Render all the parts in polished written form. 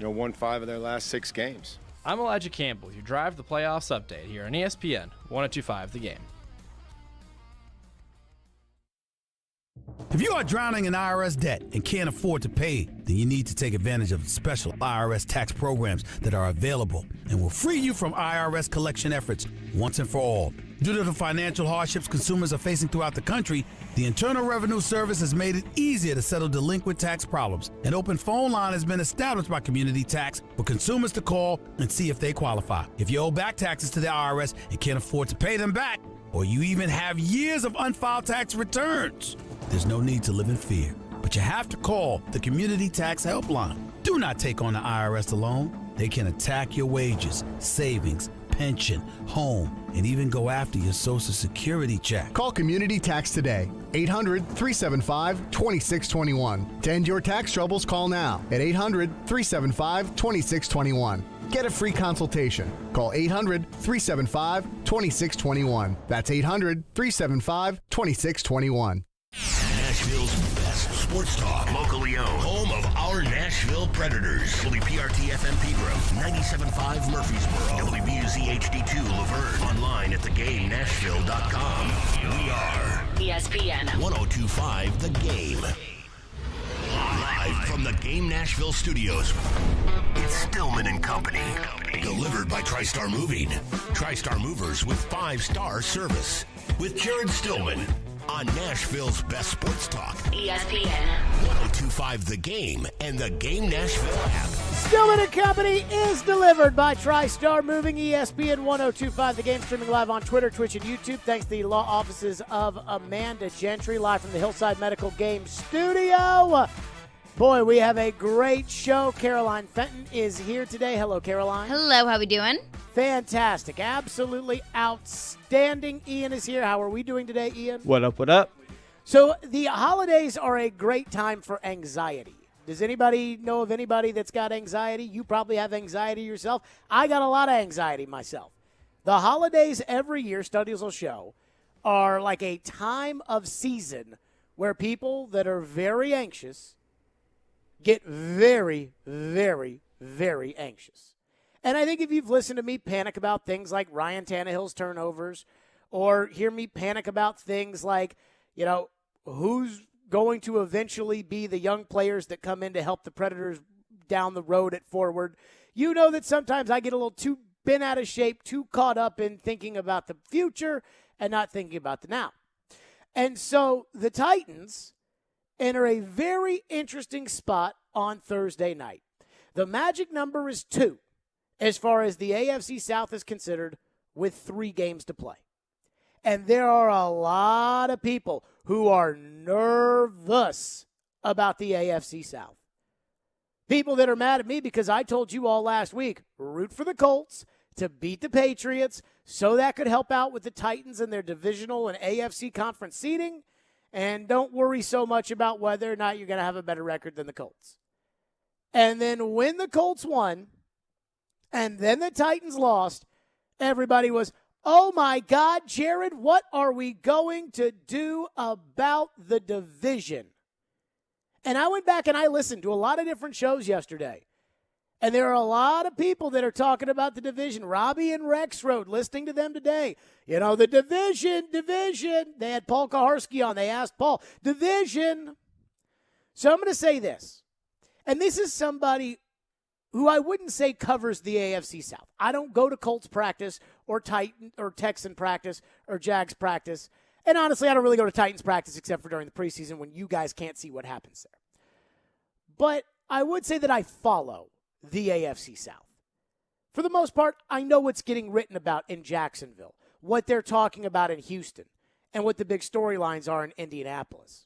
won 5 of their last 6 games. I'm Elijah Campbell, your Drive the Playoffs update here on ESPN 1025 The Game. If you are drowning in IRS debt and can't afford to pay, then you need to take advantage of the special IRS tax programs that are available and will free you from IRS collection efforts once and for all. Due to the financial hardships consumers are facing throughout the country, the Internal Revenue Service has made it easier to settle delinquent tax problems. An open phone line has been established by Community Tax for consumers to call and see if they qualify. If you owe back taxes to the IRS and can't afford to pay them back, or you even have years of unfiled tax returns, there's no need to live in fear. But you have to call the Community Tax Helpline. Do not take on the IRS alone. They can attack your wages, savings, pension, home, and even go after your Social Security check. Call Community Tax today. 800-375-2621. To end your tax troubles, call now at 800-375-2621. Get a free consultation. Call 800-375-2621. That's 800-375-2621. Nashville's best sports talk, locally owned, home of our Nashville Predators. WPRT-FM Pegram, 97.5 Murfreesboro, WBUZ HD2 Laverne, online at thegamenashville.com. We are ESPN 1025 The Game. Live from the Game Nashville studios, it's Stillman and Company. Delivered by TriStar Moving. TriStar Movers with 5-star service. With Jared Stillman on Nashville's best sports talk. ESPN 1025 The Game and the Game Nashville app. Stillman and Company is delivered by TriStar Moving. ESPN 1025 The Game, streaming live on Twitter, Twitch, and YouTube. Thanks to the law offices of Amanda Gentry, live from the Hillside Medical Game Studio. Boy, we have a great show. Caroline Fenton is here today. Hello, Caroline. Hello, how we doing? Fantastic. Absolutely outstanding. Ian is here. How are we doing today, Ian? What up, what up? So the holidays are a great time for anxiety. Does anybody know of anybody that's got anxiety? You probably have anxiety yourself. I got a lot of anxiety myself. The holidays every year, studies will show, are like a time of season where people that are very anxious get very, very, very anxious. And I think if you've listened to me panic about things like Ryan Tannehill's turnovers, or hear me panic about things like, who's going to eventually be the young players that come in to help the Predators down the road at forward, you know that sometimes I get a little too bent out of shape, too caught up in thinking about the future and not thinking about the now. And so the Titans enter a very interesting spot on Thursday night. The magic number is 2 as far as the AFC South is considered, with 3 games to play. And there are a lot of people who are nervous about the AFC South. People that are mad at me because I told you all last week, root for the Colts to beat the Patriots so that could help out with the Titans and their divisional and AFC conference seeding. And don't worry so much about whether or not you're going to have a better record than the Colts. And then when the Colts won, and then the Titans lost, everybody was, oh my God, Jared, what are we going to do about the division? And I went back and I listened to a lot of different shows yesterday. And there are a lot of people that are talking about the division. Robbie and Rex Road, listening to them today. The division. They had Paul Kaharski on. They asked Paul, division. So I'm going to say this. And this is somebody who I wouldn't say covers the AFC South. I don't go to Colts practice or Titan or Texan practice or Jags practice. And honestly, I don't really go to Titans practice except for during the preseason when you guys can't see what happens there. But I would say that I follow the AFC South. For the most part, I know what's getting written about in Jacksonville, what they're talking about in Houston, and what the big storylines are in Indianapolis.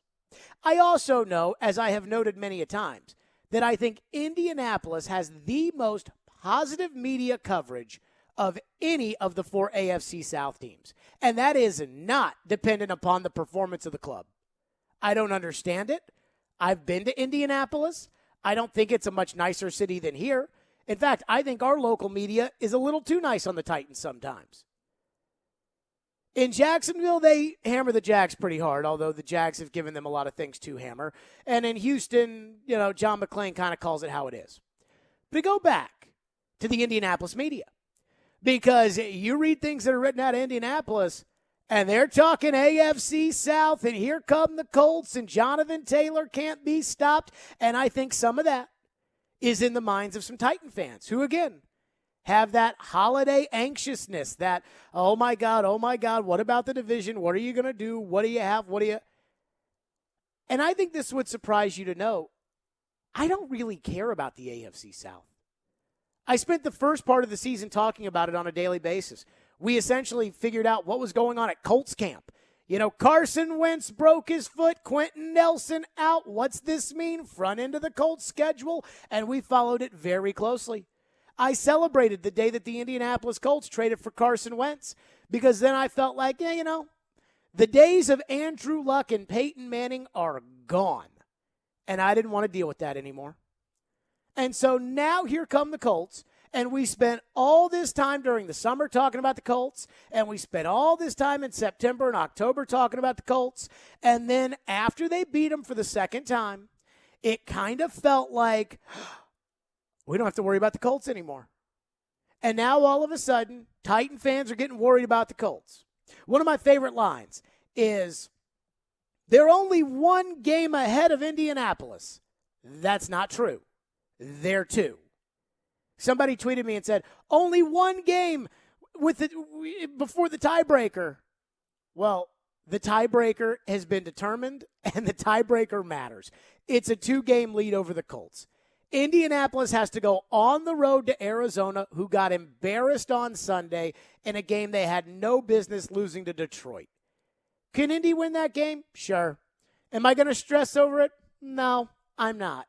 I also know, as I have noted many a times, that I think Indianapolis has the most positive media coverage of any of the 4 AFC South teams. And that is not dependent upon the performance of the club. I don't understand it. I've been to Indianapolis. I don't think it's a much nicer city than here. In fact, I think our local media is a little too nice on the Titans sometimes. In Jacksonville, they hammer the Jags pretty hard, although the Jags have given them a lot of things to hammer. And in Houston, John McClain kind of calls it how it is. But go back to the Indianapolis media, because you read things that are written out of Indianapolis, and they're talking AFC South, and here come the Colts, and Jonathan Taylor can't be stopped. And I think some of that is in the minds of some Titan fans who, again, have that holiday anxiousness that, oh my God, what about the division? What are you going to do? What do you have? And I think this would surprise you to know, I don't really care about the AFC South. I spent the first part of the season talking about it on a daily basis. We essentially figured out what was going on at Colts camp. Carson Wentz broke his foot, Quentin Nelson out. What's this mean? Front end of the Colts schedule, and we followed it very closely. I celebrated the day that the Indianapolis Colts traded for Carson Wentz, because then I felt like, the days of Andrew Luck and Peyton Manning are gone, and I didn't want to deal with that anymore. And so now here come the Colts, and we spent all this time during the summer talking about the Colts, and we spent all this time in September and October talking about the Colts, and then after they beat them for the second time, it kind of felt like we don't have to worry about the Colts anymore. And now all of a sudden, Titan fans are getting worried about the Colts. One of my favorite lines is, they're only one game ahead of Indianapolis. That's not true. They're two. Somebody tweeted me and said, only one game before the tiebreaker. Well, the tiebreaker has been determined, and the tiebreaker matters. It's a 2-game lead over the Colts. Indianapolis has to go on the road to Arizona, who got embarrassed on Sunday in a game they had no business losing to Detroit. Can Indy win that game? Sure. Am I going to stress over it? No, I'm not.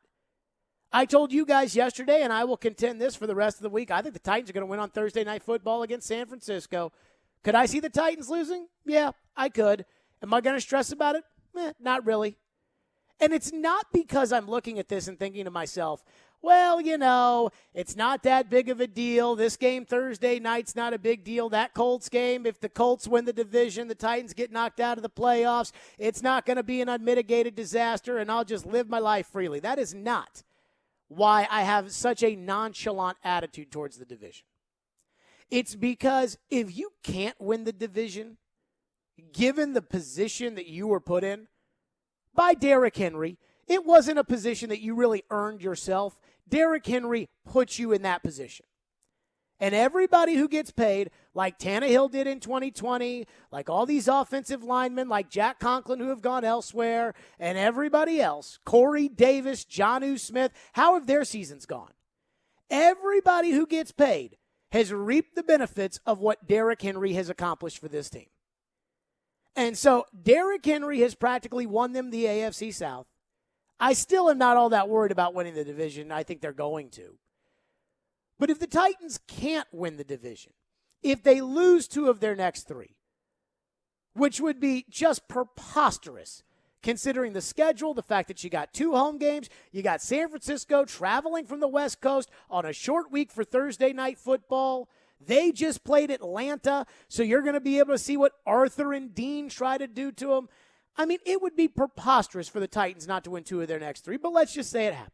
I told you guys yesterday, and I will contend this for the rest of the week, I think the Titans are going to win on Thursday Night Football against San Francisco. Could I see the Titans losing? Yeah, I could. Am I going to stress about it? Not really. And it's not because I'm looking at this and thinking to myself, well, it's not that big of a deal. This game Thursday night's not a big deal. That Colts game, if the Colts win the division, the Titans get knocked out of the playoffs, it's not going to be an unmitigated disaster, and I'll just live my life freely. That is not why I have such a nonchalant attitude towards the division. It's because if you can't win the division, given the position that you were put in by Derrick Henry, it wasn't a position that you really earned yourself. Derrick Henry put you in that position. And everybody who gets paid, like Tannehill did in 2020, like all these offensive linemen, like Jack Conklin who have gone elsewhere, and everybody else, Corey Davis, Jonnu Smith, how have their seasons gone? Everybody who gets paid has reaped the benefits of what Derrick Henry has accomplished for this team. And so Derrick Henry has practically won them the AFC South. I still am not all that worried about winning the division. I think they're going to. But if the Titans can't win the division, if they lose 2 of their next 3, which would be just preposterous considering the schedule, the fact that you got 2 home games, you got San Francisco traveling from the West Coast on a short week for Thursday Night Football. They just played Atlanta, so you're going to be able to see what Arthur and Dean try to do to them. I mean, it would be preposterous for the Titans not to win 2 of their next 3, but let's just say it happens.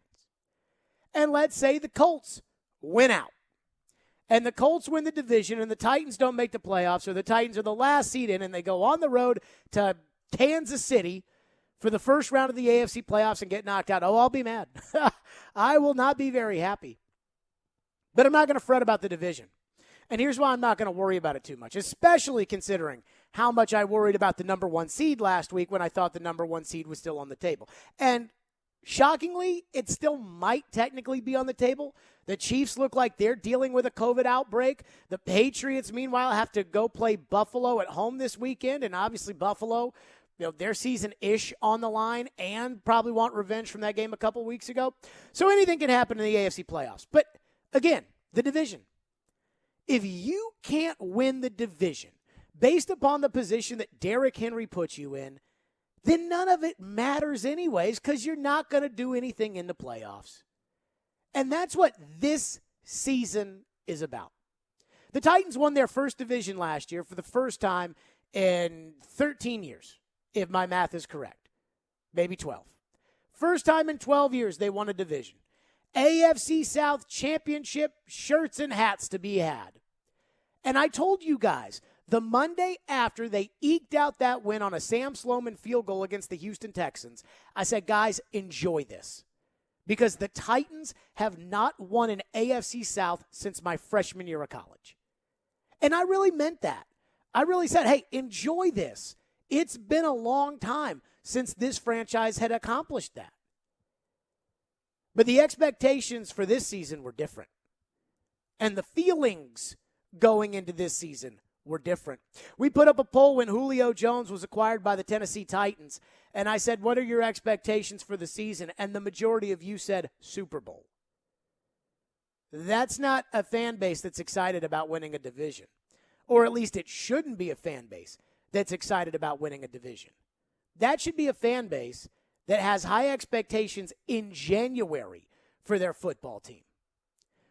And let's say the Colts win out. And the Colts win the division, and the Titans don't make the playoffs, or the Titans are the last seed in, and they go on the road to Kansas City for the first round of the AFC playoffs and get knocked out. Oh, I'll be mad. I will not be very happy. But I'm not going to fret about the division. And here's why I'm not going to worry about it too much, especially considering how much I worried about the number 1 seed last week when I thought the number 1 seed was still on the table. And shockingly, it still might technically be on the table. The Chiefs look like they're dealing with a COVID outbreak. The Patriots, meanwhile, have to go play Buffalo at home this weekend. And obviously Buffalo, their season-ish on the line and probably want revenge from that game a couple weeks ago. So anything can happen in the AFC playoffs. But again, the division. If you can't win the division based upon the position that Derrick Henry puts you in, then none of it matters anyways because you're not going to do anything in the playoffs. And that's what this season is about. The Titans won their first division last year for the first time in 13 years, if my math is correct. Maybe 12. First time in 12 years they won a division. AFC South championship shirts and hats to be had. And I told you guys, the Monday after they eked out that win on a Sam Sloman field goal against the Houston Texans, I said, guys, enjoy this. Because the Titans have not won an AFC South since my freshman year of college. And I really meant that. I really said, hey, enjoy this. It's been a long time since this franchise had accomplished that. But the expectations for this season were different. And the feelings going into this season were different. We put up a poll when Julio Jones was acquired by the Tennessee Titans, and I said, what are your expectations for the season? And the majority of you said Super Bowl. That's not a fan base that's excited about winning a division. Or at least it shouldn't be a fan base that's excited about winning a division. That should be a fan base that has high expectations in January for their football team.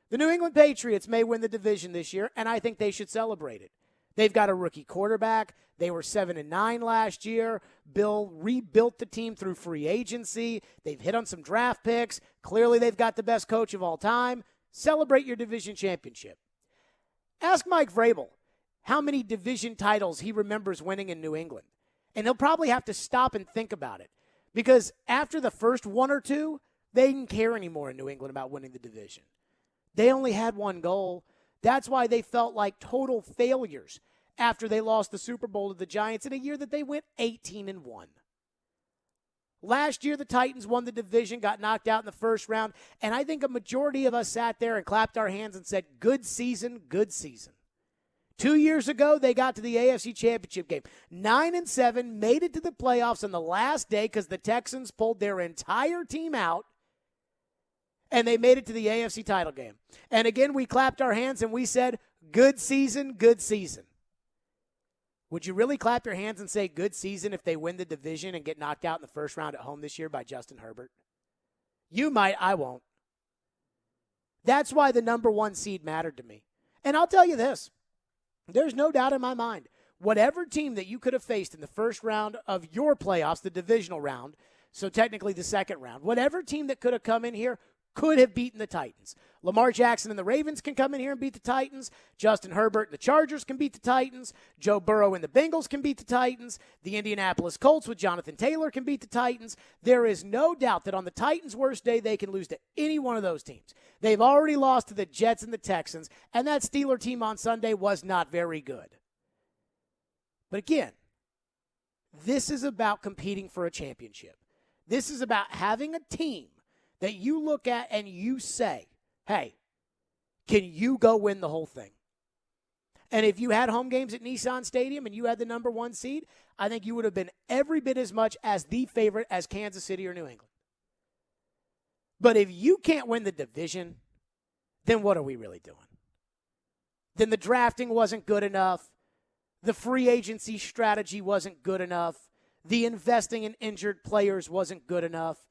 The New England Patriots may win the division this year, and I think they should celebrate it. They've got a rookie quarterback. They were 7-9 last year. Bill rebuilt the team through free agency. They've hit on some draft picks. Clearly, they've got the best coach of all time. Celebrate your division championship. Ask Mike Vrabel how many division titles he remembers winning in New England. And he'll probably have to stop and think about it. Because after the first one or two, they didn't care anymore in New England about winning the division. They only had one goal. That's why they felt like total failures after they lost the Super Bowl to the Giants in a year that they went 18-1. Last year, the Titans won the division, got knocked out in the first round, and I think a majority of us sat there and clapped our hands and said, good season, good season. 2 years ago, they got to the AFC Championship game. 9-7, made it to the playoffs on the last day because the Texans pulled their entire team out, and they made it to the AFC title game. And again, we clapped our hands and we said, good season, good season. Would you really clap your hands and say good season if they win the division and get knocked out in the first round at home this year by Justin Herbert? You might, I won't. That's why the number one seed mattered to me. And I'll tell you this. There's no doubt in my mind, whatever team that you could have faced in the first round of your playoffs, the divisional round, so technically the second round, whatever team that could have come in here could have beaten the Titans. Lamar Jackson and the Ravens can come in here and beat the Titans. Justin Herbert and the Chargers can beat the Titans. Joe Burrow and the Bengals can beat the Titans. The Indianapolis Colts with Jonathan Taylor can beat the Titans. There is no doubt that on the Titans' worst day, they can lose to any one of those teams. They've already lost to the Jets and the Texans, and that Steeler team on Sunday was not very good. But again, this is about competing for a championship. This is about having a team that you look at and you say, hey, can you go win the whole thing? And if you had home games at Nissan Stadium and you had the number one seed, I think you would have been every bit as much as the favorite as Kansas City or New England. But if you can't win the division, then what are we really doing? Then the drafting wasn't good enough. The free agency strategy wasn't good enough. The investing in injured players wasn't good enough.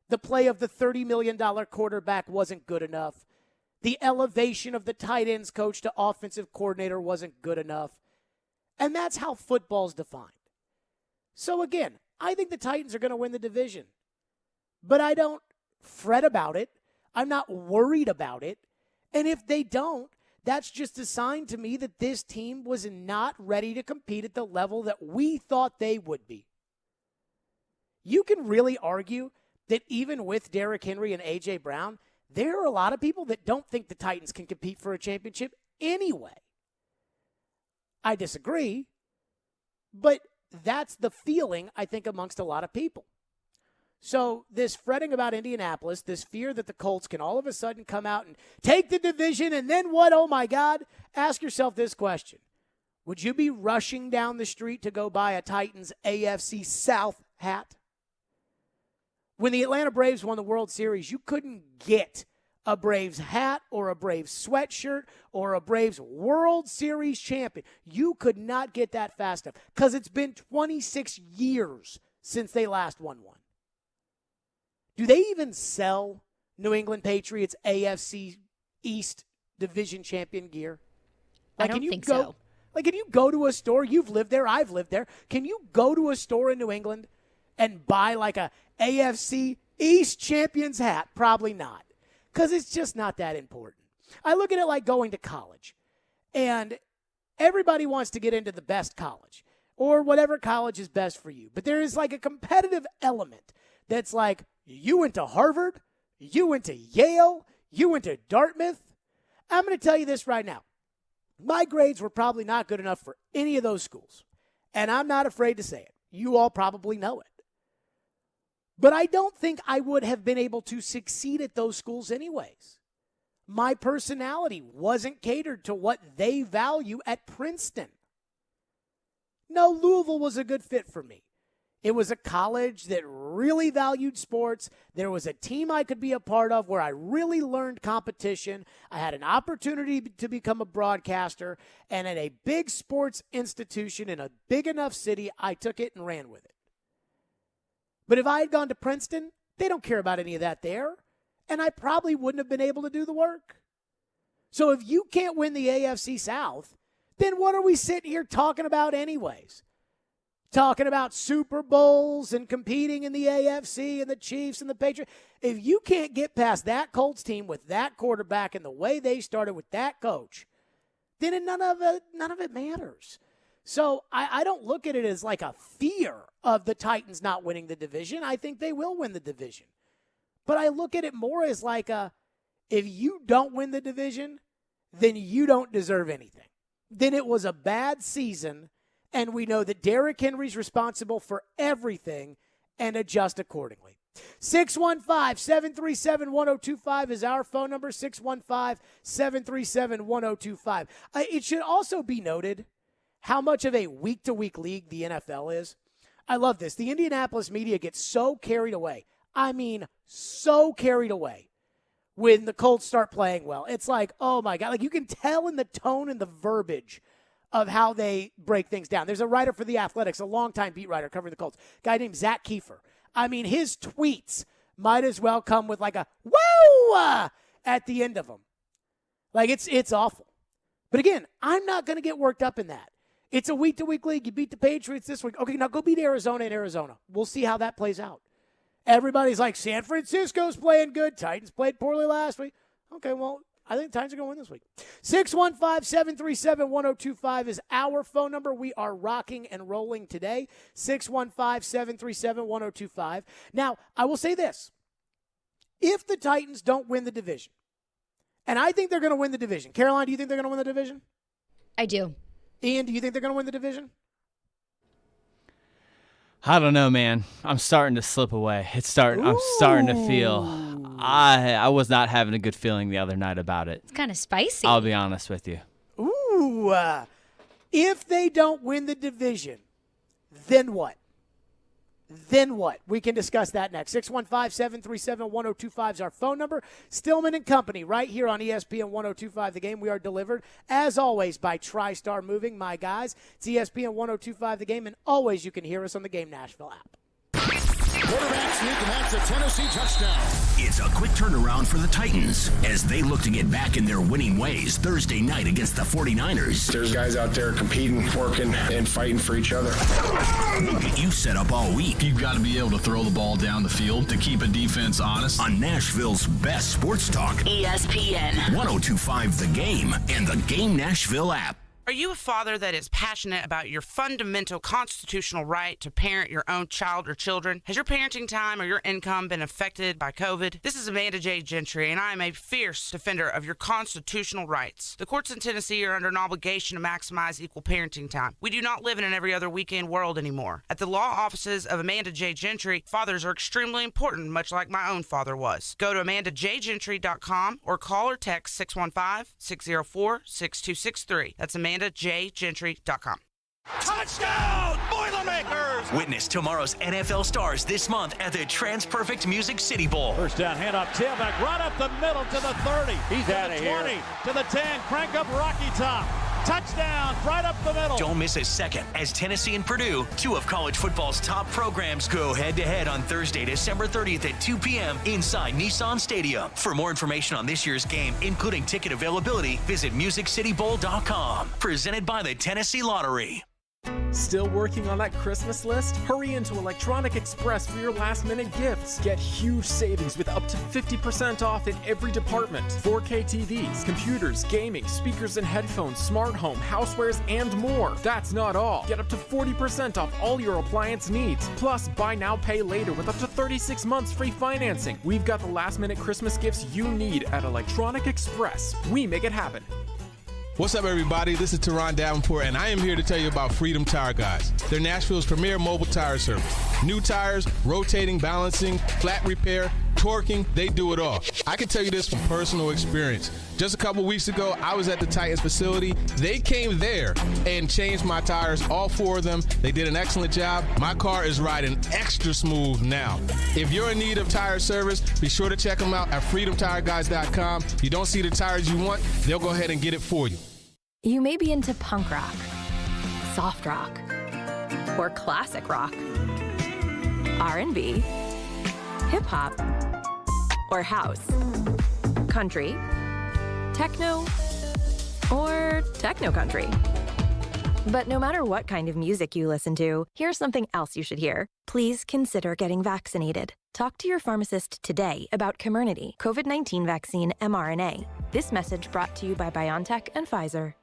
The play of the $30 million quarterback wasn't good enough. The elevation of the tight ends coach to offensive coordinator wasn't good enough. And that's how football's defined. So again, I think the Titans are going to win the division. But I don't fret about it. I'm not worried about it. And if they don't, that's just a sign to me that this team was not ready to compete at the level that we thought they would be. You can really argue that even with Derrick Henry and A.J. Brown, there are a lot of people that don't think the Titans can compete for a championship anyway. I disagree, but that's the feeling, I think, amongst a lot of people. So this fretting about Indianapolis, this fear that the Colts can all of a sudden come out and take the division and then what, oh my God? Ask yourself this question. Would you be rushing down the street to go buy a Titans AFC South hat? When the Atlanta Braves won the World Series, you couldn't get a Braves hat or a Braves sweatshirt or a Braves World Series champion. You could not get that fast enough because it's been 26 years since they last won one. Do they even sell New England Patriots AFC East Division champion gear? I don't think so. Like, can you go to a store? You've lived there. I've lived there. Can you go to a store in New England and buy like a AFC East champions hat? Probably not. because it's just not that important. I look at it like going to college, and everybody wants to get into the best college or whatever college is best for you. But there is like a competitive element that's like, you went to Harvard, you went to Yale, you went to Dartmouth. I'm going to tell you this right now. My grades were probably not good enough for any of those schools, and I'm not afraid to say it. You all probably know it. But I don't think I would have been able to succeed at those schools anyways. My personality wasn't catered to what they value at Princeton. No, Louisville was a good fit for me. It was a college that really valued sports. There was a team I could be a part of where I really learned competition. I had an opportunity to become a broadcaster. And at a big sports institution in a big enough city, I took it and ran with it. But if I had gone to Princeton, they don't care about any of that there. And I probably wouldn't have been able to do the work. So if you can't win the AFC South, then what are we sitting here talking about anyways? Talking about Super Bowls and competing in the AFC and the Chiefs and the Patriots. If you can't get past that Colts team with that quarterback and the way they started with that coach, then none of it matters. So I don't look at it as like a fear of the Titans not winning the division. I think they will win the division. But I look at it more as like if you don't win the division, then you don't deserve anything. Then it was a bad season, and we know that Derrick Henry's responsible for everything and adjust accordingly. 615-737-1025 is our phone number, 615-737-1025. It should also be noted how much of a week-to-week league the NFL is. I love this. The Indianapolis media gets so carried away. I mean, so carried away when the Colts start playing well. It's like, oh, my God. Like, you can tell in the tone and the verbiage of how they break things down. There's a writer for The Athletics, a longtime beat writer covering the Colts, a guy named Zach Kiefer. I mean, his tweets might as well come with like a woo at the end of them. Like, it's awful. But again, I'm not going to get worked up in that. It's a week-to-week league. You beat the Patriots this week. Okay, now go beat Arizona in Arizona. We'll see how that plays out. Everybody's like, San Francisco's playing good. Titans played poorly last week. Okay, well, I think the Titans are going to win this week. 615-737-1025 is our phone number. We are rocking and rolling today. 615-737-1025. Now, I will say this. If the Titans don't win the division, and I think they're going to win the division. Caroline, do you think they're going to win the division? I do. Ian, do you think they're going to win the division? I don't know, man. I'm starting to slip away. I'm starting to feel. I was not having a good feeling the other night about it. It's kind of spicy. I'll be honest with you. Ooh. If they don't win the division, then what? Then what? We can discuss that next. 615-737-1025 is our phone number. Stillman and Company right here on ESPN 1025 The Game. We are delivered, as always, by TriStar Moving, my guys. It's ESPN 1025 The Game, and always you can hear us on the Game Nashville app. Quarterback sneak, and that's a Tennessee touchdown. It's a quick turnaround for the Titans as they look to get back in their winning ways Thursday night against the 49ers. There's guys out there competing, working, and fighting for each other. We'll get you set up all week. You've got to be able to throw the ball down the field to keep a defense honest. On Nashville's best sports talk, ESPN 1025 The Game and the Game Nashville app. Are you a father that is passionate about your fundamental constitutional right to parent your own child or children? Has your parenting time or your income been affected by COVID? This is Amanda J. Gentry, and I am a fierce defender of your constitutional rights. The courts in Tennessee are under an obligation to maximize equal parenting time. We do not live in an every other weekend world anymore. At the law offices of Amanda J. Gentry, fathers are extremely important, much like my own father was. Go to AmandaJGentry.com or call or text 615-604-6263. That's AmandaJGentry.com. Touchdown, Boilermakers! Witness tomorrow's NFL stars this month at the TransPerfect Music City Bowl. First down, handoff, tailback, right up the middle to the 30. He's out of here. 20 to the 10, crank up Rocky Top. Touchdown, right up the middle. Don't miss a second as Tennessee and Purdue, two of college football's top programs, go head-to-head on Thursday, December 30th at 2 p.m. inside Nissan Stadium. For more information on this year's game, including ticket availability, visit MusicCityBowl.com. Presented by the Tennessee Lottery. Still working on that Christmas list? Hurry into Electronic Express for your last-minute gifts. Get huge savings with up to 50% off in every department. 4K TVs, computers, gaming, speakers and headphones, smart home, housewares, and more. That's not all. Get up to 40% off all your appliance needs. Plus, buy now, pay later with up to 36 months free financing. We've got the last-minute Christmas gifts you need at Electronic Express. We make it happen. What's up, everybody? This is Teron Davenport, and I am here to tell you about Freedom Tire Guys. They're Nashville's premier mobile tire service. New tires, rotating, balancing, flat repair, torquing, they do it all. I can tell you this from personal experience. Just a couple weeks ago, I was at the Titans facility. They came there and changed my tires, all 4 of them. They did an excellent job. My car is riding extra smooth now. If you're in need of tire service, be sure to check them out at freedomtireguys.com. If you don't see the tires you want, they'll go ahead and get it for you. You may be into punk rock, soft rock, or classic rock, R&B, hip-hop, or house, country, techno, or techno-country. But no matter what kind of music you listen to, here's something else you should hear. Please consider getting vaccinated. Talk to your pharmacist today about Comirnaty, COVID-19 vaccine mRNA. This message brought to you by BioNTech and Pfizer.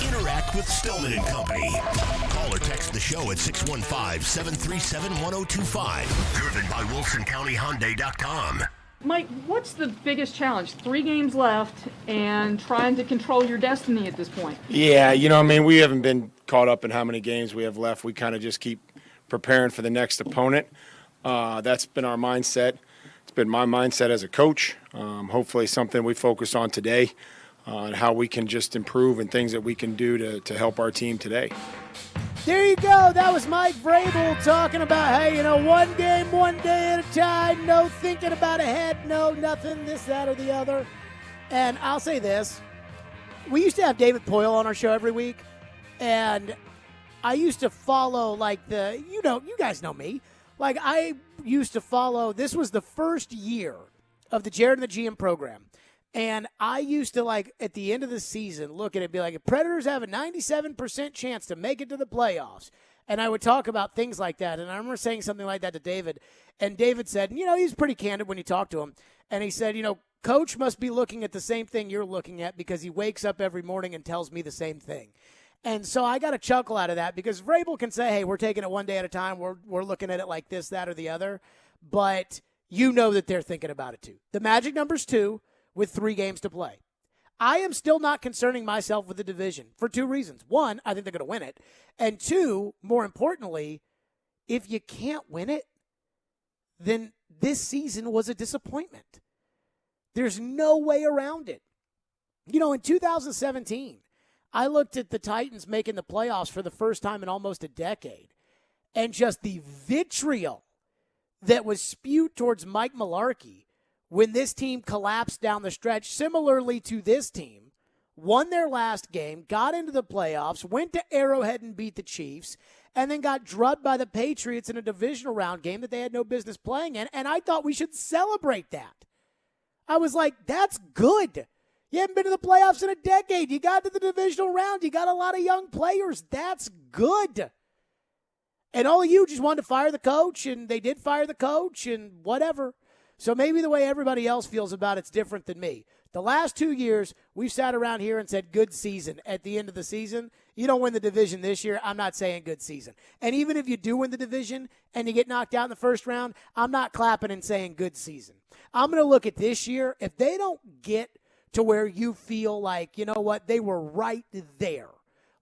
Interact with Stillman and Company. Call or text the show at 615-737-1025. Driven by WilsonCountyHyundai.com. Mike, what's the biggest challenge? 3 games left and trying to control your destiny at this point. Yeah, we haven't been caught up in how many games we have left. We kind of just keep preparing for the next opponent. That's been our mindset. It's been my mindset as a coach. Hopefully something we focus on today. On how we can just improve and things that we can do to help our team today. There you go. That was Mike Vrabel talking about, hey, one game, one day at a time. No thinking about ahead. No nothing, this, that, or the other. And I'll say this. We used to have David Poyle on our show every week. And I used to follow, you guys know me. I used to follow, this was the first year of the Jared and the GM program. And I used to, at the end of the season, look at it and be like, Predators have a 97% chance to make it to the playoffs. And I would talk about things like that. And I remember saying something like that to David. And David said, he's pretty candid when you talk to him. And he said, Coach must be looking at the same thing you're looking at because he wakes up every morning and tells me the same thing. And so I got a chuckle out of that because Vrabel can say, hey, we're taking it one day at a time. We're looking at it like this, that, or the other. But you know that they're thinking about it too. The magic number's 2. With 3 games to play. I am still not concerning myself with the division for 2 reasons. 1, I think they're going to win it. And 2, more importantly, if you can't win it, then this season was a disappointment. There's no way around it. In 2017, I looked at the Titans making the playoffs for the first time in almost a decade. And just the vitriol that was spewed towards Mike Mularkey when this team collapsed down the stretch, similarly to this team, won their last game, got into the playoffs, went to Arrowhead and beat the Chiefs, and then got drubbed by the Patriots in a divisional round game that they had no business playing in, and I thought we should celebrate that. I was like, that's good. You haven't been to the playoffs in a decade. You got to the divisional round. You got a lot of young players. That's good. And all of you just wanted to fire the coach, and they did fire the coach, and whatever. So maybe the way everybody else feels about it's different than me. The last 2 years, we've sat around here and said good season at the end of the season. You don't win the division this year, I'm not saying good season. And even if you do win the division and you get knocked out in the first round, I'm not clapping and saying good season. I'm going to look at this year. If they don't get to where you feel like, you know what, they were right there.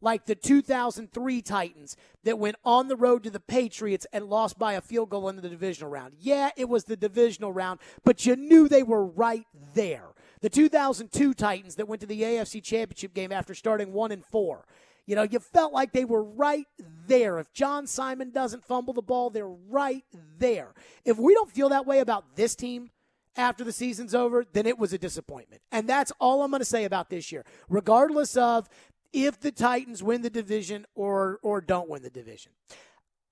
Like the 2003 Titans that went on the road to the Patriots and lost by a field goal in the divisional round. Yeah, it was the divisional round, but you knew they were right there. The 2002 Titans that went to the AFC Championship game after starting 1-4. You felt like they were right there. If John Simon doesn't fumble the ball, they're right there. If we don't feel that way about this team after the season's over, then it was a disappointment. And that's all I'm going to say about this year, regardless of if the Titans win the division or don't win the division.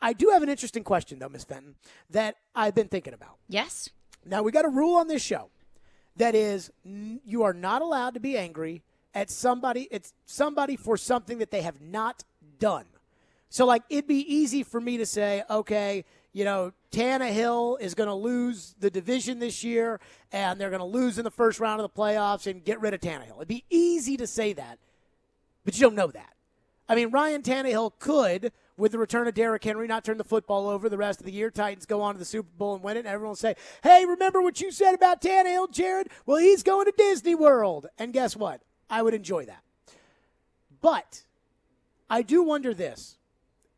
I do have an interesting question, though, Ms. Fenton, that I've been thinking about. Yes. Now, we got a rule on this show that is you are not allowed to be angry at somebody for something that they have not done. So, like, it'd be easy for me to say, okay, Tannehill is going to lose the division this year, and they're going to lose in the first round of the playoffs and get rid of Tannehill. It'd be easy to say that, but you don't know that. I mean, Ryan Tannehill could, with the return of Derrick Henry, not turn the football over the rest of the year. Titans go on to the Super Bowl and win it, and everyone will say, hey, remember what you said about Tannehill, Jared? Well, he's going to Disney World. And guess what? I would enjoy that. But I do wonder this.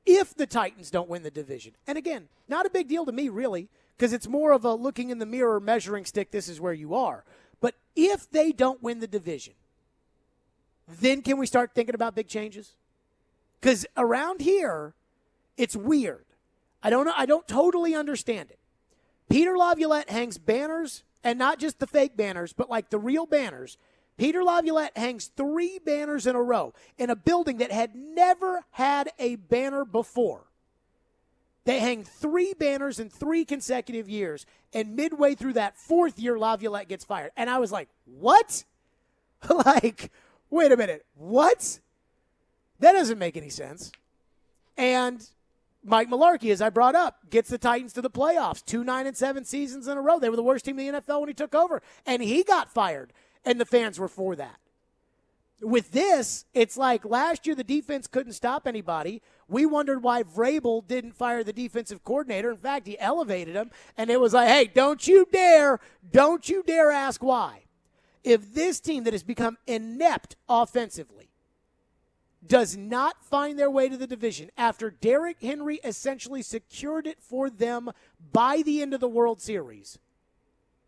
If the Titans don't win the division, and again, not a big deal to me, really, because it's more of a looking in the mirror measuring stick, this is where you are. But if they don't win the division, then can we start thinking about big changes? Because around here, it's weird. I don't totally understand it. Peter Laviolette hangs banners, and not just the fake banners, but like the real banners. Peter Laviolette hangs 3 banners in a row in a building that had never had a banner before. They hang 3 banners in 3 consecutive years, and midway through that 4th year, Laviolette gets fired. And I was like, what? Like, wait a minute, what? That doesn't make any sense. And Mike Mularkey, as I brought up, gets the Titans to the playoffs 2 9-7 seasons in a row. They were the worst team in the NFL when he took over, and he got fired. And the fans were for that. With this, it's like last year the defense couldn't stop anybody. We wondered why Vrabel didn't fire the defensive coordinator. In fact, he elevated him, and it was like, hey, don't you dare ask why. If this team that has become inept offensively does not find their way to the division after Derrick Henry essentially secured it for them by the end of the World Series,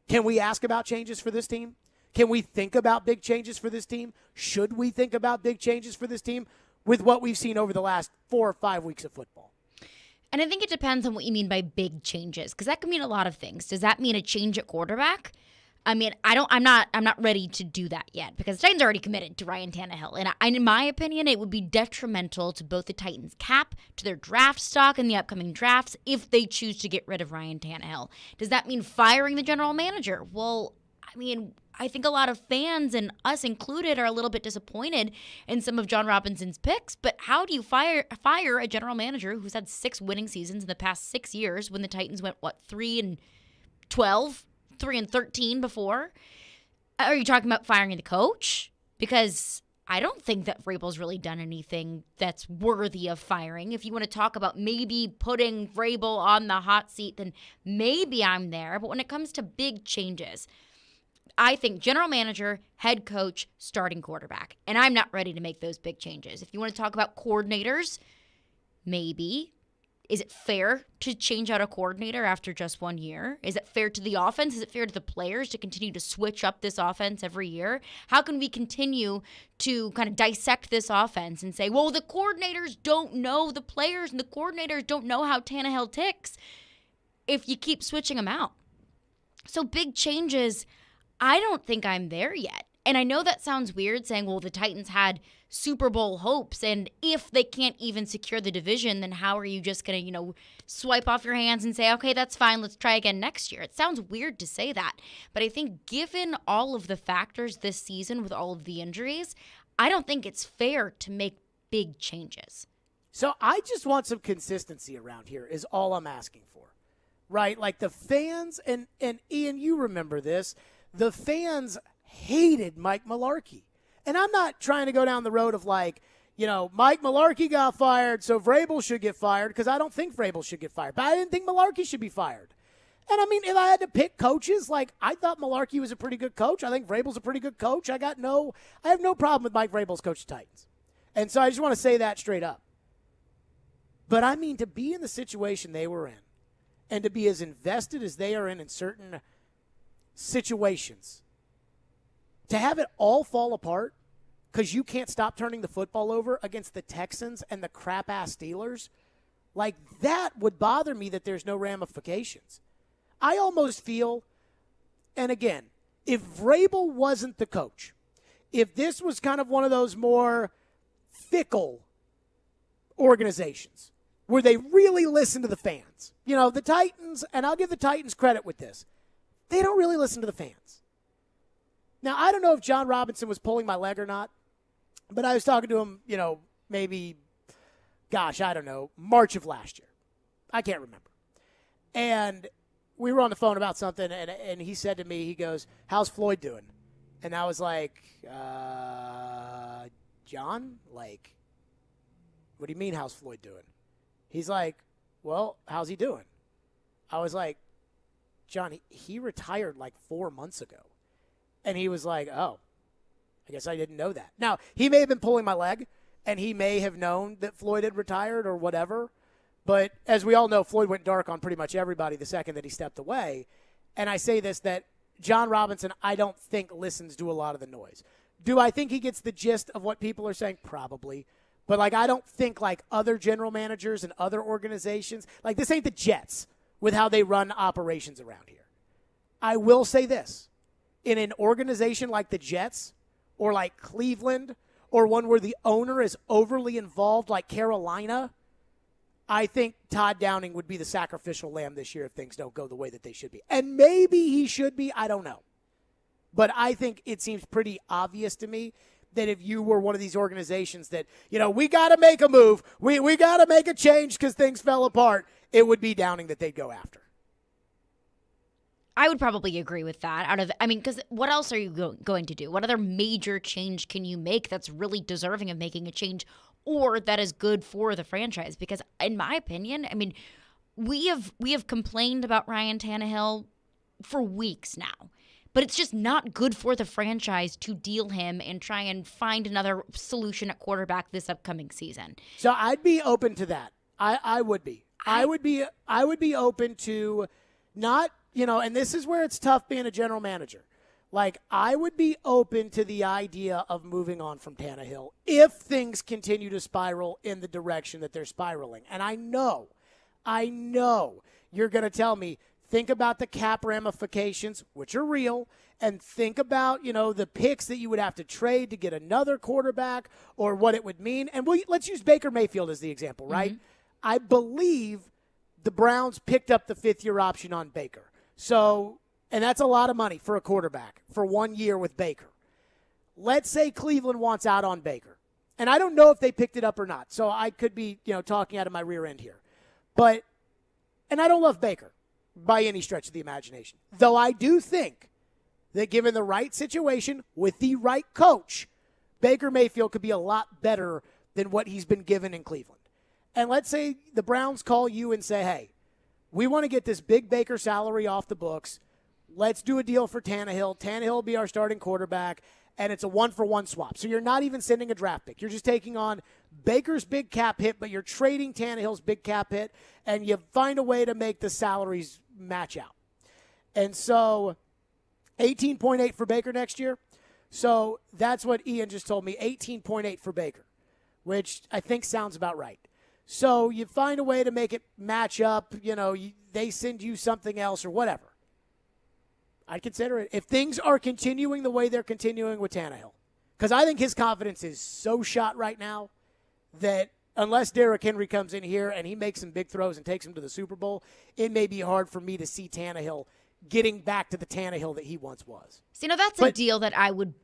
can we ask about changes for this team? Can we think about big changes for this team? Should we think about big changes for this team with what we've seen over the last 4 or 5 weeks of football? And I think it depends on what you mean by big changes, because that can mean a lot of things. Does that mean a change at quarterback? I mean, I'm not ready to do that yet, because the Titans are already committed to Ryan Tannehill. And in my opinion, it would be detrimental to both the Titans' cap, to their draft stock in the upcoming drafts, if they choose to get rid of Ryan Tannehill. Does that mean firing the general manager? Well, I mean, I think a lot of fans, and us included, are a little bit disappointed in some of John Robinson's picks. But how do you fire a general manager who's had 6 winning seasons in the past 6 years when the Titans went, 3-12, 3-13 before? Are you talking about firing the coach? Because I don't think that Vrabel's really done anything that's worthy of firing. If you want to talk about maybe putting Vrabel on the hot seat, then maybe I'm there. But when it comes to big changes, I think general manager, head coach, starting quarterback. And I'm not ready to make those big changes. If you want to talk about coordinators, maybe. Is it fair to change out a coordinator after just 1 year? Is it fair to the offense? Is it fair to the players to continue to switch up this offense every year? How can we continue to kind of dissect this offense and say, well, the coordinators don't know the players and the coordinators don't know how Tannehill ticks if you keep switching them out? So big changes, I don't think I'm there yet. And I know that sounds weird saying, well, the Titans had Super Bowl hopes, and if they can't even secure the division, then how are you just going to, swipe off your hands and say, okay, that's fine, let's try again next year? It sounds weird to say that. But I think given all of the factors this season with all of the injuries, I don't think it's fair to make big changes. So I just want some consistency around here is all I'm asking for, right? Like the fans, and Ian, you remember this, the fans hated Mike Mularkey. And I'm not trying to go down the road of Mike Mularkey got fired, so Vrabel should get fired, because I don't think Vrabel should get fired. But I didn't think Mularkey should be fired. And, I mean, if I had to pick coaches, I thought Mularkey was a pretty good coach. I think Vrabel's a pretty good coach. I have no problem with Mike Vrabel's coach the Titans. And so I just want to say that straight up. But, I mean, to be in the situation they were in and to be as invested as they are in certain situations, to have it all fall apart because you can't stop turning the football over against the Texans and the crap-ass Steelers, that would bother me that there's no ramifications. I almost feel, and again, if Vrabel wasn't the coach, if this was kind of one of those more fickle organizations where they really listen to the fans, the Titans, and I'll give the Titans credit with this, they don't really listen to the fans. Now, I don't know if John Robinson was pulling my leg or not, but I was talking to him, maybe gosh, I don't know, March of last year. I can't remember. And we were on the phone about something, and he said to me, he goes, how's Floyd doing? And I was like, John, like, what do you mean how's Floyd doing? He's like, well, how's he doing? I was like, John, he retired like 4 months ago. And he was like, oh, I guess I didn't know that. Now, he may have been pulling my leg, and he may have known that Floyd had retired or whatever. But as we all know, Floyd went dark on pretty much everybody the second that he stepped away. And I say this, that John Robinson, I don't think listens to a lot of the noise. Do I think he gets the gist of what people are saying? Probably. But, like, I don't think, like, other general managers and other organizations, like, this ain't the Jets with how they run operations around here. I will say this. In an organization like the Jets or like Cleveland or one where the owner is overly involved like Carolina, I think Todd Downing would be the sacrificial lamb this year if things don't go the way that they should be. And maybe he should be. I don't know. But I think it seems pretty obvious to me that if you were one of these organizations that, you know, we got to make a move, we got to make a change because things fell apart, it would be Downing that they'd go after. I would probably agree with that. Because what else are you going to do? What other major change can you make that's really deserving of making a change or that is good for the franchise? Because in my opinion, we have complained about Ryan Tannehill for weeks now. But it's just not good for the franchise to deal him and try and find another solution at quarterback this upcoming season. So I'd be open to that. I would be. I would be open to not, and this is where it's tough being a general manager. Like, I would be open to the idea of moving on from Tannehill if things continue to spiral in the direction that they're spiraling. And I know you're going to tell me, think about the cap ramifications, which are real, and think about, the picks that you would have to trade to get another quarterback or what it would mean. And let's use Baker Mayfield as the example, right? Mm-hmm. I believe the Browns picked up the fifth-year option on Baker. So, and that's a lot of money for a quarterback for 1 year with Baker. Let's say Cleveland wants out on Baker. And I don't know if they picked it up or not. So I could be, talking out of my rear end here. And I don't love Baker by any stretch of the imagination. Though I do think that given the right situation with the right coach, Baker Mayfield could be a lot better than what he's been given in Cleveland. And let's say the Browns call you and say, hey, we want to get this big Baker salary off the books. Let's do a deal for Tannehill. Tannehill will be our starting quarterback, and it's a one-for-one swap. So you're not even sending a draft pick. You're just taking on Baker's big cap hit, but you're trading Tannehill's big cap hit, and you find a way to make the salaries match out. And so 18.8 for Baker next year. So that's what Ian just told me, 18.8 for Baker, which I think sounds about right. So you find a way to make it match up, they send you something else or whatever. I'd consider it. If things are continuing the way they're continuing with Tannehill, because I think his confidence is so shot right now that unless Derrick Henry comes in here and he makes some big throws and takes him to the Super Bowl, it may be hard for me to see Tannehill getting back to the Tannehill that he once was. So, that's a deal that I would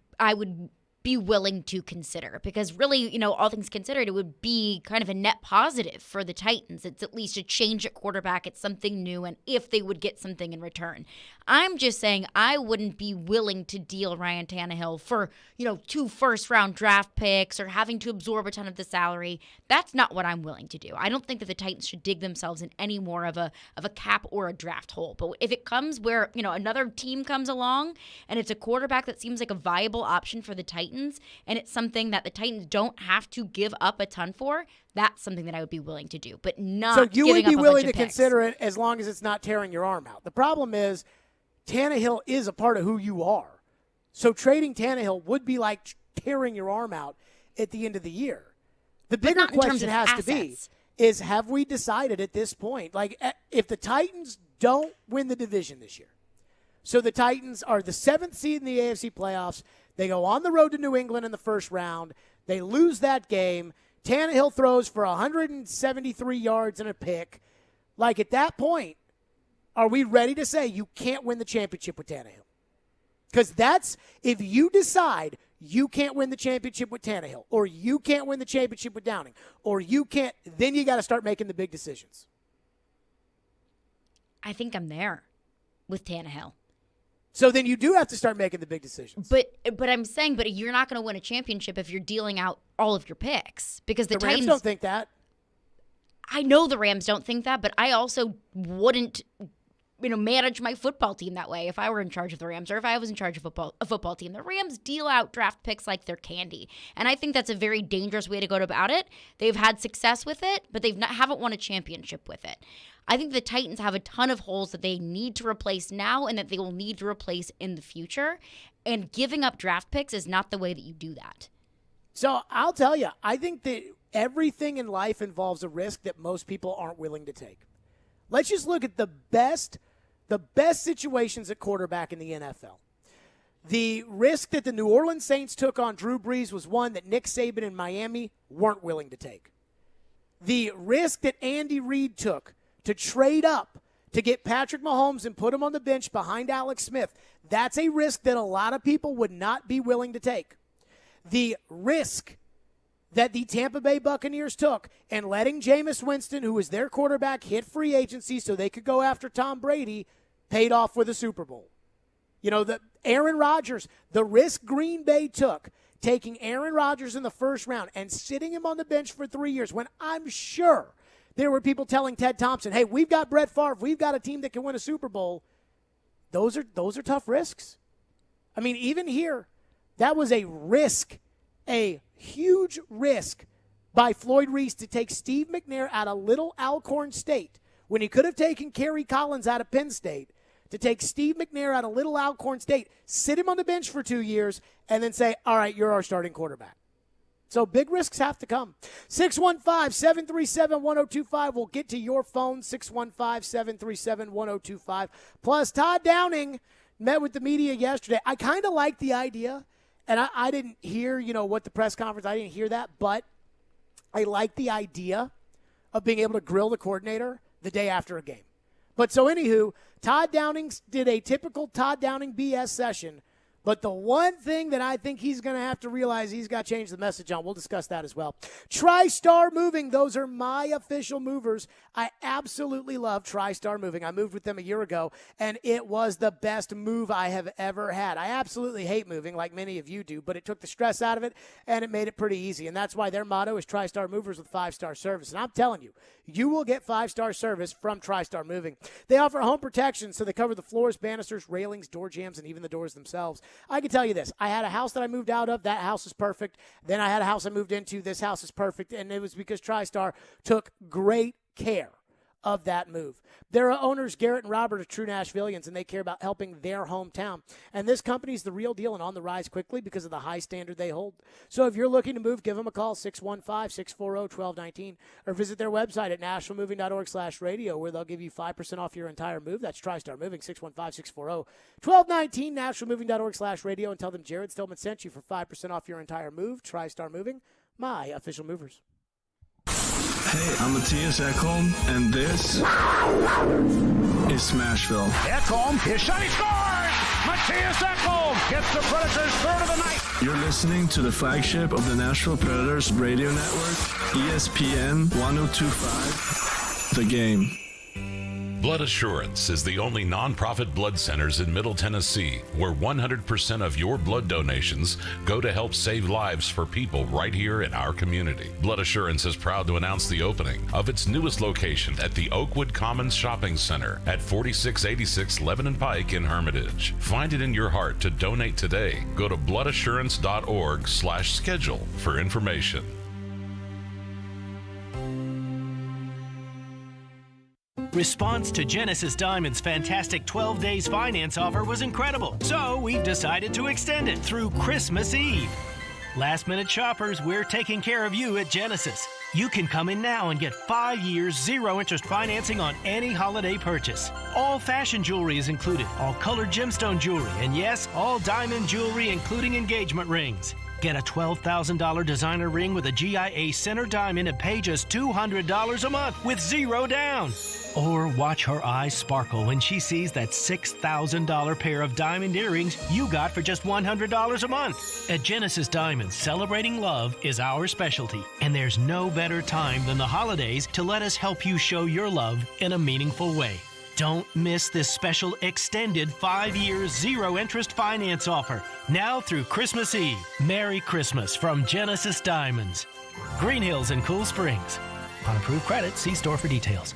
be willing to consider because really, all things considered, it would be kind of a net positive for the Titans. It's at least a change at quarterback. It's something new, and if they would get something in return. I'm just saying I wouldn't be willing to deal Ryan Tannehill for, 2 first-round draft picks or having to absorb a ton of the salary. That's not what I'm willing to do. I don't think that the Titans should dig themselves in any more of a cap or a draft hole. But if it comes where, another team comes along and it's a quarterback that seems like a viable option for the Titans, and it's something that the Titans don't have to give up a ton for, that's something that I would be willing to do, but not so you would be willing to picks. Consider it as long as it's not tearing your arm out. The problem is Tannehill is a part of who you are. So trading Tannehill would be like tearing your arm out at the end of the year. The bigger question has to be is, have we decided at this point, like if the Titans don't win the division this year, so the Titans are the 7th seed in the AFC playoffs, they go on the road to New England in the first round. They lose that game. Tannehill throws for 173 yards and a pick. Like, at that point, are we ready to say you can't win the championship with Tannehill? Because if you decide you can't win the championship with Tannehill, or you can't win the championship with Downing, or you can't, then you got to start making the big decisions. I think I'm there with Tannehill. So then you do have to start making the big decisions. But I'm saying, but you're not going to win a championship if you're dealing out all of your picks, because the Rams Titans don't think that. I know the Rams don't think that, but I also wouldn't, manage my football team that way if I were in charge of the Rams, or if I was in charge of a football team. The Rams deal out draft picks like they're candy, and I think that's a very dangerous way to go about it. They've had success with it, but haven't won a championship with it. I think the Titans have a ton of holes that they need to replace now and that they will need to replace in the future, and giving up draft picks is not the way that you do that. So I'll tell you, I think that everything in life involves a risk that most people aren't willing to take. Let's just look at the best situations at quarterback in the NFL. The risk that the New Orleans Saints took on Drew Brees was one that Nick Saban in Miami weren't willing to take. The risk that Andy Reid took to trade up to get Patrick Mahomes and put him on the bench behind Alex Smith, that's a risk that a lot of people would not be willing to take. The risk that the Tampa Bay Buccaneers took and letting Jameis Winston, who was their quarterback, hit free agency so they could go after Tom Brady, paid off with a Super Bowl. The Aaron Rodgers, the risk Green Bay took, taking Aaron Rodgers in the first round and sitting him on the bench for 3 years, when I'm sure there were people telling Ted Thompson, hey, we've got Brett Favre, we've got a team that can win a Super Bowl. Those are tough risks. I mean, even here, that was a risk, a huge risk by Floyd Reese to take Steve McNair out of Little Alcorn State when he could have taken Kerry Collins out of Penn State, to take Steve McNair out of Little Alcorn State, sit him on the bench for 2 years, and then say, all right, you're our starting quarterback. So big risks have to come. 615-737-1025. We'll get to your phone, 615-737-1025. Plus, Todd Downing met with the media yesterday. I kind of like the idea, and I didn't hear, what the press conference, I didn't hear that, but I like the idea of being able to grill the coordinator the day after a game. But so anywho, Todd Downing did a typical Todd Downing BS session. But the one thing that I think he's going to have to realize he's got to change the message on, we'll discuss that as well. TriStar Moving, those are my official movers. I absolutely love TriStar Moving. I moved with them a year ago, and it was the best move I have ever had. I absolutely hate moving, like many of you do, but it took the stress out of it, and it made it pretty easy. And that's why their motto is TriStar Movers with 5-star service. And I'm telling you, you will get 5-star service from TriStar Moving. They offer home protection, so they cover the floors, banisters, railings, door jambs, and even the doors themselves. I can tell you this. I had a house that I moved out of. That house is perfect. Then I had a house I moved into. This house is perfect. And it was because TriStar took great care of that move. Their owners, Garrett and Robert, are true Nashvillians, and they care about helping their hometown. And this company's the real deal and on the rise quickly because of the high standard they hold. So if you're looking to move, give them a call, 615-640-1219, or visit their website at nashvillemoving.org/radio, where they'll give you 5% off your entire move. That's TriStar Moving, 615-640-1219, nashvillemoving.org/radio, and tell them Jared Stillman sent you for 5% off your entire move. TriStar Moving, my official movers. Hey, I'm Matthias Ekholm, and this is Smashville. Ekholm, his shot, he scores! Matthias Ekholm gets the Predators' third of the night. You're listening to the flagship of the Nashville Predators radio network, ESPN 1025, The Game. Blood Assurance is the only nonprofit blood centers in Middle Tennessee where 100% of your blood donations go to help save lives for people right here in our community. Blood Assurance is proud to announce the opening of its newest location at the Oakwood Commons Shopping Center at 4686 Lebanon Pike in Hermitage. Find it in your heart to donate today. Go to bloodassurance.org/schedule for information. Response to Genesis Diamond's fantastic 12 days finance offer was incredible, so we've decided to extend it through Christmas Eve. Last-minute shoppers, we're taking care of you at Genesis. You can come in now and get 5 years, zero-interest financing on any holiday purchase. All fashion jewelry is included, all colored gemstone jewelry, and yes, all diamond jewelry, including engagement rings. Get a $12,000 designer ring with a GIA center diamond and pay just $200 a month with 0 down. Or watch her eyes sparkle when she sees that $6,000 pair of diamond earrings you got for just $100 a month. At Genesis Diamonds, celebrating love is our specialty, and there's no better time than the holidays to let us help you show your love in a meaningful way. Don't miss this special extended 5-year zero-interest finance offer now through Christmas Eve. Merry Christmas from Genesis Diamonds. Green Hills and Cool Springs. On approved credit, see store for details.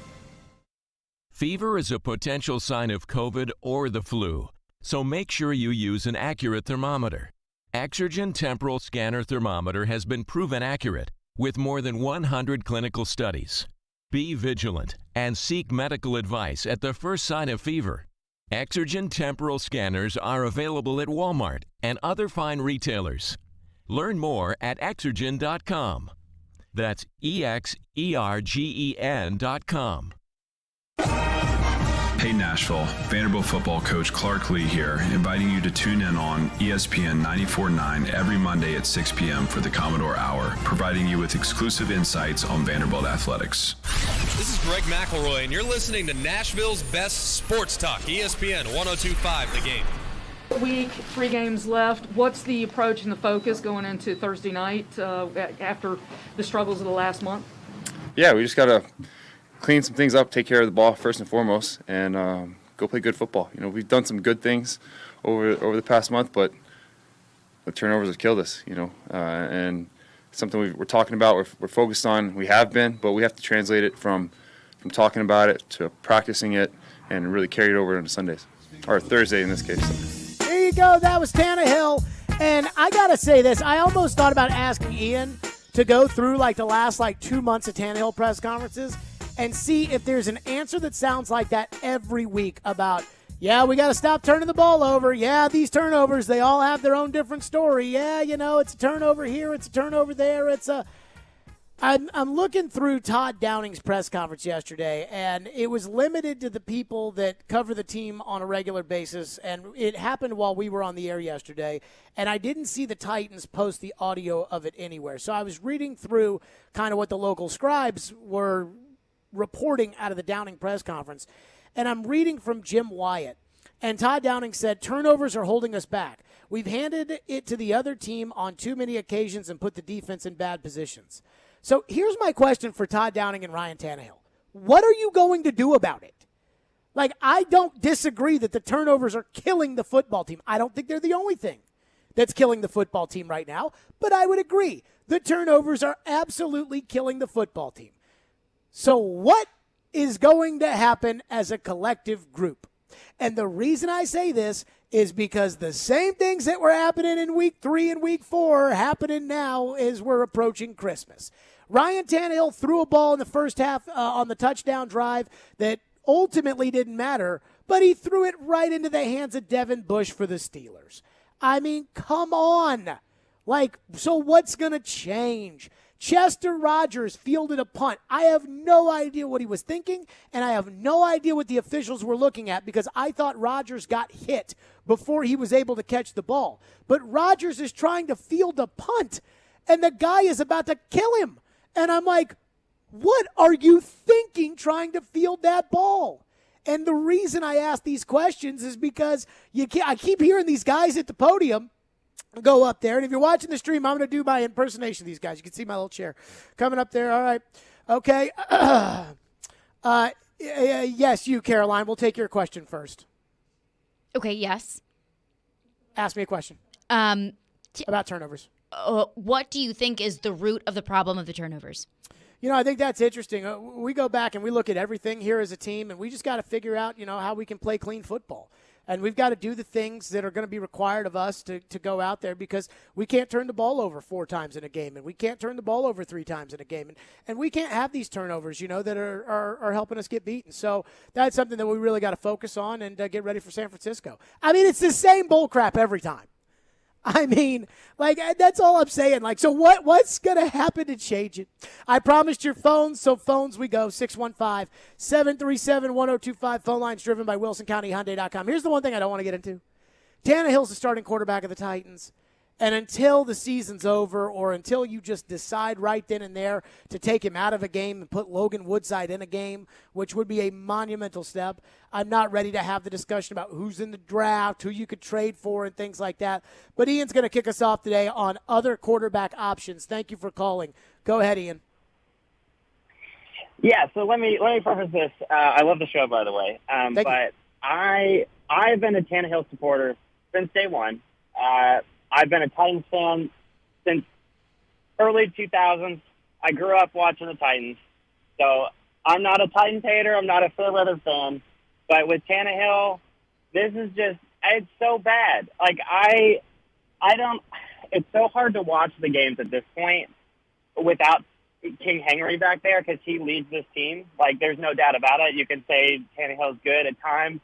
Fever is a potential sign of COVID or the flu, so make sure you use an accurate thermometer. Exergen Temporal Scanner Thermometer has been proven accurate with more than 100 clinical studies. Be vigilant and seek medical advice at the first sign of fever. Exergen Temporal Scanners are available at Walmart and other fine retailers. Learn more at Exergen.com. That's EXERGEN.com. Hey Nashville, Vanderbilt football coach Clark Lee here, inviting you to tune in on ESPN 94.9 every Monday at 6 p.m. for the Commodore Hour, providing you with exclusive insights on Vanderbilt athletics. This is Greg McElroy, and you're listening to Nashville's best sports talk, ESPN 102.5 The Game. Week, 3 games left. What's the approach and the focus going into Thursday night after the struggles of the last month? Yeah, we just got to clean some things up, take care of the ball first and foremost, and go play good football. You know, we've done some good things over the past month, but the turnovers have killed us. You know, and something we're talking about, we're focused on. We have been, but we have to translate it from talking about it to practicing it and really carry it over into Sundays or Thursday in this case. There you go. That was Tannehill, and I gotta say this. I almost thought about asking Ian to go through the last 2 months of Tannehill press conferences and see if there's an answer that sounds like that every week about, yeah, we got to stop turning the ball over. Yeah, these turnovers, they all have their own different story. Yeah, it's a turnover here, it's a turnover there. I'm looking through Todd Downing's press conference yesterday, and it was limited to the people that cover the team on a regular basis, and it happened while we were on the air yesterday, and I didn't see the Titans post the audio of it anywhere. So I was reading through kind of what the local scribes were reporting out of the Downing press conference, and I'm reading from Jim Wyatt. And Todd Downing said, turnovers are holding us back. We've handed it to the other team on too many occasions and put the defense in bad positions. So here's my question for Todd Downing and Ryan Tannehill. What are you going to do about it? I don't disagree that the turnovers are killing the football team. I don't think they're the only thing that's killing the football team right now, but I would agree. The turnovers are absolutely killing the football team. So what is going to happen as a collective group? And the reason I say this is because the same things that were happening in week 3 and week 4 are happening now as we're approaching Christmas. Ryan Tannehill threw a ball in the first half on the touchdown drive that ultimately didn't matter, but he threw it right into the hands of Devin Bush for the Steelers. I mean, come on. So what's going to change? Chester Rogers fielded a punt. I have no idea what he was thinking, and I have no idea what the officials were looking at because I thought Rogers got hit before he was able to catch the ball. But Rogers is trying to field a punt, and the guy is about to kill him. And I'm like, what are you thinking trying to field that ball? And the reason I ask these questions is because I keep hearing these guys at the podium go up there. And if you're watching the stream, I'm going to do my impersonation of these guys. You can see my little chair coming up there. All right. Okay. Yes, you, Caroline. We'll take your question first. Okay, yes. Ask me a question about turnovers. What do you think is the root of the problem of the turnovers? I think that's interesting. We go back and we look at everything here as a team, and we just got to figure out, how we can play clean football. And we've got to do the things that are going to be required of us to go out there because we can't turn the ball over 4 times in a game, and we can't turn the ball over 3 times in a game. And we can't have these turnovers, that are helping us get beaten. So that's something that we really got to focus on and get ready for San Francisco. I mean, it's the same bull crap every time. I mean, that's all I'm saying. So what's going to happen to change it? I promised your phones, so phones we go. 615-737-1025. Phone lines driven by WilsonCountyHyundai.com. Here's the one thing I don't want to get into. Tannehill's the starting quarterback of the Titans, And until the season's over or until you just decide right then and there to take him out of a game and put Logan Woodside in a game, which would be a monumental step, I'm not ready to have the discussion about who's in the draft, who you could trade for, and things like that. But Ian's going to kick us off today on other quarterback options. Thank you for calling. Go ahead, Ian. Yeah, so let me preface this. I love the show, by the way. But I've been a Tannehill supporter since day one. I've been a Titans fan since early 2000s. I grew up watching the Titans. So I'm not a Titans hater. I'm not a Fairweather fan. But with Tannehill, this is just, it's so bad. Like, it's so hard to watch the games at this point without King Henry back there because he leads this team. Like, there's no doubt about it. You can say Tannehill's good at times.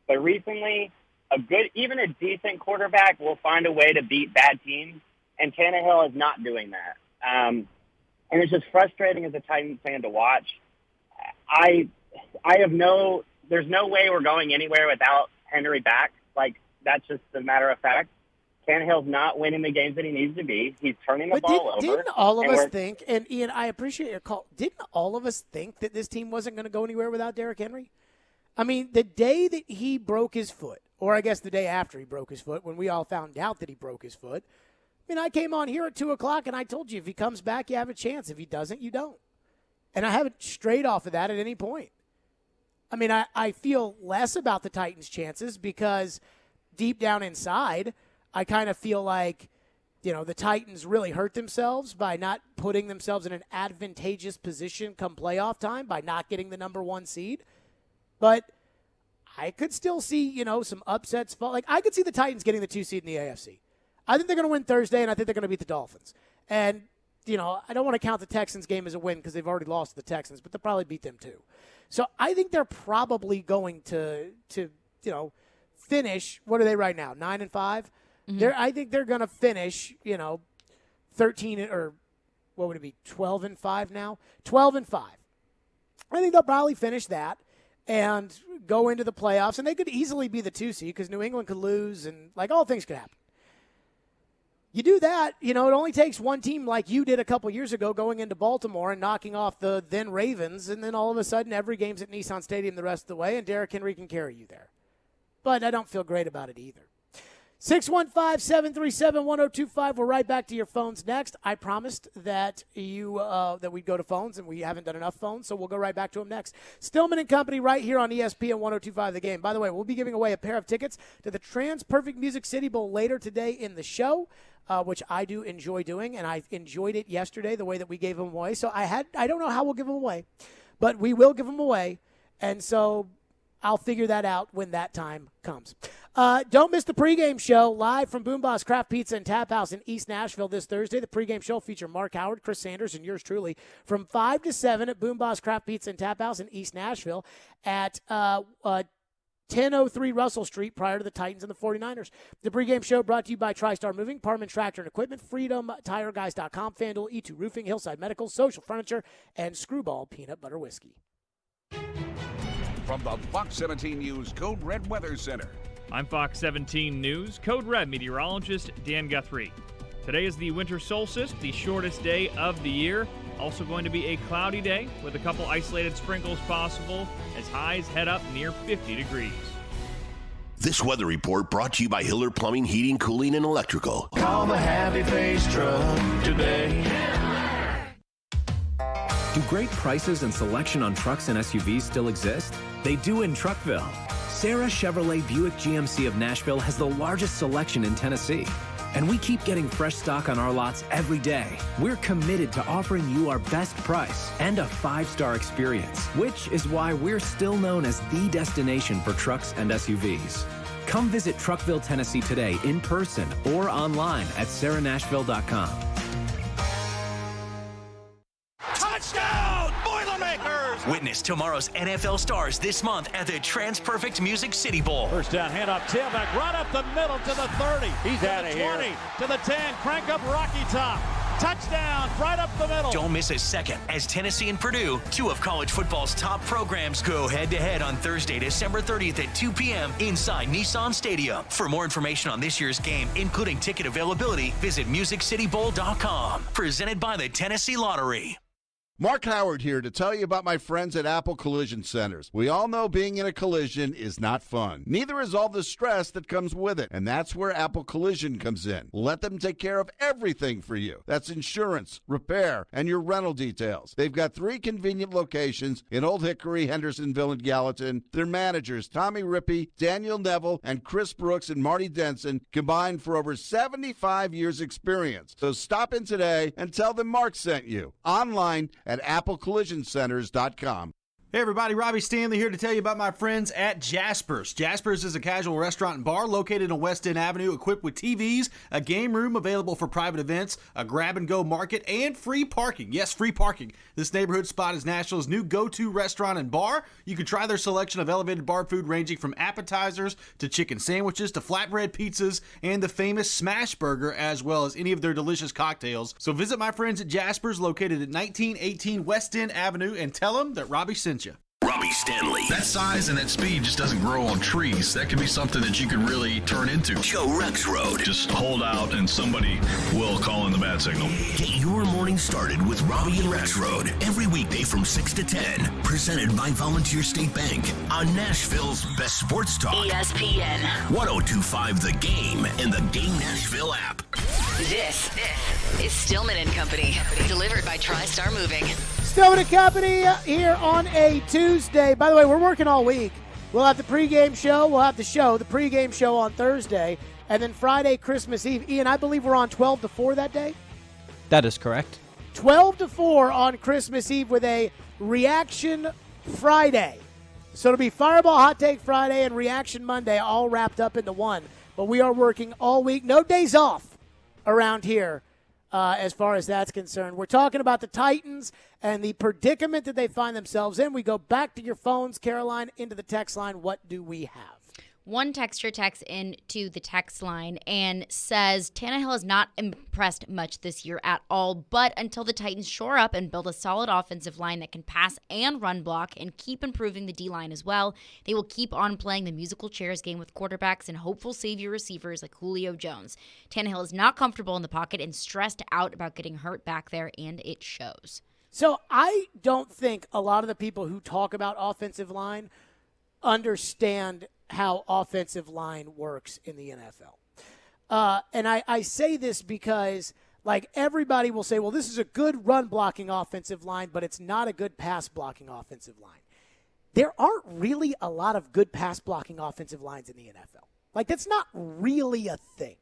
But recently, even a decent quarterback will find a way to beat bad teams, and Tannehill is not doing that. And it's just frustrating as a Titans fan to watch. There's no way we're going anywhere without Henry back. Like, that's just a matter of fact. Tannehill's not winning the games that he needs to be. He's turning the ball over. Didn't all of us think, and Ian, I appreciate your call, didn't all of us think that this team wasn't going to go anywhere without Derrick Henry? I mean, the day that he broke his foot, or I guess the day after he broke his foot, when we all found out that he broke his foot, I mean, I came on here at 2 o'clock and I told you if he comes back, you have a chance. If he doesn't, you don't. And I haven't strayed off of that at any point. I mean, I feel less about the Titans' chances because deep down inside, I kind of feel like, the Titans really hurt themselves by not putting themselves in an advantageous position come playoff time by not getting the number 1 seed. But I could still see, some upsets. Like, I could see the Titans getting the 2 seed in the AFC. I think they're going to win Thursday, and I think they're going to beat the Dolphins. And, I don't want to count the Texans game as a win because they've already lost to the Texans, but they'll probably beat them too. So I think they're probably going to finish. What are they right now? 9-5? Mm-hmm. I think they're going to finish, 13 or what would it be? 12-5 now? 12-5. I think they'll probably finish that and go into the playoffs, and they could easily be the 2 seed because New England could lose, and all things could happen. You do that, it only takes one team like you did a couple years ago going into Baltimore and knocking off the then Ravens, and then all of a sudden every game's at Nissan Stadium the rest of the way, and Derrick Henry can carry you there. But I don't feel great about it either. 615-737-1025. We're right back to your phones next. I promised that that we'd go to phones, and we haven't done enough phones, so we'll go right back to them next. Stillman and Company right here on ESPN 1025 The Game. By the way, we'll be giving away a pair of tickets to the Trans-Perfect Music City Bowl later today in the show, which I do enjoy doing, and I enjoyed it yesterday the way that we gave them away. So I don't know how we'll give them away, but we will give them away, and so I'll figure that out when that time comes. Don't miss the pregame show live from Boom Boss Craft Pizza and Tap House in East Nashville this Thursday. The pregame show will feature Mark Howard, Chris Sanders, and yours truly from 5 to 7 at Boom Boss Craft Pizza and Tap House in East Nashville at 1003 Russell Street prior to the Titans and the 49ers. The pregame show brought to you by TriStar Moving, Parman Tractor and Equipment, FreedomTireGuys.com, FanDuel, E2 Roofing, Hillside Medical, Social Furniture, and Screwball Peanut Butter Whiskey. From the Fox 17 News Code Red Weather Center. I'm Fox 17 News Code Red meteorologist Dan Guthrie. Today is the winter solstice, the shortest day of the year. Also going to be a cloudy day with a couple isolated sprinkles possible as highs head up near 50 degrees. This weather report brought to you by Hiller Plumbing, Heating, Cooling, and Electrical. Call the Happy Face Truck today. Do great prices and selection on trucks and SUVs still exist? They do in Truckville. Sarah Chevrolet Buick GMC of Nashville has the largest selection in Tennessee. And we keep getting fresh stock on our lots every day. We're committed to offering you our best price and a 5-star experience, which is why we're still known as the destination for trucks and SUVs. Come visit Truckville, Tennessee today in person or online at sarahnashville.com. Touchdown, Boilermakers! Witness tomorrow's NFL stars this month at the Trans-Perfect Music City Bowl. First down, handoff, tailback, right up the middle to the 30. He's out of here. 20, to the 10, crank up Rocky Top. Touchdown, right up the middle. Don't miss a second as Tennessee and Purdue, two of college football's top programs, go head-to-head on Thursday, December 30th at 2 p.m. inside Nissan Stadium. For more information on this year's game, including ticket availability, visit MusicCityBowl.com. Presented by the Tennessee Lottery. Mark Howard here to tell you about my friends at Apple Collision Centers. We all know being in a collision is not fun. Neither is all the stress that comes with it, and that's where Apple Collision comes in. Let them take care of everything for you. That's insurance, repair, and your rental details. They've got 3 convenient locations in Old Hickory, Hendersonville, and Gallatin. Their managers, Tommy Rippey, Daniel Neville, and Chris Brooks and Marty Denson, combined for over 75 years experience. So stop in today and tell them Mark sent you. Online at applecollisioncenters.com. Hey everybody, Robbie Stanley here to tell you about my friends at Jasper's. Jasper's is a casual restaurant and bar located on West End Avenue, equipped with TVs, a game room available for private events, a grab-and-go market, and free parking. Yes, free parking. This neighborhood spot is Nashville's new go-to restaurant and bar. You can try their selection of elevated bar food ranging from appetizers to chicken sandwiches to flatbread pizzas and the famous Smash Burger, as well as any of their delicious cocktails. So visit my friends at Jasper's, located at 1918 West End Avenue, and tell them that Robbie sent you. Robbie Stanley. That size and that speed just doesn't grow on trees. That could be something that you could really turn into. Joe Rex Road. Just hold out and somebody will call in the bad signal. Get your morning started with Robbie and Rex Road every weekday from 6 to 10. Presented by Volunteer State Bank on Nashville's best sports talk. ESPN 1025 The Game and the Game Nashville app. This is Stillman and Company, delivered by TriStar Moving. Stillman and Company here on a Tuesday. By the way, we're working all week. We'll have the pregame show. We'll have the pregame show on Thursday, and then Friday, Christmas Eve. Ian, I believe we're on 12 to 4 that day? That is correct. 12 to 4 on Christmas Eve with a Reaction Friday. So it'll be Fireball Hot Take Friday and Reaction Monday all wrapped up into one. But we are working all week. No days off around here. As far as that's concerned. We're talking about the Titans and the predicament that they find themselves in. We go back to your phones, Caroline, into the text line. What do we have? One texter texts into the text line and says, Tannehill has not impressed much this year at all, but until the Titans shore up and build a solid offensive line that can pass and run block and keep improving the D-line as well, they will keep on playing the musical chairs game with quarterbacks and hopeful savior receivers like Julio Jones. Tannehill is not comfortable in the pocket and stressed out about getting hurt back there, and it shows. So I don't think a lot of the people who talk about offensive line understand how offensive line works in the NFL. And I say this because, like, everybody will say, well, this is a good run-blocking offensive line, but it's not a good pass-blocking offensive line. There aren't really a lot of good pass-blocking offensive lines in the NFL. Like, that's not really a thing.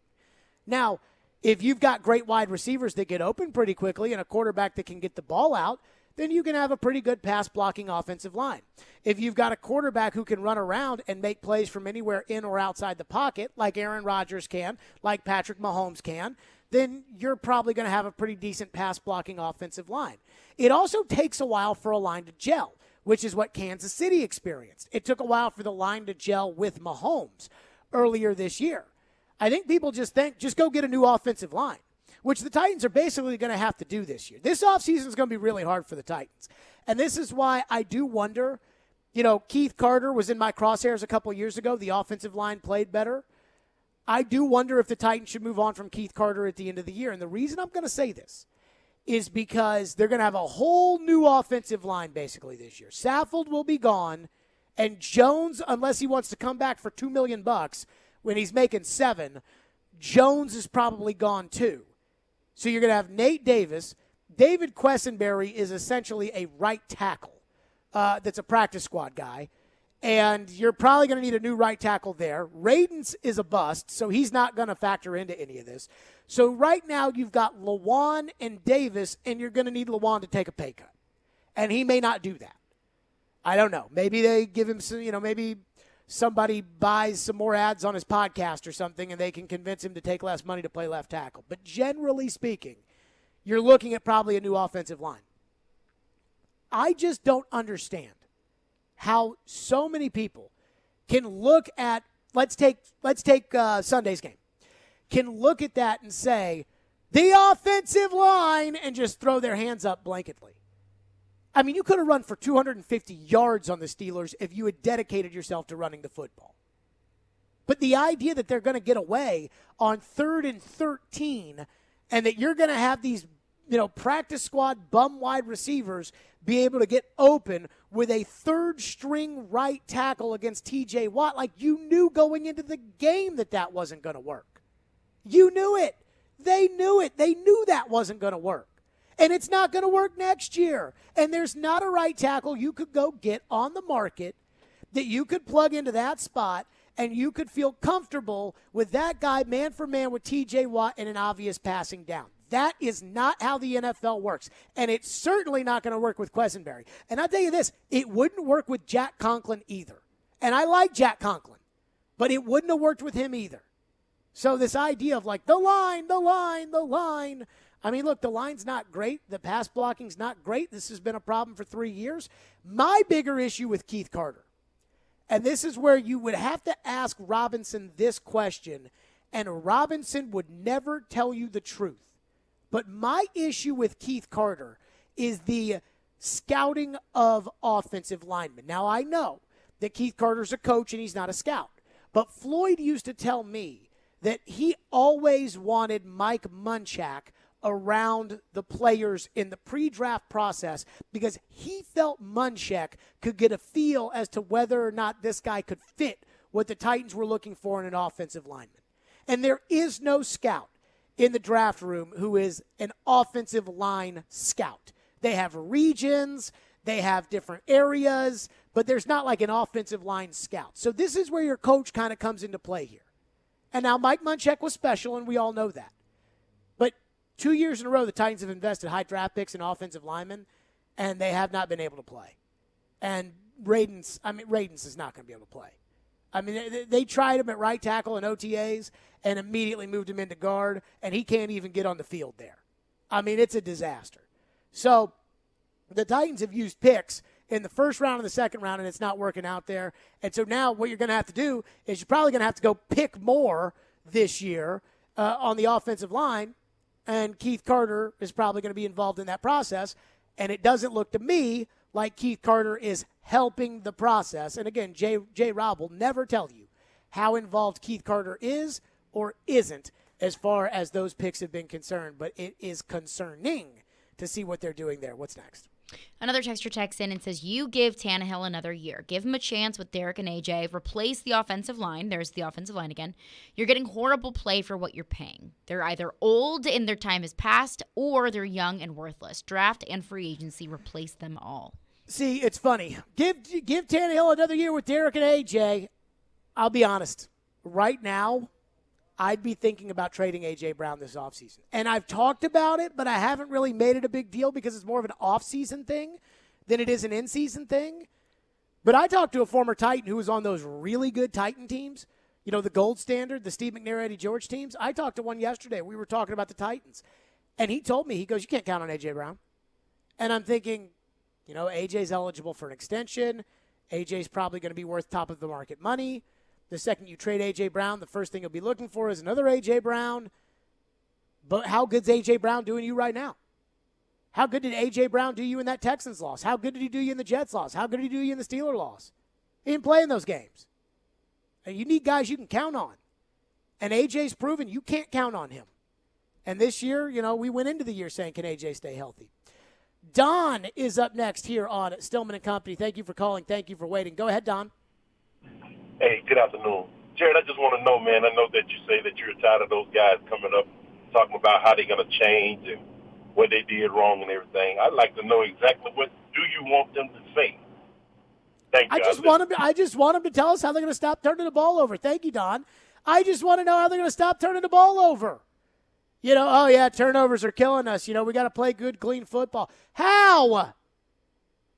Now, if you've got great wide receivers that get open pretty quickly and a quarterback that can get the ball out, then you can have a pretty good pass-blocking offensive line. If you've got a quarterback who can run around and make plays from anywhere in or outside the pocket, like Aaron Rodgers can, like Patrick Mahomes can, then you're probably going to have a pretty decent pass-blocking offensive line. It also takes a while for a line to gel, which is what Kansas City experienced. It took a while for the line to gel with Mahomes earlier this year. I think people just think, just go get a new offensive line, which the Titans are basically going to have to do this year. This offseason is going to be really hard for the Titans. And this is why I do wonder, Keith Carter was in my crosshairs a couple years ago. The offensive line played better. I do wonder if the Titans should move on from Keith Carter at the end of the year. And the reason I'm going to say this is because they're going to have a whole new offensive line basically this year. Saffold will be gone, and Jones, unless he wants to come back for $2 million when he's making $7 million, Jones is probably gone too. So you're going to have Nate Davis. David Quessenberry is essentially a right tackle that's a practice squad guy. And you're probably going to need a new right tackle there. Radens is a bust, so he's not going to factor into any of this. So right now you've got Lawan and Davis, and you're going to need Lawan to take a pay cut. And he may not do that. I don't know. Maybe they give him some, maybe somebody buys some more ads on his podcast or something and they can convince him to take less money to play left tackle. But generally speaking, you're looking at probably a new offensive line. I just don't understand how so many people can look at, let's take Sunday's game, can look at that and say, the offensive line, and just throw their hands up blanketly. I mean, you could have run for 250 yards on the Steelers if you had dedicated yourself to running the football. But the idea that they're going to get away on 3rd and 13 and that you're going to have these, practice squad bum wide receivers be able to get open with a third-string right tackle against T.J. Watt, like you knew going into the game that wasn't going to work. You knew it. They knew it. They knew that wasn't going to work. And it's not going to work next year. And there's not a right tackle you could go get on the market that you could plug into that spot and you could feel comfortable with that guy man for man with T.J. Watt and an obvious passing down. That is not how the NFL works. And it's certainly not going to work with Quessenberry. And I'll tell you this, it wouldn't work with Jack Conklin either. And I like Jack Conklin, but it wouldn't have worked with him either. So this idea of like the line. I mean, look, the line's not great. The pass blocking's not great. This has been a problem for 3 years. My bigger issue with Keith Carter, and this is where you would have to ask Robinson this question, and Robinson would never tell you the truth. But my issue with Keith Carter is the scouting of offensive linemen. Now, I know that Keith Carter's a coach and he's not a scout. But Floyd used to tell me that he always wanted Mike Munchak around the players in the pre-draft process because he felt Munchak could get a feel as to whether or not this guy could fit what the Titans were looking for in an offensive lineman. And there is no scout in the draft room who is an offensive line scout. They have regions, they have different areas, but there's not like an offensive line scout. So this is where your coach kind of comes into play here. And now Mike Munchak was special, and we all know that. But 2 years in a row, the Titans have invested high draft picks in offensive linemen, and they have not been able to play. And Radens is not going to be able to play. I mean, they tried him at right tackle in OTAs and immediately moved him into guard, and he can't even get on the field there. I mean, it's a disaster. So the Titans have used picks in the first round and the second round, and it's not working out there. And so now what you're going to have to do is you're probably going to have to go pick more this year on the offensive line, and Keith Carter is probably going to be involved in that process. And it doesn't look to me like Keith Carter is helping the process. And again, J. Rob will never tell you how involved Keith Carter is or isn't as far as those picks have been concerned. But it is concerning to see what they're doing there. What's next? Another texter texts in and says, you give Tannehill another year. Give him a chance with Derek and AJ. Replace the offensive line. There's the offensive line again. You're getting horrible play for what you're paying. They're either old and their time is past, or they're young and worthless. Draft and free agency, replace them all. See, it's funny. Give Tannehill another year with Derek and AJ. I'll be honest. Right now, I'd be thinking about trading A.J. Brown this offseason. And I've talked about it, but I haven't really made it a big deal because it's more of an offseason thing than it is an in-season thing. But I talked to a former Titan who was on those really good Titan teams, the gold standard, the Steve McNair, Eddie George teams. I talked to one yesterday. We were talking about the Titans. And he told me, he goes, you can't count on A.J. Brown. And I'm thinking, A.J.'s eligible for an extension. A.J.'s probably going to be worth top of the market money. The second you trade A.J. Brown, the first thing you'll be looking for is another A.J. Brown. But how good's A.J. Brown doing you right now? How good did A.J. Brown do you in that Texans loss? How good did he do you in the Jets loss? How good did he do you in the Steelers loss? He didn't play in those games. And you need guys you can count on. And A.J.'s proven you can't count on him. And this year, we went into the year saying, can A.J. stay healthy? Don is up next here on Stillman & Company. Thank you for calling. Thank you for waiting. Go ahead, Don. Hey, good afternoon. Jared, I just want to know, man, I know that you say that you're tired of those guys coming up talking about how they're going to change and what they did wrong and everything. I'd like to know exactly what do you want them to say. Thank you. I just want them to tell us how they're going to stop turning the ball over. Thank you, Don. I just want to know how they're going to stop turning the ball over. Turnovers are killing us. We got to play good, clean football. How?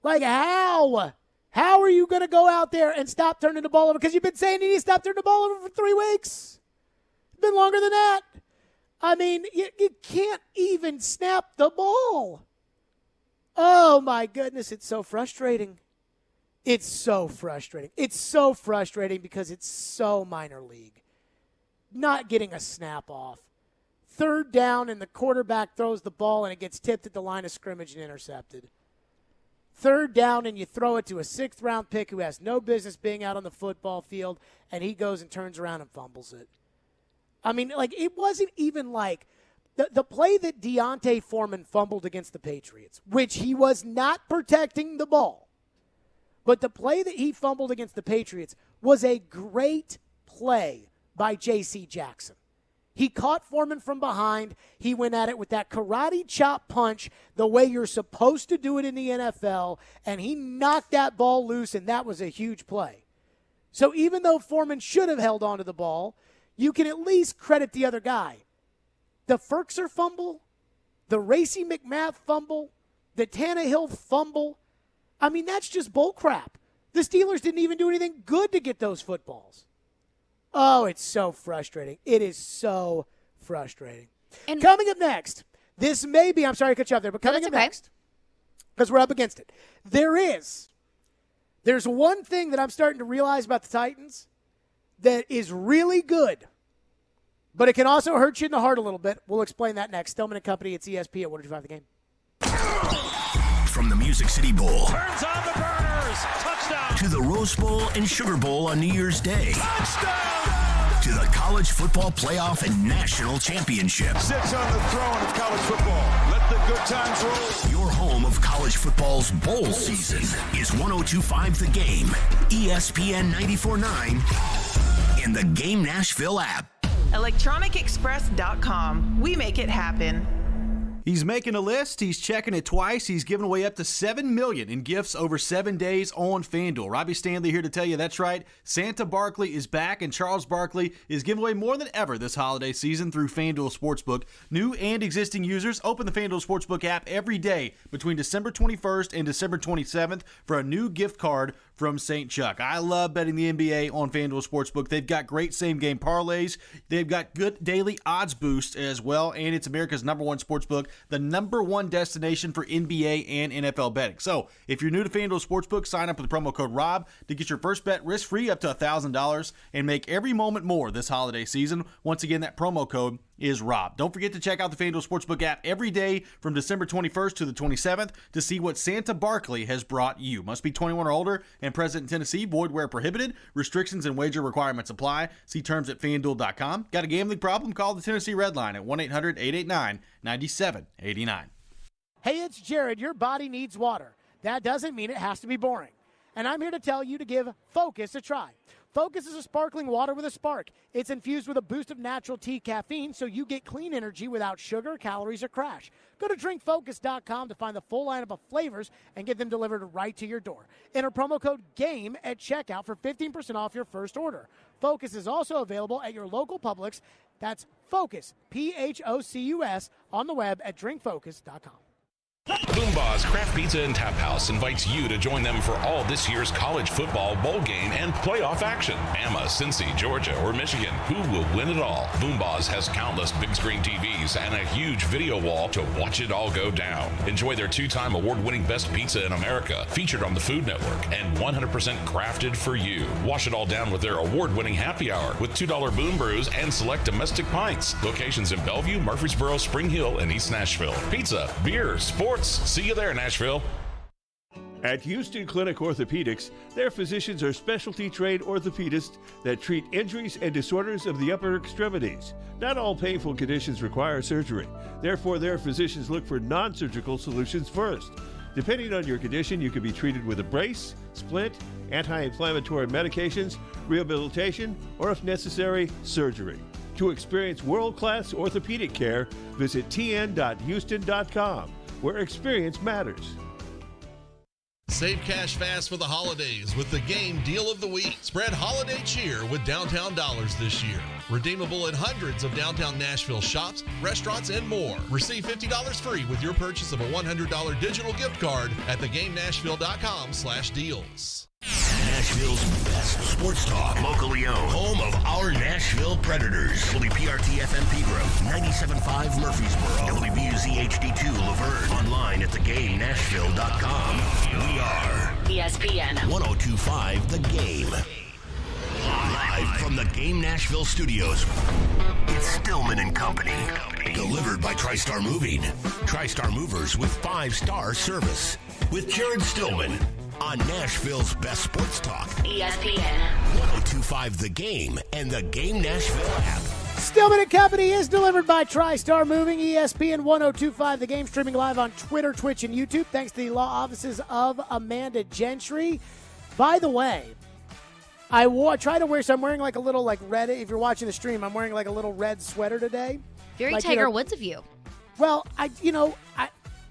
Like how? How are you going to go out there and stop turning the ball over? Because you've been saying you need to stop turning the ball over for 3 weeks. It's been longer than that. I mean, you can't even snap the ball. Oh, my goodness, it's so frustrating. It's so frustrating. It's so frustrating because it's so minor league. Not getting a snap off. 3rd down and the quarterback throws the ball and it gets tipped at the line of scrimmage and intercepted. 3rd down and you throw it to a 6th-round pick who has no business being out on the football field, and he goes and turns around and fumbles it. I mean, like, it wasn't even like the play that Deontay Foreman fumbled against the Patriots, which he was not protecting the ball. But the play that he fumbled against the Patriots was a great play by J.C. Jackson. He caught Foreman from behind. He went at it with that karate chop punch, the way you're supposed to do it in the NFL, and he knocked that ball loose, and that was a huge play. So even though Foreman should have held onto the ball, you can at least credit the other guy. The Ferkser fumble, the Racey McMath fumble, the Tannehill fumble, I mean, that's just bull crap. The Steelers didn't even do anything good to get those footballs. Oh, it's so frustrating. It is so frustrating. And coming up next, this may be, I'm sorry to cut you off there, but coming up next, because we're up against it, there's one thing that I'm starting to realize about the Titans that is really good, but it can also hurt you in the heart a little bit. We'll explain that next. Stillman and Company, it's ESP at 102.5 The Game. From the Music City Bowl. Burns on the burners. Touchdown. To the Rose Bowl and Sugar Bowl on New Year's Day. Touchdown. To the College Football Playoff and National Championship. Sits on the throne of college football. Let the good times roll. Your home of college football's bowl season is 102.5 The Game, ESPN 94.9, and the Game Nashville app. ElectronicExpress.com. We make it happen. He's making a list. He's checking it twice. He's giving away up to $7 million in gifts over 7 days on FanDuel. Robbie Stanley here to tell you that's right. Santa Barkley is back, and Charles Barkley is giving away more than ever this holiday season through FanDuel Sportsbook. New and existing users open the FanDuel Sportsbook app every day between December 21st and December 27th for a new gift card from St. Chuck. I love betting the NBA on FanDuel Sportsbook. They've got great same-game parlays. They've got good daily odds boosts as well, and it's America's #1 sportsbook, the #1 destination for NBA and NFL betting. So if you're new to FanDuel Sportsbook, sign up with the promo code ROB to get your first bet risk-free up to $1,000 and make every moment more this holiday season. Once again, that promo code is ROB. Don't forget to check out the FanDuel Sportsbook app every day from December 21st to the 27th to see what Santa Barkley has brought you. Must be 21 or older and present in Tennessee. Void where prohibited. Restrictions and wager requirements apply. See terms at FanDuel.com. Got a gambling problem? Call the Tennessee Red Line at 1-800-889-9789. Hey, it's Jared. Your body needs water. That doesn't mean it has to be boring. And I'm here to tell you to give Focus a try. Focus is a sparkling water with a spark. It's infused with a boost of natural tea caffeine, so you get clean energy without sugar, calories, or crash. Go to drinkfocus.com to find the full lineup of flavors and get them delivered right to your door. Enter promo code GAME at checkout for 15% off your first order. Focus is also available at your local Publix. That's Focus, P-H-O-C-U-S, on the web at drinkfocus.com. Boomba's Craft Pizza and Tap House invites you to join them for all this year's college football bowl game and playoff action. Bama, Cincy, Georgia, or Michigan, who will win it all? Boomba's has countless big screen TVs and a huge video wall to watch it all go down. Enjoy their 2-time award-winning best pizza in America, featured on the Food Network, and 100% crafted for you. Wash it all down with their award-winning happy hour with $2 Boom Brews and select domestic pints. Locations in Bellevue, Murfreesboro, Spring Hill, and East Nashville. Pizza, beer, sports. See you there, Nashville. At Houston Clinic Orthopedics, their physicians are specialty trained orthopedists that treat injuries and disorders of the upper extremities. Not all painful conditions require surgery. Therefore, their physicians look for non-surgical solutions first. Depending on your condition, you can be treated with a brace, splint, anti-inflammatory medications, rehabilitation, or if necessary, surgery. To experience world-class orthopedic care, visit tn.houston.com. where experience matters. Save cash fast for the holidays with the Game Deal of the Week. Spread holiday cheer with Downtown Dollars this year. Redeemable at hundreds of downtown Nashville shops, restaurants, and more. Receive $50 free with your purchase of a $100 digital gift card at thegamenashville.com/deals. Nashville's best sports talk, locally owned, home of our Nashville Predators. WPRT-FM Pegram, 97.5 Murfreesboro, WBUZ HD2 Laverne, online at thegamenashville.com. We are ESPN 102.5 The Game. Live from the Game Nashville studios, it's Stillman and Company. Delivered by TriStar Moving. TriStar Movers with 5-star service. With Jared Stillman on Nashville's best sports talk. ESPN 1025 The Game and the Game Nashville app. Stillman and Company is delivered by TriStar Moving, ESPN 1025 The Game, streaming live on Twitter, Twitch, and YouTube. Thanks to the law offices of Amanda Gentry. By the way, I try to wear, so I'm wearing like a little like red, if you're watching the stream, I'm wearing like a little red sweater today. Very like, Tiger Woods of you. Well, I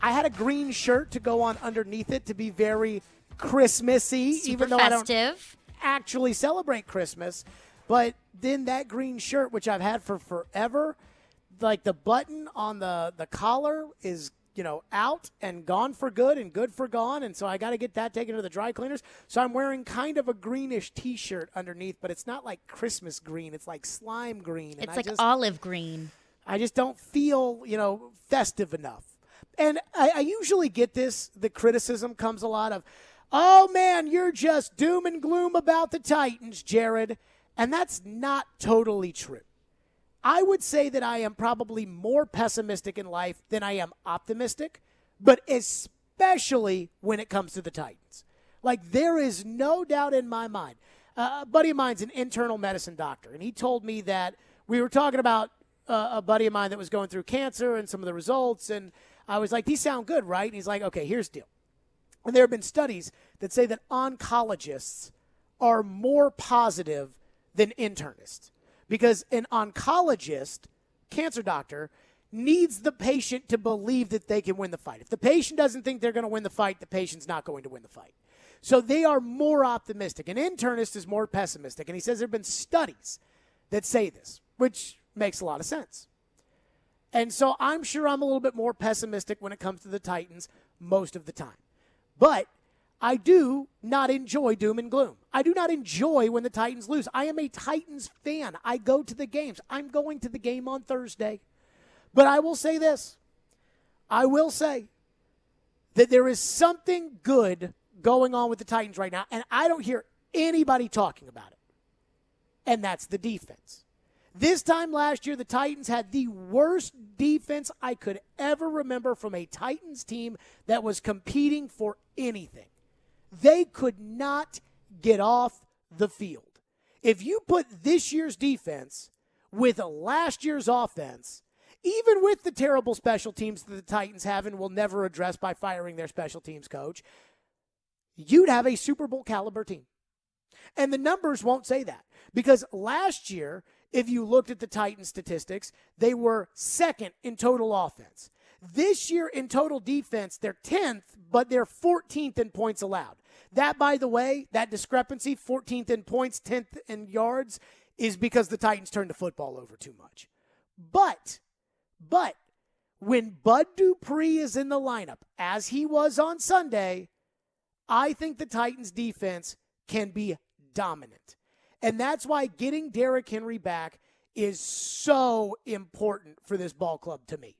had a green shirt to go on underneath it to be very Christmassy, even though festive. I don't actually celebrate Christmas. But then that green shirt, which I've had for forever, like the button on the collar is, out and gone for good and good for gone. And so I got to get that taken to the dry cleaners. So I'm wearing kind of a greenish T-shirt underneath, but it's not like Christmas green. It's like slime green. It's like olive green. I just don't feel, festive enough. And I usually get this. The criticism comes a lot of, oh, man, you're just doom and gloom about the Titans, Jared. And that's not totally true. I would say that I am probably more pessimistic in life than I am optimistic, but especially when it comes to the Titans. Like, there is no doubt in my mind. A buddy of mine's an internal medicine doctor, and he told me that we were talking about a buddy of mine that was going through cancer and some of the results, and I was like, these sound good, right? And he's like, okay, here's the deal. And there have been studies that say that oncologists are more positive than internists, because an oncologist, cancer doctor, needs the patient to believe that they can win the fight. If the patient doesn't think they're going to win the fight, the patient's not going to win the fight. So they are more optimistic. An internist is more pessimistic, and he says there have been studies that say this, which makes a lot of sense. And so I'm sure I'm a little bit more pessimistic when it comes to the Titans most of the time. But I do not enjoy doom and gloom. I do not enjoy when the Titans lose. I am a Titans fan. I go to the games. I'm going to the game on Thursday. But I will say this. I will say that there is something good going on with the Titans right now, and I don't hear anybody talking about it. And that's the defense. This time last year, the Titans had the worst defense I could ever remember from a Titans team that was competing for anything. They could not get off the field. If you put this year's defense with last year's offense, even with the terrible special teams that the Titans have and will never address by firing their special teams coach, you'd have a Super Bowl caliber team. And the numbers won't say that, because last year, if you looked at the Titans statistics, they were second in total offense. This year in total defense, they're 10th, but they're 14th in points allowed. That, by the way, that discrepancy, 14th in points, 10th in yards, is because the Titans turned the football over too much. But when Bud Dupree is in the lineup, as he was on Sunday, I think the Titans defense can be dominant. And that's why getting Derrick Henry back is so important for this ball club to me.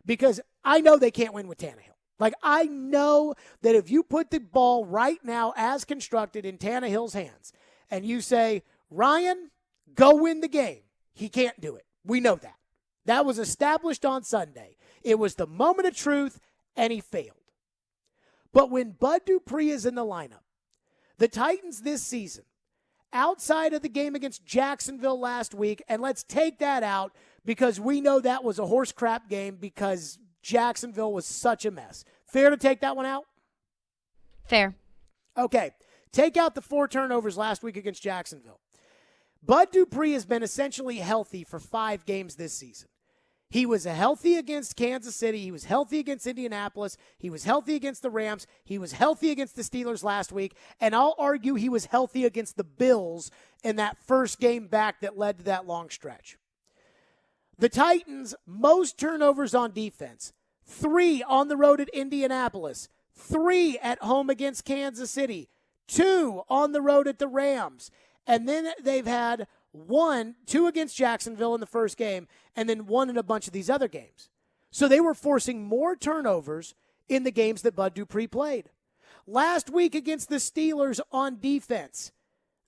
Because I know they can't win with Tannehill. Like, I know that if you put the ball right now as constructed in Tannehill's hands and you say, Ryan, go win the game, he can't do it. We know that. That was established on Sunday. It was the moment of truth, and he failed. But when Bud Dupree is in the lineup, the Titans this season, outside of the game against Jacksonville last week, and let's take that out because we know that was a horse crap game because Jacksonville was such a mess. Fair to take that one out? Fair. Okay. Take out the 4 turnovers last week against Jacksonville. Bud Dupree has been essentially healthy for 5 games this season. He was healthy against Kansas City. He was healthy against Indianapolis. He was healthy against the Rams. He was healthy against the Steelers last week. And I'll argue he was healthy against the Bills in that first game back that led to that long stretch. The Titans, most turnovers on defense. 3 on the road at Indianapolis. 3 at home against Kansas City. 2 on the road at the Rams. And then they've had 2 against Jacksonville in the first game, and then 1 in a bunch of these other games. So they were forcing more turnovers in the games that Bud Dupree played. Last week against the Steelers on defense,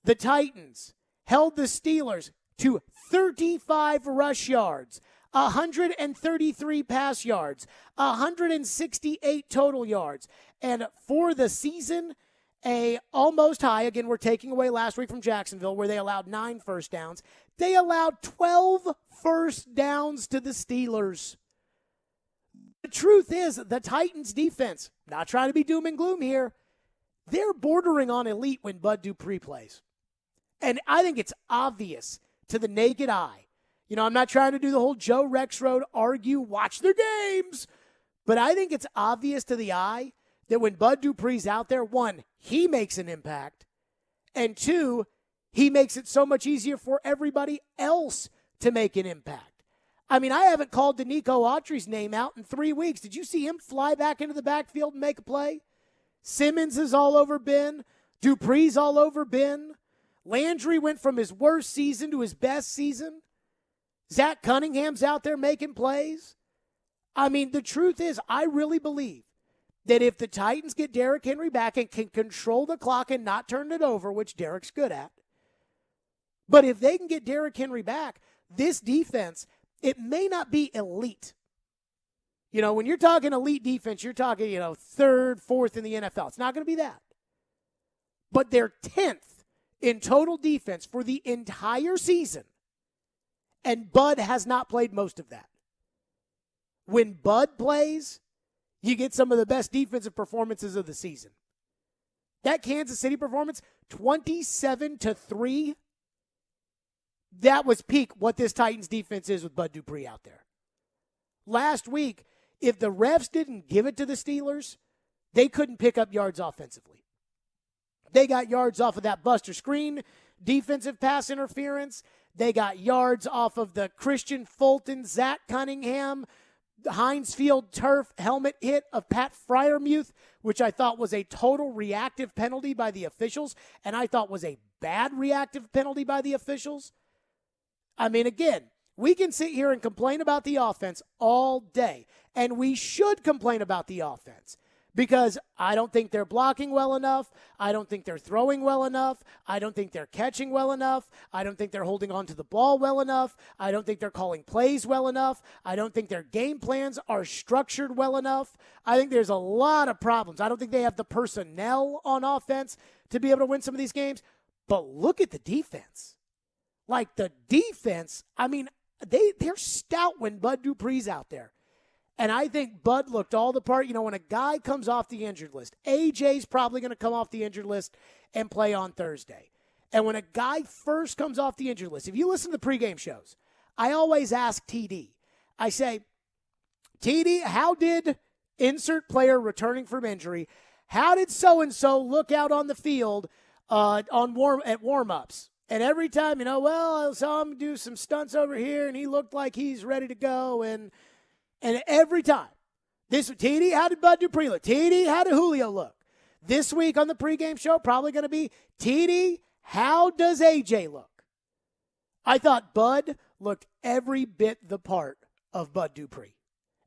the Titans held the Steelers to 35 rush yards, 133 pass yards, 168 total yards. And for the season, a almost high, again, we're taking away last week from Jacksonville where they allowed 9 first downs. They allowed 12 first downs to the Steelers. The truth is, the Titans defense, not trying to be doom and gloom here, they're bordering on elite when Bud Dupree plays. And I think it's obvious to the naked eye. You know, I'm not trying to do the whole Joe Rexroad argue, watch their games. But I think it's obvious to the eye that when Bud Dupree's out there, 1, he makes an impact. And 2, he makes it so much easier for everybody else to make an impact. I mean, I haven't called Danico Autry's name out in 3 weeks. Did you see him fly back into the backfield and make a play? Simmons is all over Ben. Dupree's all over Ben. Landry went from his worst season to his best season. Zach Cunningham's out there making plays. I mean, the truth is, I really believe that if the Titans get Derrick Henry back and can control the clock and not turn it over, which Derrick's good at, but if they can get Derrick Henry back, this defense, it may not be elite. You know, when you're talking elite defense, you're talking, 3rd, 4th in the NFL. It's not going to be that. But they're 10th in total defense for the entire season. And Bud has not played most of that. When Bud plays, you get some of the best defensive performances of the season. That Kansas City performance, 27-3, that was peak what this Titans defense is with Bud Dupree out there. Last week, if the refs didn't give it to the Steelers, they couldn't pick up yards offensively. They got yards off of that Buster Screen defensive pass interference. They got yards off of the Christian Fulton, Zach Cunningham, Heinz Field turf helmet hit of Pat Freiermuth, which I thought was a total reactive penalty by the officials, and I thought was a bad reactive penalty by the officials. I mean, again, we can sit here and complain about the offense all day, and we should complain about the offense because I don't think they're blocking well enough. I don't think they're throwing well enough. I don't think they're catching well enough. I don't think they're holding on to the ball well enough. I don't think they're calling plays well enough. I don't think their game plans are structured well enough. I think there's a lot of problems. I don't think they have the personnel on offense to be able to win some of these games. But look at the defense. Like the defense, I mean, they're stout when Bud Dupree's out there. And I think Bud looked all the part. You know, when a guy comes off the injured list, AJ's probably going to come off the injured list and play on Thursday. And when a guy first comes off the injured list, if you listen to the pregame shows, I always ask TD. I say, TD, how did insert player returning from injury, how did so-and-so look out on the field at warm-ups? And every time, I saw him do some stunts over here, and he looked like he's ready to go. And every time, TD, how did Bud Dupree look? TD, how did Julio look? This week on the pregame show, probably going to be, TD, how does AJ look? I thought Bud looked every bit the part of Bud Dupree.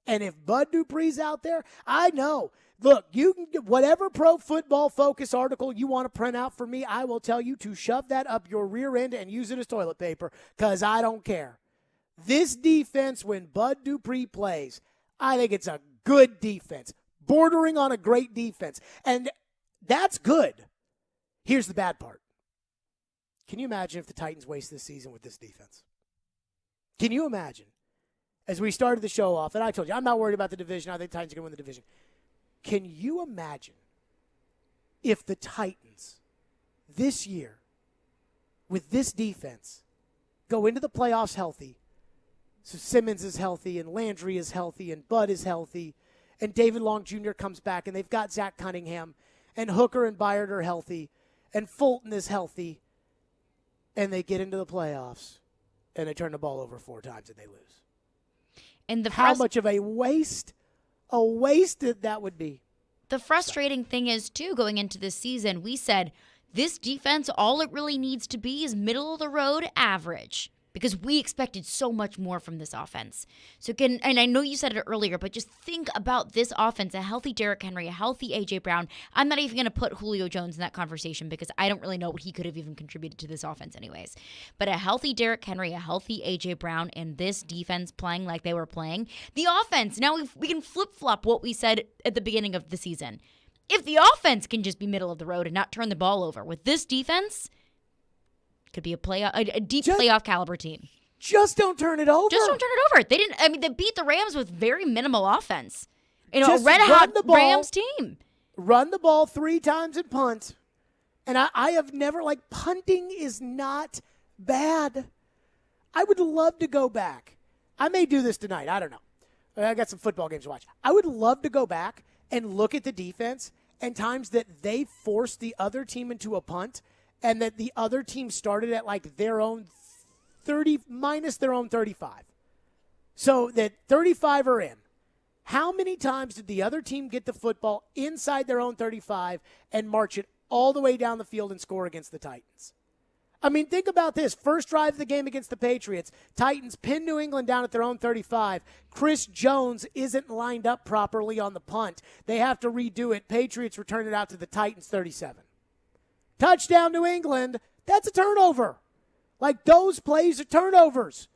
And if Bud Dupree's out there, I know. Look, you can get whatever Pro Football Focus article you want to print out for me, I will tell you to shove that up your rear end and use it as toilet paper because I don't care. This defense, when Bud Dupree plays, I think it's a good defense, bordering on a great defense. And that's good. Here's the bad part. Can you imagine if the Titans waste this season with this defense? Can you imagine? As we started the show off, and I told you, I'm not worried about the division. I think the Titans are going to win the division. Can you imagine if the Titans this year, with this defense, go into the playoffs healthy? So Simmons is healthy, and Landry is healthy, and Bud is healthy, and David Long Jr. comes back, and they've got Zach Cunningham, and Hooker and Byard are healthy, and Fulton is healthy, and they get into the playoffs, and they turn the ball over 4 times, and they lose. And how much of a waste that would be. The frustrating thing is, too, going into this season, we said this defense, all it really needs to be is middle-of-the-road average. because we expected so much more from this offense. So and I know you said it earlier, but just think about this offense, a healthy Derrick Henry, a healthy A.J. Brown. I'm not even going to put Julio Jones in that conversation because I don't really know what he could have even contributed to this offense anyways. But a healthy Derrick Henry, a healthy A.J. Brown, and this defense playing like they were playing. The offense, now we can flip-flop what we said at the beginning of the season. If the offense can just be middle of the road and not turn the ball over with this defense, could be a deep playoff caliber team. Just don't turn it over. Just don't turn it over. They didn't. I mean, they beat the Rams with very minimal offense. You know, Just a red-hot run the ball, Rams team. Run the ball 3 times and punt. And I have never, punting is not bad. I would love to go back. I may do this tonight. I don't know. I got some football games to watch. I would love to go back and look at the defense and times that they forced the other team into a punt and that the other team started at their own 30 minus their own 35. So that 35 are in. How many times did the other team get the football inside their own 35 and march it all the way down the field and score against the Titans? I mean, think about this. First drive of the game against the Patriots. Titans pin New England down at their own 35. Chris Jones isn't lined up properly on the punt. They have to redo it. Patriots return it out to the Titans 37. Touchdown New England. That's a turnover. Those plays are turnovers.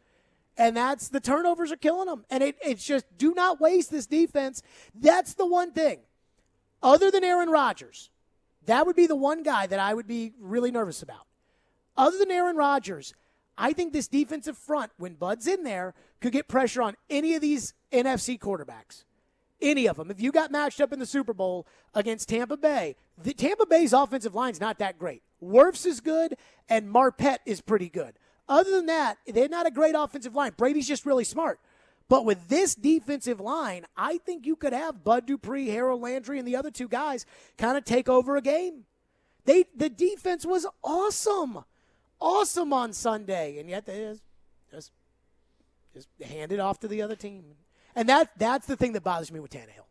And that's the turnovers are killing them. And it's just do not waste this defense. That's the one thing. Other than Aaron Rodgers, that would be the one guy that I would be really nervous about. Other than Aaron Rodgers, I think this defensive front, when Bud's in there, could get pressure on any of these NFC quarterbacks. Any of them. If you got matched up in the Super Bowl against Tampa Bay, Tampa Bay's offensive line's not that great. Wirfs is good, and Marpet is pretty good. Other than that, they're not a great offensive line. Brady's just really smart. But with this defensive line, I think you could have Bud Dupree, Harold Landry, and the other 2 guys kind of take over a game. The defense was awesome. Awesome on Sunday, and yet they just hand it off to the other team. And that's the thing that bothers me with Tannehill,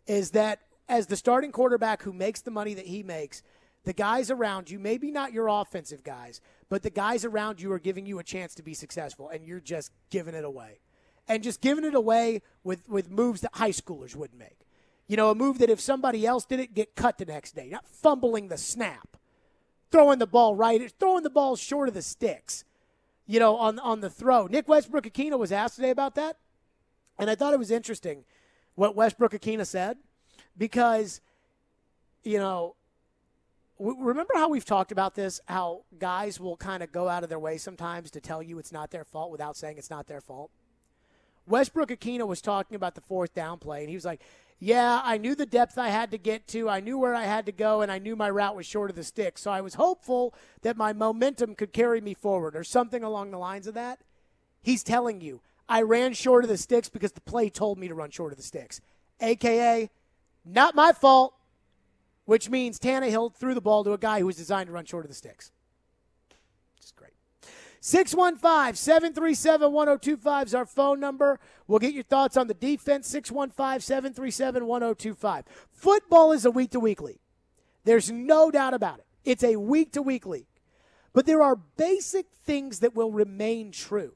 is that as the starting quarterback who makes the money that he makes, the guys around you, maybe not your offensive guys, but the guys around you are giving you a chance to be successful, and you're just giving it away. And just giving it away with moves that high schoolers wouldn't make. You know, a move that if somebody else did it, get cut the next day. Not fumbling the snap. Throwing the ball throwing the ball short of the sticks, on the throw. Nick Westbrook-Akina was asked today about that, and I thought it was interesting what Westbrook-Akina said because, remember how we've talked about this, how guys will kind of go out of their way sometimes to tell you it's not their fault without saying it's not their fault? Westbrook-Akina was talking about the 4th down play, and he was like, yeah, I knew the depth I had to get to. I knew where I had to go, and I knew my route was short of the stick. So I was hopeful that my momentum could carry me forward or something along the lines of that. He's telling you, I ran short of the sticks because the play told me to run short of the sticks, a.k.a. not my fault, which means Tannehill threw the ball to a guy who was designed to run short of the sticks. Just great. 615-737-1025 is our phone number. We'll get your thoughts on the defense, 615-737-1025. Football is a week-to-week league. There's no doubt about it. It's a week-to-week league. But there are basic things that will remain true.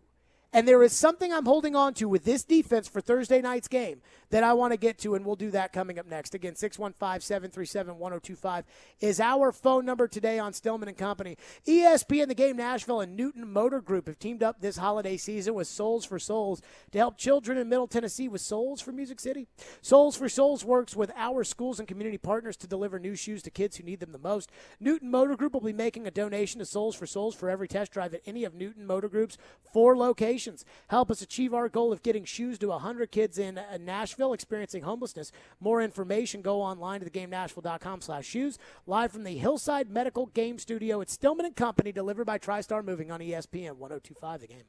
And there is something I'm holding on to with this defense for Thursday night's game that I want to get to, and we'll do that coming up next. Again, 615-737-1025 is our phone number today on Stillman and Company. ESPN, The Game Nashville, and Newton Motor Group have teamed up this holiday season with Souls for Souls to help children in Middle Tennessee with Souls for Music City. Souls for Souls works with our schools and community partners to deliver new shoes to kids who need them the most. Newton Motor Group will be making a donation to Souls for Souls for every test drive at any of Newton Motor Group's 4 locations. Help us achieve our goal of getting shoes to 100 kids in Nashville experiencing homelessness. More information, go online to theGameNashville.com/shoes. Live from the Hillside Medical Game Studio, it's Stillman and Company, delivered by TriStar Moving on ESPN 102.5 The Game.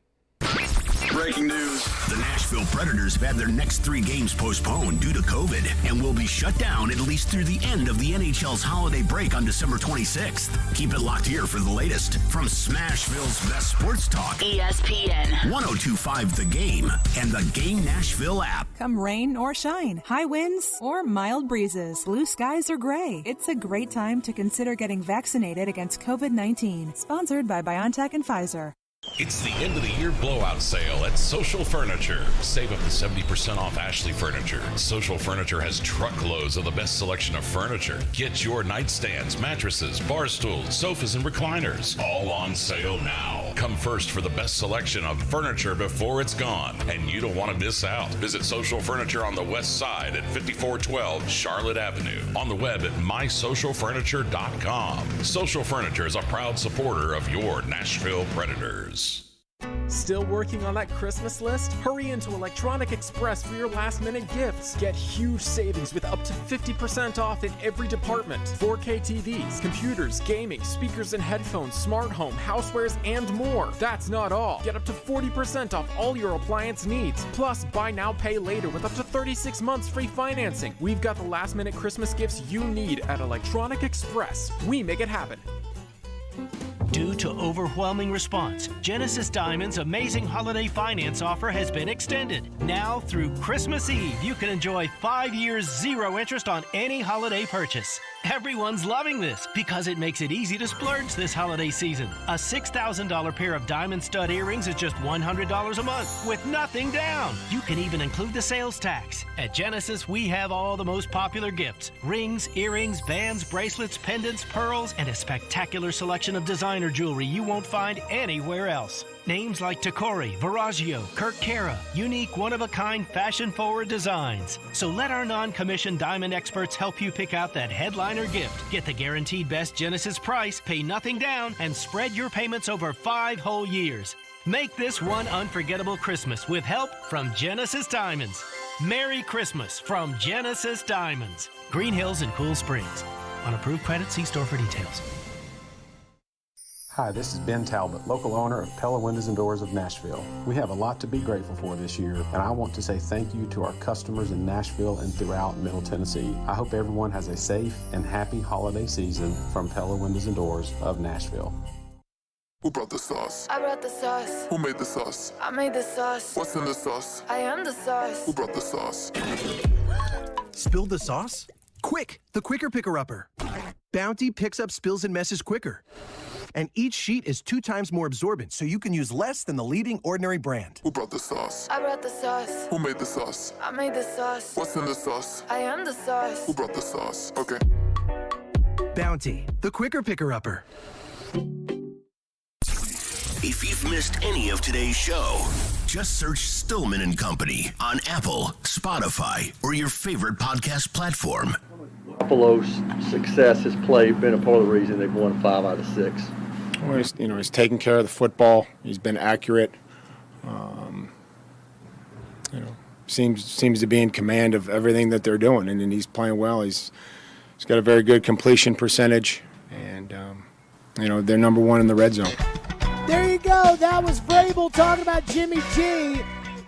Breaking news. The Nashville Predators have had their next 3 games postponed due to COVID and will be shut down at least through the end of the NHL's holiday break on December 26th. Keep it locked here for the latest from Smashville's best sports talk. ESPN 102.5 The Game and the Game Nashville app. Come rain or shine, high winds or mild breezes, blue skies or gray, it's a great time to consider getting vaccinated against COVID-19. Sponsored by BioNTech and Pfizer. It's the end of the year blowout sale at Social Furniture. Save up to 70% off Ashley Furniture. Social Furniture has truckloads of the best selection of furniture. Get your nightstands, mattresses, bar stools, sofas, and recliners. All on sale now. Come first for the best selection of furniture before it's gone. And you don't want to miss out. Visit Social Furniture on the west side at 5412 Charlotte Avenue. On the web at mysocialfurniture.com. Social Furniture is a proud supporter of your Nashville Predators. Still working on that Christmas list? Hurry into Electronic Express for your last-minute gifts. Get huge savings with up to 50% off in every department. 4K TVs, computers, gaming, speakers and headphones, smart home, housewares, and more. That's not all. Get up to 40% off all your appliance needs. Plus, buy now, pay later with up to 36 months free financing. We've got the last-minute Christmas gifts you need at Electronic Express. We make it happen. Due to overwhelming response, Genesis Diamond's amazing holiday finance offer has been extended. Now through Christmas Eve, you can enjoy 5 years, 0 interest on any holiday purchase. Everyone's loving this because it makes it easy to splurge this holiday season. A $6,000 pair of diamond stud earrings is just $100 a month with nothing down. You can even include the sales tax. At Genesis, we have all the most popular gifts: rings, earrings, bands, bracelets, pendants, pearls, and a spectacular selection of designer jewelry you won't find anywhere else. Names like Tacori, Viraggio, Kirk Cara, unique, one-of-a-kind, fashion-forward designs. So let our non-commissioned diamond experts help you pick out that headliner gift. Get the guaranteed best Genesis price, pay nothing down, and spread your payments over 5 whole years. Make this one unforgettable Christmas with help from Genesis Diamonds. Merry Christmas from Genesis Diamonds. Green Hills and Cool Springs. On approved credit, see store for details. Hi, this is Ben Talbot, local owner of Pella Windows and Doors of Nashville. We have a lot to be grateful for this year, and I want to say thank you to our customers in Nashville and throughout Middle Tennessee. I hope everyone has a safe and happy holiday season from Pella Windows and Doors of Nashville. Who brought the sauce? I brought the sauce. Who made the sauce? I made the sauce. What's in the sauce? I am the sauce. Who brought the sauce? Spilled the sauce? Quick, the Quicker Picker-Upper. Bounty picks up spills and messes quicker. And each sheet is 2 times more absorbent, so you can use less than the leading ordinary brand. Who brought the sauce? I brought the sauce. Who made the sauce? I made the sauce. What's in the sauce? I am the sauce. Who brought the sauce? Okay. Bounty, the Quicker Picker-Upper. If you've missed any of today's show, just search Stillman and Company on Apple, Spotify, or your favorite podcast platform. Buffalo's success has been a part of the reason they've won 5 out of 6. Well, he's taking care of the football. He's been accurate. Seems to be in command of everything that they're doing, and he's playing well. He's got a very good completion percentage, and they're number 1 in the red zone. There you go. That was Vrabel talking about Jimmy G.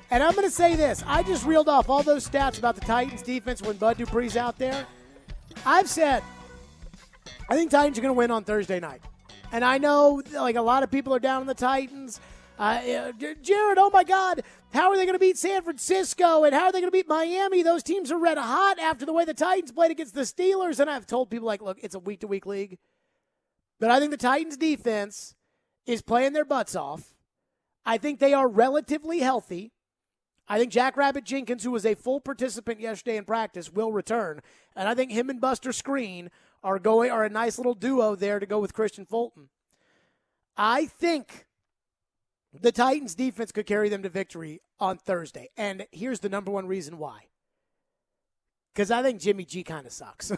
And I'm going to say this. I just reeled off all those stats about the Titans defense when Bud Dupree's out there. I've said I think Titans are going to win on Thursday night. And I know a lot of people are down on the Titans. Jared, oh my God, how are they going to beat San Francisco? And how are they going to beat Miami? Those teams are red hot after the way the Titans played against the Steelers. And I've told people, look, it's a week-to-week league. But I think the Titans defense is playing their butts off. I think they are relatively healthy. I think Jackrabbit Jenkins, who was a full participant yesterday in practice, will return. And I think him and Buster Screen are a nice little duo there to go with Christian Fulton. I think the Titans defense could carry them to victory on Thursday. And here's the number one reason why. Because I think Jimmy G kind of sucks.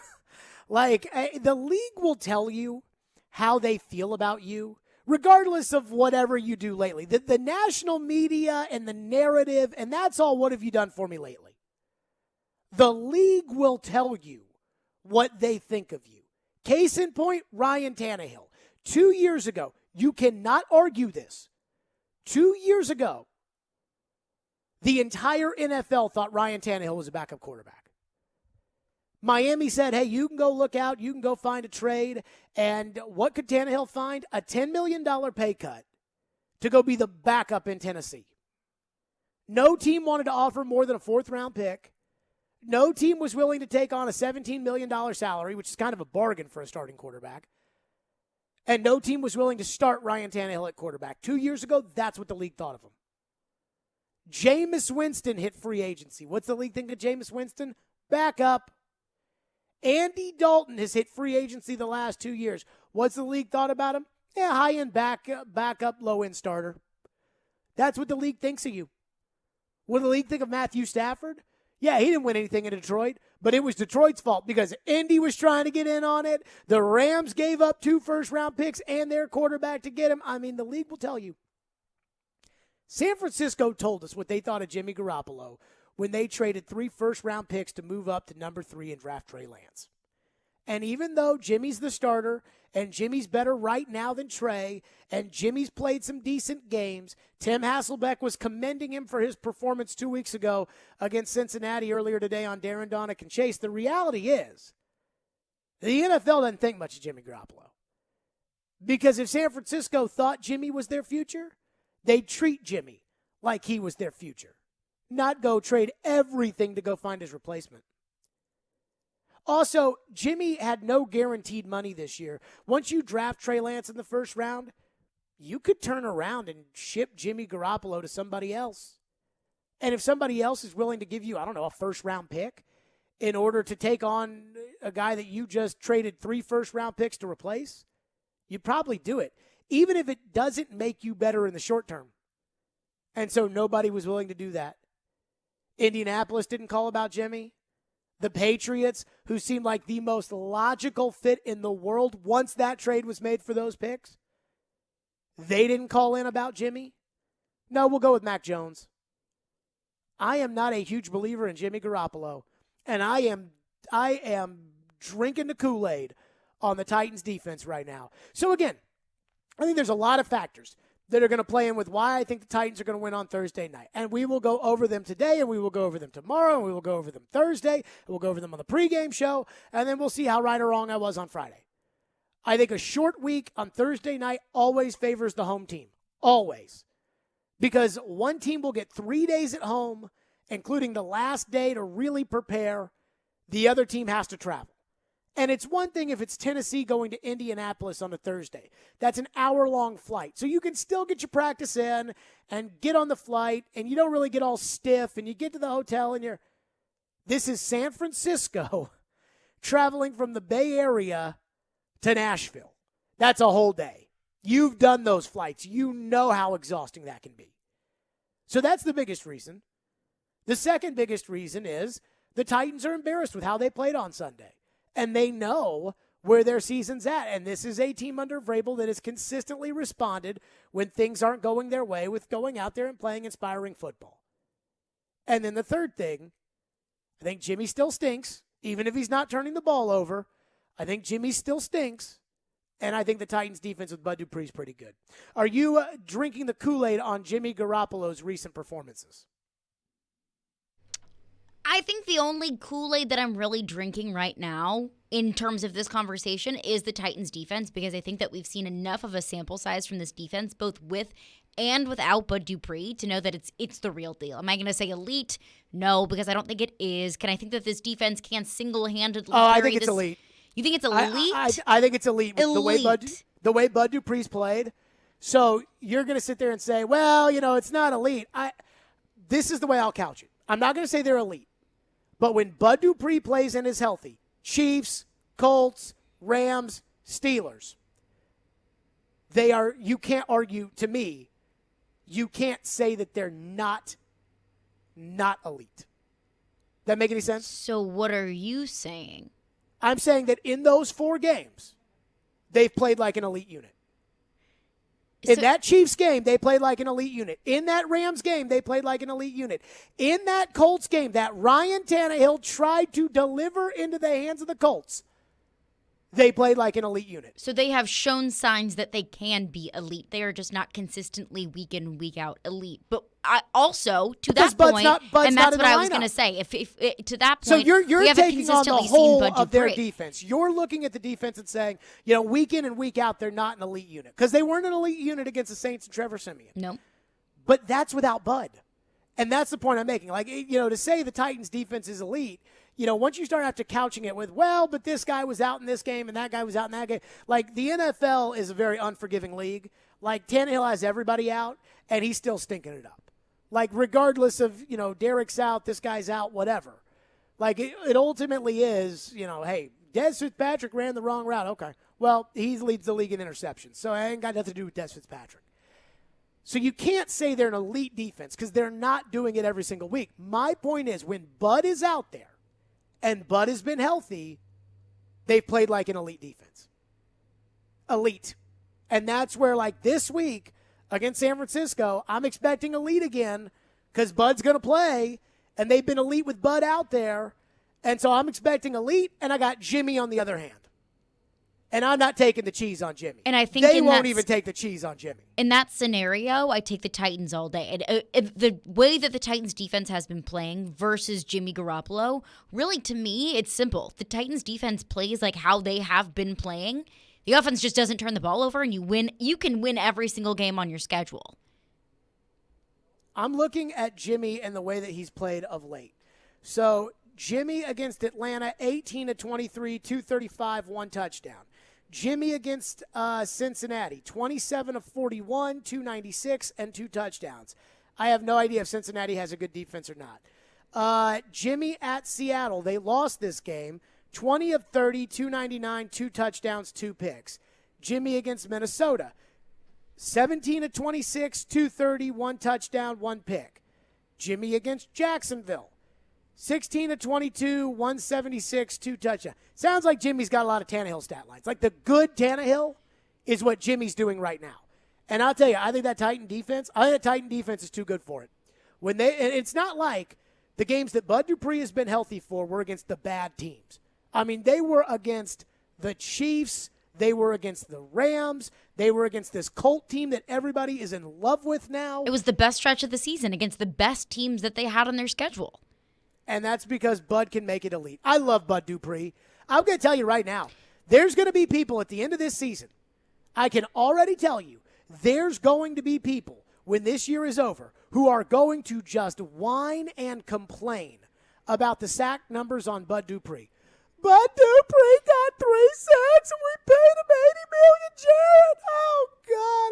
The league will tell you how they feel about you, regardless of whatever you do lately. The national media and the narrative, and that's all, what have you done for me lately? The league will tell you what they think of you. Case in point, Ryan Tannehill. 2 years ago, you cannot argue this. 2 years ago, the entire NFL thought Ryan Tannehill was a backup quarterback. Miami said, hey, you can go look out, you can go find a trade. And what could Tannehill find? A $10 million pay cut to go be the backup in Tennessee. No team wanted to offer more than a 4th-round pick. No team was willing to take on a $17 million salary, which is kind of a bargain for a starting quarterback. And no team was willing to start Ryan Tannehill at quarterback. 2 years ago, that's what the league thought of him. Jameis Winston hit free agency. What's the league think of Jameis Winston? Back up. Andy Dalton has hit free agency the last 2 years. What's the league thought about him? Yeah, high-end backup, low-end starter. That's what the league thinks of you. What did the league think of Matthew Stafford? Yeah, he didn't win anything in Detroit, but it was Detroit's fault because Indy was trying to get in on it. The Rams gave up 2 first-round picks and their quarterback to get him. I mean, the league will tell you. San Francisco told us what they thought of Jimmy Garoppolo when they traded 3 first-round picks to move up to number 3 and draft Trey Lance. And even though Jimmy's the starter and Jimmy's better right now than Trey and Jimmy's played some decent games, Tim Hasselbeck was commending him for his performance 2 weeks ago against Cincinnati earlier today on Darren, Donick, and Chase. The reality is the NFL doesn't think much of Jimmy Garoppolo. Because if San Francisco thought Jimmy was their future, they'd treat Jimmy like he was their future, not go trade everything to go find his replacement. Also, Jimmy had no guaranteed money this year. Once you draft Trey Lance in the first round, you could turn around and ship Jimmy Garoppolo to somebody else. And if somebody else is willing to give you, a first-round pick in order to take on a guy that you just traded 3 first-round picks to replace, you'd probably do it, even if it doesn't make you better in the short term. And so nobody was willing to do that. Indianapolis didn't call about Jimmy. The Patriots, who seemed like the most logical fit in the world once that trade was made for those picks, they didn't call in about Jimmy. No, we'll go with Mac Jones. I am not a huge believer in Jimmy Garoppolo, and I am drinking the Kool-Aid on the Titans defense right now. So again, I think there's a lot of factors that are going to play in with why I think the Titans are going to win on Thursday night. And we will go over them today, and we will go over them tomorrow, and we will go over them Thursday, and we'll go over them on the pregame show, and then we'll see how right or wrong I was on Friday. I think a short week on Thursday night always favors the home team. Always. Because one team will get 3 days at home, including the last day to really prepare. The other team has to travel. And it's one thing if it's Tennessee going to Indianapolis on a Thursday. That's an hour-long flight. So you can still get your practice in and get on the flight, and you don't really get all stiff, and you get to the hotel, and you're – this is San Francisco traveling from the Bay Area to Nashville. That's a whole day. You've done those flights. You know how exhausting that can be. So that's the biggest reason. The second biggest reason is the Titans are embarrassed with how they played on Sunday. And they know where their season's at. And this is a team under Vrabel that has consistently responded when things aren't going their way with going out there and playing inspiring football. And then the third thing, I think Jimmy still stinks, even if he's not turning the ball over. I think Jimmy still stinks. And I think the Titans' defense with Bud Dupree is pretty good. Are you drinking the Kool-Aid on Jimmy Garoppolo's recent performances? I think the only Kool-Aid that I'm really drinking right now in terms of this conversation is the Titans defense, because I think that we've seen enough of a sample size from this defense, both with and without Bud Dupree, to know that it's the real deal. Am I going to say elite? No, because I don't think it is. Can I think that this defense can single-handedly I think it's elite. You think it's elite? I think it's elite. The way Bud Dupree's played. So you're going to sit there and say, well, it's not elite. This is the way I'll couch it. I'm not going to say they're elite. But when Bud Dupree plays and is healthy, Chiefs, Colts, Rams, Steelers, they are, you can't argue, to me, you can't say that they're not elite. That make any sense? So what are you saying? I'm saying that in those 4 games, they've played like an elite unit. In that Chiefs game, they played like an elite unit. In that Rams game, they played like an elite unit. In that Colts game, that Ryan Tannehill tried to deliver into the hands of the Colts, they played like an elite unit. So they have shown signs that they can be elite. They are just not consistently week in, week out elite. But also, to that point, and that's what I was going to say, if to that point, so you're taking on the whole of their Dupree. Defense. You're looking at the defense and saying, week in and week out, they're not an elite unit. Because they weren't an elite unit against the Saints and Trevor Siemian. No. But that's without Bud. And that's the point I'm making. To say the Titans' defense is elite, once you start after couching it with, well, but this guy was out in this game and that guy was out in that game. Like, the NFL is a very unforgiving league. Like, Tannehill has everybody out, and he's still stinking it up. Like, regardless of, Derek's out, this guy's out, whatever. Like, it ultimately is, hey, Des Fitzpatrick ran the wrong route. Okay. Well, he leads the league in interceptions, so it ain't got nothing to do with Des Fitzpatrick. So you can't say they're an elite defense because they're not doing it every single week. My point is, when Bud is out there and Bud has been healthy, they've played like an elite defense. Elite. And that's where, like, this week against San Francisco, I'm expecting elite again because Bud's going to play, and they've been elite with Bud out there. And so I'm expecting elite, and I got Jimmy on the other hand. And I'm not taking the cheese on Jimmy. And I think they won't even take the cheese on Jimmy. In that scenario, I take the Titans all day. The way that the Titans defense has been playing versus Jimmy Garoppolo, really, to me, it's simple. The Titans defense plays like how they have been playing. The offense just doesn't turn the ball over, and you win. You can win every single game on your schedule. I'm looking at Jimmy and the way that he's played of late. So Jimmy against Atlanta, 18 of 23, 235, 1 touchdown. Jimmy against Cincinnati, 27 of 41, 296, and 2 touchdowns. I have no idea if Cincinnati has a good defense or not. Jimmy at Seattle, they lost this game, 20 of 30, 299, 2 touchdowns, 2 picks. Jimmy against Minnesota, 17 of 26, 230, 1 touchdown, 1 pick. Jimmy against Jacksonville, 16 of 22, 176, 2 touchdowns. Sounds like Jimmy's got a lot of Tannehill stat lines. Like, the good Tannehill is what Jimmy's doing right now. And I'll tell you, I think that Titan defense is too good for it. And it's not like the games that Bud Dupree has been healthy for were against the bad teams. I mean, they were against the Chiefs. They were against the Rams. They were against this Colt team that everybody is in love with now. It was the best stretch of the season against the best teams that they had on their schedule. And that's because Bud can make it elite. I love Bud Dupree. I'm going to tell you right now, there's going to be people at the end of this season. I can already tell you, there's going to be people when this year is over who are going to just whine and complain about the sack numbers on Bud Dupree. Bud Dupree got 3 sacks and we paid him $80 million, Jared. Oh, God,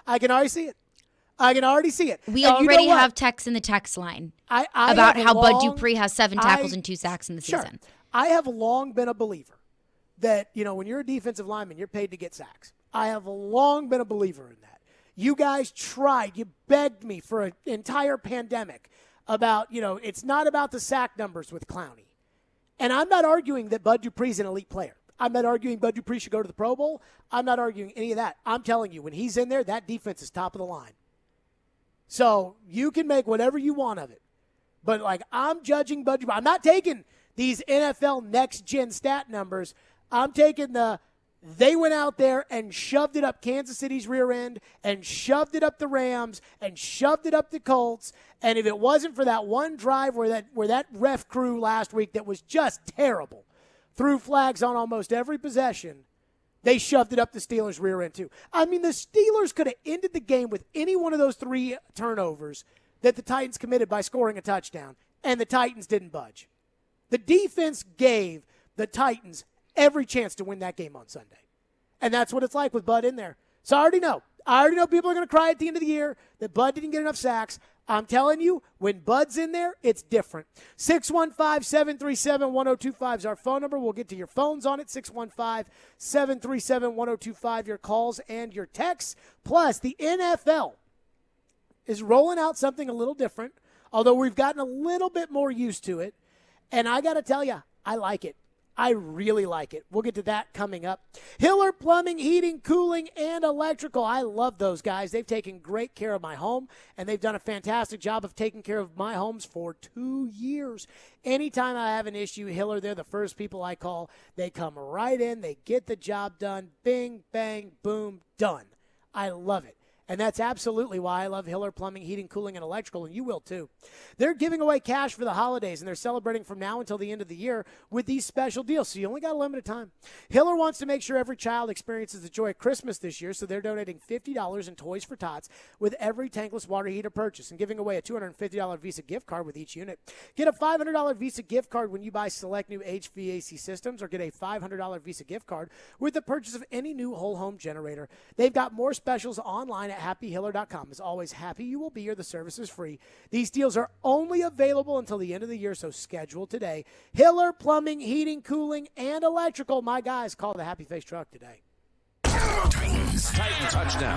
I can already see it. I can already see it. We And already you know what? have texts in the text line I about have how Bud long- Dupree has 7 tackles I- and 2 sacks in the Sure. season. I have long been a believer that, when you're a defensive lineman, you're paid to get sacks. I have long been a believer in that. You guys tried. You begged me for an entire pandemic about, it's not about the sack numbers with Clowney. And I'm not arguing that Bud Dupree's an elite player. I'm not arguing Bud Dupree should go to the Pro Bowl. I'm not arguing any of that. I'm telling you, when he's in there, that defense is top of the line. So you can make whatever you want of it. But, I'm judging Bud Dupree. I'm not taking these NFL next-gen stat numbers. I'm taking they went out there and shoved it up Kansas City's rear end and shoved it up the Rams and shoved it up the Colts. And if it wasn't for that one drive where that ref crew last week that was just terrible, threw flags on almost every possession, they shoved it up the Steelers' rear end too. I mean, the Steelers could have ended the game with any one of those 3 turnovers that the Titans committed by scoring a touchdown, and the Titans didn't budge. The defense gave the Titans every chance to win that game on Sunday. And that's what it's like with Bud in there. So I already know people are going to cry at the end of the year that Bud didn't get enough sacks. I'm telling you, when Bud's in there, it's different. 615-737-1025 is our phone number. We'll get to your phones on it. 615-737-1025, your calls and your texts. Plus, the NFL is rolling out something a little different, although we've gotten a little bit more used to it. And I got to tell you, I like it. I really like it. We'll get to that coming up. Hiller Plumbing, Heating, Cooling, and Electrical. I love those guys. They've taken great care of my home, and they've done a fantastic job of taking care of my homes for 2 years. Anytime I have an issue, Hiller, they're the first people I call. They come right in. They get the job done. Bing, bang, boom, done. I love it. And that's absolutely why I love Hiller Plumbing, Heating, Cooling, and Electrical, and you will too. They're giving away cash for the holidays, and they're celebrating from now until the end of the year with these special deals, so you only got a limited time. Hiller wants to make sure every child experiences the joy of Christmas this year, so they're donating $50 in Toys for Tots with every tankless water heater purchase and giving away a $250 Visa gift card with each unit. Get a $500 Visa gift card when you buy select new HVAC systems, or get a $500 Visa gift card with the purchase of any new whole home generator. They've got more specials online at happyhiller.com. As always, happy you will be, or the service is free. These deals are only available until the end of the year, so schedule today. Hiller Plumbing, Heating, Cooling, and Electrical. My guys, call the Happy Face Truck today. Titan touchdown.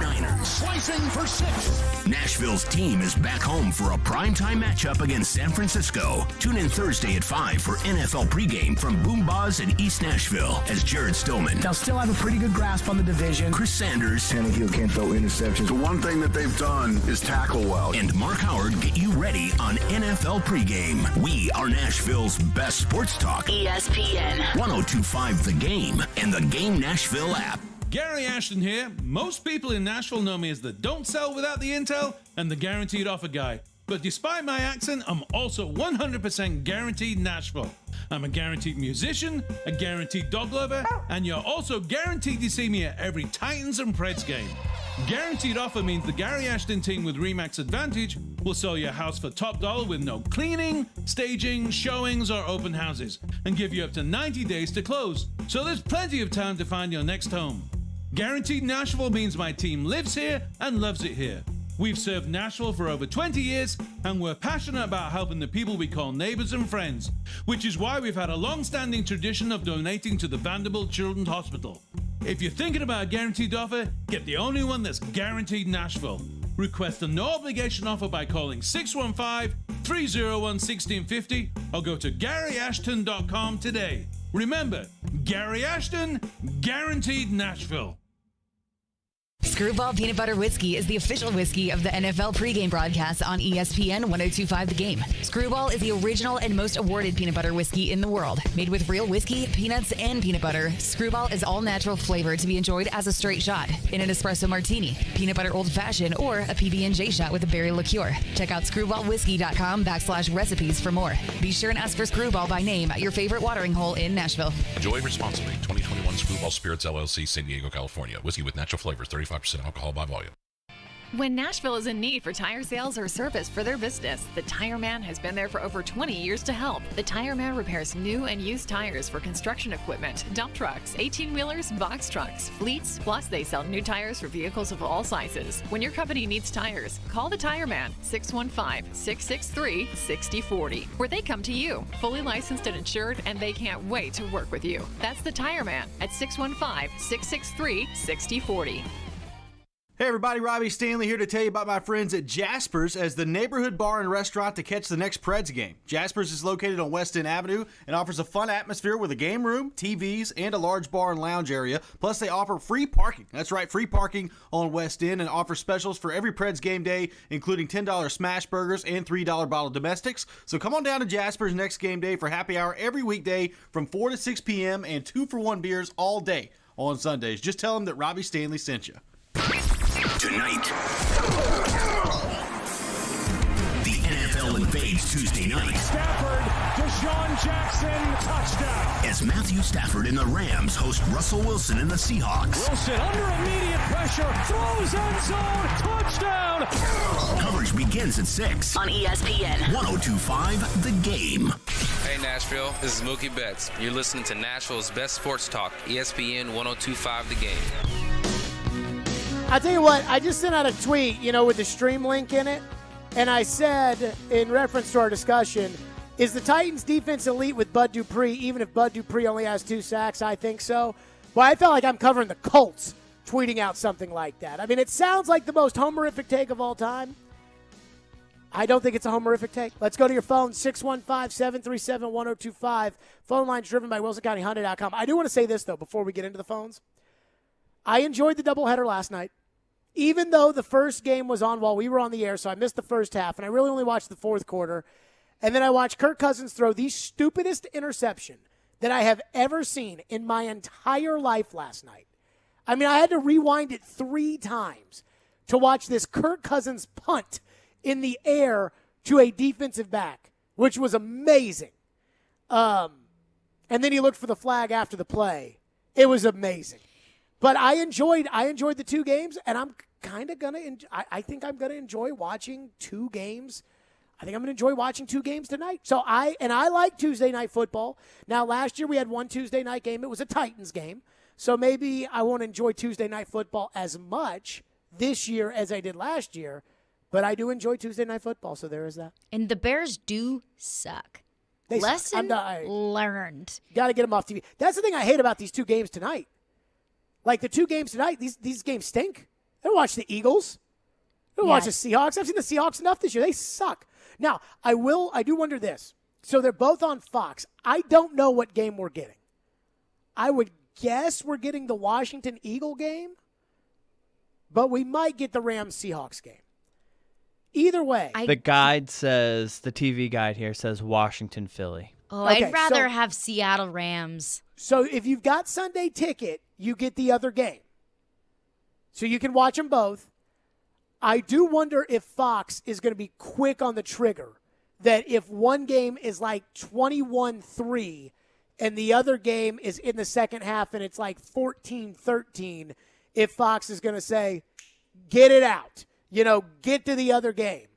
Niners slicing for 6. Nashville's team is back home for a primetime matchup against San Francisco. Tune in Thursday at 5 for NFL pregame from Boombaz in East Nashville as Jared Stillman. They'll still have a pretty good grasp on the division. Chris Sanders. Tannehill can't throw interceptions. The one thing that they've done is tackle well. And Mark Howard get you ready on NFL pregame. We are Nashville's best sports talk. ESPN 102.5 The Game and the Game Nashville app. Gary Ashton here. Most people in Nashville know me as the don't sell without the intel and the guaranteed offer guy. But despite my accent, I'm also 100% guaranteed Nashville. I'm a guaranteed musician, a guaranteed dog lover, and you're also guaranteed to see me at every Titans and Preds game. Guaranteed offer means the Gary Ashton team with RE/MAX Advantage will sell your house for top dollar with no cleaning, staging, showings, or open houses, and give you up to 90 days to close. So there's plenty of time to find your next home. Guaranteed Nashville means my team lives here and loves it here. We've served Nashville for over 20 years, and we're passionate about helping the people we call neighbors and friends, which is why we've had a long-standing tradition of donating to the Vanderbilt Children's Hospital. If you're thinking about a guaranteed offer, get the only one that's guaranteed Nashville. Request a no-obligation offer by calling 615-301-1650 or go to GaryAshton.com today. Remember, Gary Ashton, guaranteed Nashville. Screwball Peanut Butter Whiskey is the official whiskey of the NFL pregame broadcast on ESPN 102.5 The Game. Screwball is the original and most awarded peanut butter whiskey in the world. Made with real whiskey, peanuts, and peanut butter, Screwball is all natural flavor to be enjoyed as a straight shot, in an espresso martini, peanut butter old fashioned, or a PB&J shot with a berry liqueur. Check out screwballwhiskey.com/recipes for more. Be sure and ask for Screwball by name at your favorite watering hole in Nashville. Enjoy responsibly. 2021 Screwball Spirits LLC, San Diego, California. Whiskey with natural flavors, 35% alcohol by volume. When Nashville is in need for tire sales or service for their business, the Tire Man has been there for over 20 years to help. The Tire Man repairs new and used tires for construction equipment, dump trucks, 18-wheelers, box trucks, fleets, plus they sell new tires for vehicles of all sizes. When your company needs tires, call the Tire Man, 615-663-6040, where they come to you, fully licensed and insured, and they can't wait to work with you. That's the Tire Man at 615-663-6040. Hey everybody, Robbie Stanley here to tell you about my friends at Jasper's as the neighborhood bar and restaurant to catch the next Preds game. Jasper's is located on West End Avenue and offers a fun atmosphere with a game room, TVs, and a large bar and lounge area. Plus they offer free parking. That's right, free parking on West End, and offer specials for every Preds game day, including $10 smash burgers and $3 bottle domestics. So come on down to Jasper's next game day for happy hour every weekday from 4 to 6 p.m. and 2-for-1 beers all day on Sundays. Just tell them that Robbie Stanley sent you. Tonight, the NFL invades Tuesday night. Stafford, Deshaun Jackson, touchdown. As Matthew Stafford and the Rams host Russell Wilson and the Seahawks. Wilson under immediate pressure, throws end zone, touchdown. Coverage begins at 6 on ESPN 102.5 The Game. Hey Nashville, this is Mookie Betts. You're listening to Nashville's best sports talk, ESPN 102.5 The Game. I'll tell you what, I just sent out a tweet, with the stream link in it, and I said, in reference to our discussion, is the Titans defense elite with Bud Dupree, even if Bud Dupree only has 2 sacks? I think so. Well, I felt like I'm covering the Colts tweeting out something like that. I mean, it sounds like the most homerific take of all time. I don't think it's a homerific take. Let's go to your phone, 615-737-1025. Phone line's driven by WilsonCountyHyundai.com. I do want to say this, though, before we get into the phones. I enjoyed the doubleheader last night. Even though the first game was on while we were on the air, so I missed the first half, and I really only watched the fourth quarter. And then I watched Kirk Cousins throw the stupidest interception that I have ever seen in my entire life last night. I mean, I had to rewind it 3 times to watch this Kirk Cousins punt in the air to a defensive back, which was amazing. And then he looked for the flag after the play. It was amazing. But I enjoyed the 2 games, and I'm kind of going to I think I'm going to enjoy watching 2 games. I think I'm going to enjoy watching 2 games tonight. So I like Tuesday night football. Now, last year we had one Tuesday night game. It was a Titans game. So maybe I won't enjoy Tuesday night football as much this year as I did last year. But I do enjoy Tuesday night football, so there is that. And the Bears do suck. Lesson learned. Got to get them off TV. That's the thing I hate about these 2 games tonight. Like the 2 games tonight, these games stink. I don't watch the Eagles. I don't watch the Seahawks. I've seen the Seahawks enough this year. They suck. Now, I do wonder this. So they're both on Fox. I don't know what game we're getting. I would guess we're getting the Washington Eagle game, but we might get the Rams-Seahawks game. Either way. The guide says, the TV guide here says Washington-Philly. Oh, okay, I'd rather have Seattle Rams. So if you've got Sunday ticket, you get the other game. So you can watch them both. I do wonder if Fox is going to be quick on the trigger, that if one game is like 21-3 and the other game is in the second half and it's like 14-13, if Fox is going to say, get it out, get to the other game.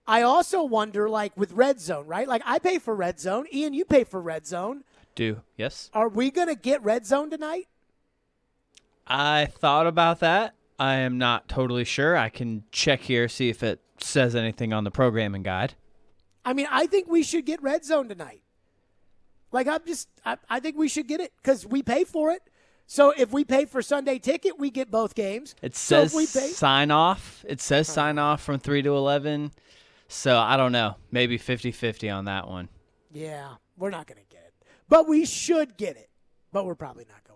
I also wonder, like with Red Zone, right? Like I pay for Red Zone. Ian, you pay for Red Zone. Do, yes. Are we going to get Red Zone tonight? I thought about that. I am not totally sure. I can check here, see if it says anything on the programming guide. I mean, I think we should get Red Zone tonight. Like, I think we should get it because we pay for it. So if we pay for Sunday ticket, we get both games. It says sign off. It says sign off from 3 to 11. So I don't know. Maybe 50-50 on that one. Yeah, we're not going to get it. But we should get it. But we're probably not going to.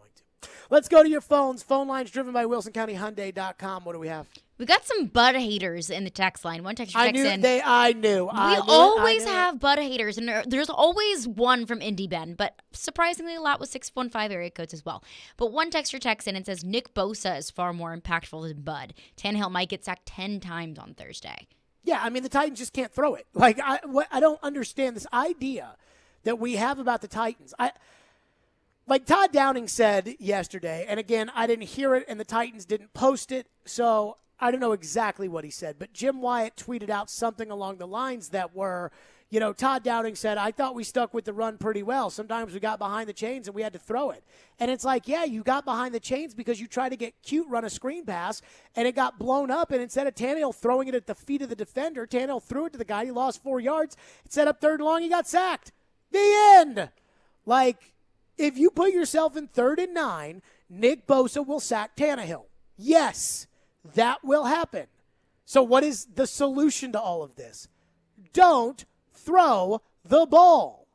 Let's go to your phones. Phone lines driven by WilsonCountyHyundai.com. What do we have? We got some Bud haters in the text line. One texter texts in. I knew. We always have Bud haters, and there's always one from Indy Bend, but surprisingly a lot with 615 area codes as well. But one texter texts in and says Nick Bosa is far more impactful than Bud. Tannehill might get sacked 10 times on Thursday. Yeah, I mean, the Titans just can't throw it. Like, I don't understand this idea that we have about the Titans. Like Todd Downing said yesterday, and again, I didn't hear it, and the Titans didn't post it, so I don't know exactly what he said. But Jim Wyatt tweeted out something along the lines that were, Todd Downing said, I thought we stuck with the run pretty well. Sometimes we got behind the chains and we had to throw it. And it's like, yeah, you got behind the chains because you tried to get cute, run a screen pass, and it got blown up. And instead of Tannehill throwing it at the feet of the defender, Tannehill threw it to the guy. He lost 4 yards. It set up 3rd and long. He got sacked. The end. Like, if you put yourself in 3rd and 9, Nick Bosa will sack Tannehill. Yes, that will happen. So what is the solution to all of this? Don't throw the ball.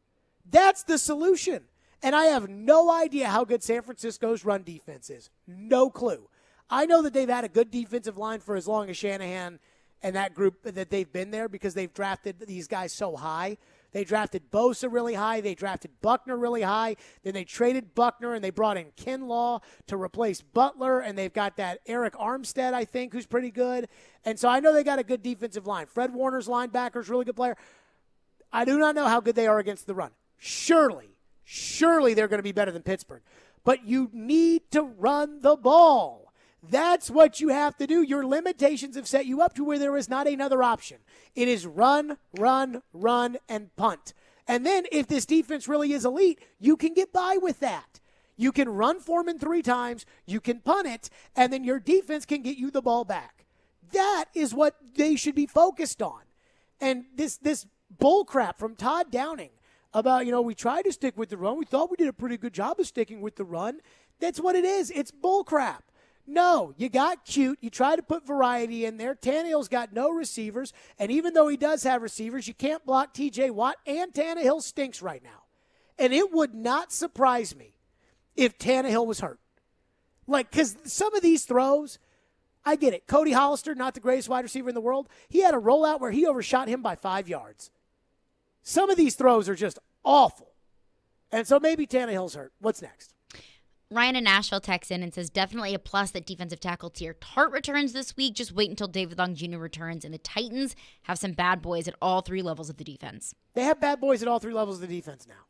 That's the solution. And I have no idea how good San Francisco's run defense is. No clue. I know that they've had a good defensive line for as long as Shanahan and that group that they've been there because they've drafted these guys so high. They drafted Bosa really high. They drafted Buckner really high. Then they traded Buckner, and they brought in Kinlaw to replace Butler, and they've got that Eric Armstead, I think, who's pretty good. And so I know they got a good defensive line. Fred Warner's linebacker is a really good player. I do not know how good they are against the run. Surely they're going to be better than Pittsburgh. But you need to run the ball. That's what you have to do. Your limitations have set you up to where there is not another option. It is run, run, run, and punt. And then if this defense really is elite, you can get by with that. You can run Foreman 3 times, you can punt it, and then your defense can get you the ball back. That is what they should be focused on. And this bull crap from Todd Downing about, we tried to stick with the run. We thought we did a pretty good job of sticking with the run. That's what it is. It's bull crap. No, you got cute. You try to put variety in there. Tannehill's got no receivers, and even though he does have receivers, you can't block T.J. Watt, and Tannehill stinks right now. And it would not surprise me if Tannehill was hurt. Like, because some of these throws, I get it. Cody Hollister, not the greatest wide receiver in the world. He had a rollout where he overshot him by 5 yards. Some of these throws are just awful. And so maybe Tannehill's hurt. What's next? Ryan in Nashville texts in and says, definitely a plus that defensive tackle Tier Tart returns this week. Just wait until David Long Jr. returns. And the Titans have some bad boys at all three levels of the defense. They have bad boys at all three levels of the defense now.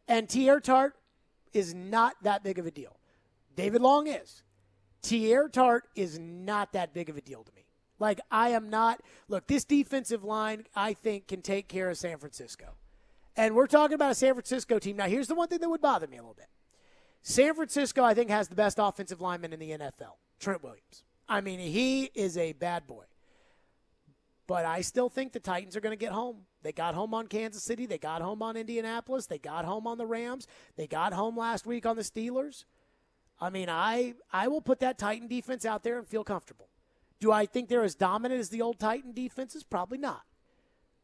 And Tier Tart is not that big of a deal. David Long is. Tier Tart is not that big of a deal to me. Like, I am not. Look, this defensive line, I think, can take care of San Francisco. And we're talking about a San Francisco team. Now, here's the one thing that would bother me a little bit. San Francisco, I think, has the best offensive lineman in the NFL, Trent Williams. I mean, he is a bad boy. But I still think the Titans are going to get home. They got home on Kansas City. They got home on Indianapolis. They got home on the Rams. They got home last week on the Steelers. I mean, I will put that Titan defense out there and feel comfortable. Do I think they're as dominant as the old Titan defenses? Probably not.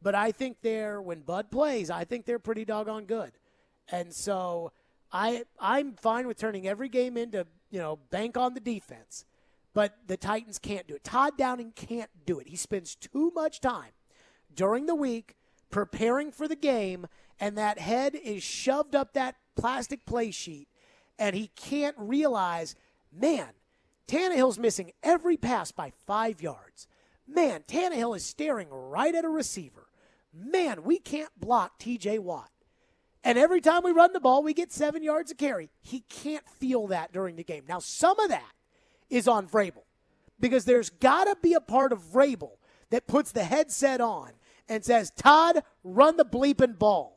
But I think when Bud plays, I think they're pretty doggone good. And so I'm fine with turning every game into, bank on the defense. But the Titans can't do it. Todd Downing can't do it. He spends too much time during the week preparing for the game, and that head is shoved up that plastic play sheet, and he can't realize, man, Tannehill's missing every pass by 5 yards. Man, Tannehill is staring right at a receiver. Man, we can't block T.J. Watt. And every time we run the ball, we get 7 yards a carry. He can't feel that during the game. Now, some of that is on Vrabel, because there's got to be a part of Vrabel that puts the headset on and says, Todd, run the bleeping ball.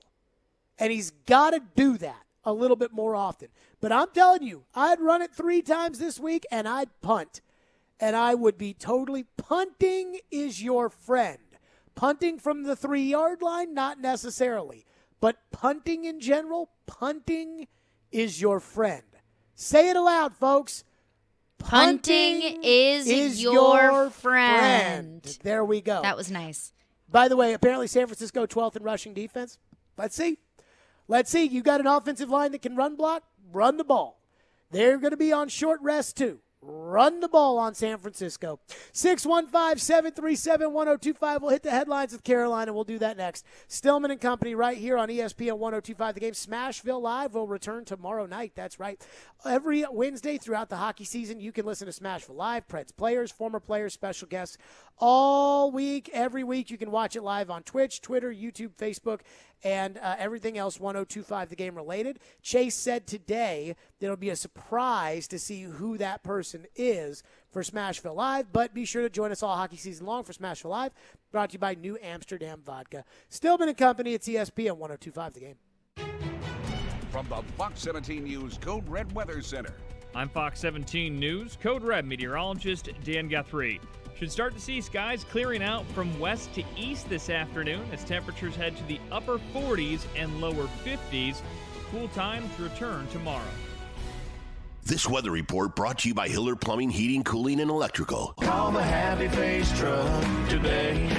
And he's got to do that a little bit more often. But I'm telling you, I'd run it 3 times this week, and I'd punt. And I would be totally – punting is your friend. Punting from the 3-yard line, not necessarily. But punting in general, punting is your friend. Say it aloud, folks. Punting is your friend. There we go. That was nice. By the way, apparently San Francisco 12th in rushing defense. Let's see. You got an offensive line that can run block? Run the ball. They're going to be on short rest, too. Run the ball on San Francisco. 615-737-1025. We'll hit the headlines with Carolina. We'll do that next. Stillman and Company right here on ESPN 1025 The Game. Smashville Live will return tomorrow night. That's right. Every Wednesday throughout the hockey season, you can listen to Smashville Live. Preds players, former players, special guests all week. Every week you can watch it live on Twitch, Twitter, YouTube, Facebook, and everything else 1025 The Game related. Chase said today that it'll be a surprise to see who that person is for Smashville Live, but be sure to join us all hockey season long for Smashville Live, brought to you by New Amsterdam Vodka. Stillman and Company, it's ESPN 1025 The Game. From the Fox 17 News Code Red Weather Center. I'm Fox 17 News Code Red meteorologist Dan Guthrie. Should start to see skies clearing out from west to east this afternoon as temperatures head to the upper 40s and lower 50s. Cool times return tomorrow. This weather report brought to you by Hiller Plumbing, Heating, Cooling, and Electrical. Call the Happy Face Truck today.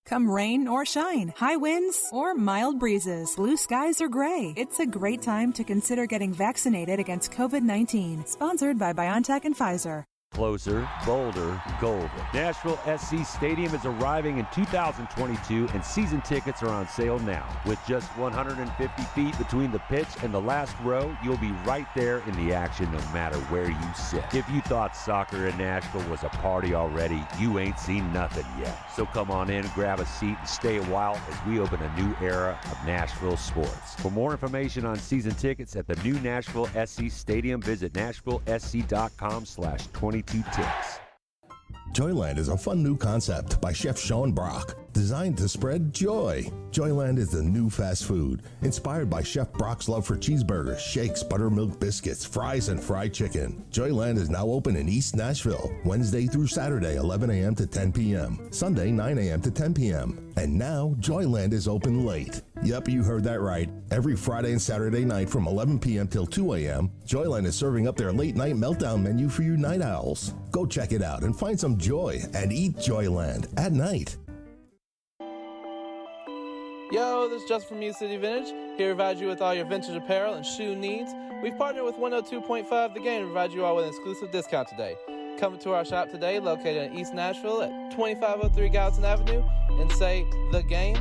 Come rain or shine, high winds or mild breezes, blue skies or gray, it's a great time to consider getting vaccinated against COVID-19. Sponsored by BioNTech and Pfizer. Closer, bolder, golden. Nashville SC Stadium is arriving in 2022, and season tickets are on sale now. With just 150 feet between the pitch and the last row, you'll be right there in the action no matter where you sit. If you thought soccer in Nashville was a party already, you ain't seen nothing yet. So come on in, grab a seat, and stay a while as we open a new era of Nashville sports. For more information on season tickets at the new Nashville SC Stadium, visit nashvillesc.com/22 ticks. Joyland is a fun new concept by Chef Sean Brock, designed to spread joy. Joyland is the new fast food, inspired by Chef Brock's love for cheeseburgers, shakes, buttermilk biscuits, fries, and fried chicken. Joyland is now open in East Nashville, Wednesday through Saturday, 11 a.m. to 10 p.m., Sunday, 9 a.m. to 10 p.m. And now, Joyland is open late. Yep, you heard that right. Every Friday and Saturday night from 11 p.m. till 2 a.m., Joyland is serving up their late night meltdown menu for you night owls. Go check it out and find some joy and eat Joyland at night. Yo, this is Justin from Music City Vintage, here to provide you with all your vintage apparel and shoe needs. We've partnered with 102.5 The Game to provide you all with an exclusive discount today. Come to our shop today, located in East Nashville at 2503 Gallatin Avenue, and say The Game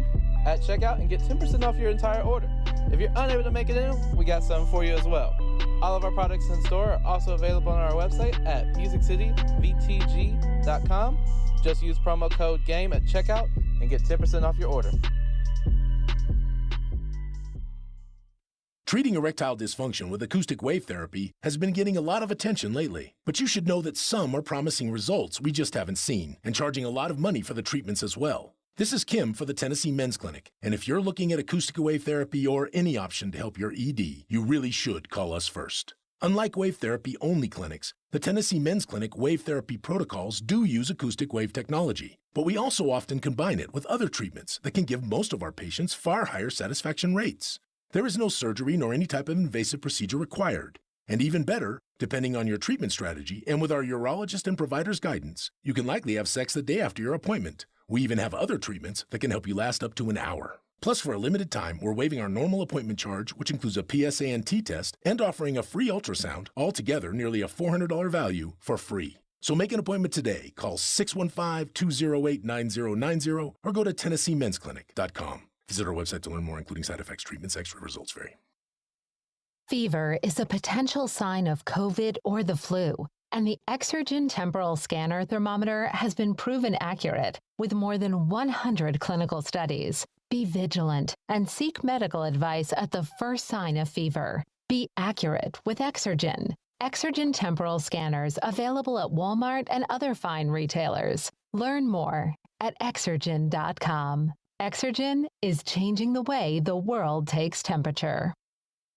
at checkout and get 10% off your entire order. If you're unable to make it in, we got something for you as well. All of our products in store are also available on our website at musiccityvtg.com. Just use promo code GAME at checkout and get 10% off your order. Treating erectile dysfunction with acoustic wave therapy has been getting a lot of attention lately. But you should know that some are promising results we just haven't seen and charging a lot of money for the treatments as well. This is Kim for the Tennessee Men's Clinic, and if you're looking at acoustic wave therapy or any option to help your ED, you really should call us first. Unlike wave therapy-only clinics, the Tennessee Men's Clinic wave therapy protocols do use acoustic wave technology, but we also often combine it with other treatments that can give most of our patients far higher satisfaction rates. There is no surgery nor any type of invasive procedure required. And even better, depending on your treatment strategy and with our urologist and provider's guidance, you can likely have sex the day after your appointment. We even have other treatments that can help you last up to an hour. Plus, for a limited time, we're waiving our normal appointment charge, which includes a PSA and T test, and offering a free ultrasound, altogether nearly a $400 value for free. So make an appointment today. Call 615-208-9090 or go to TennesseeMen'sClinic.com. Visit our website to learn more, including side effects, treatments, extra results vary. Fever is a potential sign of COVID or the flu, and the Exergen temporal scanner thermometer has been proven accurate with more than 100 clinical studies. Be vigilant and seek medical advice at the first sign of fever. Be accurate with Exergen. Exergen temporal scanners available at Walmart and other fine retailers. Learn more at Exergen.com. Exergen is changing the way the world takes temperature.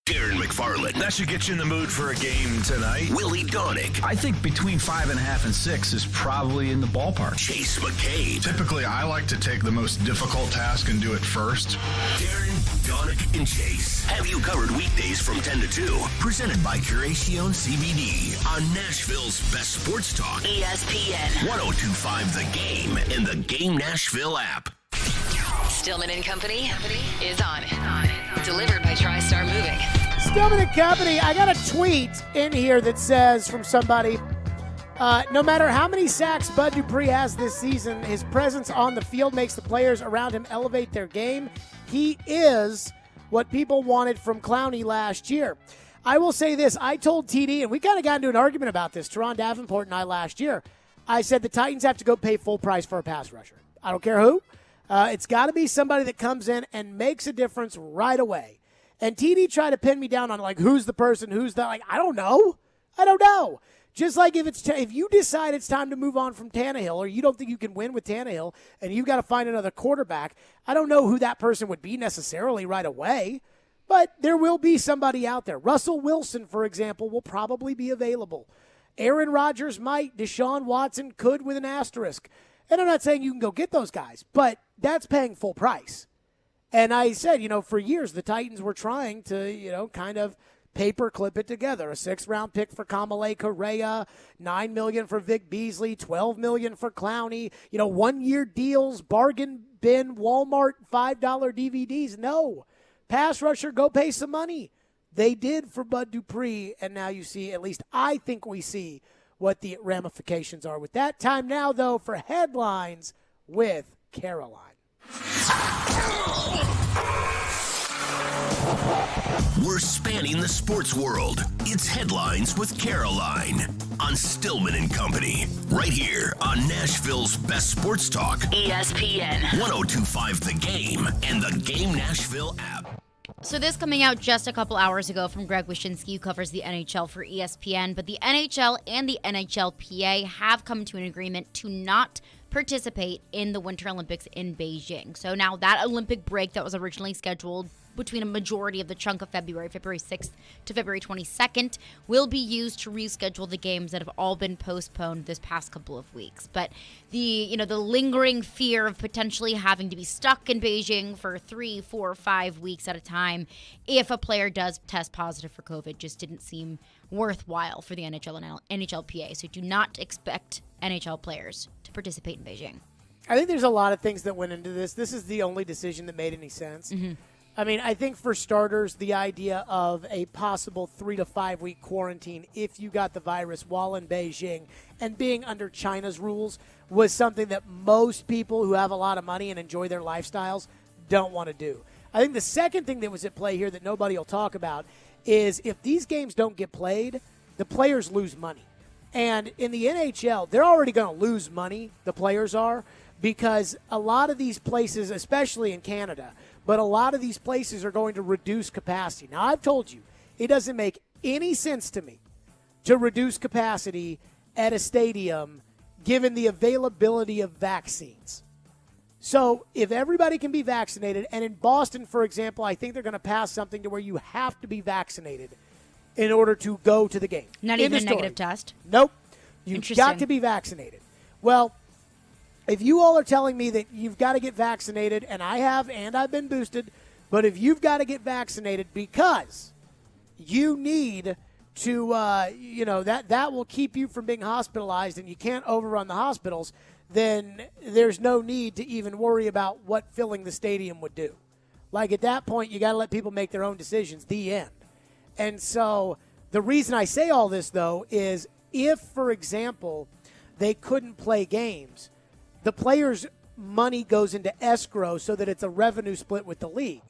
Darren McFarland. That should get you in the mood for a game tonight. Willie Donick. I think between 5.5 and 6 is probably in the ballpark. Chase McCabe. Typically, I like to take the most difficult task and do it first. Darren, Donick, and Chase have you covered weekdays from 10 to 2. Presented by Curacion CBD on Nashville's best sports talk. ESPN 102.5 The Game and the Game Nashville app. Stillman and Company is on. Delivered by TriStar Moving. Stillman and Company, I got a tweet in here that says from somebody, no matter how many sacks Bud Dupree has this season, his presence on the field makes the players around him elevate their game. He is what people wanted from Clowney last year. I will say this. I told TD, and we kind of got into an argument about this, Teron Davenport and I last year. I said the Titans have to go pay full price for a pass rusher. I don't care who. It's got to be somebody that comes in and makes a difference right away. And TD tried to pin me down on, like, who's the person, who's that? Like, I don't know. Just like if you decide it's time to move on from Tannehill, or you don't think you can win with Tannehill and you've got to find another quarterback, I don't know who that person would be necessarily right away, but there will be somebody out there. Russell Wilson, for example, will probably be available. Aaron Rodgers might. Deshaun Watson could with an asterisk. And I'm not saying you can go get those guys, but that's paying full price. And I said, for years the Titans were trying to, kind of paper clip it together. A 6th-round pick for Kamale Correa, $9 million for Vic Beasley, $12 million for Clowney, 1-year deals, bargain bin, Walmart, $5 DVDs. No. Pass rusher, go pay some money. They did for Bud Dupree, and now you see, at least I think we see, what the ramifications are with that. Time now, though, for headlines with Caroline. We're spanning the sports world. It's Headlines with Caroline on Stillman and Company, right here on Nashville's best sports talk. ESPN 102.5 The Game and the Game Nashville app. So this coming out just a couple hours ago from Greg Wyshynski, who covers the NHL for ESPN. But the NHL and the NHLPA have come to an agreement to not participate in the Winter Olympics in Beijing. So now that Olympic break that was originally scheduled between a majority of the chunk of February 6th to February 22nd, will be used to reschedule the games that have all been postponed this past couple of weeks. But the lingering fear of potentially having to be stuck in Beijing for 3, 4, 5 weeks at a time if a player does test positive for COVID just didn't seem worthwhile for the NHL and NHLPA. So do not expect NHL players to participate in Beijing. I think there's a lot of things that went into this. This is the only decision that made any sense. Mm-hmm. I mean, I think for starters, the idea of a possible 3 to 5 week quarantine if you got the virus while in Beijing and being under China's rules was something that most people who have a lot of money and enjoy their lifestyles don't want to do. I think the second thing that was at play here that nobody will talk about is if these games don't get played, the players lose money. And in the NHL, they're already going to lose money, the players are, because a lot of these places, especially in Canada, but a lot of these places are going to reduce capacity. Now, I've told you, it doesn't make any sense to me to reduce capacity at a stadium given the availability of vaccines. So if everybody can be vaccinated, and in Boston, for example, I think they're going to pass something to where you have to be vaccinated in order to go to the game. Not even a negative test? Nope. You've got to be vaccinated. Well, if you all are telling me that you've got to get vaccinated, and I have, and I've been boosted, but if you've got to get vaccinated because you need to, that will keep you from being hospitalized and you can't overrun the hospitals, then there's no need to even worry about what filling the stadium would do. Like at that point, you got to let people make their own decisions, the end. And so the reason I say all this, though, is if, for example, they couldn't play games, the players' money goes into escrow so that it's a revenue split with the league.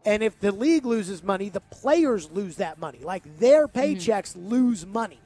And if the league loses money, the players lose that money. Like their paychecks lose money.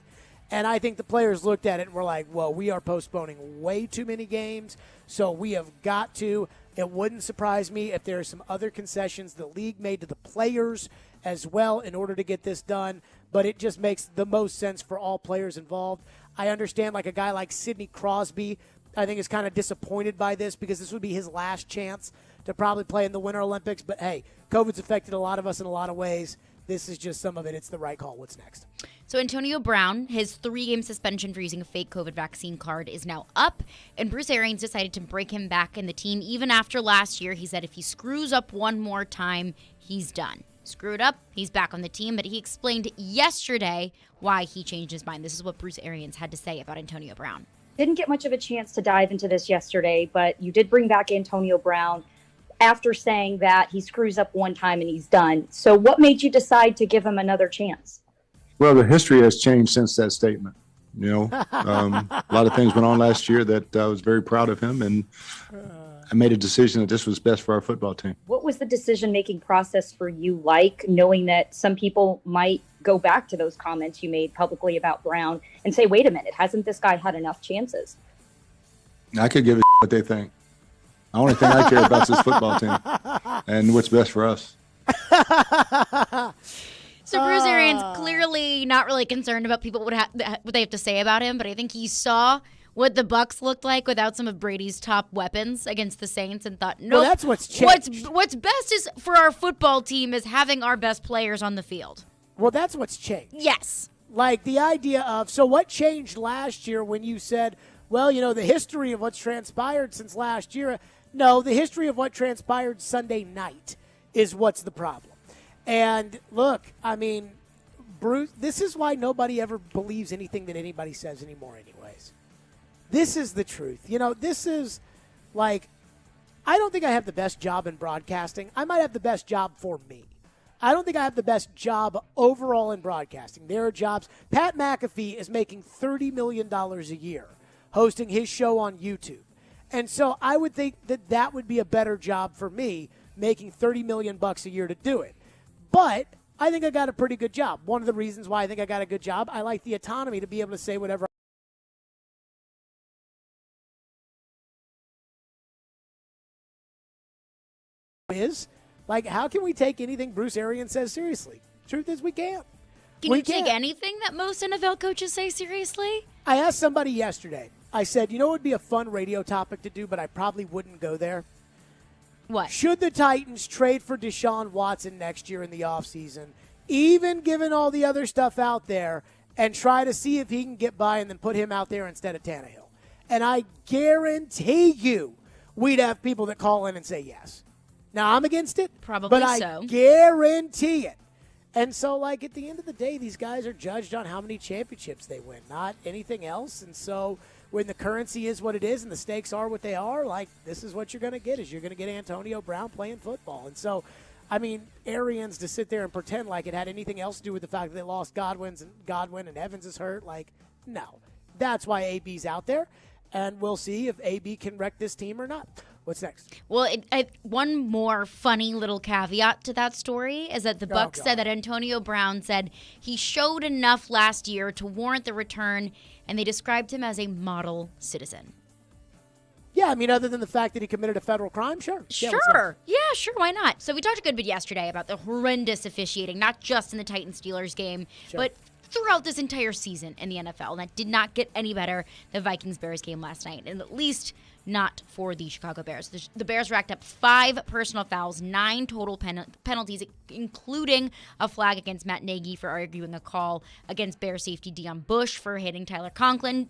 And I think the players looked at it and were like, well, we are postponing way too many games, so we have got to. It wouldn't surprise me if there are some other concessions the league made to the players as well in order to get this done. But it just makes the most sense for all players involved. I understand like a guy like Sidney Crosby, I think is kind of disappointed by this because this would be his last chance to probably play in the Winter Olympics. But, hey, COVID's affected a lot of us in a lot of ways. This is just some of it. It's the right call. What's next? So Antonio Brown, his 3-game suspension for using a fake COVID vaccine card is now up, and Bruce Arians decided to break him back in the team. Even after last year, he said if he screws up one more time, he's done. Screwed up, he's back on the team, but he explained yesterday why he changed his mind. This is what Bruce Arians had to say about Antonio Brown. Didn't get much of a chance to dive into this yesterday, but you did bring back Antonio Brown after saying that he screws up one time and he's done. So what made you decide to give him another chance? Well, the history has changed since that statement. You know, a lot of things went on last year that I was very proud of him, and I made a decision that this was best for our football team. What was the decision-making process for you like, knowing that some people might go back to those comments you made publicly about Brown and say, wait a minute, hasn't this guy had enough chances? I could give a what they think. The only thing I care about is this football team and what's best for us. So Bruce Arians clearly not really concerned about people what they have to say about him, but I think he saw what the Bucs looked like without some of Brady's top weapons against the Saints and thought, no, Well, that's what's changed. What's best is for our football team is having our best players on the field. Well, that's what's changed. Yes. Like the idea of, so what changed last year when you said, well, you know, the history of what's transpired since last year. No, the history of what transpired Sunday night is what's the problem. And look, I mean, Bruce, this is why nobody ever believes anything that anybody says anymore anyways. This is the truth. You know, this is like, I don't think I have the best job in broadcasting. I might have the best job for me. I don't think I have the best job overall in broadcasting. There are jobs. Pat McAfee is making $30 million a year hosting his show on YouTube. And so I would think that that would be a better job for me, making $30 million a year to do it. But I think I got a pretty good job. One of the reasons why I think I got a good job, I like the autonomy to be able to say whatever is. Like, how can we take anything Bruce Arians says seriously? Truth is, we can't. Can you take anything that most NFL coaches say seriously? I asked somebody yesterday. I said, you know what would be a fun radio topic to do, but I probably wouldn't go there? What? Should the Titans trade for Deshaun Watson next year in the offseason, even given all the other stuff out there, and try to see if he can get by and then put him out there instead of Tannehill? And I guarantee you we'd have people that call in and say yes. Now, I'm against it, Probably but I so. guarantee it. And so, like, at the end of the day, these guys are judged on how many championships they win, not anything else. And so when the currency is what it is and the stakes are what they are, like, this is what you're going to get, is you're going to get Antonio Brown playing football. And so, I mean, Arians to sit there and pretend like it had anything else to do with the fact that they lost Godwin and Evans is hurt, like, no. That's why AB's out there, and we'll see if AB can wreck this team or not. What's next? Well, one more funny little caveat to that story is that the Bucs said that Antonio Brown said he showed enough last year to warrant the return, and they described him as a model citizen. Yeah, I mean, other than the fact that he committed a federal crime, sure. Sure. Yeah, sure, why not? So we talked a good bit yesterday about the horrendous officiating, not just in the Titans-Steelers game, but throughout this entire season in the NFL. And that did not get any better the Vikings-Bears game last night, and at least not for the Chicago Bears. The Bears racked up 5 personal fouls, 9 total penalties, including a flag against Matt Nagy for arguing a call against Bears safety Deion Bush for hitting Tyler Conklin,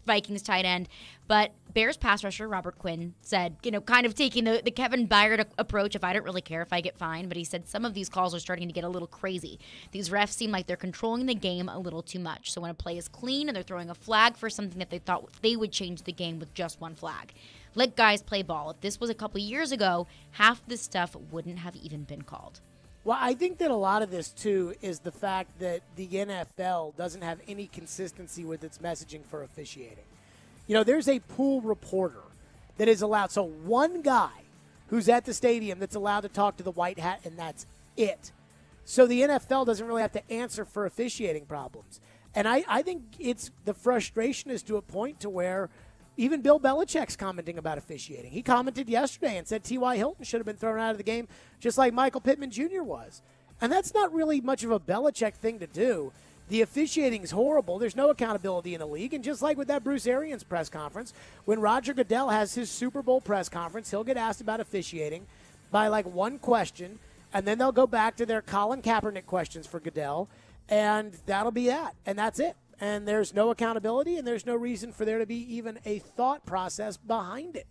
Vikings tight end. But Bears pass rusher Robert Quinn said, kind of taking the Kevin Byard approach of I don't really care if I get fined, but he said some of these calls are starting to get a little crazy. These refs seem like they're controlling the game a little too much. So when a play is clean and they're throwing a flag for something that they thought they would change the game with just one flag. Let guys play ball. If this was a couple years ago, half this stuff wouldn't have even been called. Well, I think that a lot of this, too, is the fact that the NFL doesn't have any consistency with its messaging for officiating. There's a pool reporter that is allowed. So one guy who's at the stadium that's allowed to talk to the white hat, and that's it. So the NFL doesn't really have to answer for officiating problems. And I think the frustration is to a point to where even Bill Belichick's commenting about officiating. He commented yesterday and said T.Y. Hilton should have been thrown out of the game just like Michael Pittman Jr. was. And that's not really much of a Belichick thing to do. The officiating is horrible. There's no accountability in the league. And just like with that Bruce Arians press conference, when Roger Goodell has his Super Bowl press conference, he'll get asked about officiating by like one question, and then they'll go back to their Colin Kaepernick questions for Goodell, and that'll be that. And that's it. And there's no accountability, and there's no reason for there to be even a thought process behind it.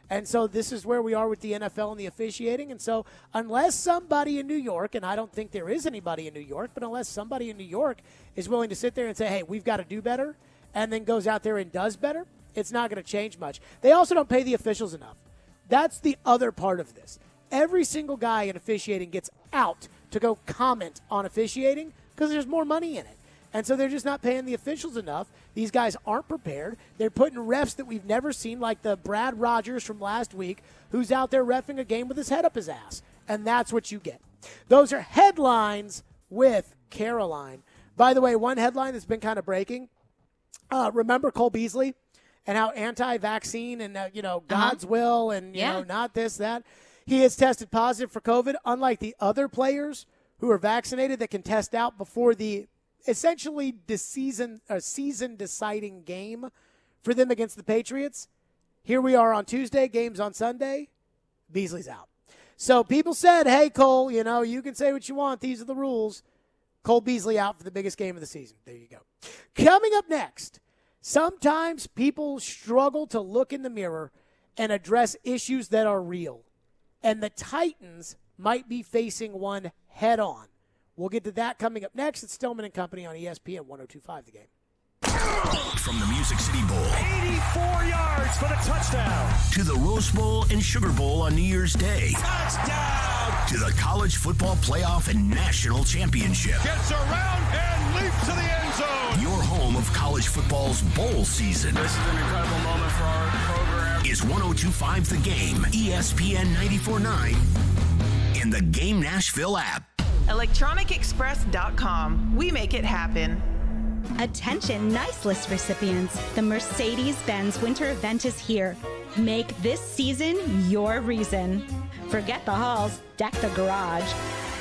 And so this is where we are with the NFL and the officiating. And so unless somebody in New York, and I don't think there is anybody in New York, but unless somebody in New York is willing to sit there and say, hey, we've got to do better, and then goes out there and does better, it's not going to change much. They also don't pay the officials enough. That's the other part of this. Every single guy in officiating gets out to go comment on officiating because there's more money in it. And so they're just not paying the officials enough. These guys aren't prepared. They're putting refs that we've never seen, like the Brad Rogers from last week, who's out there reffing a game with his head up his ass. And that's what you get. Those are headlines with Caroline. By the way, one headline that's been kind of breaking. Remember Cole Beasley and how anti-vaccine and, God's will and, not this, that. He has tested positive for COVID, unlike the other players who are vaccinated that can test out before the essentially the season-deciding game for them against the Patriots. Here we are on Tuesday, game's on Sunday. Beasley's out. So people said, hey, Cole, you can say what you want. These are the rules. Cole Beasley out for the biggest game of the season. There you go. Coming up next, sometimes people struggle to look in the mirror and address issues that are real. And the Titans might be facing one head-on. We'll get to that coming up next. It's Stillman and Company on ESPN 102.5 The Game. From the Music City Bowl, 84 yards for the touchdown, to the Rose Bowl and Sugar Bowl on New Year's Day, touchdown, to the College Football Playoff and National Championship. Gets around and leaps to the end zone. Your home of college football's bowl season. This is an incredible moment for our program. Is 102.5 The Game, ESPN 94.9, in the Game Nashville app. ElectronicExpress.com. We make it happen. Attention, Nice List recipients. The Mercedes-Benz Winter Event is here. Make this season your reason. Forget the halls, deck the garage.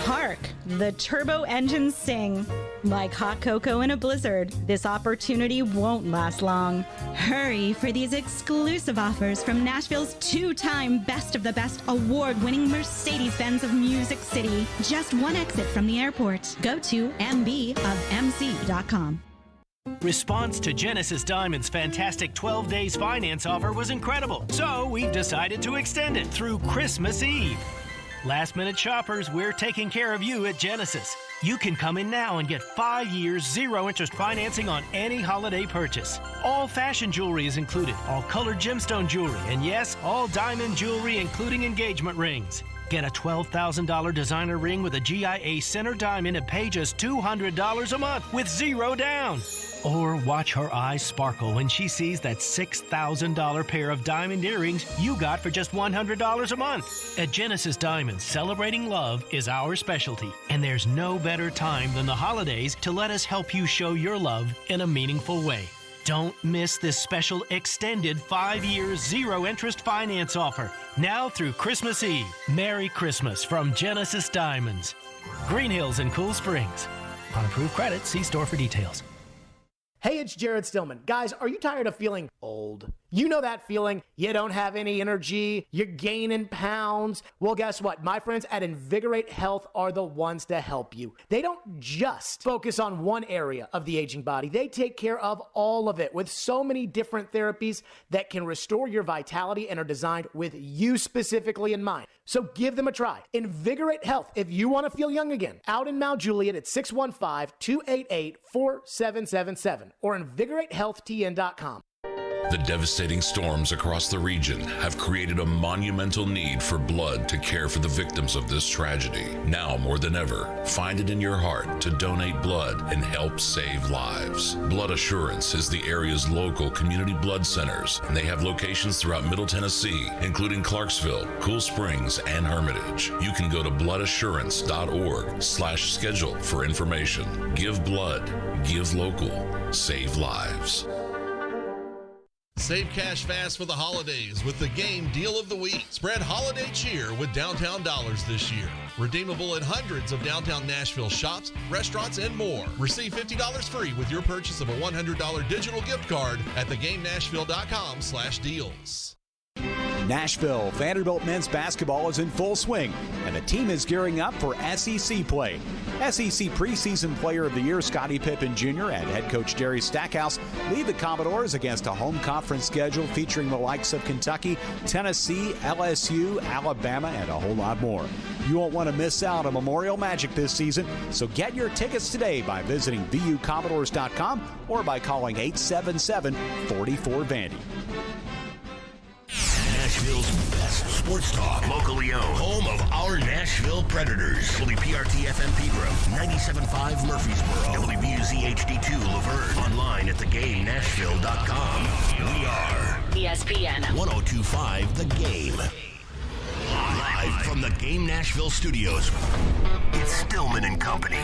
Hark, the turbo engines sing. Like hot cocoa in a blizzard, this opportunity won't last long. Hurry for these exclusive offers from Nashville's two-time Best of the Best award-winning Mercedes-Benz of Music City. Just one exit from the airport. Go to mbofmc.com. Response to Genesis Diamond's fantastic 12 days finance offer was incredible, so we've decided to extend it through Christmas Eve. Last-minute shoppers, we're taking care of you at Genesis. You can come in now and get 5 years, zero-interest financing on any holiday purchase. All fashion jewelry is included, all colored gemstone jewelry, and yes, all diamond jewelry, including engagement rings. Get a $12,000 designer ring with a GIA center diamond and pay just $200 a month with zero down. Or watch her eyes sparkle when she sees that $6,000 pair of diamond earrings you got for just $100 a month. At Genesis Diamonds, celebrating love is our specialty, and there's no better time than the holidays to let us help you show your love in a meaningful way. Don't miss this special extended 5-year zero-interest finance offer, now through Christmas Eve. Merry Christmas from Genesis Diamonds. Green Hills and Cool Springs. On approved credit, see store for details. Hey, it's Jared Stillman. Guys, are you tired of feeling old? You know that feeling. You don't have any energy. You're gaining pounds. Well, guess what? My friends at Invigorate Health are the ones to help you. They don't just focus on one area of the aging body. They take care of all of it with so many different therapies that can restore your vitality and are designed with you specifically in mind. So give them a try. Invigorate Health, if you want to feel young again. Out in Mount Juliet at 615-288-4777 or invigoratehealthtn.com. The devastating storms across the region have created a monumental need for blood to care for the victims of this tragedy. Now more than ever, find it in your heart to donate blood and help save lives. Blood Assurance is the area's local community blood centers, and they have locations throughout Middle Tennessee, including Clarksville, Cool Springs, and Hermitage. You can go to bloodassurance.org/schedule for information. Give blood, give local, save lives. Save cash fast for the holidays with the Game Deal of the Week. Spread holiday cheer with Downtown Dollars this year. Redeemable at hundreds of downtown Nashville shops, restaurants, and more. Receive $50 free with your purchase of a $100 digital gift card at thegamenashville.com/deals. Nashville Vanderbilt men's basketball is in full swing, and the team is gearing up for SEC play. SEC preseason player of the year Scottie Pippen Jr. and head coach Jerry Stackhouse lead the Commodores against a home conference schedule featuring the likes of Kentucky, Tennessee, LSU, Alabama, and a whole lot more. You won't want to miss out on Memorial Magic this season, so get your tickets today by visiting VUCommodores.com or by calling 877-44-VANDY. Nashville's best sports talk, locally owned, home of our Nashville Predators. WPRT-FM Pegram, 97.5 Murfreesboro, WBUZ HD2 Laverne, online at thegamenashville.com. We are ESPN 102.5 The Game. Live from the Game Nashville studios, it's Stillman and Company.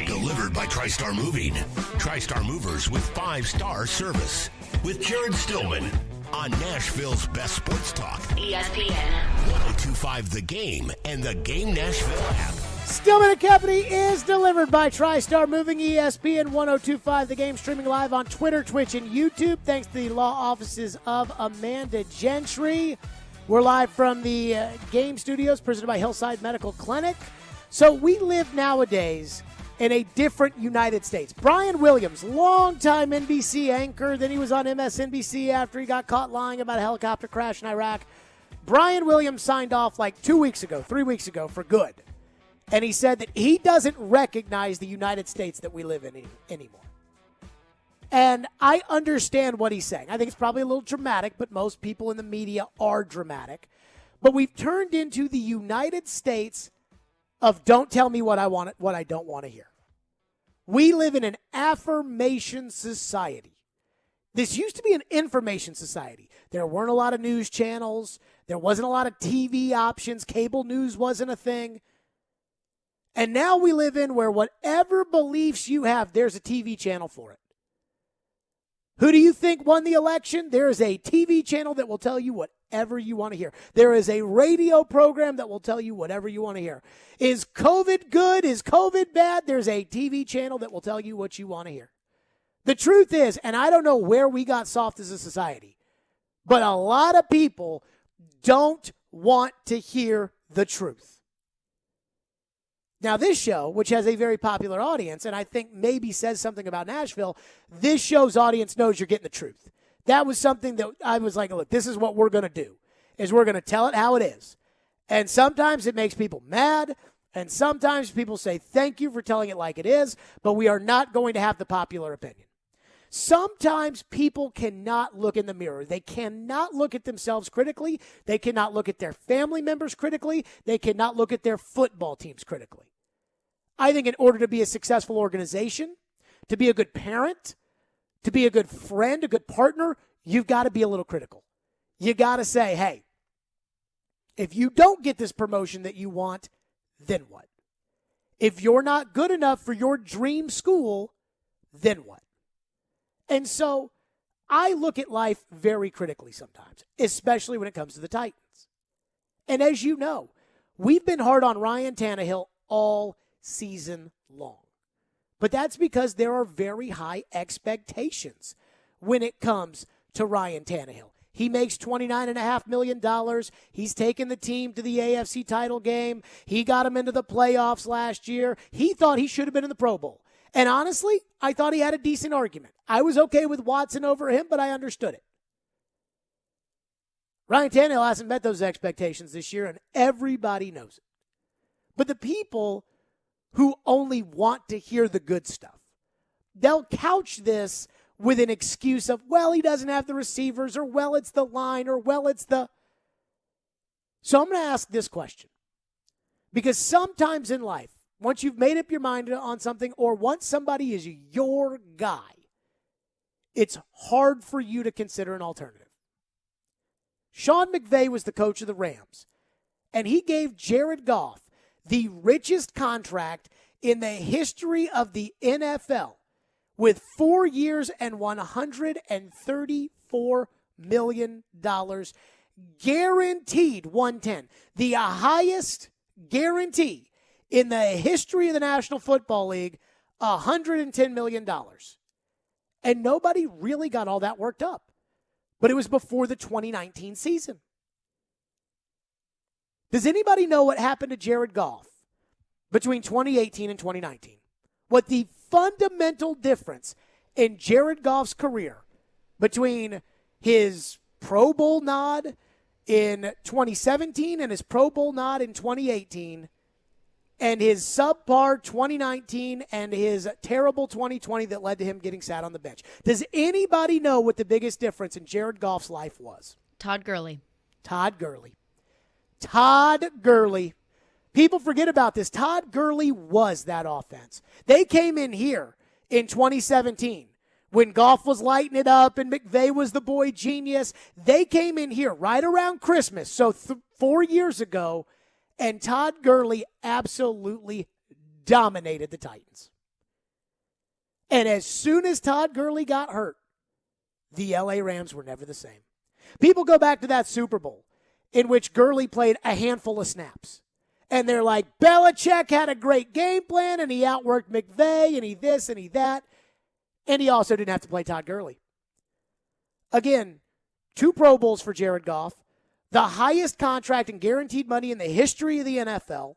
Delivered by TriStar Moving. TriStar Movers with 5-star service. With Jared Stillman. On Nashville's best sports talk, ESPN 102.5 The Game and the Game Nashville app. Stillman and Company is delivered by TriStar Moving. ESPN 102.5 The Game, streaming live on Twitter, Twitch, and YouTube. Thanks to the law offices of Amanda Gentry. We're live from the Game Studios, presented by Hillside Medical Clinic. So we live nowadays in a different United States. Brian Williams, longtime NBC anchor, then he was on MSNBC after he got caught lying about a helicopter crash in Iraq. Brian Williams signed off like 3 weeks ago for good. And he said that he doesn't recognize the United States that we live in anymore. And I understand what he's saying. I think it's probably a little dramatic, but most people in the media are dramatic. But we've turned into the United States of don't tell me what I want, what I don't want to hear. We live in an affirmation society. This used to be an information society. There weren't a lot of news channels. There wasn't a lot of TV options. Cable news wasn't a thing. And now we live in where whatever beliefs you have, there's a TV channel for it. Who do you think won the election? There is a TV channel that will tell you whatever you want to hear. There is a radio program that will tell you whatever you want to hear. Is COVID good? Is COVID bad? There's a TV channel that will tell you what you want to hear. The truth is, and I don't know where we got soft as a society, but a lot of people don't want to hear the truth. Now, this show, which has a very popular audience, and I think maybe says something about Nashville, this show's audience knows you're getting the truth. That was something that I was like, look, this is what we're going to do, is we're going to tell it how it is. And sometimes it makes people mad, and sometimes people say, thank you for telling it like it is, but we are not going to have the popular opinion. Sometimes people cannot look in the mirror. They cannot look at themselves critically. They cannot look at their family members critically. They cannot look at their football teams critically. I think in order to be a successful organization, to be a good parent, To be a good friend, a good partner, you've got to be a little critical. You got to say, hey, if you don't get this promotion that you want, then what? If you're not good enough for your dream school, then what? And so I look at life very critically sometimes, especially when it comes to the Titans. And as you know, we've been hard on Ryan Tannehill all season long. But that's because there are very high expectations when it comes to Ryan Tannehill. He makes $29.5 million. He's taken the team to the AFC title game. He got him into the playoffs last year. He thought he should have been in the Pro Bowl. And honestly, I thought he had a decent argument. I was okay with Watson over him, but I understood it. Ryan Tannehill hasn't met those expectations this year, and everybody knows it. But the people who only want to hear the good stuff, they'll couch this with an excuse of, well, he doesn't have the receivers, or, well, it's the line, or, well, it's the... So I'm going to ask this question. Because sometimes in life, once you've made up your mind on something, or once somebody is your guy, it's hard for you to consider an alternative. Sean McVay was the coach of the Rams, and he gave Jared Goff the richest contract in the history of the NFL, with 4 years and $134 million, guaranteed 110, the highest guarantee in the history of the National Football League, $110 million. And nobody really got all that worked up. But it was before the 2019 season. Does anybody know what happened to Jared Goff between 2018 and 2019? What the fundamental difference in Jared Goff's career between his Pro Bowl nod in 2017 and his Pro Bowl nod in 2018 and his subpar 2019 and his terrible 2020 that led to him getting sat on the bench. Does anybody know what the biggest difference in Jared Goff's life was? Todd Gurley. Todd Gurley. Todd Gurley. People forget about this. Todd Gurley was that offense. They came in here in 2017 when Goff was lighting it up and McVay was the boy genius. They came in here right around Christmas, so 4 years ago, and Todd Gurley absolutely dominated the Titans. And as soon as Todd Gurley got hurt, the LA Rams were never the same. People go back to that Super Bowl in which Gurley played a handful of snaps. And they're like, Belichick had a great game plan, and he outworked McVay, and he this, and he that. And he also didn't have to play Todd Gurley. Again, 2 Pro Bowls for Jared Goff, the highest contract and guaranteed money in the history of the NFL,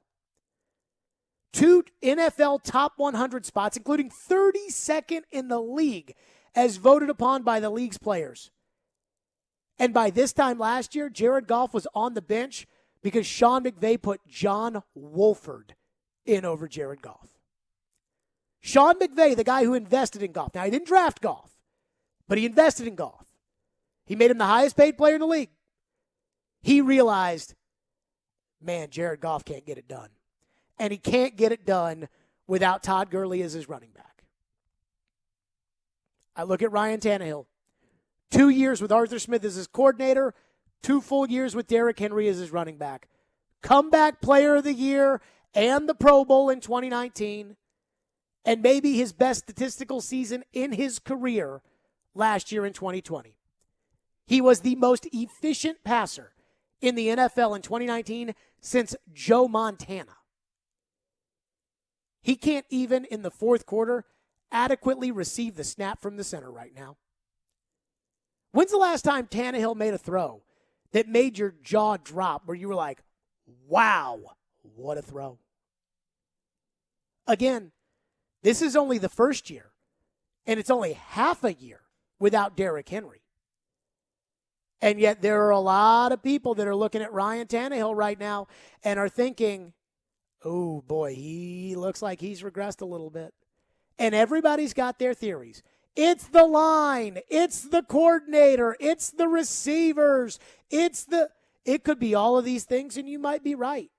2 NFL top 100 spots, including 32nd in the league as voted upon by the league's players. And by this time last year, Jared Goff was on the bench because Sean McVay put John Wolford in over Jared Goff. Sean McVay, the guy who invested in Goff. Now, he didn't draft Goff, but he invested in Goff. He made him the highest paid player in the league. He realized, man, Jared Goff can't get it done. And he can't get it done without Todd Gurley as his running back. I look at Ryan Tannehill. 2 years with Arthur Smith as his coordinator, 2 full years with Derrick Henry as his running back. Comeback player of the year and the Pro Bowl in 2019. And maybe his best statistical season in his career last year in 2020. He was the most efficient passer in the NFL in 2019 since Joe Montana. He can't even in the fourth quarter adequately receive the snap from the center right now. When's the last time Tannehill made a throw that made your jaw drop where you were like, wow, what a throw? Again, this is only the first year, and it's only half a year without Derrick Henry. And yet there are a lot of people that are looking at Ryan Tannehill right now and are thinking, oh, boy, he looks like he's regressed a little bit. And everybody's got their theories. It's the line. It's the coordinator. It's the receivers. It could be all of these things, and you might be right.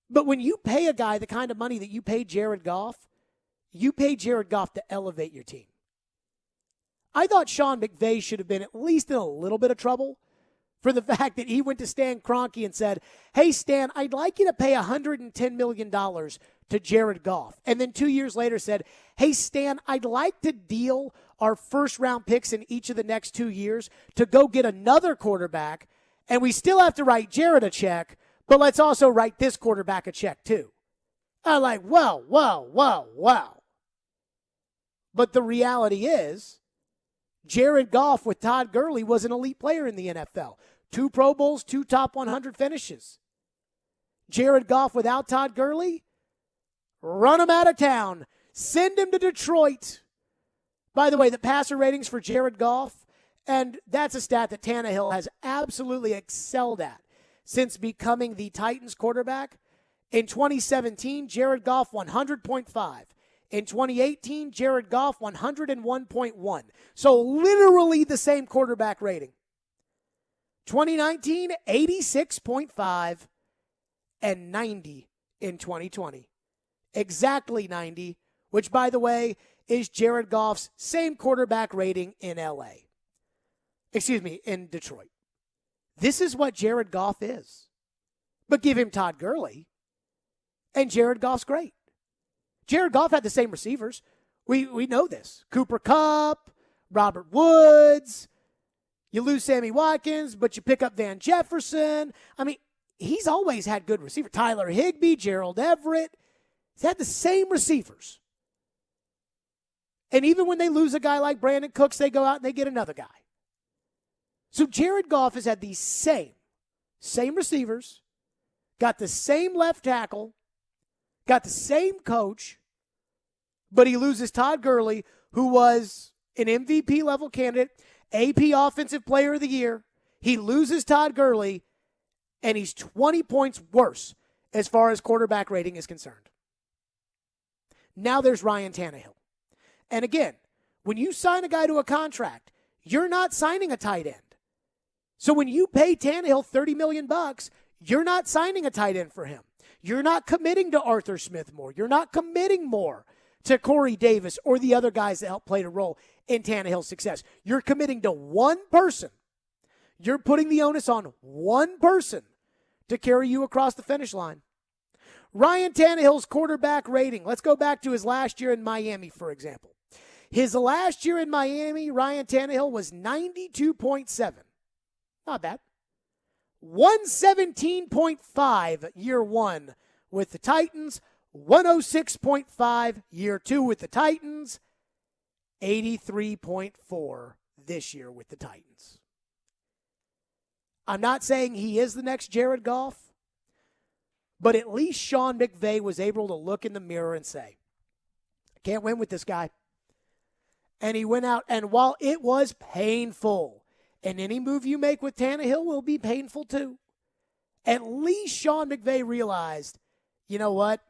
But when you pay a guy the kind of money that you pay Jared Goff, you pay Jared Goff to elevate your team. I thought Sean McVay should have been at least in a little bit of trouble for the fact that he went to Stan Kroenke and said, hey, Stan, I'd like you to pay $110 million to Jared Goff. And then 2 years later said, hey, Stan, I'd like to deal our first-round picks in each of the next 2 years to go get another quarterback, and we still have to write Jared a check, but let's also write this quarterback a check too. I'm like, well. But the reality is, Jared Goff with Todd Gurley was an elite player in the NFL. 2 Pro Bowls, 2 top 100 finishes. Jared Goff without Todd Gurley, run him out of town. Send him to Detroit. By the way, the passer ratings for Jared Goff, and that's a stat that Tannehill has absolutely excelled at since becoming the Titans quarterback. In 2017, Jared Goff 100.5. In 2018, Jared Goff 101.1. So literally the same quarterback rating. 2019, 86.5 and 90 in 2020. Exactly 90, which, by the way, is Jared Goff's same quarterback rating in LA. In Detroit. This is what Jared Goff is. But give him Todd Gurley, and Jared Goff's great. Jared Goff had the same receivers. We know this. Cooper Kupp, Robert Woods. You lose Sammy Watkins, but you pick up Van Jefferson. I mean, he's always had good receivers. Tyler Higbee, Gerald Everett. He's had the same receivers. And even when they lose a guy like Brandon Cooks, they go out and they get another guy. So Jared Goff has had the same receivers, got the same left tackle, got the same coach, but he loses Todd Gurley, who was an MVP-level candidate, AP Offensive Player of the Year. He loses Todd Gurley, and he's 20 points worse as far as quarterback rating is concerned. Now there's Ryan Tannehill. And again, when you sign a guy to a contract, you're not signing a tight end. So when you pay Tannehill $30 million, you're not signing a tight end for him. You're not committing to Arthur Smith more. You're not committing more to Corey Davis or the other guys that help play a role in Tannehill's success. You're committing to one person. You're putting the onus on one person to carry you across the finish line. Ryan Tannehill's quarterback rating. Let's go back to his last year in Miami, for example. His last year in Miami, Ryan Tannehill was 92.7. Not bad. 117.5 year one with the Titans. 106.5 year two with the Titans. 83.4 this year with the Titans. I'm not saying he is the next Jared Goff, but at least Sean McVay was able to look in the mirror and say, I can't win with this guy. And he went out, and while it was painful, and any move you make with Tannehill will be painful too, at least Sean McVay realized, you know what?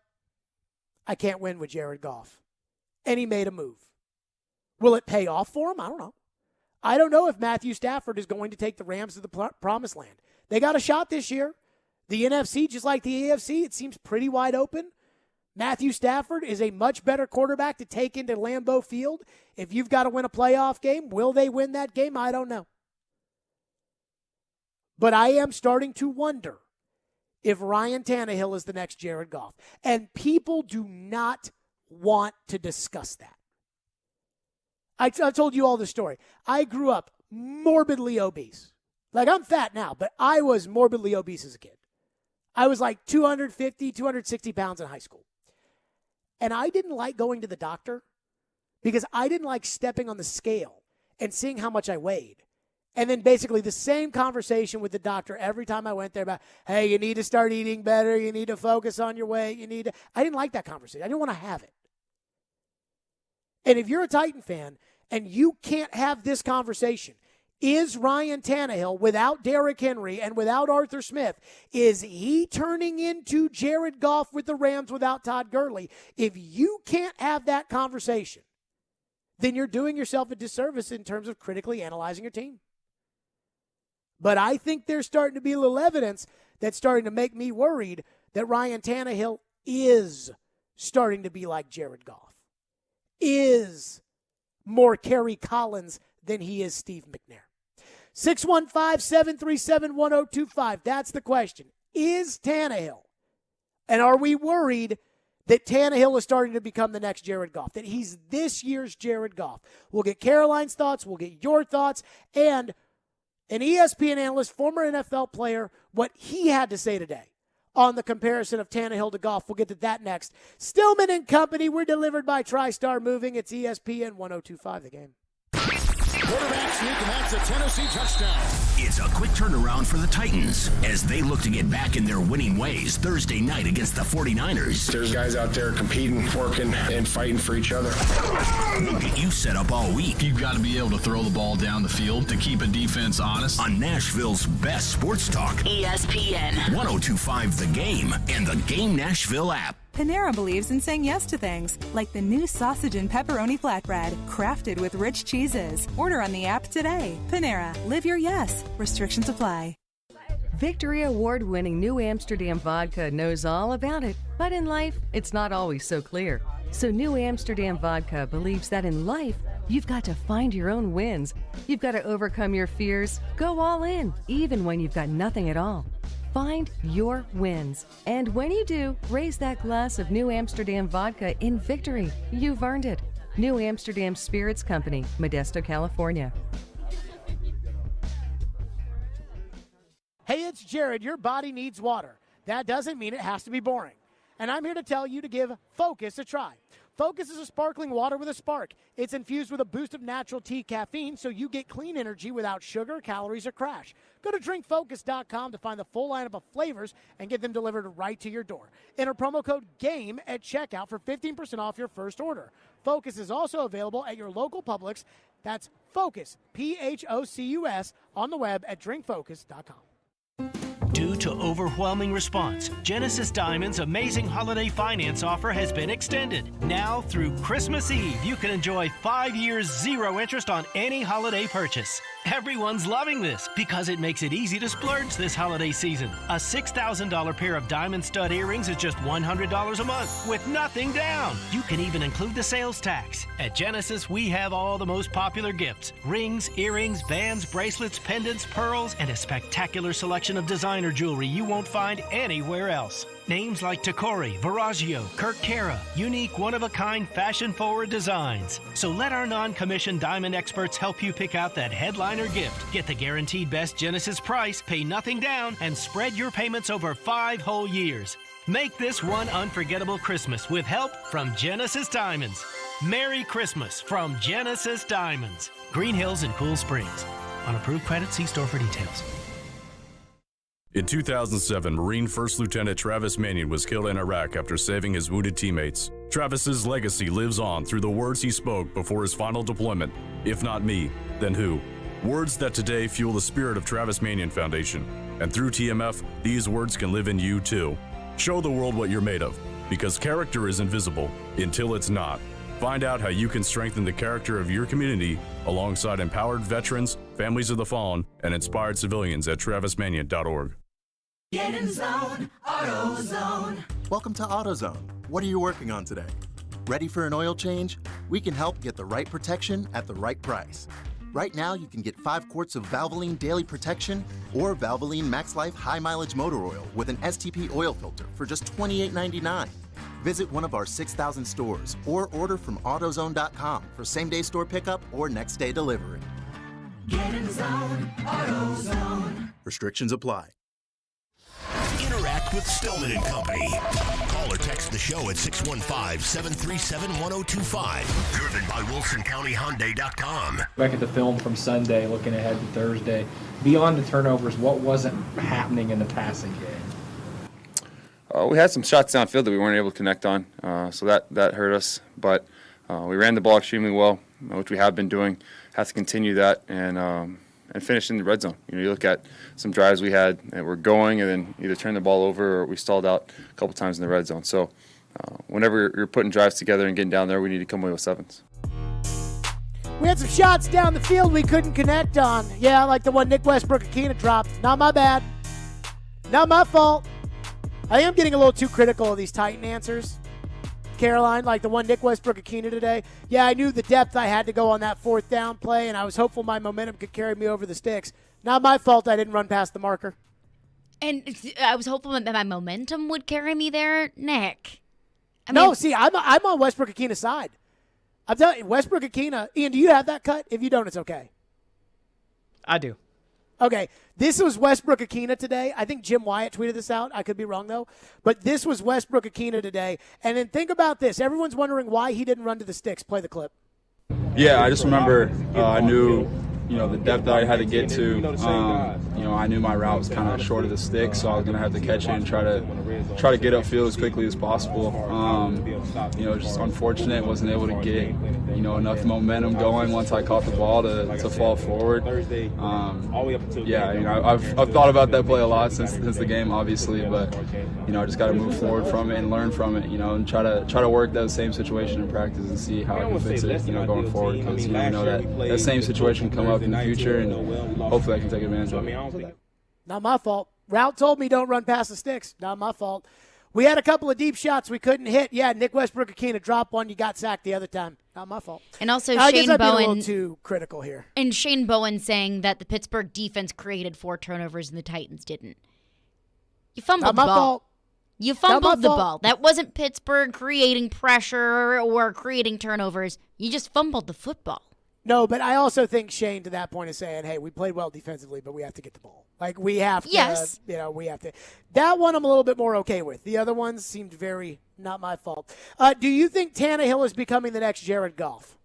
I can't win with Jared Goff. And he made a move. Will it pay off for him? I don't know. I don't know if Matthew Stafford is going to take the Rams to the promised land. They got a shot this year. The NFC, just like the AFC, it seems pretty wide open. Matthew Stafford is a much better quarterback to take into Lambeau Field. If you've got to win a playoff game, will they win that game? I don't know. But I am starting to wonder if Ryan Tannehill is the next Jared Goff. And people do not want to discuss that. I told you all the story. I grew up morbidly obese. Like, I'm fat now, but I was morbidly obese as a kid. I was like 250, 260 pounds in high school. And I didn't like going to the doctor because I didn't like stepping on the scale and seeing how much I weighed. And then basically the same conversation with the doctor every time I went there about, hey, you need to start eating better. You need to focus on your weight. I didn't like that conversation. I didn't want to have it. And if you're a Titan fan and you can't have this conversation, is Ryan Tannehill, without Derrick Henry and without Arthur Smith, is he turning into Jared Goff with the Rams without Todd Gurley? If you can't have that conversation, then you're doing yourself a disservice in terms of critically analyzing your team. But I think there's starting to be a little evidence that's starting to make me worried that Ryan Tannehill is starting to be like Jared Goff, is more Kerry Collins than he is Steve McNair. 615-737-1025. That's the question. Is Tannehill, and are we worried that Tannehill is starting to become the next Jared Goff, that he's this year's Jared Goff? We'll get Caroline's thoughts. We'll get your thoughts. And an ESPN analyst, former NFL player, what he had to say today on the comparison of Tannehill to Goff. We'll get to that next. Stillman and Company, we're delivered by TriStar Moving. It's ESPN 102.5 The Game. Quarterback sneak, and that's a Tennessee touchdown. It's a quick turnaround for the Titans as they look to get back in their winning ways Thursday night against the 49ers. There's guys out there competing, working, and fighting for each other. We'll get you set up all week. You've got to be able to throw the ball down the field to keep a defense honest. On Nashville's best sports talk, ESPN 102.5 The Game and the Game Nashville app. Panera believes in saying yes to things, like the new sausage and pepperoni flatbread, crafted with rich cheeses. Order on the app today. Panera, live your yes. Restrictions apply. Victory Award-winning New Amsterdam Vodka knows all about it, but in life, it's not always so clear. So New Amsterdam Vodka believes that in life, you've got to find your own wins. You've got to overcome your fears, go all in, even when you've got nothing at all. Find your wins. And when you do, raise that glass of New Amsterdam vodka in victory. You've earned it. New Amsterdam Spirits Company, Modesto, California. Hey, it's Jared. Your body needs water. That doesn't mean it has to be boring. And I'm here to tell you to give Focus a try. Focus is a sparkling water with a spark. It's infused with a boost of natural tea caffeine, so you get clean energy without sugar, calories, or crash. Go to drinkfocus.com to find the full lineup of flavors and get them delivered right to your door. Enter promo code GAME at checkout for 15% off your first order. Focus is also available at your local Publix. That's Focus, P-H-O-C-U-S, on the web at drinkfocus.com. Due to overwhelming response, Genesis Diamond's amazing holiday finance offer has been extended. Now through Christmas Eve, you can enjoy 5 years, 0 interest on any holiday purchase. Everyone's loving this because it makes it easy to splurge this holiday season. A $6,000 pair of diamond stud earrings is just $100 a month with nothing down. You can even include the sales tax. At Genesis, we have all the most popular gifts: rings, earrings, bands, bracelets, pendants, pearls, and a spectacular selection of designer jewelry you won't find anywhere else. Names like Tacori, Viraggio, Kirk Cara, unique, one-of-a-kind, fashion-forward designs. So let our non-commissioned diamond experts help you pick out that headliner gift. Get the guaranteed best Genesis price, pay nothing down, and spread your payments over 5 whole years. Make this one unforgettable Christmas with help from Genesis Diamonds. Merry Christmas from Genesis Diamonds. Green Hills and Cool Springs. On approved credit, see store for details. In 2007, Marine First Lieutenant Travis Manion was killed in Iraq after saving his wounded teammates. Travis's legacy lives on through the words he spoke before his final deployment. If not me, then who? Words that today fuel the spirit of Travis Manion Foundation. And through TMF, these words can live in you too. Show the world what you're made of, because character is invisible until it's not. Find out how you can strengthen the character of your community alongside empowered veterans, families of the fallen, and inspired civilians at travismanion.org. Get in zone, AutoZone. Welcome to AutoZone. What are you working on today? Ready for an oil change? We can help get the right protection at the right price. Right now, you can get 5 quarts of Valvoline Daily Protection or Valvoline Max Life High Mileage Motor Oil with an STP oil filter for just $28.99. Visit one of our 6,000 stores or order from AutoZone.com for same-day store pickup or next-day delivery. Get in zone, AutoZone. Restrictions apply. Interact with Stillman and Company. Call or text the show at 615-737-1025. Driven by WilsonCountyHyundai.com. Back at the film from Sunday, looking ahead to Thursday, beyond the turnovers, what wasn't happening in the passing game? We had some shots downfield that we weren't able to connect on, so that hurt us. But we ran the ball extremely well, which we have been doing. Have to continue that and finish in the red zone. You look at some drives we had that were going and then either turned the ball over or we stalled out a couple times in the red zone. So whenever you're putting drives together and getting down there, we need to come away with 7s. We had some shots down the field we couldn't connect on. Yeah, like the one Nick Westbrook-Akina dropped. Not my bad. Not my fault. I am getting a little too critical of these Titan answers. Caroline, like the one Nick Westbrook-Akina today. Yeah, I knew the depth I had to go on that fourth down play, and I was hopeful my momentum could carry me over the sticks. Not my fault I didn't run past the marker. And I was hopeful that my momentum would carry me there, Nick. I'm on Westbrook-Akina's side. I'm telling you, Westbrook-Akina. Ian, do you have that cut? If you don't, it's okay. I do. Okay, this was Westbrook-Akina today. I think Jim Wyatt tweeted this out. I could be wrong, though. But this was Westbrook-Akina today. And then think about this. Everyone's wondering why he didn't run to the sticks. Play the clip. Yeah, I just remember I knew, the depth that I had to get to. I knew my route was kind of short of the stick, so I was going to have to catch it and try to get upfield as quickly as possible. Just unfortunate, wasn't able to get enough momentum going once I caught the ball to fall forward. I've thought about that play a lot since the game, obviously, but I just got to move forward from it and learn from it, and try to work that same situation in practice and see how I can fix it, going forward, because that same situation can come up in the future, and hopefully I can take advantage of it. Not my fault. Route told me don't run past the sticks. Not my fault. We had a couple of deep shots we couldn't hit. Yeah, Nick Westbrook-Akina dropped one. You got sacked the other time. Not my fault. And also I Shane guess I'd Bowen. be a little too critical here. And Shane Bowen saying that the Pittsburgh defense created 4 turnovers and the Titans didn't. You fumbled Not the my ball. fault. You fumbled the fault. ball. That wasn't Pittsburgh creating pressure or creating turnovers. You just fumbled the football. No, but I also think Shane, to that point, is saying, hey, we played well defensively, but we have to get the ball. Like, we have to. Yes. We have to. That one I'm a little bit more okay with. The other ones seemed very not my fault. Do you think Tannehill is becoming the next Jared Goff?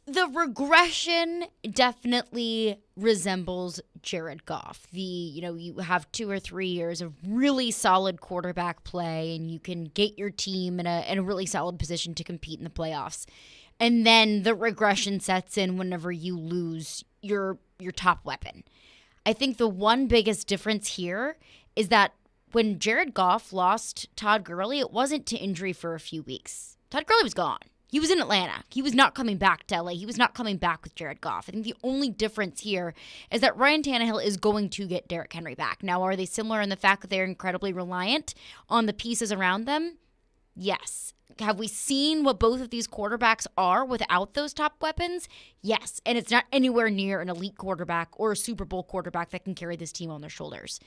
The regression definitely resembles Jared Goff. You have 2 or 3 years of really solid quarterback play, and you can get your team in a really solid position to compete in the playoffs. And then the regression sets in whenever you lose your top weapon. I think the one biggest difference here is that when Jared Goff lost Todd Gurley, it wasn't to injury for a few weeks. Todd Gurley was gone. He was in Atlanta. He was not coming back to LA. He was not coming back with Jared Goff. I think the only difference here is that Ryan Tannehill is going to get Derrick Henry back. Now, are they similar in the fact that they're incredibly reliant on the pieces around them? Yes. Have we seen what both of these quarterbacks are without those top weapons? Yes. And it's not anywhere near an elite quarterback or a Super Bowl quarterback that can carry this team on their shoulders.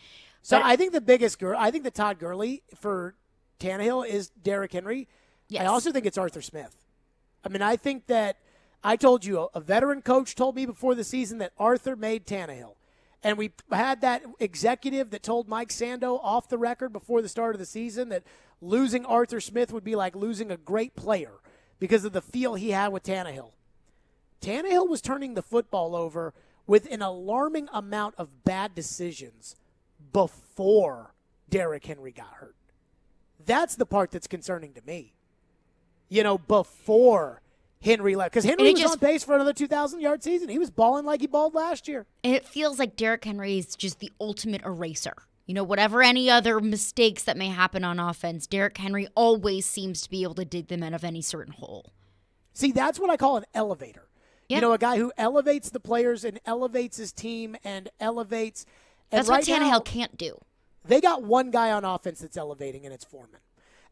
So I think the Todd Gurley for Tannehill is Derrick Henry. Yes. I also think it's Arthur Smith. I mean, I think that I told you a veteran coach told me before the season that Arthur made Tannehill. And we had that executive that told Mike Sando off the record before the start of the season that losing Arthur Smith would be like losing a great player because of the feel he had with Tannehill. Tannehill was turning the football over with an alarming amount of bad decisions before Derrick Henry got hurt. That's the part that's concerning to me. Before Henry left. Because Henry was on pace for another 2,000-yard season. He was balling like he balled last year. And it feels like Derrick Henry is just the ultimate eraser. Whatever any other mistakes that may happen on offense, Derrick Henry always seems to be able to dig them out of any certain hole. See, that's what I call an elevator. Yep. A guy who elevates the players and elevates his team and elevates. And that's what Tannehill can't do. They got one guy on offense that's elevating, and it's Foreman.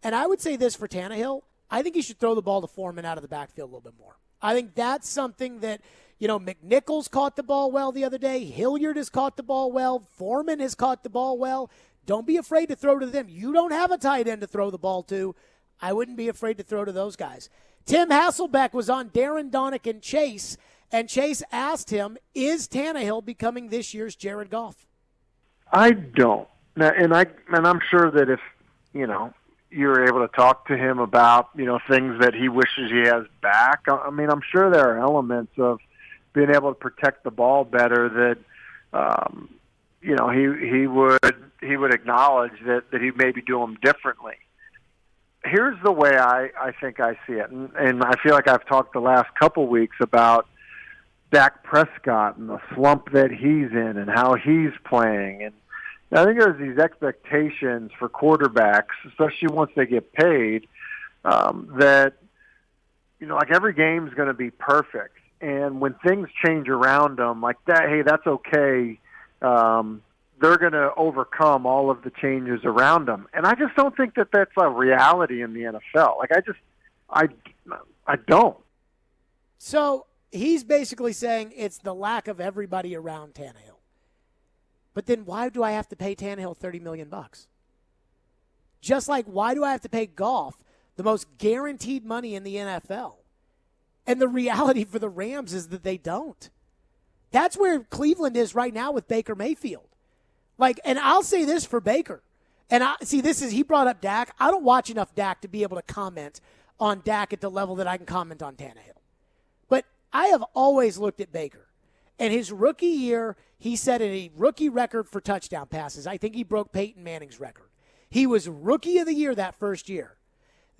And I would say this for Tannehill. I think he should throw the ball to Foreman out of the backfield a little bit more. I think that's something that, McNichols caught the ball well the other day. Hilliard has caught the ball well. Foreman has caught the ball well. Don't be afraid to throw to them. You don't have a tight end to throw the ball to. I wouldn't be afraid to throw to those guys. Tim Hasselbeck was on Darren Donick and Chase asked him, is Tannehill becoming this year's Jared Goff? I don't. And I'm sure that if, you're able to talk to him about, things that he wishes he has back. I mean, I'm sure there are elements of being able to protect the ball better that, he would acknowledge that he maybe do them differently. Here's the way I think I see it. And I feel like I've talked the last couple weeks about Dak Prescott and the slump that he's in and how he's playing. And I think there's these expectations for quarterbacks, especially once they get paid, that, like every game's going to be perfect. And when things change around them like that, hey, that's okay. they're going to overcome all of the changes around them. And I just don't think that that's a reality in the NFL. Like, I don't. So he's basically saying it's the lack of everybody around Tannehill. But then why do I have to pay Tannehill $30 million? Just like, why do I have to pay Goff the most guaranteed money in the NFL? And the reality for the Rams is that they don't. That's where Cleveland is right now with Baker Mayfield. Like, and I'll say this for Baker. And he brought up Dak. I don't watch enough Dak to be able to comment on Dak at the level that I can comment on Tannehill. But I have always looked at Baker. And his rookie year, he set a rookie record for touchdown passes. I think he broke Peyton Manning's record. He was rookie of the year that first year.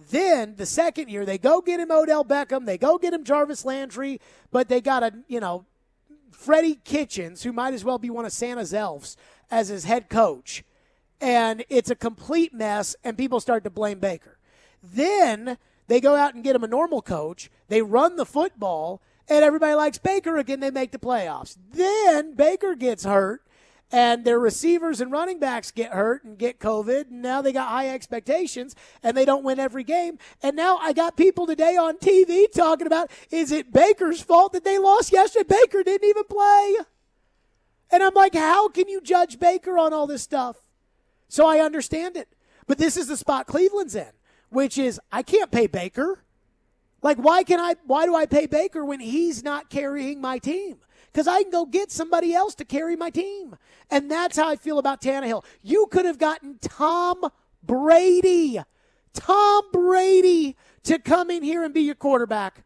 Then the second year, they go get him Odell Beckham. They go get him Jarvis Landry. But they got Freddie Kitchens, who might as well be one of Santa's elves, as his head coach. And it's a complete mess, and people start to blame Baker. Then they go out and get him a normal coach. They run the football, and everybody likes Baker again. They make the playoffs. Then Baker gets hurt, and their receivers and running backs get hurt and get COVID, and now they got high expectations, and they don't win every game. And now I got people today on TV talking about, is it Baker's fault that they lost yesterday? Baker didn't even play. And I'm like, how can you judge Baker on all this stuff? So I understand it. But this is the spot Cleveland's in, which is I can't pay Baker. Like, why do I pay Baker when he's not carrying my team? Because I can go get somebody else to carry my team. And that's how I feel about Tannehill. You could have gotten Tom Brady to come in here and be your quarterback.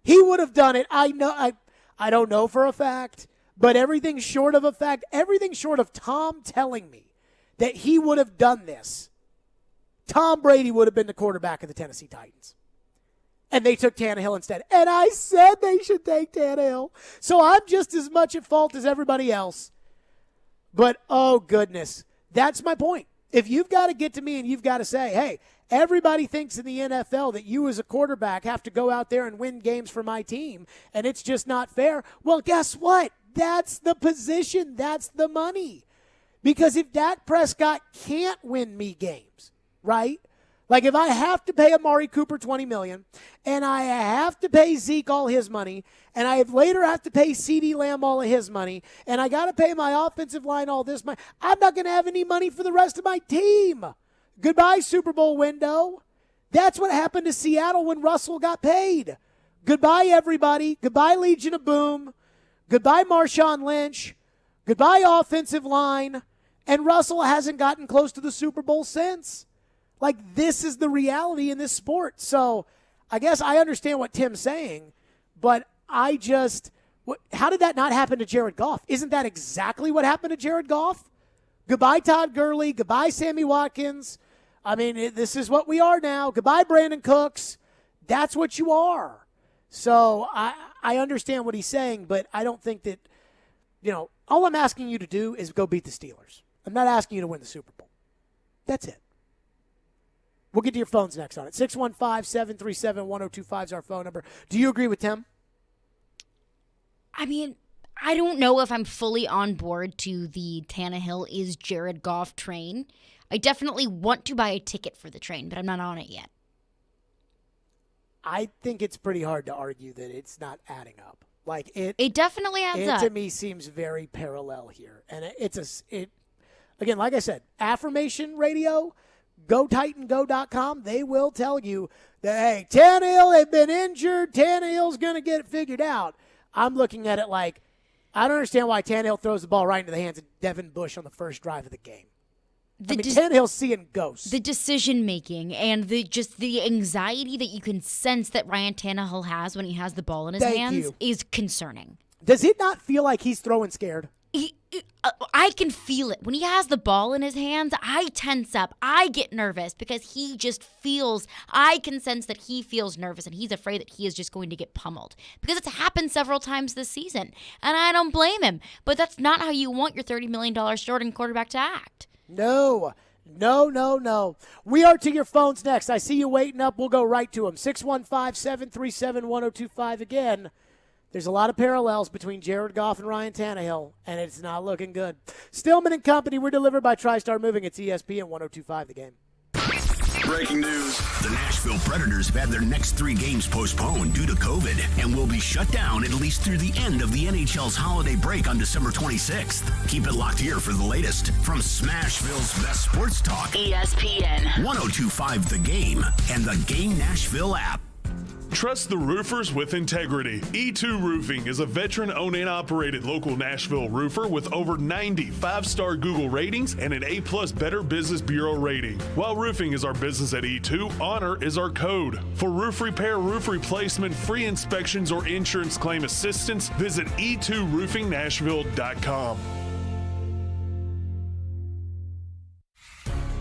He would have done it. I know. I don't know for a fact, but everything short of a fact, everything short of Tom telling me that he would have done this, Tom Brady would have been the quarterback of the Tennessee Titans. And they took Tannehill instead. And I said they should take Tannehill. So I'm just as much at fault as everybody else. But, oh, goodness, that's my point. If you've got to get to me and you've got to say, hey, everybody thinks in the NFL that you as a quarterback have to go out there and win games for my team, and it's just not fair. Well, guess what? That's the position. That's the money. Because if Dak Prescott can't win me games, right? Like if I have to pay Amari Cooper $20 million, and I have to pay Zeke all his money, and I later have to pay CeeDee Lamb all of his money, and I got to pay my offensive line all this money, I'm not going to have any money for the rest of my team. Goodbye, Super Bowl window. That's what happened to Seattle when Russell got paid. Goodbye, everybody. Goodbye, Legion of Boom. Goodbye, Marshawn Lynch. Goodbye, offensive line. And Russell hasn't gotten close to the Super Bowl since. Like, this is the reality in this sport. So I guess I understand what Tim's saying, but how did that not happen to Jared Goff? Isn't that exactly what happened to Jared Goff? Goodbye, Todd Gurley. Goodbye, Sammy Watkins. I mean, this is what we are now. Goodbye, Brandon Cooks. That's what you are. So I understand what he's saying, but I don't think that, all I'm asking you to do is go beat the Steelers. I'm not asking you to win the Super Bowl. That's it. We'll get to your phones next on it. 615-737-1025 is our phone number. Do you agree with Tim? I mean, I don't know if I'm fully on board to the Tannehill is Jared Goff train. I definitely want to buy a ticket for the train, but I'm not on it yet. I think it's pretty hard to argue that it's not adding up. Like it definitely adds up. It to me seems very parallel here. And again, like I said, affirmation radio, GoTitanGo.com, they will tell you that, hey, Tannehill had been injured. Tannehill's going to get it figured out. I'm looking at it like, I don't understand why Tannehill throws the ball right into the hands of Devin Bush on the first drive of the game. Tannehill's seeing ghosts. The decision-making and the anxiety that you can sense that Ryan Tannehill has when he has the ball in his hands is concerning. Does it not feel like he's throwing scared? I can feel it. When he has the ball in his hands, I tense up. I get nervous because he just feels, I can sense that he feels nervous and he's afraid that he is just going to get pummeled. Because it's happened several times this season. And I don't blame him. But that's not how you want your $30 million starting quarterback to act. No. We are to your phones next. I see you waiting up. We'll go right to them. 615-737-1025 again. There's a lot of parallels between Jared Goff and Ryan Tannehill, and it's not looking good. Stillman and Company, we're delivered by TriStar Moving. It's ESPN 102.5 The Game. Breaking news. The Nashville Predators have had their next 3 games postponed due to COVID and will be shut down at least through the end of the NHL's holiday break on December 26th. Keep it locked here for the latest from Smashville's best sports talk. ESPN 102.5 The Game and the Game Nashville app. Trust the roofers with integrity. E2 Roofing is a veteran-owned and operated local Nashville roofer with over 90 5-star Google ratings and an A+ Better Business Bureau rating. While roofing is our business at E2, honor is our code. For roof repair, roof replacement, free inspections, or insurance claim assistance, visit e2roofingnashville.com.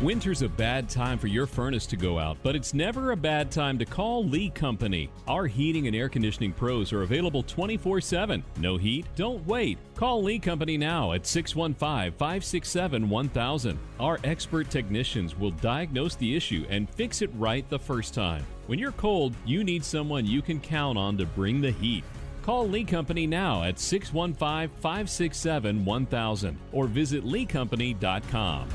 Winter's a bad time for your furnace to go out, but it's never a bad time to call Lee Company. Our heating and air conditioning pros are available 24/7. No heat? Don't wait. Call Lee Company now at 615-567-1000. Our expert technicians will diagnose the issue and fix it right the first time. When you're cold, you need someone you can count on to bring the heat. Call Lee Company now at 615-567-1000 or visit leecompany.com.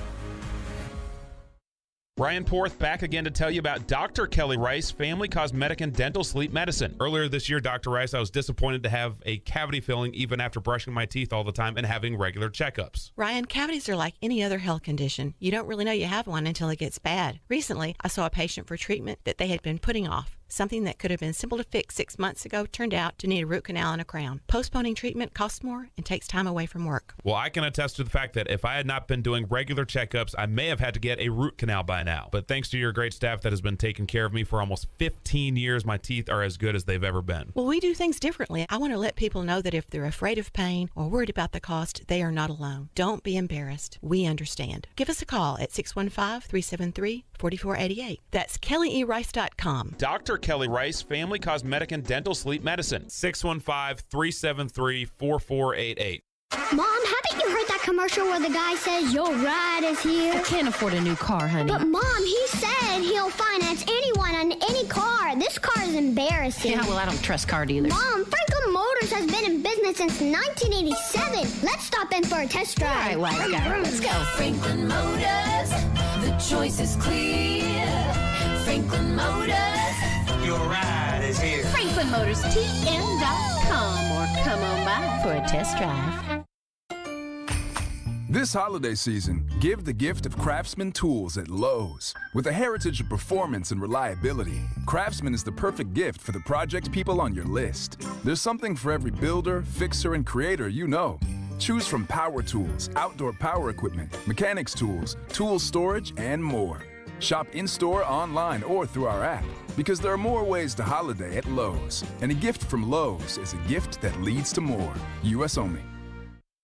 Ryan Porth back again to tell you about Dr. Kelly Rice, Family Cosmetic and Dental Sleep Medicine. Earlier this year, Dr. Rice, I was disappointed to have a cavity filling even after brushing my teeth all the time and having regular checkups. Ryan, cavities are like any other health condition. You don't really know you have one until it gets bad. Recently, I saw a patient for treatment that they had been putting off. Something that could have been simple to fix 6 months ago turned out to need a root canal and a crown. Postponing treatment costs more and takes time away from work. Well, I can attest to the fact that if I had not been doing regular checkups, I may have had to get a root canal by now. But thanks to your great staff that has been taking care of me for almost 15 years, my teeth are as good as they've ever been. Well, we do things differently. I want to let people know that if they're afraid of pain or worried about the cost, they are not alone. Don't be embarrassed. We understand. Give us a call at 615-373-4488. That's kellyerice.com. Dr. Kelly Rice, Family Cosmetic and Dental Sleep Medicine, 615-373-4488. Mom, haven't you heard that commercial where the guy says your ride is here? I can't afford a new car, honey. But Mom, he said he'll finance anyone on any car. This car is embarrassing. Yeah, well, I don't trust car dealers. Mom, Franklin Motors has been in business since 1987. Let's stop in for a test drive. All right, wise guy. Let's go. Franklin Motors, the choice is clear. Franklin Motors, your ride is here. FranklinMotorsTN.com or come on by for a test drive. This holiday season, give the gift of Craftsman tools at Lowe's. With a heritage of performance and reliability, Craftsman is the perfect gift for the project people on your list. There's something for every builder, fixer, and creator you know. Choose from power tools, outdoor power equipment, mechanics tools, tool storage, and more. Shop in-store, online, or through our app, because there are more ways to holiday at Lowe's. And a gift from Lowe's is a gift that leads to more. U.S. only.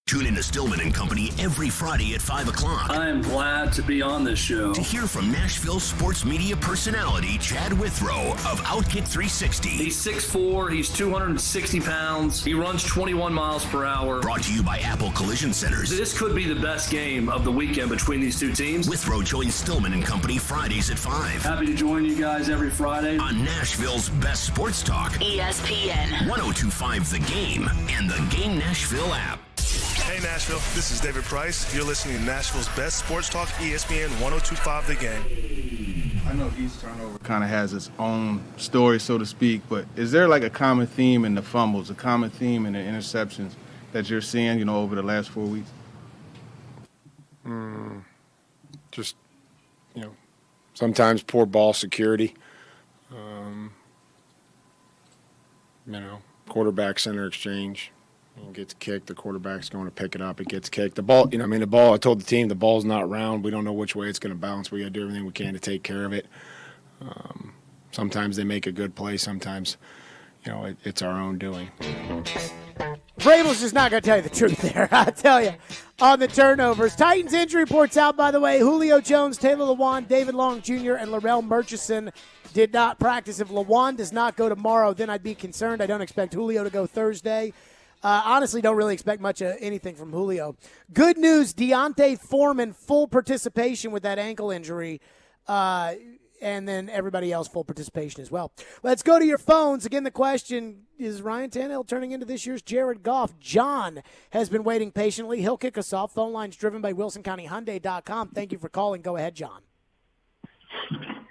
Tune in to Stillman and Company every Friday at 5 o'clock. I am glad to be on this show. To hear from Nashville sports media personality Chad Withrow of Outkick 360. He's 6'4", he's 260 pounds, he runs 21 miles per hour. Brought to you by Apple Collision Centers. This could be the best game of the weekend between these two teams. Withrow joins Stillman and Company Fridays at 5. Happy to join you guys every Friday. On Nashville's best sports talk. ESPN 102.5 The Game and the Game Nashville app. Hey Nashville, this is David Price. You're listening to Nashville's best sports talk, ESPN 102.5 The Game. I know each turnover kind of has its own story, so to speak, but is there like a common theme in the fumbles, a common theme in the interceptions that you're seeing, over the last 4 weeks? Just, sometimes poor ball security. Quarterback center exchange. It gets kicked. The quarterback's going to pick it up. It gets kicked. The ball, the ball, I told the team, the ball's not round. We don't know which way it's going to bounce. We got to do everything we can to take care of it. Sometimes they make a good play. Sometimes, it's our own doing. Vrabel's just not going to tell you the truth there, I tell you, on the turnovers. Titans injury reports out, by the way. Julio Jones, Taylor Lewan, David Long Jr., and Larrell Murchison did not practice. If Lewan does not go tomorrow, then I'd be concerned. I don't expect Julio to go Thursday. Honestly, don't really expect much of anything from Julio. Good news, Deontay Foreman, full participation with that ankle injury. and then everybody else full participation as well. Let's go to your phones. Again, the question is Ryan Tannehill turning into this year's Jared Goff? John has been waiting patiently. He'll kick us off. Phone line's driven by WilsonCountyHyundai.com. Thank you for calling. Go ahead, John.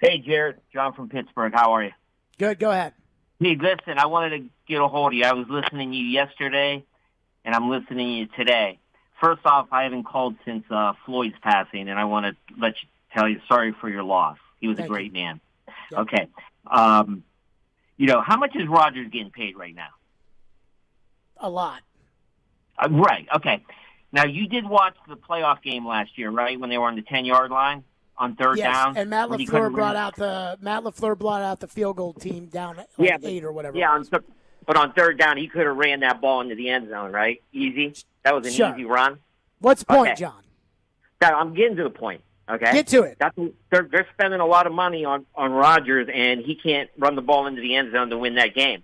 Hey, Jared. John from Pittsburgh. How are you? Good. Go ahead. Hey, listen, I wanted to get a hold of you. I was listening to you yesterday, and I'm listening to you today. First off, I haven't called since Floyd's passing, and I want to tell you sorry for your loss. He was a great man. Yep. Okay. How much is Rodgers getting paid right now? A lot. Right. Okay. Now, you did watch the playoff game last year, right, when they were on the 10-yard line on third down? And Matt LaFleur brought out the field goal team down at 8 or whatever. Yeah, but on third down, he could have ran that ball into the end zone, right? Easy. That was an easy run. What's the point, John? Now, I'm getting to the point. Okay, get to it. They're spending a lot of money on Rodgers, and he can't run the ball into the end zone to win that game,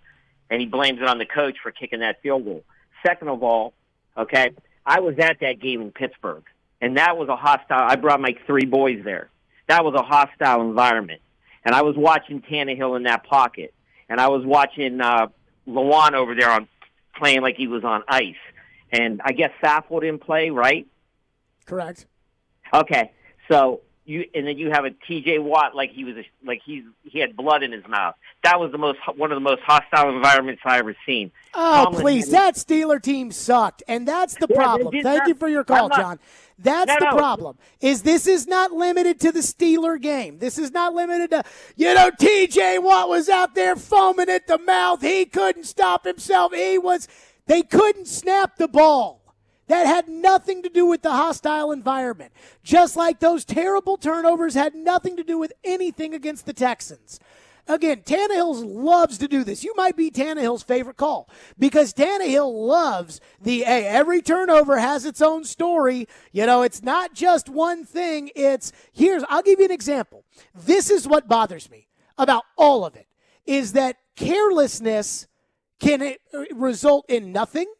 and he blames it on the coach for kicking that field goal. Second of all, okay, I was at that game in Pittsburgh, and that was a hostile. I brought my 3 boys there. That was a hostile environment, and I was watching Tannehill in that pocket, and I was watching Lawan over there playing like he was on ice. And I guess Saffold didn't play, right? Correct. Okay, so then you have a T.J. Watt he had blood in his mouth. That was one of the most hostile environments I ever seen. Oh, please, that Steeler team sucked, and that's the problem. Thank you for your call, John. That's the problem. This is not limited to the Steeler game. This is not limited to, T.J. Watt was out there foaming at the mouth. He couldn't stop himself. They couldn't snap the ball. That had nothing to do with the hostile environment. Just like those terrible turnovers had nothing to do with anything against the Texans. Again, Tannehill loves to do this. You might be Tannehill's favorite call because Tannehill loves every turnover has its own story. It's not just one thing. I'll give you an example. This is what bothers me about all of it, is that carelessness can result in nothing,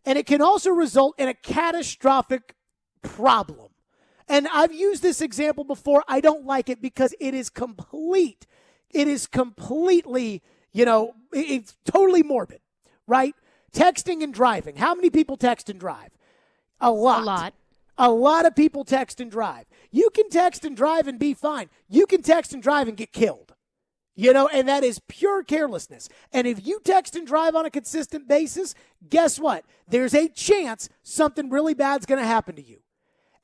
and it can also result in a catastrophic problem. And I've used this example before. I don't like it because it is complete. It is completely, it's totally morbid, right? Texting and driving. How many people text and drive? A lot. A lot of people text and drive. You can text and drive and be fine. You can text and drive and get killed. And that is pure carelessness. And if you text and drive on a consistent basis, guess what? There's a chance something really bad's going to happen to you.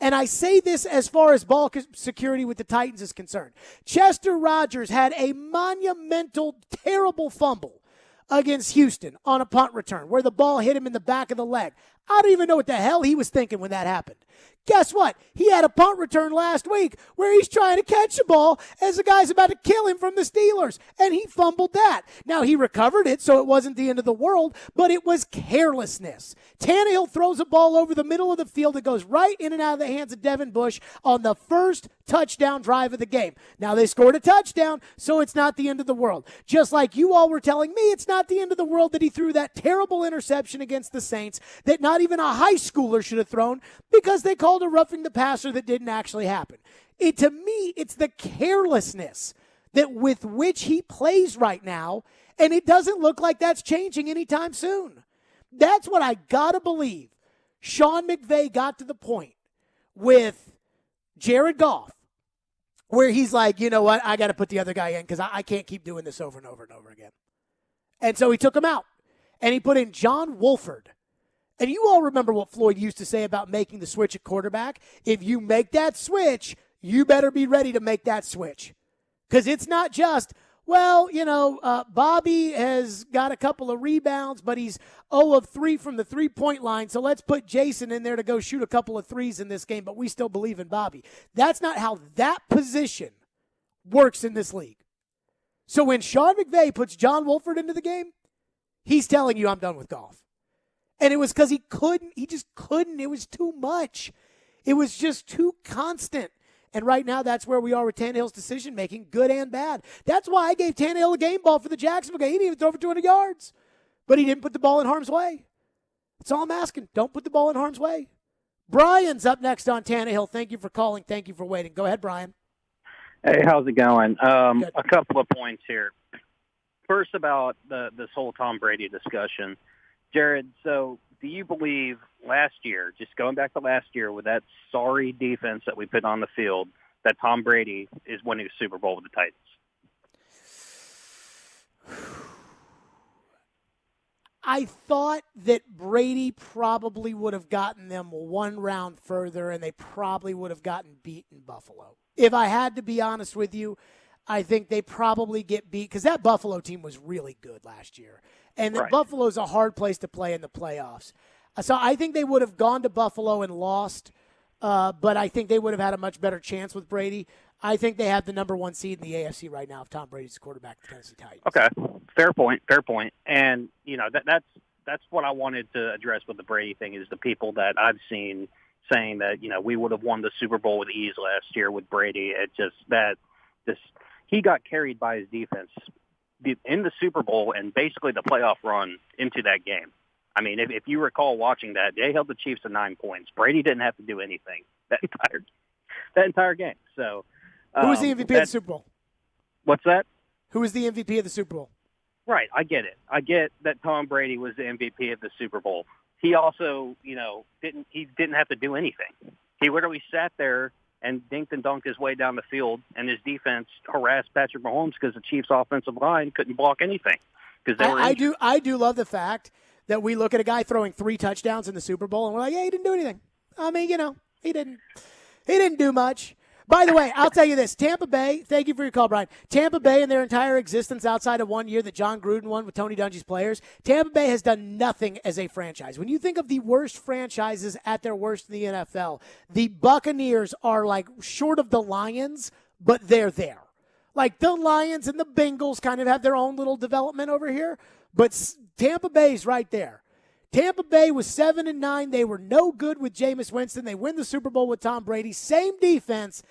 And I say this as far as ball security with the Titans is concerned. Chester Rogers had a monumental, terrible fumble against Houston on a punt return where the ball hit him in the back of the leg. I don't even know what the hell he was thinking when that happened. Guess what? He had a punt return last week where he's trying to catch the ball as the guy's about to kill him from the Steelers, and he fumbled that. Now, he recovered it, so it wasn't the end of the world, but it was carelessness. Tannehill throws a ball over the middle of the field that goes right in and out of the hands of Devin Bush on the first touchdown drive of the game. Now, they scored a touchdown, so it's not the end of the world. Just like you all were telling me, it's not the end of the world that he threw that terrible interception against the Saints that not even a high schooler should have thrown because they called a roughing the passer that didn't actually happen. To me, it's the carelessness that with which he plays right now, and it doesn't look like that's changing anytime soon. That's what I gotta believe. Sean McVay got to the point with Jared Goff where he's like, you know what, I got to put the other guy in because I can't keep doing this over and over and over again. And so he took him out, and he put in John Wolford. And you all remember what Floyd used to say about making the switch at quarterback. If you make that switch, you better be ready to make that switch. Because it's not just, Bobby has got a couple of rebounds, but he's 0 of 3 from the three-point line, so let's put Jason in there to go shoot a couple of threes in this game, but we still believe in Bobby. That's not how that position works in this league. So when Sean McVay puts John Wolford into the game, he's telling you I'm done with golf. And it was because he just couldn't. It was too much. It was just too constant. And right now, that's where we are with Tannehill's decision-making, good and bad. That's why I gave Tannehill a game ball for the Jacksonville game. He didn't even throw for 200 yards. But he didn't put the ball in harm's way. That's all I'm asking. Don't put the ball in harm's way. Brian's up next on Tannehill. Thank you for calling. Thank you for waiting. Go ahead, Brian. Hey, how's it going? A couple of points here. First, about this whole Tom Brady discussion. Jared, so do you believe last year, just going back to last year with that sorry defense that we put on the field, that Tom Brady is winning a Super Bowl with the Titans? I thought that Brady probably would have gotten them one round further, and they probably would have gotten beat in Buffalo. If I had to be honest with you, I think they probably get beat because that Buffalo team was really good last year. And Right. Buffalo's a hard place to play in the playoffs. So I think they would have gone to Buffalo and lost, but I think they would have had a much better chance with Brady. I think they have the number one seed in the AFC right now if Tom Brady's the quarterback of the Tennessee Titans. Okay, fair point. And, that's what I wanted to address with the Brady thing is the people that I've seen saying that, we would have won the Super Bowl with ease last year with Brady. He got carried by his defense in the Super Bowl and basically the playoff run into that game. I mean, if you recall watching that, they held the Chiefs to 9 points. Brady didn't have to do anything that entire game. So, who was the MVP of the Super Bowl? What's that? Who was the MVP of the Super Bowl? Right, I get it. I get that Tom Brady was the MVP of the Super Bowl. He also, didn't have to do anything. He literally sat there and dinked and dunked his way down the field, and his defense harassed Patrick Mahomes because the Chiefs' offensive line couldn't block anything. I do love the fact that we look at a guy throwing 3 touchdowns in the Super Bowl, and we're like, yeah, he didn't do anything. I mean, he didn't do much. By the way, I'll tell you this. Tampa Bay, thank you for your call, Brian. Tampa Bay in their entire existence outside of 1 year that John Gruden won with Tony Dungy's players, Tampa Bay has done nothing as a franchise. When you think of the worst franchises at their worst in the NFL, the Buccaneers are like short of the Lions, but they're there. Like the Lions and the Bengals kind of have their own little development over here, but Tampa Bay's right there. Tampa Bay was 7-9. They were no good with Jameis Winston. They win the Super Bowl with Tom Brady. Same defense.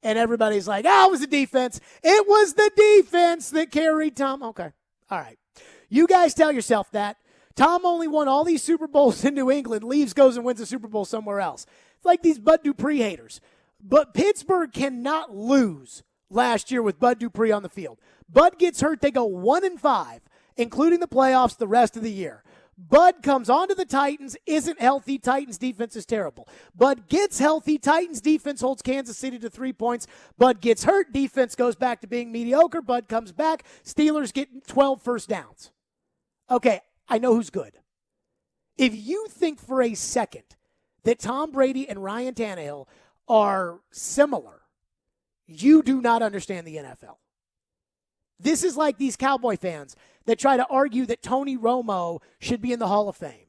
And everybody's like, it was the defense. It was the defense that carried Tom. Okay. All right. You guys tell yourself that. Tom only won all these Super Bowls in New England, leaves, goes and wins a Super Bowl somewhere else. It's like these Bud Dupree haters. But Pittsburgh cannot lose last year with Bud Dupree on the field. Bud gets hurt. They go 1-5, including the playoffs the rest of the year. Bud comes onto the Titans, isn't healthy. Titans defense is terrible. Bud gets healthy. Titans defense holds Kansas City to 3 points. Bud gets hurt. Defense goes back to being mediocre. Bud comes back. Steelers get 12 first downs. Okay, I know who's good. If you think for a second that Tom Brady and Ryan Tannehill are similar, you do not understand the NFL. This is like these Cowboy fans that try to argue that Tony Romo should be in the Hall of Fame.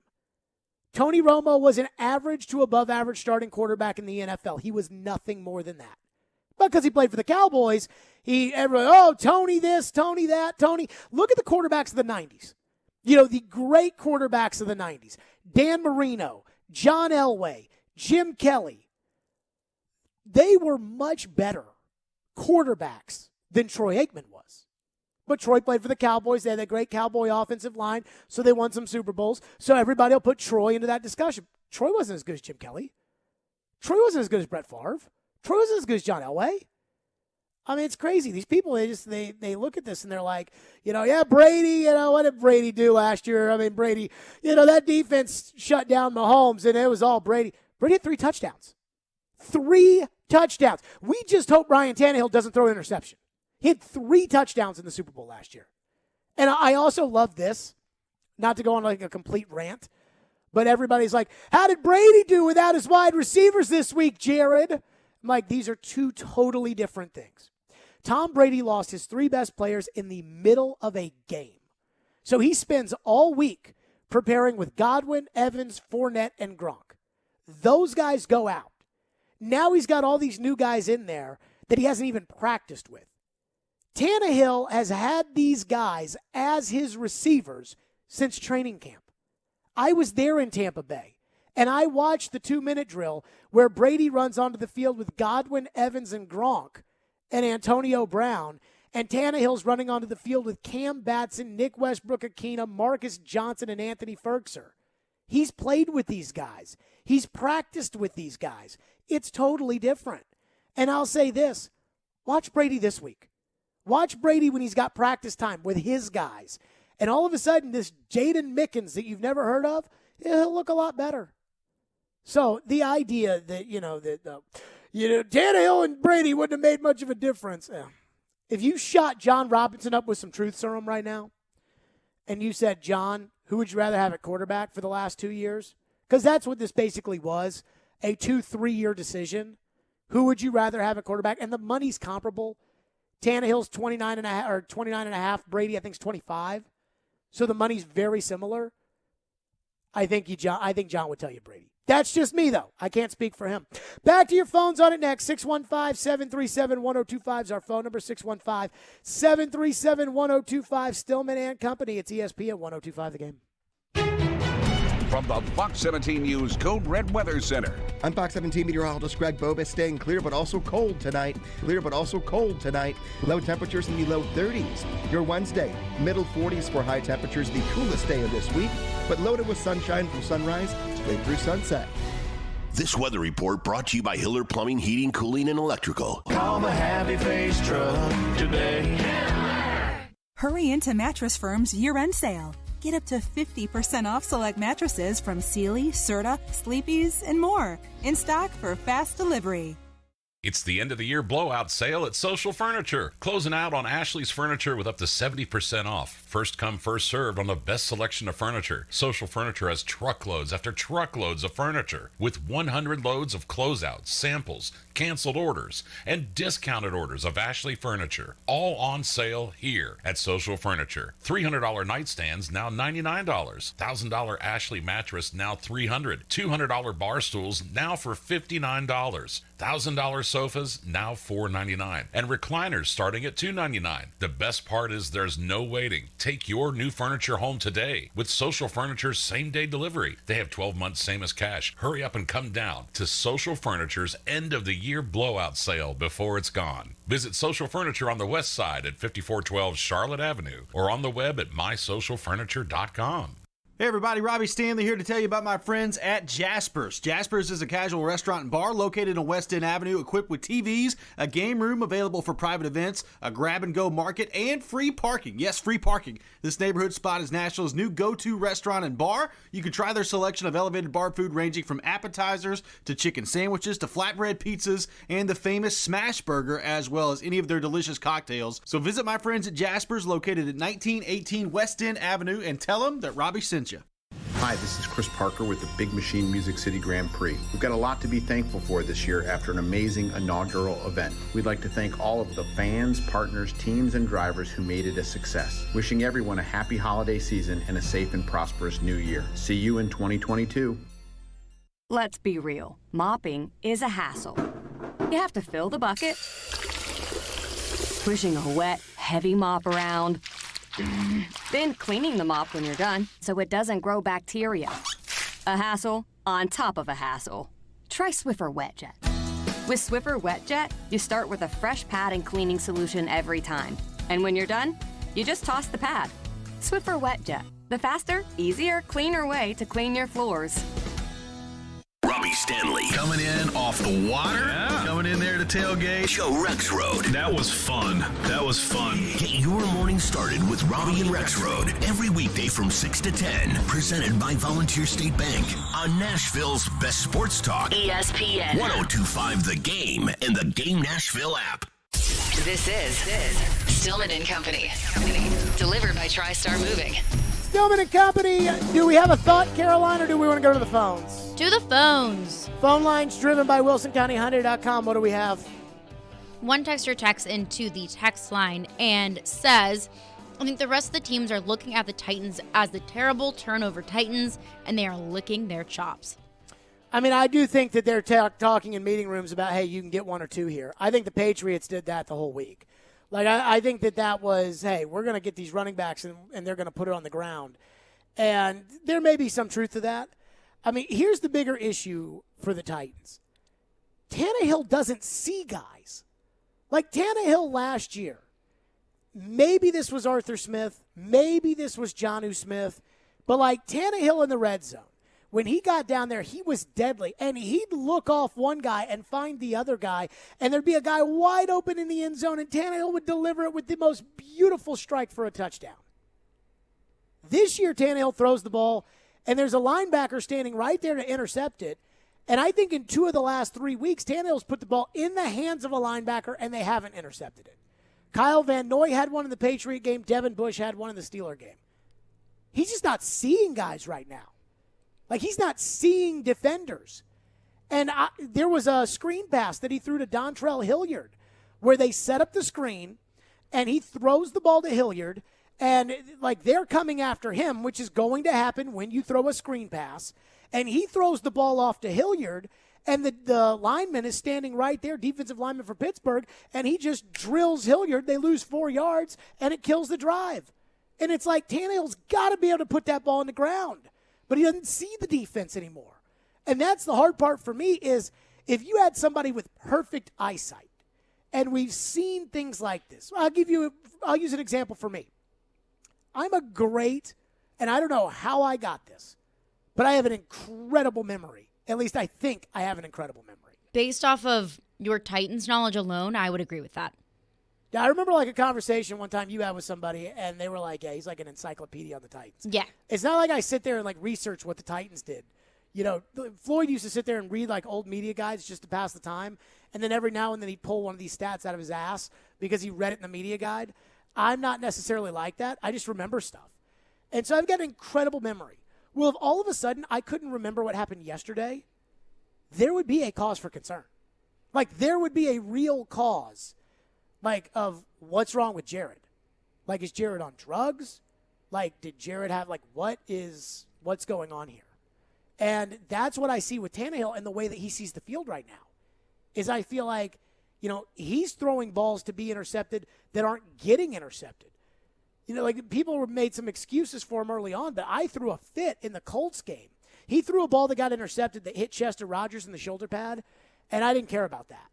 Tony Romo was an average to above average starting quarterback in the NFL. He was nothing more than that. Because he played for the Cowboys, Tony this, Tony that, Tony. Look at the quarterbacks of the 90s. The great quarterbacks of the 90s. Dan Marino, John Elway, Jim Kelly. They were much better quarterbacks than Troy Aikman was. But Troy played for the Cowboys. They had a great Cowboy offensive line, so they won some Super Bowls. So everybody will put Troy into that discussion. Troy wasn't as good as Jim Kelly. Troy wasn't as good as Brett Favre. Troy wasn't as good as John Elway. I mean, it's crazy. These people, they look at this and they're like, Brady, what did Brady do last year? I mean, Brady, that defense shut down Mahomes, and it was all Brady. Brady had 3 touchdowns. 3 touchdowns. We just hope Ryan Tannehill doesn't throw an interception. He had 3 touchdowns in the Super Bowl last year. And I also love this, not to go on like a complete rant, but everybody's like, how did Brady do without his wide receivers this week, Jared? I'm like, these are 2 totally different things. Tom Brady lost his 3 best players in the middle of a game. So he spends all week preparing with Godwin, Evans, Fournette, and Gronk. Those guys go out. Now he's got all these new guys in there that he hasn't even practiced with. Tannehill has had these guys as his receivers since training camp. I was there in Tampa Bay, and I watched the 2-minute drill where Brady runs onto the field with Godwin, Evans, and Gronk and Antonio Brown, and Tannehill's running onto the field with Cam Batson, Nick Westbrook-Akina, Marcus Johnson, and Anthony Ferguson. He's played with these guys. He's practiced with these guys. It's totally different. And I'll say this. Watch Brady this week. Watch Brady when he's got practice time with his guys. And all of a sudden, this Jaden Mickens that you've never heard of, he'll look a lot better. So the idea that, Tannehill and Brady wouldn't have made much of a difference. If you shot John Robinson up with some truth serum right now, and you said, John, who would you rather have at quarterback for the last 2 years? Because that's what this basically was, a 2-3 year decision. Who would you rather have at quarterback? And the money's comparable. Tannehill's 29.5, Brady I think is 25. So the money's very similar. I think John would tell you Brady. That's just me, though. I can't speak for him. Back to your phones on it next. 615-737-1025 is our phone number. 615-737-1025. Stillman and Company. It's ESPN 1025 The Game. From the Fox 17 News Code Red Weather Center. I'm Fox 17 meteorologist Greg Bobus, staying clear but also cold tonight. Low temperatures in the low 30s. Your Wednesday, middle 40s for high temperatures, the coolest day of this week, but loaded with sunshine from sunrise straight through sunset. This weather report brought to you by Hiller Plumbing, Heating, Cooling, and Electrical. Call the Happy Face Truck today. Hurry into Mattress Firm's year-end sale. Get up to 50% off select mattresses from Sealy, Serta, Sleepy's, and more. In stock for fast delivery. It's the end of the year blowout sale at Social Furniture. Closing out on Ashley's Furniture with up to 70% off. First come, first served on the best selection of furniture. Social Furniture has truckloads after truckloads of furniture with 100 loads of closeouts, samples, canceled orders, and discounted orders of Ashley Furniture. All on sale here at Social Furniture. $300 nightstands, now $99. $1,000 Ashley mattress, now $300. $200 bar stools, now for $59. $1,000 sofas, now $499. And recliners starting at $299. The best part is there's no waiting. Take your new furniture home today with Social Furniture's same-day delivery. They have 12 months same as cash. Hurry up and come down to Social Furniture's end-of-the-year blowout sale before it's gone. Visit Social Furniture on the west side at 5412 Charlotte Avenue or on the web at mysocialfurniture.com. Hey everybody, Robbie Stanley here to tell you about my friends at Jasper's. Jasper's is a casual restaurant and bar located on West End Avenue, equipped with TVs, a game room available for private events, a grab-and-go market, and free parking. Yes, free parking. This neighborhood spot is Nashville's new go-to restaurant and bar. You can try their selection of elevated bar food ranging from appetizers to chicken sandwiches to flatbread pizzas and the famous smash burger, as well as any of their delicious cocktails. So visit my friends at Jasper's, located at 1918 West End Avenue, and tell them that Robbie sent you. Hi, this is Chris Parker with the Big Machine Music City Grand Prix. We've got a lot to be thankful for this year after an amazing inaugural event. We'd like to thank all of the fans, partners, teams, and drivers who made it a success. Wishing everyone a happy holiday season and a safe and prosperous new year. See you in 2022. Let's be real. Mopping is a hassle. You have to fill the bucket, pushing a wet, heavy mop around, then cleaning the mop when you're done so it doesn't grow bacteria. A hassle on top of a hassle. Try Swiffer WetJet. With Swiffer WetJet, you start with a fresh pad and cleaning solution every time. And when you're done, you just toss the pad. Swiffer WetJet, the faster, easier, cleaner way to clean your floors. Robbie Stanley. Coming in off the water. Yeah. Coming in there to tailgate. Joe Rex Road. That was fun. Get your morning started with Robbie and Rex Road every weekday from 6 to 10. Presented by Volunteer State Bank on Nashville's best sports talk. ESPN 1025 The Game and the Game Nashville app. This is Stillman and Company. Delivered by TriStar Moving. Stillman and Company, do we have a thought, Caroline, or do we want to go to the phones? To the phones. Phone lines driven by WilsonCountyHyundai.com. What do we have? One texter texts into the text line and says, I think the rest of the teams are looking at the Titans as the terrible turnover Titans, and they are licking their chops. I mean, I do think that they're talking in meeting rooms about, hey, you can get one or two here. I think the Patriots did that the whole week. Like, I think that was, hey, we're going to get these running backs, and they're going to put it on the ground. And there may be some truth to that. I mean, here's the bigger issue for the Titans. Tannehill doesn't see guys. Like Tannehill last year, maybe this was Arthur Smith, maybe this was Jonnu Smith, but like Tannehill in the red zone, When he got down there, he was deadly. And he'd look off one guy and find the other guy, and there'd be a guy wide open in the end zone, and Tannehill would deliver it with the most beautiful strike for a touchdown. This year, Tannehill throws the ball, and there's a linebacker standing right there to intercept it. And I think in 2 of the last 3 weeks, Tannehill's put the ball in the hands of a linebacker, and they haven't intercepted it. Kyle Van Noy had one in the Patriot game. Devin Bush had one in the Steeler game. He's just not seeing guys right now. Like, he's not seeing defenders. And there was a screen pass that he threw to Dontrell Hilliard where they set up the screen, and he throws the ball to Hilliard, and, like, they're coming after him, which is going to happen when you throw a screen pass. And he throws the ball off to Hilliard, and the lineman is standing right there, defensive lineman for Pittsburgh, and he just drills Hilliard. They lose 4 yards, and it kills the drive. And it's like Tannehill's got to be able to put that ball on the ground, but he doesn't see the defense anymore. And that's the hard part for me is if you had somebody with perfect eyesight, and we've seen things like this. I'll use an example for me. I'm a great, and I don't know how I got this, but I have an incredible memory. At least I think I have an incredible memory. Based off of your Titans knowledge alone, I would agree with that. Yeah, I remember like a conversation one time you had with somebody, and they were like, yeah, he's like an encyclopedia on the Titans. Yeah. It's not like I sit there and like research what the Titans did. You know, Floyd used to sit there and read like old media guides just to pass the time, and then every now and then he'd pull one of these stats out of his ass because he read it in the media guide. I'm not necessarily like that. I just remember stuff. And so I've got an incredible memory. Well, if all of a sudden I couldn't remember what happened yesterday, there would be a cause for concern. Like, there would be a real cause, like, of what's wrong with Jared. Like, is Jared on drugs? Like, did Jared have, like, what's going on here? And that's what I see with Tannehill and the way that he sees the field right now, is I feel like, you know, he's throwing balls to be intercepted that aren't getting intercepted. You know, like, people made some excuses for him early on, but I threw a fit in the Colts game. He threw a ball that got intercepted that hit Chester Rogers in the shoulder pad, and I didn't care about that.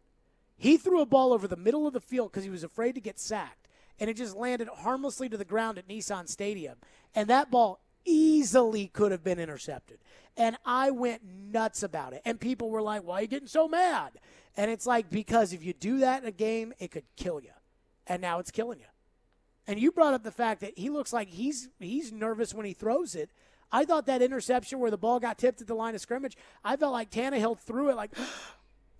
He threw a ball over the middle of the field because he was afraid to get sacked, and it just landed harmlessly to the ground at Nissan Stadium, and that ball easily could have been intercepted. And I went nuts about it, and people were like, why are you getting so mad? And it's like, because if you do that in a game, it could kill you, and now it's killing you. And you brought up the fact that he looks like he's nervous when he throws it. I thought that interception where the ball got tipped at the line of scrimmage, I felt like Tannehill threw it like,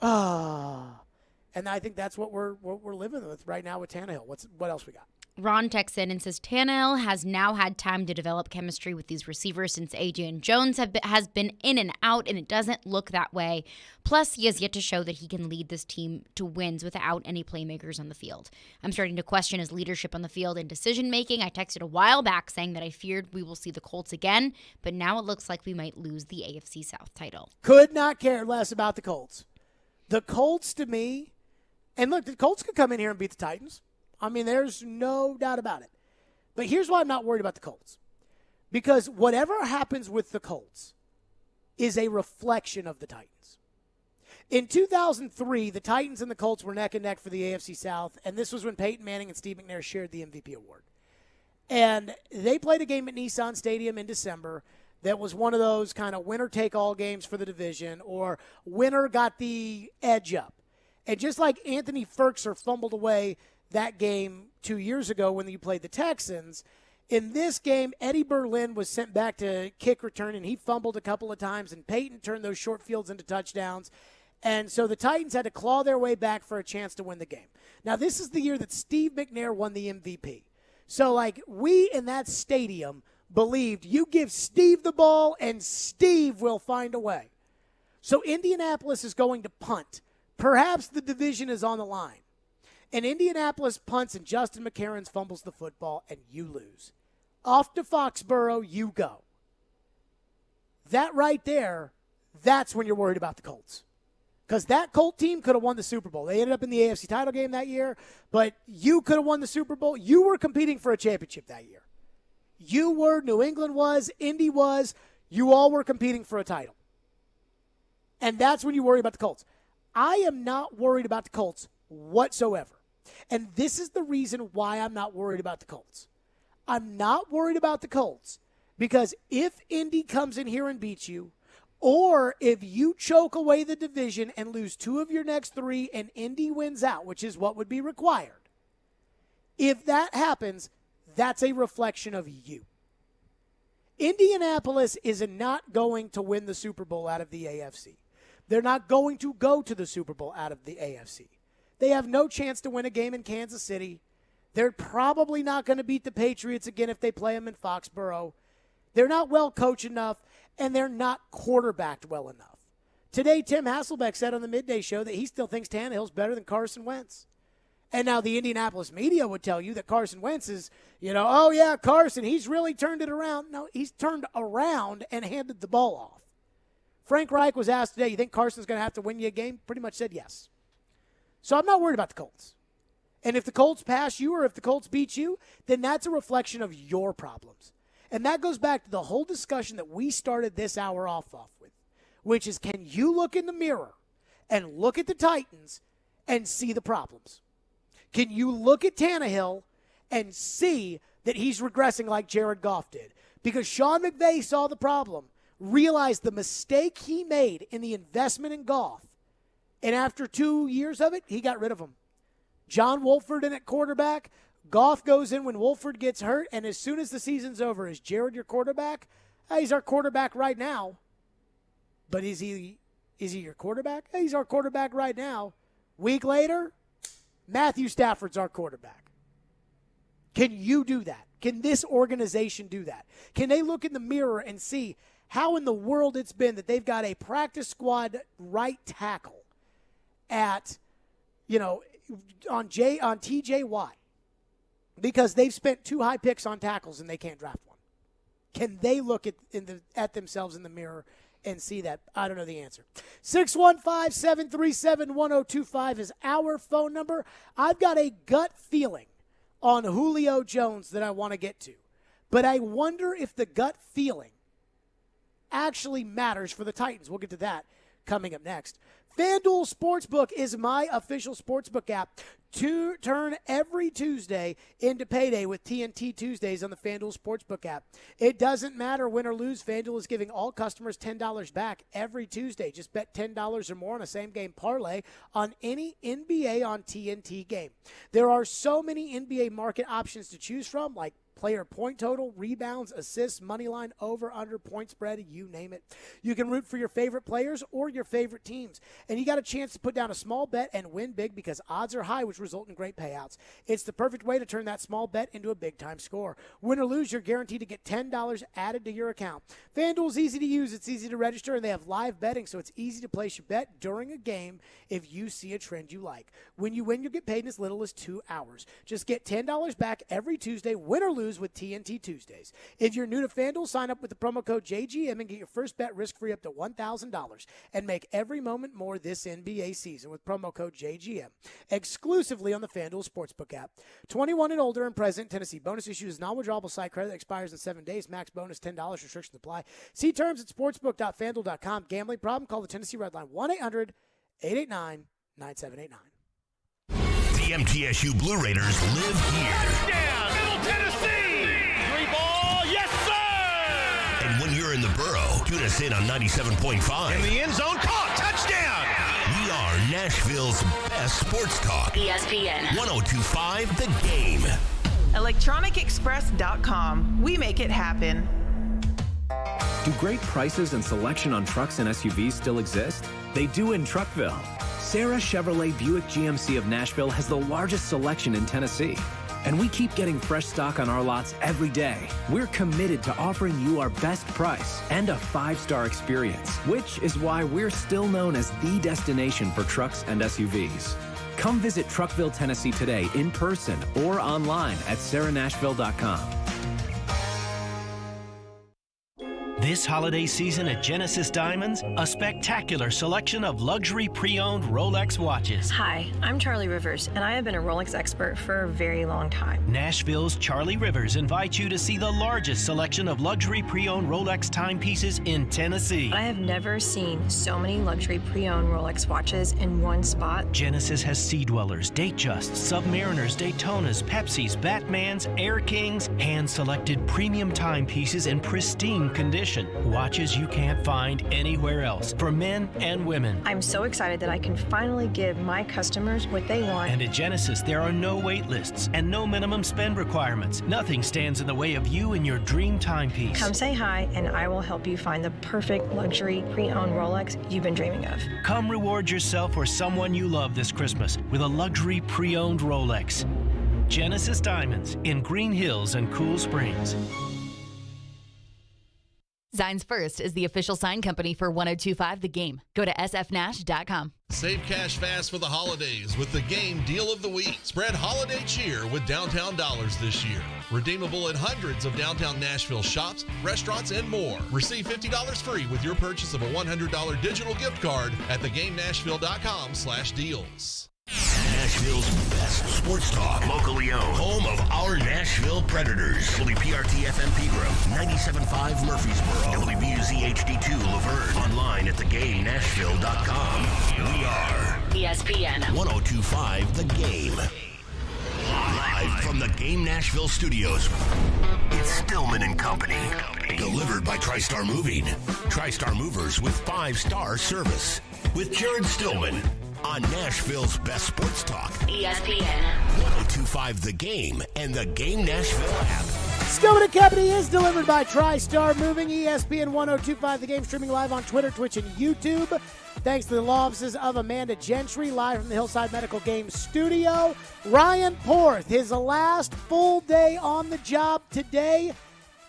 And I think that's what we're living with right now with Tannehill. What else we got? Ron texts in and says, Tannehill has now had time to develop chemistry with these receivers since Adrian Jones has been in and out, and it doesn't look that way. Plus, he has yet to show that he can lead this team to wins without any playmakers on the field. I'm starting to question his leadership on the field and decision-making. I texted a while back saying that I feared we will see the Colts again, but now it looks like we might lose the AFC South title. Could not care less about the Colts. The Colts, to me, and look, the Colts could come in here and beat the Titans. I mean, there's no doubt about it. But here's why I'm not worried about the Colts. Because whatever happens with the Colts is a reflection of the Titans. In 2003, the Titans and the Colts were neck and neck for the AFC South, and this was when Peyton Manning and Steve McNair shared the MVP award. And they played a game at Nissan Stadium in December that was one of those kind of winner-take-all games for the division, or winner got the edge up. And just like Anthony Ferkser fumbled away that game 2 years ago when you played the Texans, in this game, Eddie Berlin was sent back to kick return, and he fumbled a couple of times, and Peyton turned those short fields into touchdowns. And so the Titans had to claw their way back for a chance to win the game. Now, this is the year that Steve McNair won the MVP. So, like, we in that stadium believed you give Steve the ball, and Steve will find a way. So Indianapolis is going to punt. Perhaps the division is on the line. And Indianapolis punts, and Justin McCarron fumbles the football, and you lose. Off to Foxborough you go. That right there, that's when you're worried about the Colts. Because that Colt team could have won the Super Bowl. They ended up in the AFC title game that year, but you could have won the Super Bowl. You were competing for a championship that year. You were, New England was, Indy was. You all were competing for a title. And that's when you worry about the Colts. I am not worried about the Colts whatsoever. And this is the reason why I'm not worried about the Colts. I'm not worried about the Colts because if Indy comes in here and beats you, Or if you choke away the division and lose 2 of your next 3 and Indy wins out, which is what would be required, if that happens, that's a reflection of you. Indianapolis is not going to win the Super Bowl out of the AFC. They're not going to go to the Super Bowl out of the AFC. They have no chance to win a game in Kansas City. They're probably not going to beat the Patriots again if they play them in Foxborough. They're not well coached enough, and they're not quarterbacked well enough. Today, Tim Hasselbeck said on the midday show that he still thinks Tannehill's better than Carson Wentz. And now the Indianapolis media would tell you that Carson Wentz is, oh, yeah, Carson, he's really turned it around. No, he's turned around and handed the ball off. Frank Reich was asked today, you think Carson's going to have to win you a game? Pretty much said yes. So I'm not worried about the Colts. And if the Colts pass you or if the Colts beat you, then that's a reflection of your problems. And that goes back to the whole discussion that we started this hour off with, which is, can you look in the mirror and look at the Titans and see the problems? Can you look at Tannehill and see that he's regressing like Jared Goff did? Because Sean McVay saw the problem, realized the mistake he made in the investment in Goff, and after 2 years of it, he got rid of him. John Wolford in at quarterback. Goff goes in when Wolford gets hurt, and as soon as the season's over, is Jared your quarterback? He's our quarterback right now. But is he your quarterback? He's our quarterback right now. Week later, Matthew Stafford's our quarterback. Can you do that? Can this organization do that? Can they look in the mirror and see how in the world it's been that they've got a practice squad right tackle at, on TJ Watt, because they've spent 2 high picks on tackles and they can't draft one? Can they look at themselves in the mirror and see that? I don't know the answer. 615-737-1025 is our phone number. I've got a gut feeling on Julio Jones that I want to get to, but I wonder if the gut feeling actually matters for the Titans. We'll get to that coming up next. FanDuel Sportsbook is my official sportsbook app. To turn every Tuesday into payday with TNT Tuesdays on the FanDuel Sportsbook app. It doesn't matter win or lose. FanDuel is giving all customers $10 back every Tuesday. Just bet $10 or more on a same-game parlay on any NBA on TNT game. There are so many NBA market options to choose from, like player point total, rebounds, assists, money line, over, under, point spread, you name it. You can root for your favorite players or your favorite teams. And you got a chance to put down a small bet and win big because odds are high, which result in great payouts. It's the perfect way to turn that small bet into a big-time score. Win or lose, you're guaranteed to get $10 added to your account. FanDuel's easy to use, it's easy to register, and they have live betting, so it's easy to place your bet during a game if you see a trend you like. When you win, you'll get paid in as little as 2 hours. Just get $10 back every Tuesday, win or lose, with TNT Tuesdays. If you're new to FanDuel, sign up with the promo code JGM and get your first bet risk-free up to $1,000 and make every moment more this NBA season with promo code JGM. Exclusively on the FanDuel Sportsbook app. 21 and older and present. Tennessee bonus issue is non-withdrawable site credit that expires in 7 days. Max bonus $10. Restrictions apply. See terms at sportsbook.fanduel.com. Gambling problem? Call the Tennessee Red Line 1-800-889-9789. The MTSU Blue Raiders live here. Touchdown, Middle Tennessee! Yes, sir! And when you're in the borough, tune us in on 97.5. In the end zone, caught, touchdown! We are Nashville's best sports talk. ESPN 102.5 The Game. ElectronicExpress.com. We make it happen. Do great prices and selection on trucks and SUVs still exist? They do in Truckville. Sarah Chevrolet Buick GMC of Nashville has the largest selection in Tennessee. And we keep getting fresh stock on our lots every day. We're committed to offering you our best price and a 5-star experience, which is why we're still known as the destination for trucks and SUVs. Come visit Truckville, Tennessee today in person or online at sarahnashville.com. This holiday season at Genesis Diamonds, a spectacular selection of luxury pre-owned Rolex watches. Hi, I'm Charlie Rivers, and I have been a Rolex expert for a very long time. Nashville's Charlie Rivers invites you to see the largest selection of luxury pre-owned Rolex timepieces in Tennessee. I have never seen so many luxury pre-owned Rolex watches in one spot. Genesis has Sea Dwellers, Datejusts, Submariners, Daytonas, Pepsis, Batmans, Air Kings, hand-selected premium timepieces in pristine condition. selection. Watches you can't find anywhere else for men and women. I'm so excited that I can finally give my customers what they want. And at Genesis, there are no wait lists and no minimum spend requirements. Nothing stands in the way of you and your dream timepiece. Come say hi, and I will help you find the perfect luxury pre-owned Rolex you've been dreaming of. Come reward yourself or someone you love this Christmas with a luxury pre-owned Rolex. Genesis Diamonds in Green Hills and Cool Springs. Signs First is the official sign company for 1025 The Game. Go to sfnash.com. Save cash fast for the holidays with the Game Deal of the Week. Spread holiday cheer with Downtown Dollars this year. Redeemable at hundreds of downtown Nashville shops, restaurants, and more. Receive $50 free with your purchase of a $100 digital gift card at thegamenashville.com/deals. Nashville's best sports talk, locally owned, home of our Nashville Predators. WPRT-FM Pegram, 97.5 Murfreesboro, WBUZ HD2 Laverne, online at thegamenashville.com. We are ESPN 1025 The Game. Live from the Game Nashville studios, it's Stillman and Company. Delivered by TriStar Moving. TriStar Movers with 5-star service. With Jared Stillman on Nashville's best sports talk. ESPN 1025 The Game and the Game Nashville app. Stillman and Company is delivered by TriStar Moving. ESPN 1025 The Game, streaming live on Twitter, Twitch, and YouTube. Thanks to the law offices of Amanda Gentry, live from the Hillside Medical Game studio. Ryan Porth, his last full day on the job today.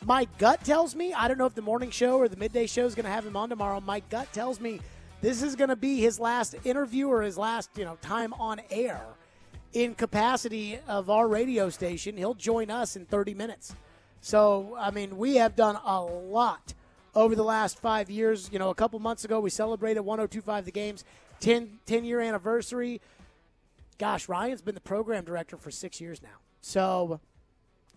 My gut tells me, I don't know if the morning show or the midday show is going to have him on tomorrow. My gut tells me this is going to be his last interview or his last, time on air in capacity of our radio station. He'll join us in 30 minutes. So, we have done a lot over the last 5 years. A couple months ago, we celebrated 1025 The Game's 10-year anniversary. Gosh, Ryan's been the program director for 6 years now. So,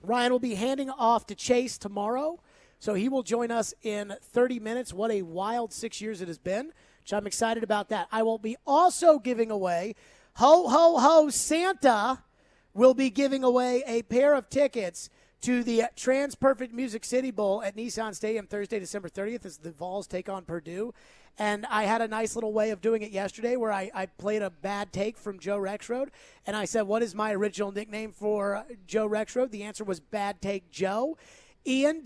Ryan will be handing off to Chase tomorrow. So, he will join us in 30 minutes. What a wild 6 years it has been. So I'm excited about that. I will be also giving away, Santa will be giving away a pair of tickets to the TransPerfect Music City Bowl at Nissan Stadium Thursday, December 30th as the Vols take on Purdue. And I had a nice little way of doing it yesterday where I played a bad take from Joe Rexrode, and I said, what is my original nickname for Joe Rexrode? The answer was Bad Take Joe. Ian,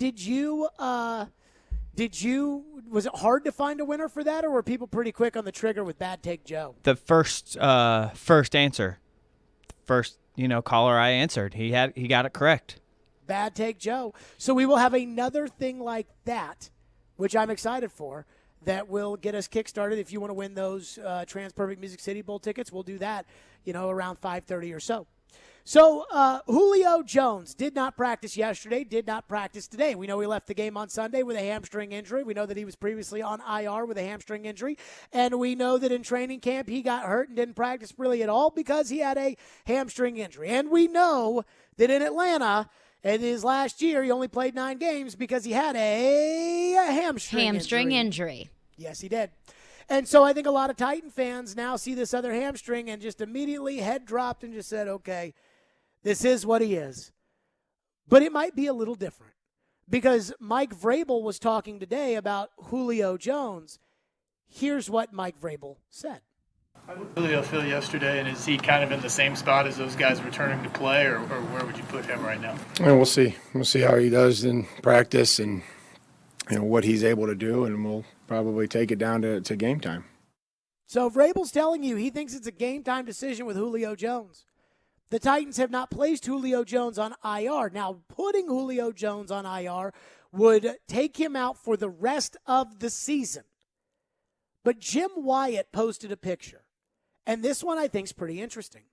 was it hard to find a winner for that, or were people pretty quick on the trigger with Bad Take Joe? The first answer, caller I answered, he got it correct. Bad Take Joe. So we will have another thing like that, which I'm excited for, that will get us kickstarted. If you want to win those TransPerfect Music City Bowl tickets, we'll do that, around 5:30 or so. So Julio Jones did not practice yesterday, did not practice today. We know he left the game on Sunday with a hamstring injury. We know that he was previously on IR with a hamstring injury. And we know that in training camp he got hurt and didn't practice really at all because he had a hamstring injury. And we know that in Atlanta, in his last year, he only played 9 games because he had a hamstring injury. Yes, he did. And so I think a lot of Titan fans now see this other hamstring and just immediately head dropped and just said, okay, this is what he is. But it might be a little different because Mike Vrabel was talking today about Julio Jones. Here's what Mike Vrabel said. How did Julio feel yesterday, and is he kind of in the same spot as those guys returning to play, or where would you put him right now? And we'll see. We'll see how he does in practice and what he's able to do, and we'll probably take it down to game time. So Vrabel's telling you he thinks it's a game time decision with Julio Jones. The Titans have not placed Julio Jones on IR. Now, putting Julio Jones on IR would take him out for the rest of the season. But Jim Wyatt posted a picture, and this one I think is pretty interesting.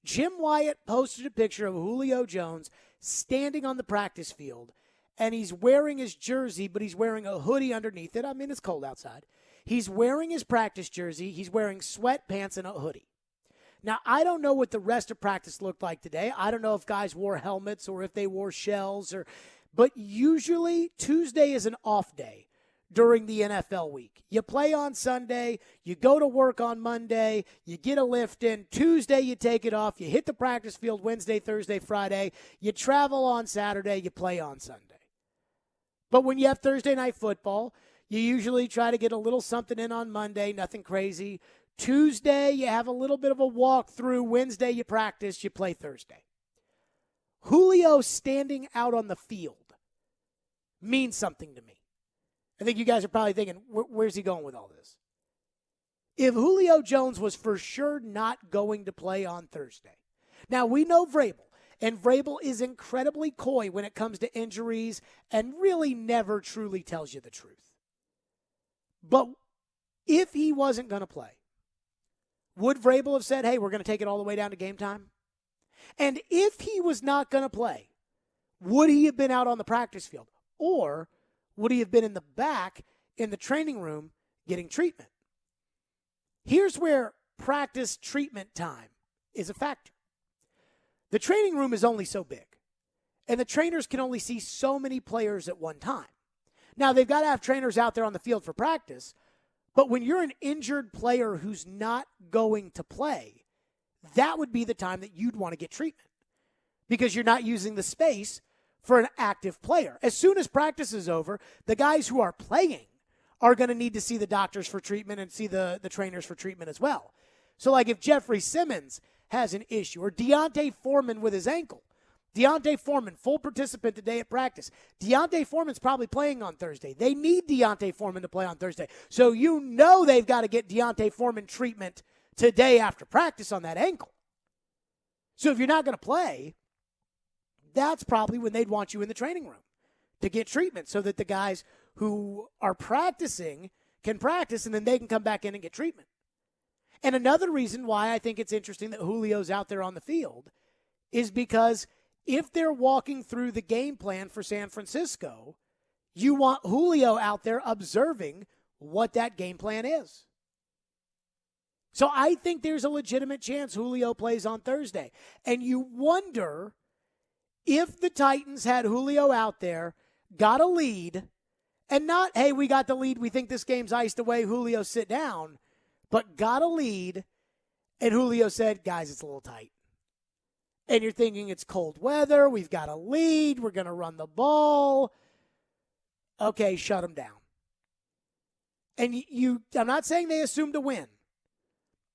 Jim Wyatt posted a picture of Julio Jones standing on the practice field, and he's wearing his jersey, but he's wearing a hoodie underneath it. It's cold outside. He's wearing his practice jersey. He's wearing sweatpants and a hoodie. Now, I don't know what the rest of practice looked like today. I don't know if guys wore helmets or if they wore shells, but usually Tuesday is an off day during the NFL week. You play on Sunday, you go to work on Monday, you get a lift in. Tuesday, you take it off, you hit the practice field Wednesday, Thursday, Friday, you travel on Saturday, you play on Sunday. But when you have Thursday night football, you usually try to get a little something in on Monday, nothing crazy. Tuesday, you have a little bit of a walkthrough. Wednesday, you practice, you play Thursday. Julio standing out on the field means something to me. I think you guys are probably thinking, where's he going with all this? If Julio Jones was for sure not going to play on Thursday. Now, we know Vrabel, and Vrabel is incredibly coy when it comes to injuries and really never truly tells you the truth. But if he wasn't going to play, would Vrabel have said, hey, we're going to take it all the way down to game time? And if he was not going to play, would he have been out on the practice field? Or would he have been in the back in the training room getting treatment? Here's where practice treatment time is a factor. The training room is only so big, and the trainers can only see so many players at one time. Now, they've got to have trainers out there on the field for practice, but when you're an injured player who's not going to play, that would be the time that you'd want to get treatment because you're not using the space for an active player. As soon as practice is over, the guys who are playing are going to need to see the doctors for treatment and see the trainers for treatment as well. So, like if Jeffrey Simmons has an issue or Deontay Foreman with his ankle, Deontay Foreman, full participant today at practice. Deontay Foreman's probably playing on Thursday. They need Deontay Foreman to play on Thursday. So you know they've got to get Deontay Foreman treatment today after practice on that ankle. So if you're not going to play, that's probably when they'd want you in the training room to get treatment so that the guys who are practicing can practice and then they can come back in and get treatment. And another reason why I think it's interesting that Julio's out there on the field is because if they're walking through the game plan for San Francisco, you want Julio out there observing what that game plan is. So I think there's a legitimate chance Julio plays on Thursday. And you wonder if the Titans had Julio out there, got a lead, and not, hey, we got the lead, we think this game's iced away, Julio, sit down, but got a lead, and Julio said, guys, it's a little tight. And you're thinking it's cold weather, we've got a lead, we're going to run the ball. Okay, shut him down. And I'm not saying they assumed a win,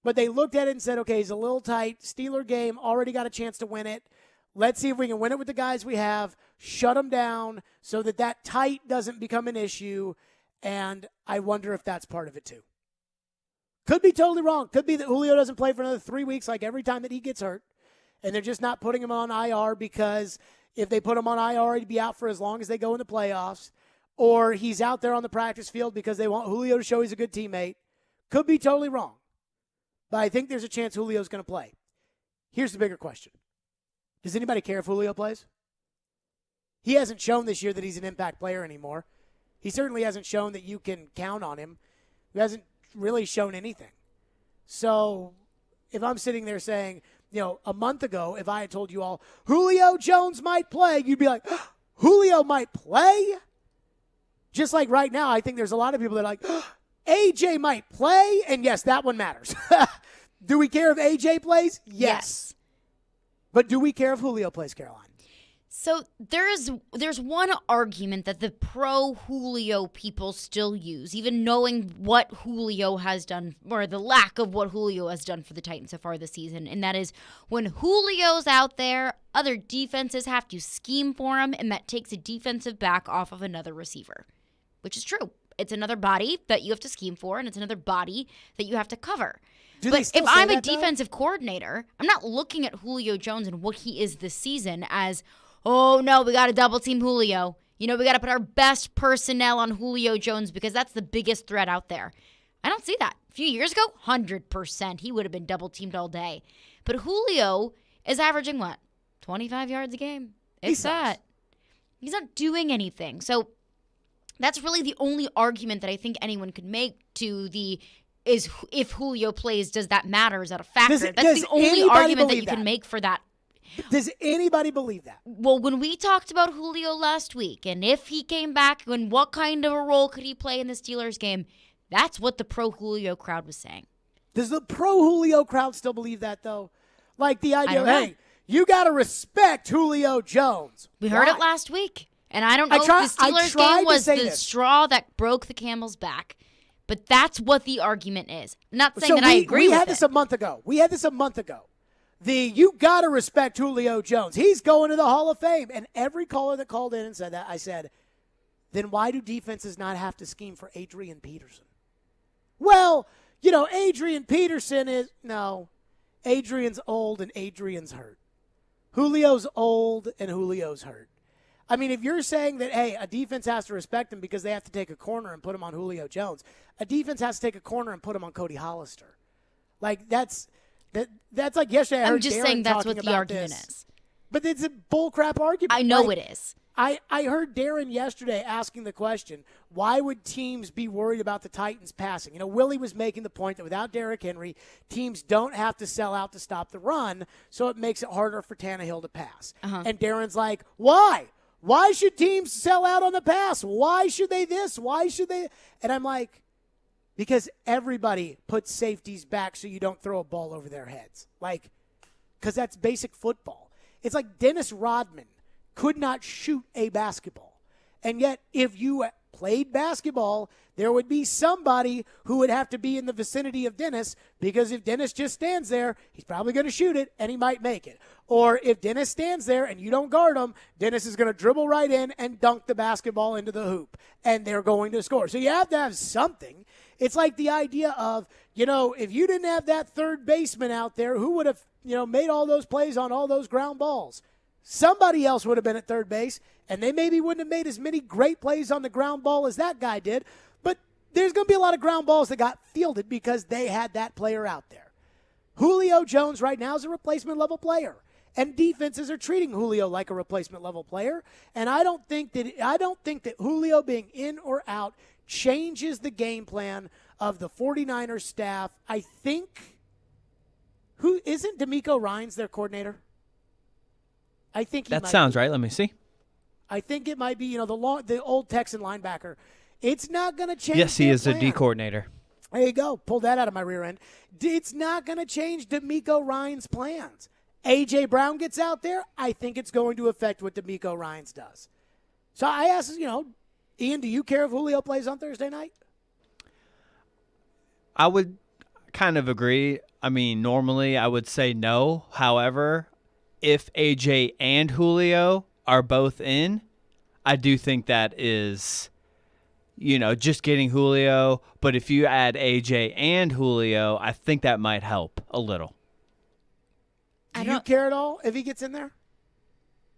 but they looked at it and said, okay, he's a little tight, Steeler game, already got a chance to win it. Let's see if we can win it with the guys we have, shut them down so that tight doesn't become an issue, and I wonder if that's part of it too. Could be totally wrong. Could be that Julio doesn't play for another 3 weeks like every time that he gets hurt, and they're just not putting him on IR because if they put him on IR, he'd be out for as long as they go in the playoffs, or he's out there on the practice field because they want Julio to show he's a good teammate. Could be totally wrong, but I think there's a chance Julio's going to play. Here's the bigger question. Does anybody care if Julio plays? He hasn't shown this year that he's an impact player anymore. He certainly hasn't shown that you can count on him. He hasn't really shown anything. So if I'm sitting there saying, a month ago, if I had told you all, Julio Jones might play, you'd be like, Julio might play? Just like right now, I think there's a lot of people that are like, AJ might play, and yes, that one matters. Do we care if AJ plays? Yes. But do we care if Julio plays, Caroline? So there's one argument that the pro-Julio people still use, even knowing what Julio has done, or the lack of what Julio has done for the Titans so far this season, and that is when Julio's out there, other defenses have to scheme for him, and that takes a defensive back off of another receiver, which is true. It's another body that you have to scheme for, and it's another body that you have to cover. But if I'm a defensive coordinator, I'm not looking at Julio Jones and what he is this season as, oh, no, we got to double-team Julio. We got to put our best personnel on Julio Jones because that's the biggest threat out there. I don't see that. A few years ago, 100%. He would have been double-teamed all day. But Julio is averaging, 25 yards a game? It's that. He's not doing anything. So that's really the only argument that I think anyone could make to is if Julio plays, does that matter? Is that a factor? That's the only argument that you can make for that. Does anybody believe that? Well, when we talked about Julio last week, and if he came back, and what kind of a role could he play in the Steelers game, that's what the pro-Julio crowd was saying. Does the pro-Julio crowd still believe that, though? Like the idea of, hey, you got to respect Julio Jones. We heard it last week. And I don't know if the Steelers game was the straw that broke the camel's back, but that's what the argument is. I'm not saying that I agree with it. We had this a month ago. You got to respect Julio Jones. He's going to the Hall of Fame. And every caller that called in and said that, I said, then why do defenses not have to scheme for Adrian Peterson? Well, Adrian Peterson is – no. Adrian's old and Adrian's hurt. Julio's old and Julio's hurt. I mean, if you're saying that, hey, a defense has to respect him because they have to take a corner and put him on Julio Jones, a defense has to take a corner and put him on Cody Hollister. Like, that's like yesterday I heard I'm just Darren saying that's talking what the about argument this. is. But it's a bullcrap argument. I know it is. I heard Darren yesterday asking the question, why would teams be worried about the Titans passing? Willie was making the point that without Derrick Henry, teams don't have to sell out to stop the run, so it makes it harder for Tannehill to pass. And Darren's like, why? Why should teams sell out on the pass? Why should they this? Why should they? And I'm like, because everybody puts safeties back so you don't throw a ball over their heads. Like, because that's basic football. It's like Dennis Rodman could not shoot a basketball. And yet, if you played basketball, there would be somebody who would have to be in the vicinity of Dennis, because if Dennis just stands there, he's probably going to shoot it, and he might make it. Or if Dennis stands there and you don't guard him, Dennis is going to dribble right in and dunk the basketball into the hoop, and they're going to score. So you have to have something. It's like the idea of, if you didn't have that third baseman out there, who would have, made all those plays on all those ground balls? Somebody else would have been at third base, and they maybe wouldn't have made as many great plays on the ground ball as that guy did. But there's going to be a lot of ground balls that got fielded because they had that player out there. Julio Jones right now is a replacement-level player, and defenses are treating Julio like a replacement-level player. And I don't think that Julio being in or out changes the game plan of the 49ers staff. I think isn't D'Amico Ryans their coordinator? I think that sounds right. Let me see. I think it might be, the old Texan linebacker. It's not going to change. Yes, he is plan. the D coordinator. There you go. Pull that out of my rear end. It's not going to change D'Amico Ryans' plans. A.J. Brown gets out there, I think it's going to affect what D'Amico Ryans does. So I asked, Ian, do you care if Julio plays on Thursday night? I would kind of agree. I mean, normally I would say no. However, if AJ and Julio are both in, I do think that is, just getting Julio. But if you add AJ and Julio, I think that might help a little. Do you care at all if he gets in there?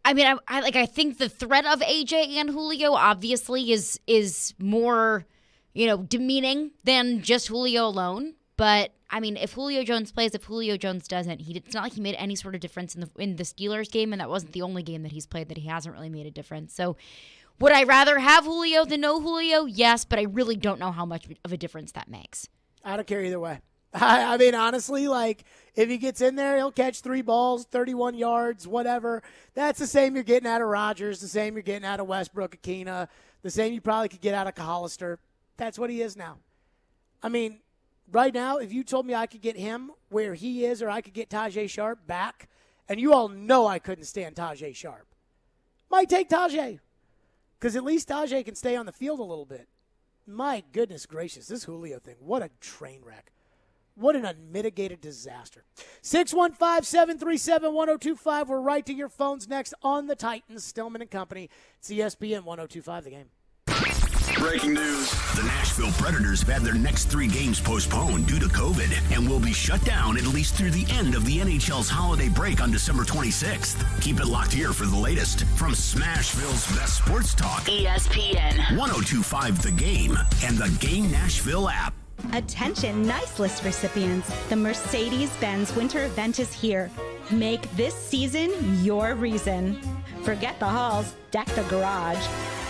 I mean, I think the threat of AJ and Julio obviously is more, demeaning than just Julio alone. But I mean, if Julio Jones plays, if Julio Jones doesn't, it's not like he made any sort of difference in the Steelers game, and that wasn't the only game that he's played that he hasn't really made a difference. So, would I rather have Julio than no Julio? Yes, but I really don't know how much of a difference that makes. I don't care either way. I mean, honestly, if he gets in there, he'll catch 3 balls, 31 yards, whatever. That's the same you're getting out of Rodgers, the same you're getting out of Westbrook Akina, the same you probably could get out of Hollister. That's what he is now. I mean, right now, if you told me I could get him where he is, or I could get Tajay Sharp back, and you all know I couldn't stand Tajay Sharp, might take Tajay, because at least Tajay can stay on the field a little bit. My goodness gracious, this Julio thing, what a train wreck. What an unmitigated disaster. 615-737-1025. We're right to your phones next on the Titans. Stillman and Company. It's ESPN 1025 The Game. Breaking news. The Nashville Predators have had their next 3 games postponed due to COVID and will be shut down at least through the end of the NHL's holiday break on December 26th. Keep it locked here for the latest from Smashville's best sports talk. ESPN 1025 The Game and the Game Nashville app. Attention Nice List recipients. The Mercedes-Benz winter event is here. Make this season your reason. Forget the halls, deck the garage.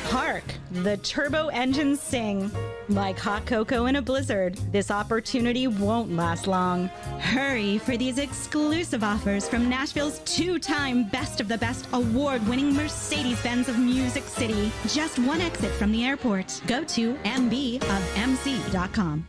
Hark, the turbo engines sing. Like hot cocoa in a blizzard, this opportunity won't last long. Hurry for these exclusive offers from Nashville's 2-time Best of the Best award-winning Mercedes-Benz of Music City. Just one exit from the airport. Go to mbofmc.com.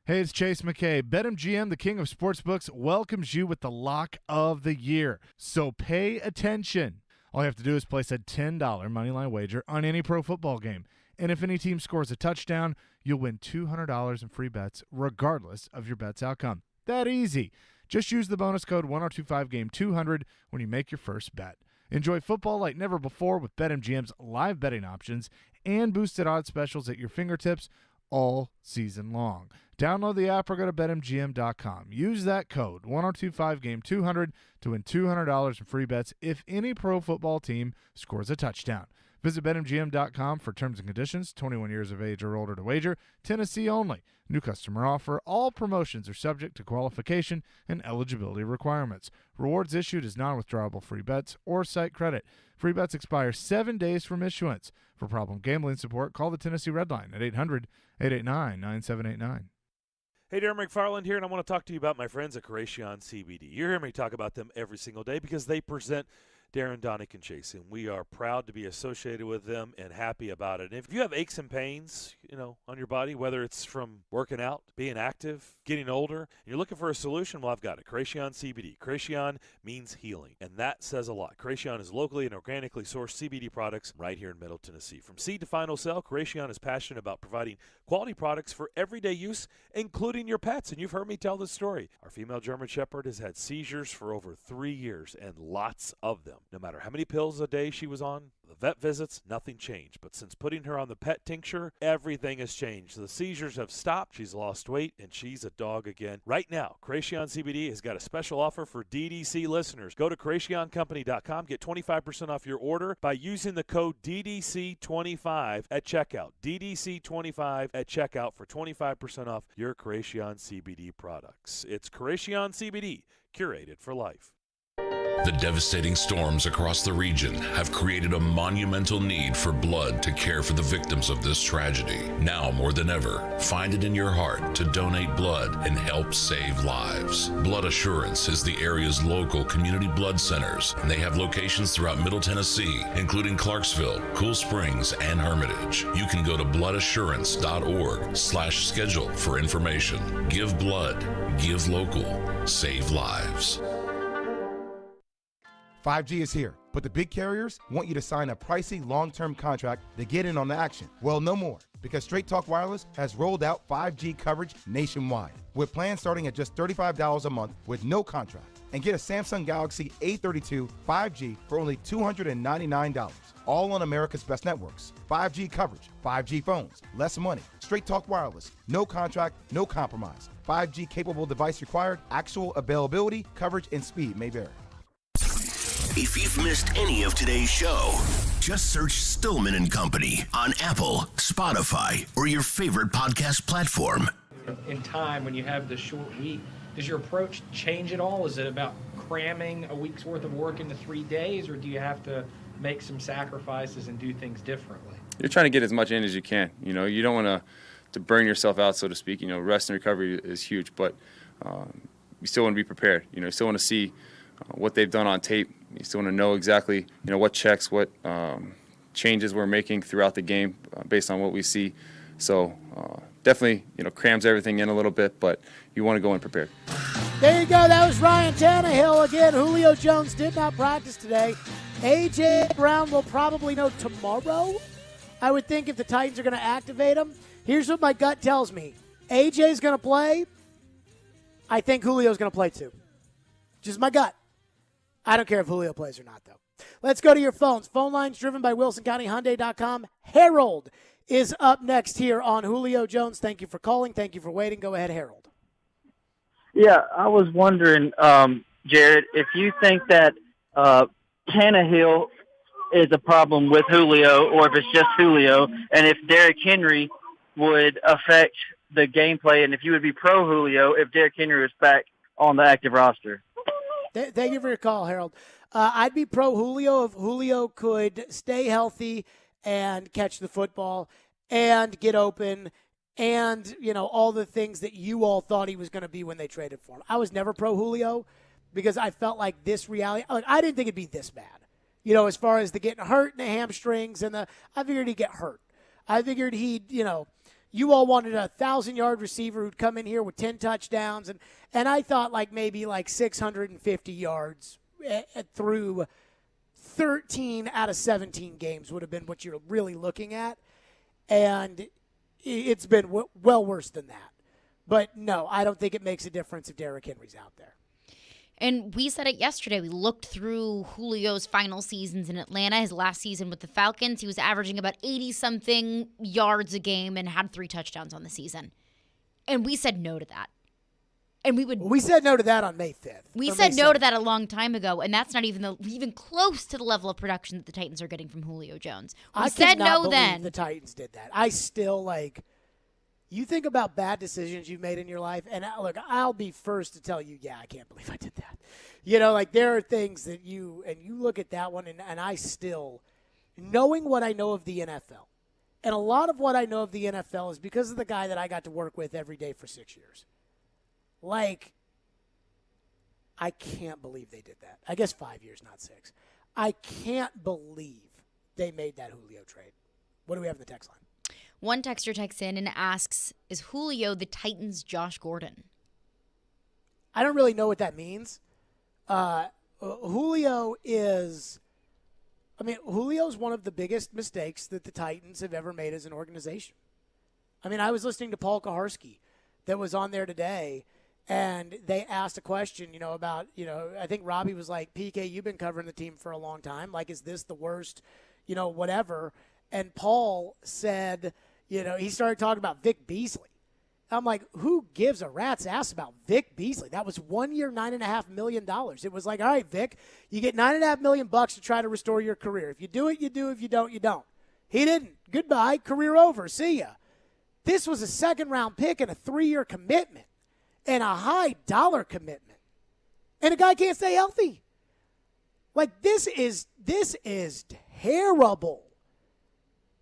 Hey, it's Chase McKay. BetMGM, the king of sportsbooks, welcomes you with the lock of the year. So pay attention. All you have to do is place a $10 moneyline wager on any pro football game. And if any team scores a touchdown, you'll win $200 in free bets regardless of your bet's outcome. That easy. Just use the bonus code 1025game200 when you make your first bet. Enjoy football like never before with BetMGM's live betting options and boosted odds specials at your fingertips all season long. Download the app or go to BetMGM.com. Use that code 1025game200 to win $200 in free bets if any pro football team scores a touchdown. Visit BetMGM.com for terms and conditions. 21 years of age or older to wager. Tennessee only. New customer offer. All promotions are subject to qualification and eligibility requirements. Rewards issued as non-withdrawable free bets or site credit. Free bets expire 7 days from issuance. For problem gambling support, call the Tennessee Red Line at 800-889-9789. Hey, Darren McFarland here, and I want to talk to you about my friends at Creation CBD. You hear me talk about them every single day because they present Darren, Donick, and Chase, and we are proud to be associated with them and happy about it. And if you have aches and pains, on your body, whether it's from working out, being active, getting older, and you're looking for a solution, well, I've got it. Creation CBD. Creation means healing, and that says a lot. Creation is locally and organically sourced CBD products right here in Middle Tennessee. From seed to final sale, Creation is passionate about providing quality products for everyday use, including your pets. And you've heard me tell this story. Our female German Shepherd has had seizures for over 3 years, and lots of them. No matter how many pills a day she was on, the vet visits, nothing changed. But since putting her on the pet tincture, everything has changed. The seizures have stopped, she's lost weight, and she's a dog again. Right now, Creation CBD has got a special offer for DDC listeners. Go to CreationCompany.com, get 25% off your order by using the code DDC25 at checkout. DDC25 at checkout for 25% off your Creation CBD products. It's Creation CBD, curated for life. The devastating storms across the region have created a monumental need for blood to care for the victims of this tragedy. Now more than ever, find it in your heart to donate blood and help save lives. Blood Assurance is the area's local community blood centers, and they have locations throughout Middle Tennessee, including Clarksville, Cool Springs, and Hermitage. You can go to bloodassurance.org/schedule for information. Give blood, give local, save lives. 5G is here, but the big carriers want you to sign a pricey long-term contract to get in on the action. Well, no more, because Straight Talk Wireless has rolled out 5G coverage nationwide, with plans starting at just $35 a month with no contract. And get a Samsung Galaxy A32 5G for only $299, all on America's best networks. 5G coverage, 5G phones, less money. Straight Talk Wireless, no contract, no compromise. 5G capable device required, actual availability, coverage, and speed may vary. If you've missed any of today's show, just search Stillman and Company on Apple, Spotify, or your favorite podcast platform. In time, when you have the short week, does your approach change at all? Is it about cramming a week's worth of work into 3 days, or do you have to make some sacrifices and do things differently? You're trying to get as much in as you can. You don't want to burn yourself out, so to speak. Rest and recovery is huge, but you still want to be prepared. You still want to see what they've done on tape. You still want to know exactly, what checks, what changes we're making throughout the game based on what we see. So definitely, crams everything in a little bit, but you want to go in prepared. There you go. That was Ryan Tannehill. Again, Julio Jones did not practice today. A.J. Brown will probably know tomorrow, I would think, if the Titans are going to activate him. Here's what my gut tells me. A.J.'s going to play. I think Julio's going to play too. Just my gut. I don't care if Julio plays or not, though. Let's go to your phones. Phone lines driven by WilsonCountyHyundai.com. Harold is up next here on Julio Jones. Thank you for calling. Thank you for waiting. Go ahead, Harold. Yeah, I was wondering, Jared, if you think that Tannehill is a problem with Julio or if it's just Julio, and if Derrick Henry would affect the gameplay, and if you would be pro Julio if Derrick Henry was back on the active roster. Thank you for your call, Harold. I'd be pro Julio if Julio could stay healthy and catch the football and get open and, all the things that you all thought he was going to be when they traded for him. I was never pro Julio because I felt like this reality, I didn't think it'd be this bad. As far as the getting hurt and the hamstrings I figured he'd get hurt. I figured he'd, you all wanted a 1,000-yard receiver who'd come in here with 10 touchdowns, and I thought maybe 650 yards through 13 out of 17 games would have been what you're really looking at. And it's been well worse than that. But, no, I don't think it makes a difference if Derrick Henry's out there. And we said it yesterday. We looked through Julio's final seasons in Atlanta. His last season with the Falcons, he was averaging about 80-something yards a game and had 3 touchdowns on the season. And we said no to that. And we said no to that on May 5th. We said no to that a long time ago, and that's not even close to the level of production that the Titans are getting from Julio Jones. We said no then. The Titans did that. I still you think about bad decisions you've made in your life, and look, I'll be first to tell you, yeah, I can't believe I did that. There are things that you look at that one, and I still, knowing what I know of the NFL, and a lot of what I know of the NFL is because of the guy that I got to work with every day for 6 years. I can't believe they did that. I guess 5 years, not 6. I can't believe they made that Julio trade. What do we have in the text line? One texter texts in and asks, is Julio the Titans' Josh Gordon? I don't really know what that means. Julio's one of the biggest mistakes that the Titans have ever made as an organization. I was listening to Paul Kaharski that was on there today, and they asked a question, about, I think Robbie was like, PK, you've been covering the team for a long time. Is this the worst, whatever? And Paul said, he started talking about Vic Beasley. I'm like, who gives a rat's ass about Vic Beasley? That was 1 year, $9.5 million. It was like, all right, Vic, you get $9.5 million to try to restore your career. If you do it, you do. If you don't, you don't. He didn't. Goodbye. Career over. See ya. This was a second-round pick and a 3-year commitment and a high-dollar commitment. And a guy can't stay healthy. This is terrible.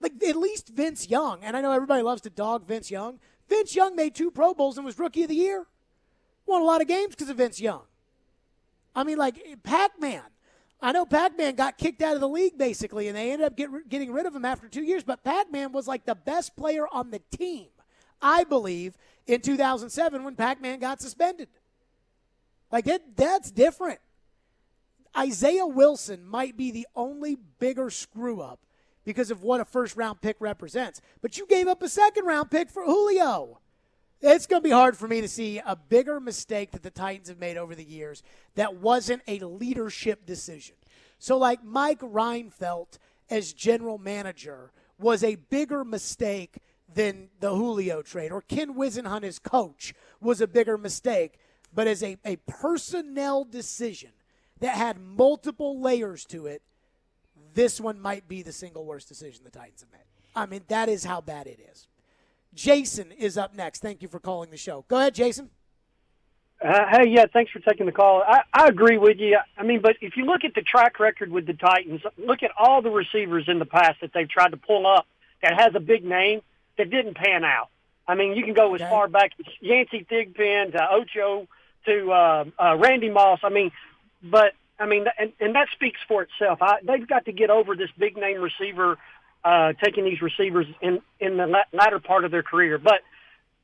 At least Vince Young, and I know everybody loves to dog Vince Young. Vince Young made 2 Pro Bowls and was Rookie of the Year. Won a lot of games because of Vince Young. Pac-Man. I know Pac-Man got kicked out of the league, basically, and they ended up getting rid of him after 2 years, but Pac-Man was the best player on the team, I believe, in 2007 when Pac-Man got suspended. That's different. Isaiah Wilson might be the only bigger screw-up because of what a first-round pick represents. But you gave up a second-round pick for Julio. It's going to be hard for me to see a bigger mistake that the Titans have made over the years that wasn't a leadership decision. So, Mike Reinfeldt as general manager was a bigger mistake than the Julio trade, or Ken Wisenhunt as coach was a bigger mistake. But as a personnel decision that had multiple layers to it, this one might be the single worst decision the Titans have made. That is how bad it is. Jason is up next. Thank you for calling the show. Go ahead, Jason. Thanks for taking the call. I agree with you. But if you look at the track record with the Titans, look at all the receivers in the past that they've tried to pull up that has a big name that didn't pan out. You can go as far back as Yancey Thigpen to Ocho to Randy Moss. And that speaks for itself. They've got to get over this big-name receiver, taking these receivers in the latter part of their career. But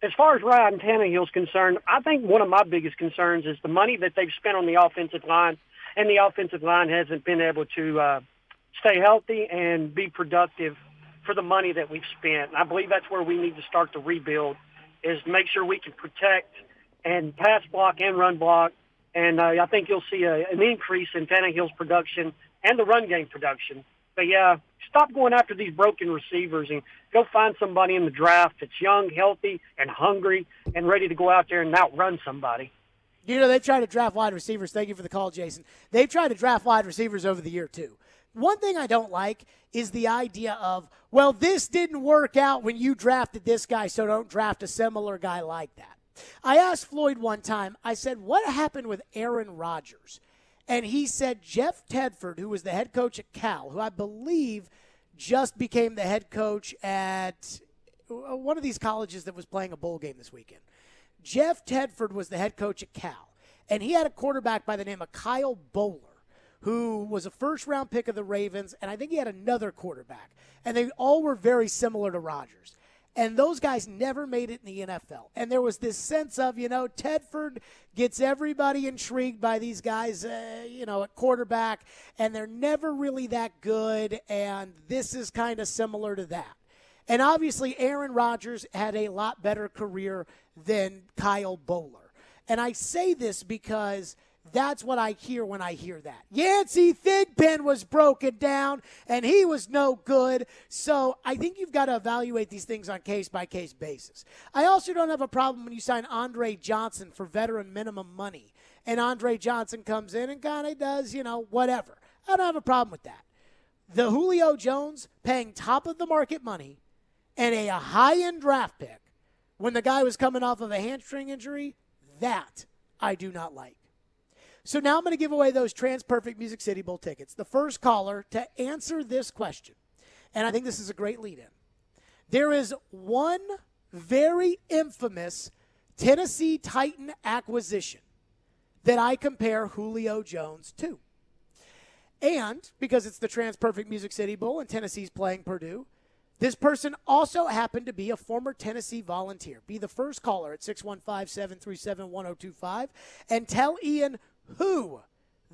as far as Ryan Tannehill's concerned, I think one of my biggest concerns is the money that they've spent on the offensive line, and the offensive line hasn't been able to stay healthy and be productive for the money that we've spent. And I believe that's where we need to start the rebuild, is make sure we can protect and pass block and run block. And I think you'll see an increase in Tannehill's production and the run game production. But, stop going after these broken receivers and go find somebody in the draft that's young, healthy, and hungry and ready to go out there and outrun somebody. They've tried to draft wide receivers. Thank you for the call, Jason. They've tried to draft wide receivers over the year, too. One thing I don't like is the idea of, well, this didn't work out when you drafted this guy, so don't draft a similar guy like that. I asked Floyd one time, I said, what happened with Aaron Rodgers? And he said Jeff Tedford, who was the head coach at Cal, who I believe just became the head coach at one of these colleges that was playing a bowl game this weekend. Jeff Tedford was the head coach at Cal, and he had a quarterback by the name of Kyle Bowler, who was a first-round pick of the Ravens, and I think he had another quarterback. And they all were very similar to Rodgers. And those guys never made it in the NFL. And there was this sense of, Tedford gets everybody intrigued by these guys, at quarterback, and they're never really that good, and this is kind of similar to that. And obviously, Aaron Rodgers had a lot better career than Kyle Bowler. And I say this because that's what I hear when I hear that. Yancey Thigpen was broken down, and he was no good. So I think you've got to evaluate these things on case-by-case basis. I also don't have a problem when you sign Andre Johnson for veteran minimum money, and Andre Johnson comes in and kind of does, whatever. I don't have a problem with that. The Julio Jones paying top-of-the-market money and a high-end draft pick when the guy was coming off of a hamstring injury, that I do not like. So now I'm going to give away those TransPerfect Music City Bowl tickets. The first caller to answer this question, and I think this is a great lead-in. There is one very infamous Tennessee Titan acquisition that I compare Julio Jones to. And because it's the TransPerfect Music City Bowl and Tennessee's playing Purdue, this person also happened to be a former Tennessee Volunteer. Be the first caller at 615-737-1025 and tell Ian who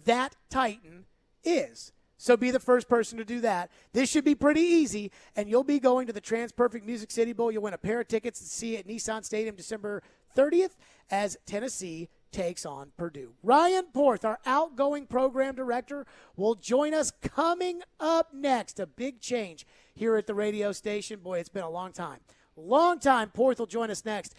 that Titan is. So be the first person to do that. This should be pretty easy, and you'll be going to the TransPerfect Music City Bowl. You'll win a pair of tickets to see it at Nissan Stadium December 30th as Tennessee takes on Purdue. Ryan Porth, our outgoing program director, will join us coming up next. A big change here at the radio station. Boy, it's been a long time. Porth will join us next.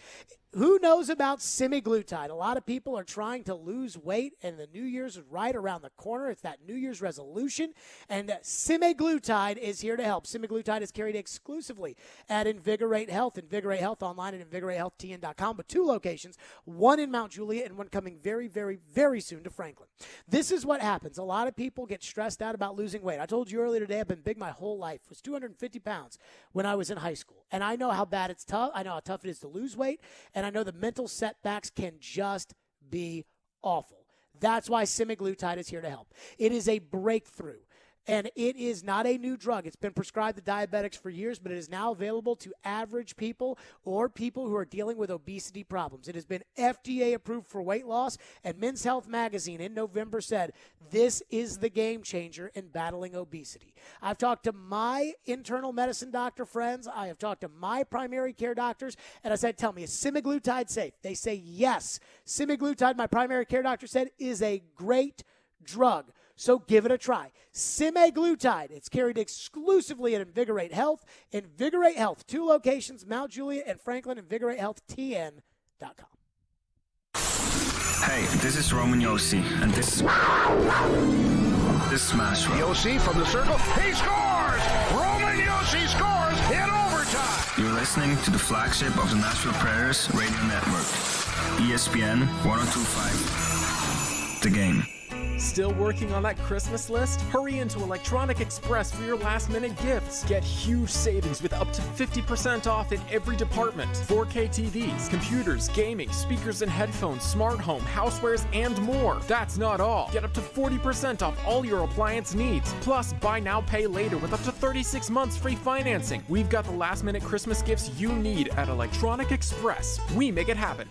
Who knows about semaglutide? A lot of people are trying to lose weight, and the New Year's is right around the corner. It's that New Year's resolution, and semaglutide is here to help. Semaglutide is carried exclusively at Invigorate Health. Invigorate Health online at InvigorateHealthTN.com, but 2 locations, one in Mount Juliet and one coming very, very, very soon to Franklin. This is what happens. A lot of people get stressed out about losing weight. I told you earlier today I've been big my whole life. I was 250 pounds when I was in high school, and I know how bad it's tough. I know how tough it is to lose weight, and I know the mental setbacks can just be awful. That's why semaglutide is here to help. It is a breakthrough, and it is not a new drug. It's been prescribed to diabetics for years, but it is now available to average people or people who are dealing with obesity problems. It has been FDA approved for weight loss, and Men's Health magazine in November said this is the game changer in battling obesity. I've talked to my internal medicine doctor friends. I have talked to my primary care doctors, and I said, tell me, is semaglutide safe? They say yes. Semaglutide, my primary care doctor said, is a great drug. So give it a try. Semaglutide. It's carried exclusively at Invigorate Health. Invigorate Health. 2 locations, Mount Juliet and Franklin. InvigorateHealthTN.com. Hey, this is Roman Yossi, and this is Smash. Yossi from the circle. He scores! Roman Yossi scores in overtime! You're listening to the flagship of the Nashville Predators Radio Network. ESPN 102.5. The Game. Still working on that Christmas list? Hurry into Electronic Express for your last-minute gifts. Get huge savings with up to 50% off in every department. 4K TVs, computers, gaming, speakers and headphones, smart home, housewares, and more. That's not all. Get up to 40% off all your appliance needs. Plus, buy now, pay later with up to 36 months free financing. We've got the last-minute Christmas gifts you need at Electronic Express. We make it happen.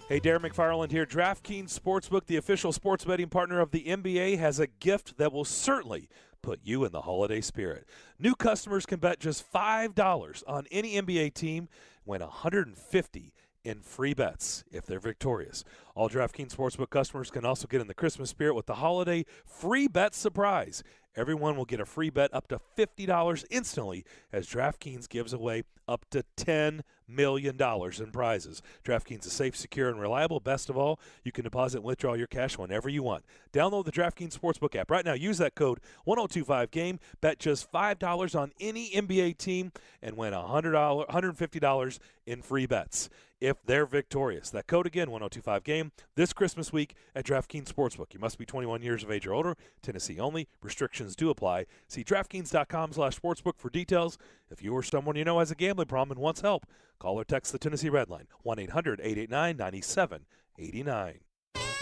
Hey, Darren McFarland here. DraftKings Sportsbook, the official sports betting partner of the NBA, has a gift that will certainly put you in the holiday spirit. New customers can bet just $5 on any NBA team, win $150 in free bets if they're victorious. All DraftKings Sportsbook customers can also get in the Christmas spirit with the holiday free bet surprise. Everyone will get a free bet up to $50 instantly as DraftKings gives away up to $10 million in prizes. DraftKings is safe, secure, and reliable. Best of all, you can deposit and withdraw your cash whenever you want. Download the DraftKings Sportsbook app right now. Use that code 1025GAME. Bet just $5 on any NBA team and win $150 in free bets if they're victorious. That code again, 1025GAME, this Christmas week at DraftKings Sportsbook. You must be 21 years of age or older. Tennessee only. Restrictions do apply. See DraftKings.com/sportsbook for details. If you or someone you know has a gambling problem and wants help, call or text the Tennessee Red Line, 1-800-889-9789.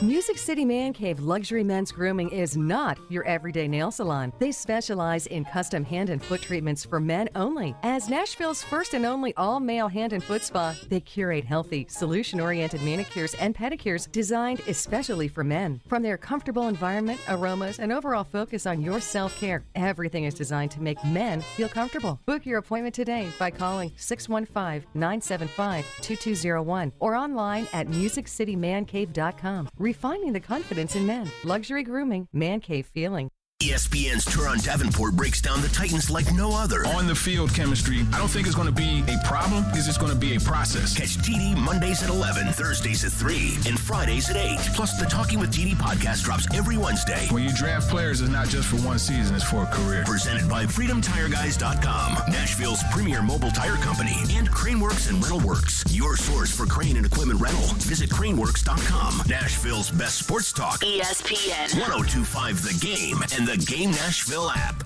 Music City Man Cave Luxury Men's Grooming is not your everyday nail salon. They specialize in custom hand and foot treatments for men only. As Nashville's first and only all-male hand and foot spa, they curate healthy, solution-oriented manicures and pedicures designed especially for men. From their comfortable environment, aromas, and overall focus on your self-care, everything is designed to make men feel comfortable. Book your appointment today by calling 615-975-2201 or online at musiccitymancave.com. Refining the confidence in men. Luxury grooming, man cave feeling. ESPN's Turon Davenport breaks down the Titans like no other. On the field chemistry, I don't think it's going to be a problem. It's just going to be a process. Catch TD Mondays at 11, Thursdays at 3, and Fridays at 8. Plus, the Talking with TD podcast drops every Wednesday. When you draft players, it's not just for one season, it's for a career. Presented by FreedomTireGuys.com, Nashville's premier mobile tire company, and Craneworks and Rental Works, your source for crane and equipment rental. Visit Craneworks.com. Nashville's best sports talk. ESPN 102.5 The Game and the Game Nashville app.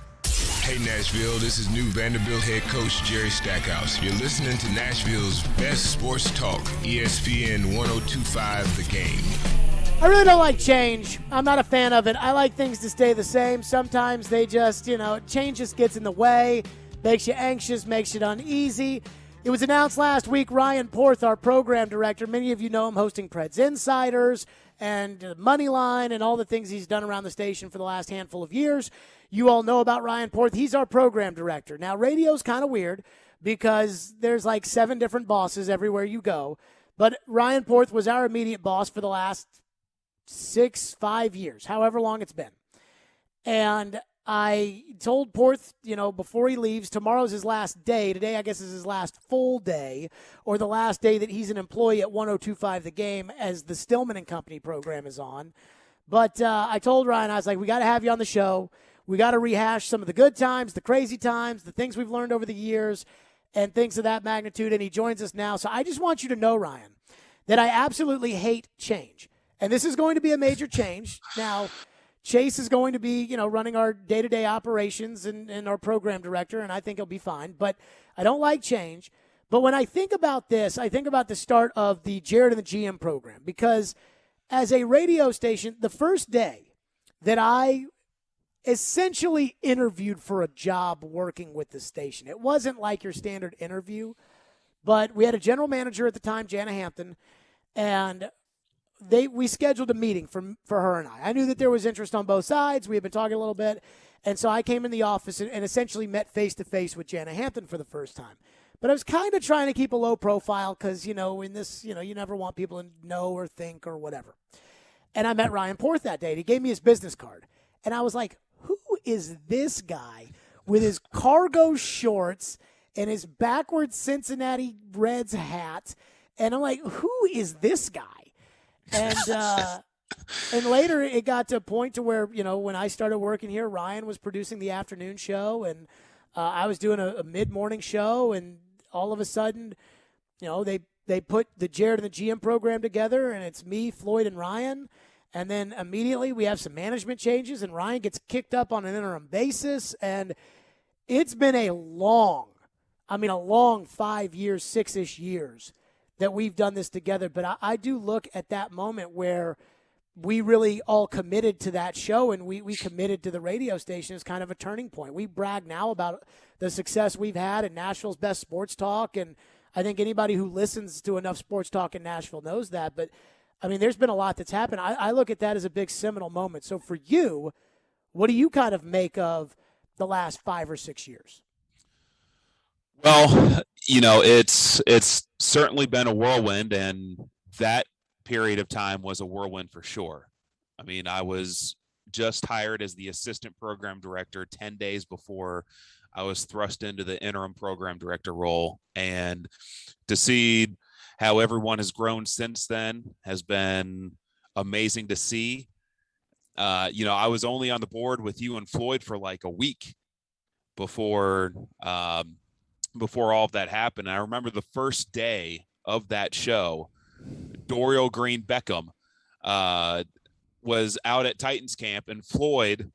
Hey Nashville, this is new Vanderbilt head coach Jerry Stackhouse. You're listening to Nashville's best sports talk, ESPN 102.5 The Game. I really don't like change. I'm not a fan of it. I like things to stay the same. Sometimes they just, change just gets in the way, makes you anxious, makes you uneasy. It was announced last week, Ryan Porth, our program director, many of you know him hosting Preds Insiders and Moneyline and all the things he's done around the station for the last handful of years. You all know about Ryan Porth. He's our program director. Now, radio's kind of weird because there's like 7 different bosses everywhere you go. But Ryan Porth was our immediate boss for the last 5 years, however long it's been. And I told Porth, before he leaves, tomorrow's his last day. Today, I guess, is his last full day, or the last day that he's an employee at 102.5 The Game as the Stillman and Company program is on. But I told Ryan, I was like, we got to have you on the show. We got to rehash some of the good times, the crazy times, the things we've learned over the years, and things of that magnitude. And he joins us now. So I just want you to know, Ryan, that I absolutely hate change. And this is going to be a major change. Now, Chase is going to be, running our day-to-day operations and our program director, and I think he'll be fine. But I don't like change. But when I think about this, I think about the start of the Jared and the GM program. Because as a radio station, the first day that I essentially interviewed for a job working with the station, it wasn't like your standard interview. But we had a general manager at the time, Jana Hampton, and we scheduled a meeting for her and I. I knew that there was interest on both sides. We had been talking a little bit. And so I came in the office and essentially met face-to-face with Jana Hampton for the first time. But I was kind of trying to keep a low profile because, in this, you never want people to know or think or whatever. And I met Ryan Porth that day. And he gave me his business card. And I was like, who is this guy with his cargo shorts and his backwards Cincinnati Reds hat? And I'm like, who is this guy? And later it got to a point to where, when I started working here, Ryan was producing the afternoon show, and I was doing a mid-morning show, and all of a sudden, they put the Jared and the GM program together, and it's me, Floyd, and Ryan. And then immediately we have some management changes, and Ryan gets kicked up on an interim basis, and it's been a long 5 years, 6-ish years that we've done this together. But I do look at that moment where we really all committed to that show and we committed to the radio station as kind of a turning point. We brag now about the success we've had in Nashville's best sports talk, and I think anybody who listens to enough sports talk in Nashville knows that. But, there's been a lot that's happened. I look at that as a big seminal moment. So for you, what do you kind of make of the last 5 or 6 years? Well, it's certainly been a whirlwind, and that period of time was a whirlwind for sure. I was just hired as the assistant program director 10 days before I was thrust into the interim program director role, and to see how everyone has grown since then has been amazing to see. I was only on the board with you and Floyd for like a week before all of that happened. And I remember the first day of that show, Dorial Green Beckham was out at Titans camp, and Floyd,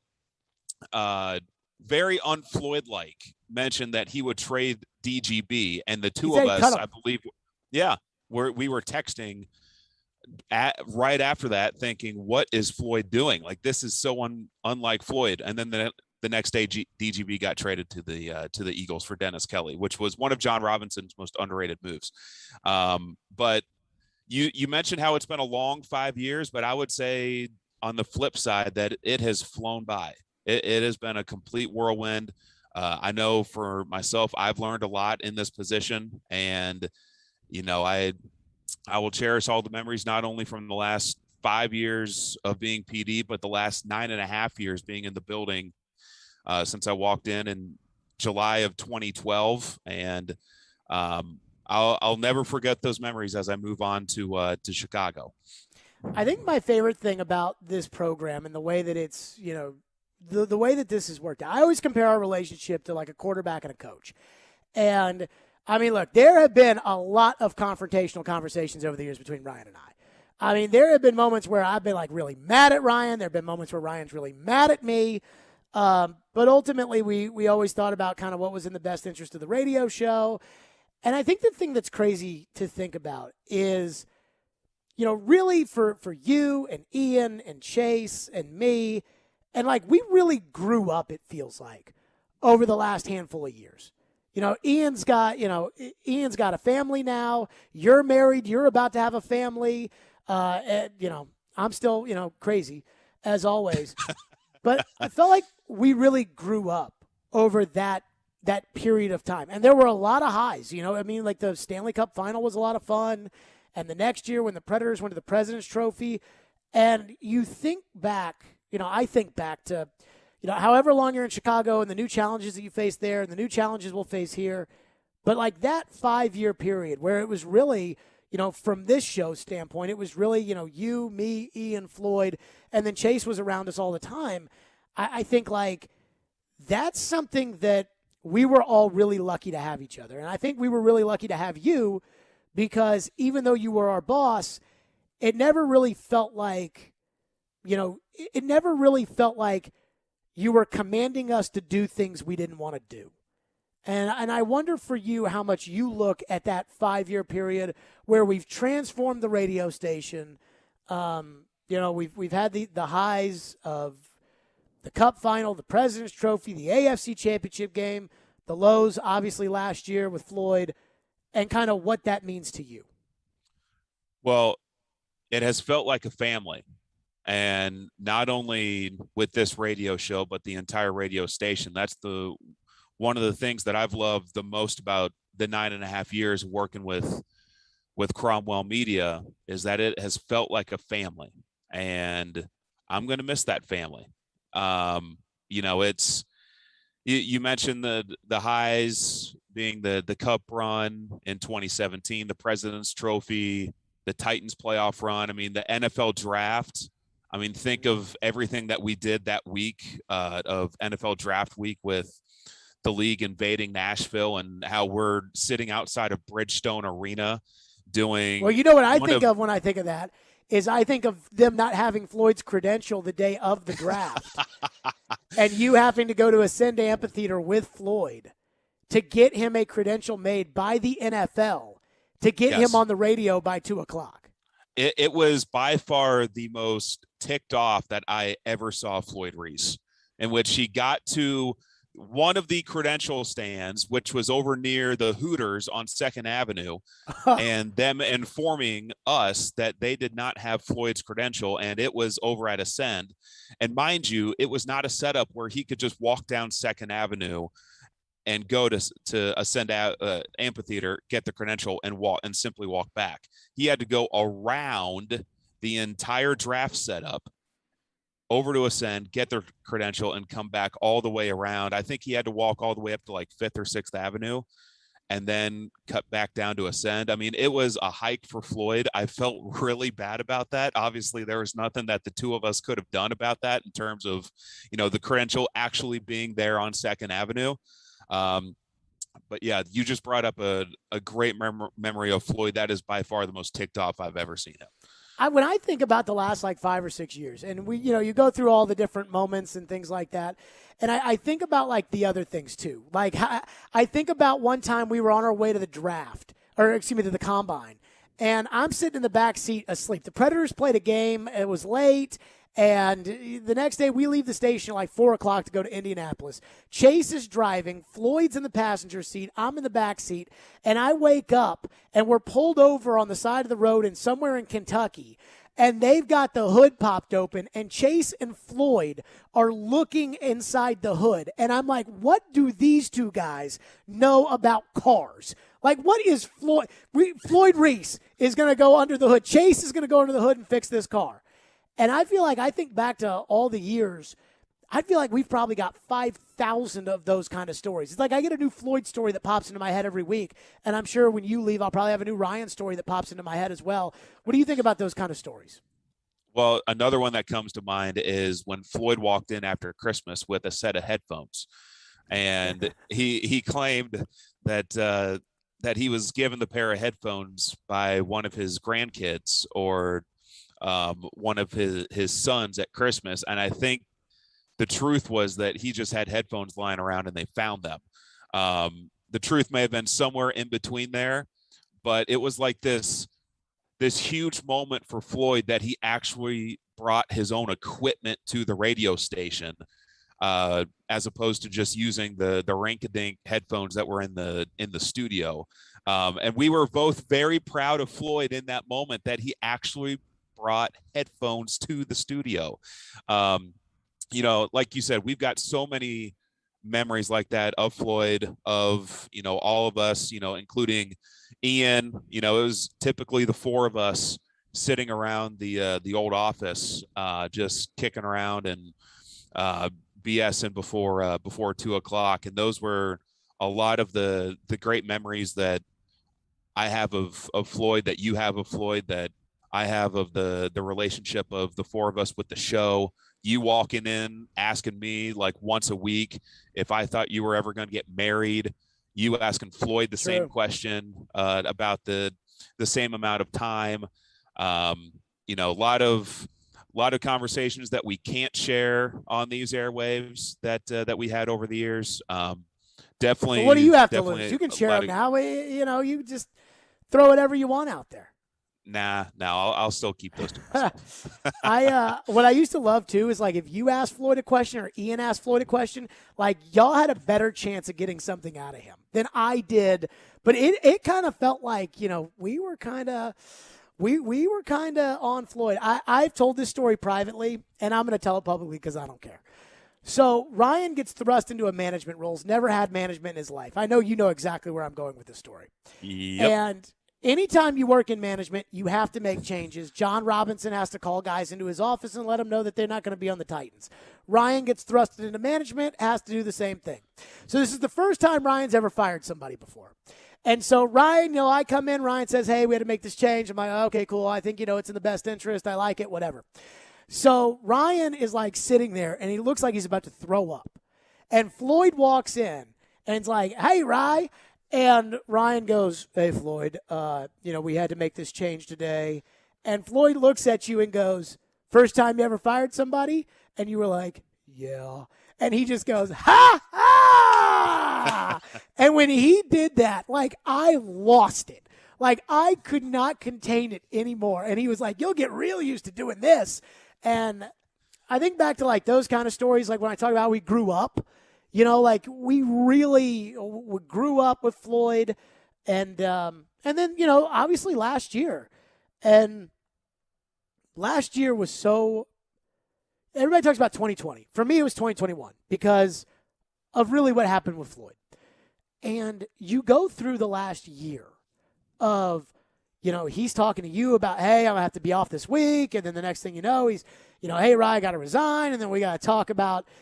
very un-Floyd-like, mentioned that he would trade DGB, and the two of us, I believe, we were texting right after that thinking, what is Floyd doing? Like, this is so unlike Floyd. And then the next day, DGB got traded to the Eagles for Dennis Kelly, which was one of John Robinson's most underrated moves. But you mentioned how it's been a long 5 years, but I would say on the flip side that it has flown by. It has been a complete whirlwind. I know for myself, I've learned a lot in this position, and I will cherish all the memories, not only from the last 5 years of being PD, but the last 9.5 years being in the building since I walked in July of 2012. And I'll never forget those memories as I move on to Chicago. I think my favorite thing about this program and the way that it's, the way that this has worked out, I always compare our relationship to like a quarterback and a coach. And I mean, look, there have been a lot of confrontational conversations over the years between Ryan and I. I mean, there have been moments where I've been like really mad at Ryan. There have been moments where Ryan's really mad at me. But ultimately, we always thought about kind of what was in the best interest of the radio show. And I think the thing that's crazy to think about is, really for you and Ian and Chase and me, and like we really grew up, it feels like, over the last handful of years. Ian's got a family now. You're married. You're about to have a family. I'm still, crazy as always. But I felt like we really grew up over that period of time. And there were a lot of highs, like the Stanley Cup final was a lot of fun. And the next year when the Predators went to the President's Trophy, and you think back, I think back to, however long you're in Chicago and the new challenges that you face there and the new challenges we'll face here. But like that 5-year period where it was really, from this show standpoint, it was really, you, me, Ian, Floyd, and then Chase was around us all the time. I think like that's something that we were all really lucky to have each other. And I think we were really lucky to have you because even though you were our boss, it never really felt like, it never really felt like you were commanding us to do things we didn't want to do. And I wonder for you how much you look at that 5-year period where we've transformed the radio station. We've had the highs of the Cup final, the President's Trophy, the AFC Championship game, the lows obviously last year with Floyd, and kind of what that means to you. Well, It has felt like a family. And not only with this radio show, but the entire radio station. That's one of the things that I've loved the most about the 9.5 years working with Cromwell Media is that it has felt like a family, and I'm going to miss that family. It's you mentioned the highs being the Cup run in 2017, the President's Trophy, the Titans playoff run. I mean, the NFL draft. I mean, think of everything that we did that week of NFL draft week with the league invading Nashville and how we're sitting outside of Bridgestone Arena doing. Well, you know what I think of when I think of that is I think of them not having Floyd's credential the day of the draft and you having to go to Ascend Amphitheater with Floyd to get him a credential made by the NFL to get him on the radio by 2:00. It was by far the most ticked off that I ever saw Floyd Reese, in which he got to one of the credential stands, which was over near the Hooters on 2nd Avenue, and them informing us that they did not have Floyd's credential, and it was over at Ascend. And mind you, it was not a setup where he could just walk down 2nd Avenue and go to Ascend Amphitheater, get the credential, and simply walk back. He had to go around the entire draft setup over to Ascend, get their credential, and come back all the way around. I think he had to walk all the way up to like 5th or 6th Avenue and then cut back down to Ascend. I mean, it was a hike for Floyd. I felt really bad about that. Obviously, there was nothing that the two of us could have done about that in terms of, the credential actually being there on 2nd Avenue. But yeah, you just brought up a great memory of Floyd. That is by far the most ticked off I've ever seen him. When I think about the last like 5 or 6 years, and you go through all the different moments and things like that, and I think about like the other things too. Like I think about one time we were on our way to the draft, to the combine, and I'm sitting in the back seat asleep. The Predators played a game. It was late. And the next day, we leave the station at like 4 o'clock to go to Indianapolis. Chase is driving. Floyd's in the passenger seat. I'm in the back seat. And I wake up, and we're pulled over on the side of the road and somewhere in Kentucky. And they've got the hood popped open, and Chase and Floyd are looking inside the hood. And I'm like, what do these two guys know about cars? Like, what is Floyd? Floyd Reese is going to go under the hood. Chase is going to go under the hood and fix this car. And I think back to all the years, I feel like we've probably got 5,000 of those kind of stories. It's like I get a new Floyd story that pops into my head every week, and I'm sure when you leave, I'll probably have a new Ryan story that pops into my head as well. What do you think about those kind of stories? Well, another one that comes to mind is when Floyd walked in after Christmas with a set of headphones, and he claimed that that he was given the pair of headphones by one of his grandkids or one of his sons at Christmas. And I think the truth was that he just had headphones lying around and they found them. The truth may have been somewhere in between there, but it was like this huge moment for Floyd that he actually brought his own equipment to the radio station, as opposed to just using the rink-a-dink headphones that were in the studio. And we were both very proud of Floyd in that moment that he actually brought headphones to the studio. Like you said, we've got so many memories like that of Floyd, of, all of us, including Ian. It was typically the four of us sitting around the old office, just kicking around and BSing before 2 o'clock. And those were a lot of the great memories that I have of Floyd, that you have of Floyd, that I have of the relationship of the four of us with the show. You walking in, asking me like once a week if I thought you were ever going to get married. You asking Floyd the same question about the same amount of time. A lot of conversations that we can't share on these airwaves that we had over the years. Definitely. Well, what do you have to lose? You can share them now. You just throw whatever you want out there. Nah, I'll still keep those to myself. What I used to love too is like if you asked Floyd a question or Ian asked Floyd a question, like y'all had a better chance of getting something out of him than I did. But it kind of felt like, we were kind of on Floyd. I've told this story privately, and I'm going to tell it publicly because I don't care. So Ryan gets thrust into a management role. He's never had management in his life. I know you know exactly where I'm going with this story. Yep. And anytime you work in management, you have to make changes. John Robinson has to call guys into his office and let them know that they're not going to be on the Titans. Ryan gets thrust into management, has to do the same thing. So this is the first time Ryan's ever fired somebody before. And so Ryan, I come in, Ryan says, hey, we had to make this change. I'm like, okay, cool. I think, it's in the best interest. I like it, whatever. So Ryan is like sitting there, and he looks like he's about to throw up. And Floyd walks in, and it's like, hey, Rye. And Ryan goes, hey, Floyd, we had to make this change today. And Floyd looks at you and goes, first time you ever fired somebody? And you were like, yeah. And he just goes, ha, ha. And when he did that, like, I lost it. Like, I could not contain it anymore. And he was like, you'll get real used to doing this. And I think back to, like, those kind of stories, like when I talk about how we grew up. We really grew up with Floyd, and then, obviously last year. And last year was so – everybody talks about 2020. For me, it was 2021 because of really what happened with Floyd. And you go through the last year of, he's talking to you about, hey, I'm going to have to be off this week. And then the next thing you know, he's, hey, Ryan, I got to resign. And then we got to talk about –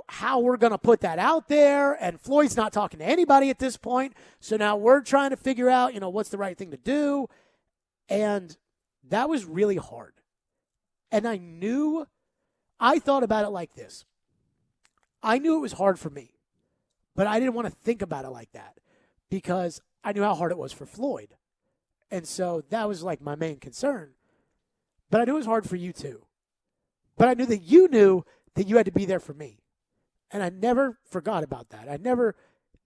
how we're going to put that out there. And Floyd's not talking to anybody at this point. So now we're trying to figure out, what's the right thing to do. And that was really hard. And I thought about it like this. I knew it was hard for me, but I didn't want to think about it like that because I knew how hard it was for Floyd. And so that was like my main concern. But I knew it was hard for you too. But I knew that you knew that you had to be there for me. And I never forgot about that. I never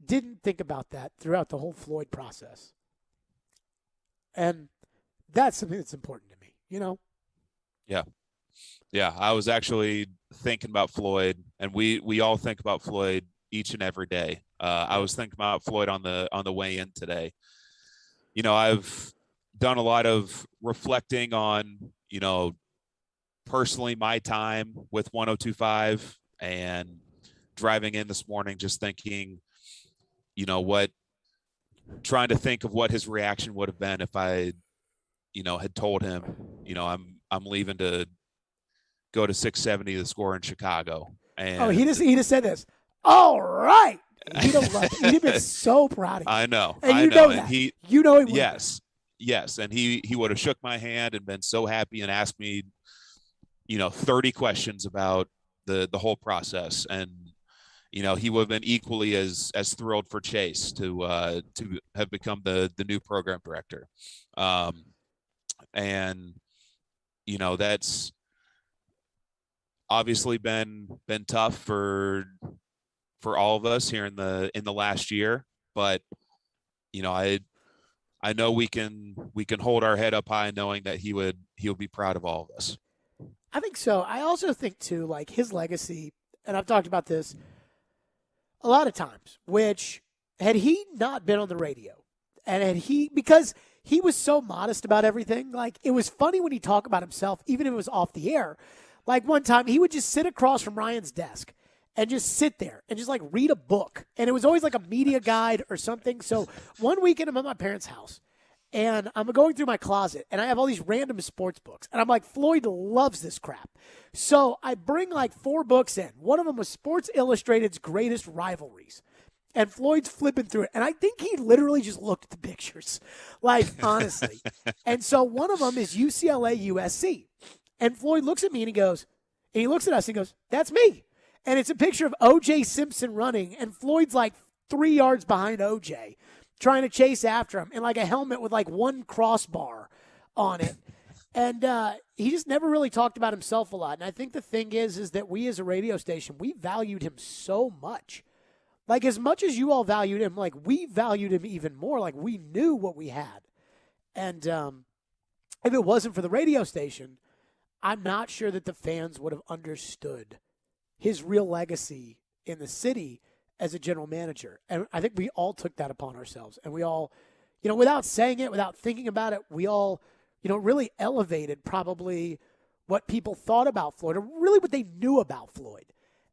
didn't think about that throughout the whole Floyd process. And That's something that's important to me, you know? Yeah. Yeah. I was actually thinking about Floyd, and we all think about Floyd each and every day. I was thinking about Floyd on the way in today. You know, I've done a lot of reflecting on, you know, personally my time with 1025 and driving in this morning, just thinking, you know, trying to think of what his reaction would have been if I, you know, had told him, you know, I'm leaving to go to 670 to score in Chicago. And he just said this. All right. He'd have loved it. He'd have been so proud of you. I know. And I you know. know that. And You know he would. Yes. And he would have shook my hand and been so happy and asked me, you know, 30 questions about the whole process. And, you know, he would have been equally as thrilled for Chase to have become the new program director. And, you know, that's obviously been tough for all of us here in the last year, but, you know, I know we can hold our head up high knowing that he'll be proud of all of us. I think so. I also think too, like his legacy, and I've talked about this a lot of times, which had he not been on the radio and because he was so modest about everything, like it was funny when he talked about himself, even if it was off the air. Like one time he would just sit across from Ryan's desk and just sit there and just like read a book. And it was always like a media guide or something. So one weekend I'm at my parents' house and I'm going through my closet and I have all these random sports books. And I'm like, Floyd loves this crap. So I bring like 4 books in. One of them was Sports Illustrated's Greatest Rivalries. And Floyd's flipping through it. And I think he literally just looked at the pictures. Like, honestly. And so one of them is UCLA USC. And Floyd looks at me and he looks at us and he goes, that's me. And it's a picture of O.J. Simpson running, and Floyd's like 3 yards behind O.J., trying to chase after him, in like a helmet with like one crossbar on it. And he just never really talked about himself a lot. And I think the thing is that we as a radio station, we valued him so much. Like as much as you all valued him, like we valued him even more. Like we knew what we had. And if it wasn't for the radio station, I'm not sure that the fans would have understood his real legacy in the city as a general manager. And I think we all took that upon ourselves. And we all, you know, without saying it, without thinking about it, we all, you know, really elevated probably what people thought about Floyd, or really what they knew about Floyd.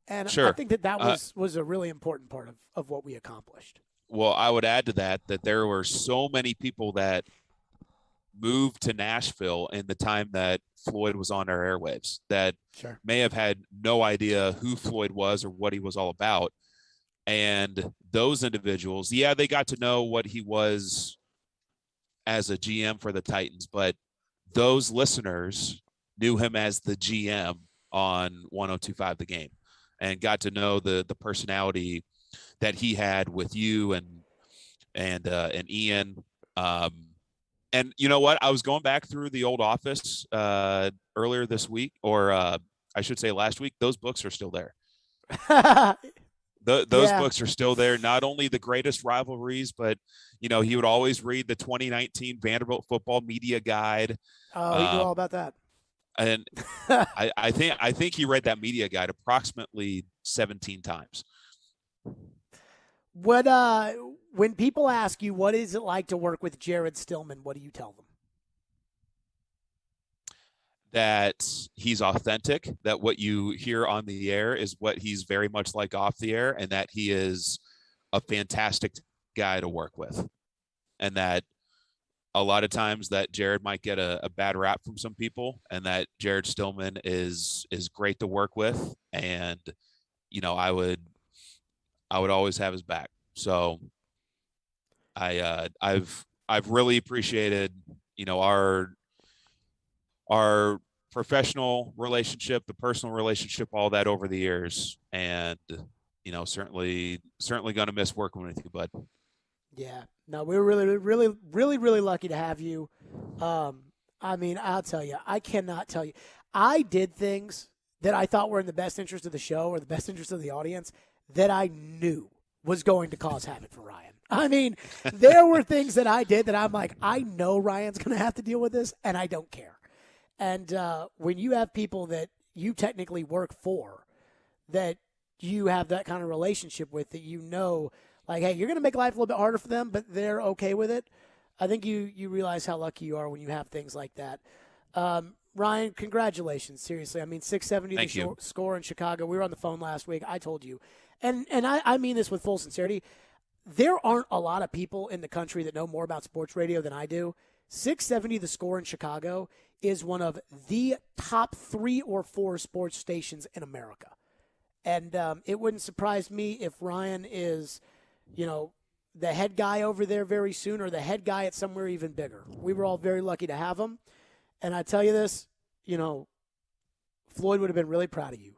And Sure. I think that was a really important part of what we accomplished. Well, I would add to that there were so many people that moved to Nashville in the time that Floyd was on our airwaves that may have had no idea who Floyd was or what he was all about. And those individuals, yeah, they got to know what he was as a GM for the Titans, but those listeners knew him as the GM on 1025 The Game and got to know the personality that he had with you and Ian. And you know what? I was going back through the old office earlier this week, or I should say last week. Those books are still there. Those books are still there. Not only the greatest rivalries, but you know, he would always read the 2019 Vanderbilt Football Media Guide. Oh, he knew all about that. And I think he read that media guide approximately 17 times. When people ask you what is it like to work with Jared Stillman, what do you tell them? That he's authentic, that what you hear on the air is what he's very much like off the air, and that he is a fantastic guy to work with. And that a lot of times that Jared might get a bad rap from some people, and that Jared Stillman is great to work with. And, you know, I would always have his back. So I've really appreciated, you know, our professional relationship, the personal relationship, all that over the years. And, you know, certainly going to miss working with you, bud. Yeah, no, we were really lucky to have you. I mean, I'll tell you, I cannot tell you. I did things that I thought were in the best interest of the show or the best interest of the audience that I knew was going to cause havoc for Ryan. I mean, there were things that I did that I'm like, I know Ryan's going to have to deal with this, and I don't care. And when you have people that you technically work for, that you have that kind of relationship with, that you know, like, hey, you're going to make life a little bit harder for them, but they're okay with it. I think you realize how lucky you are when you have things like that. Ryan, congratulations. Seriously. I mean, 670 score in Chicago. We were on the phone last week. I told you. And I mean this with full sincerity. There aren't a lot of people in the country that know more about sports radio than I do. 670 The Score in Chicago is one of the top 3 or 4 sports stations in America. And it wouldn't surprise me if Ryan is, the head guy over there very soon, or the head guy at somewhere even bigger. We were all very lucky to have him. And I tell you this, Floyd would have been really proud of you.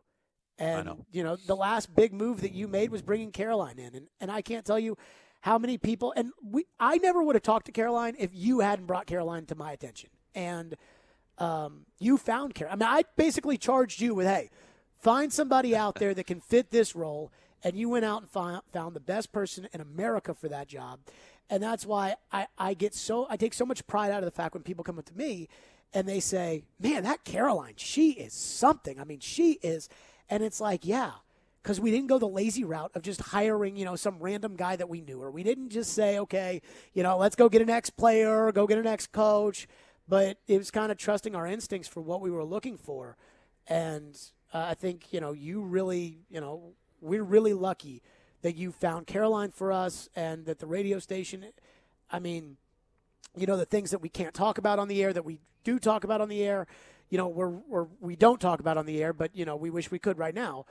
And, I know. The last big move that you made was bringing Caroline in. And I can't tell you how many people, and I never would have talked to Caroline if you hadn't brought Caroline to my attention. And you found Caroline. I mean, I basically charged you with, hey, find somebody out there that can fit this role. And you went out and found the best person in America for that job. And that's why I take so much pride out of the fact when people come up to me and they say, man, that Caroline, she is something. I mean, she is. And it's like, yeah, because we didn't go the lazy route of just hiring, some random guy that we knew. Or we didn't just say, okay, let's go get an ex-player, go get an ex-coach. But it was kind of trusting our instincts for what we were looking for. And I think, you really, we're really lucky that you found Caroline for us, and that the radio station, I mean, the things that we can't talk about on the air that we do talk about on the air, we don't talk about on the air, but, we wish we could right now.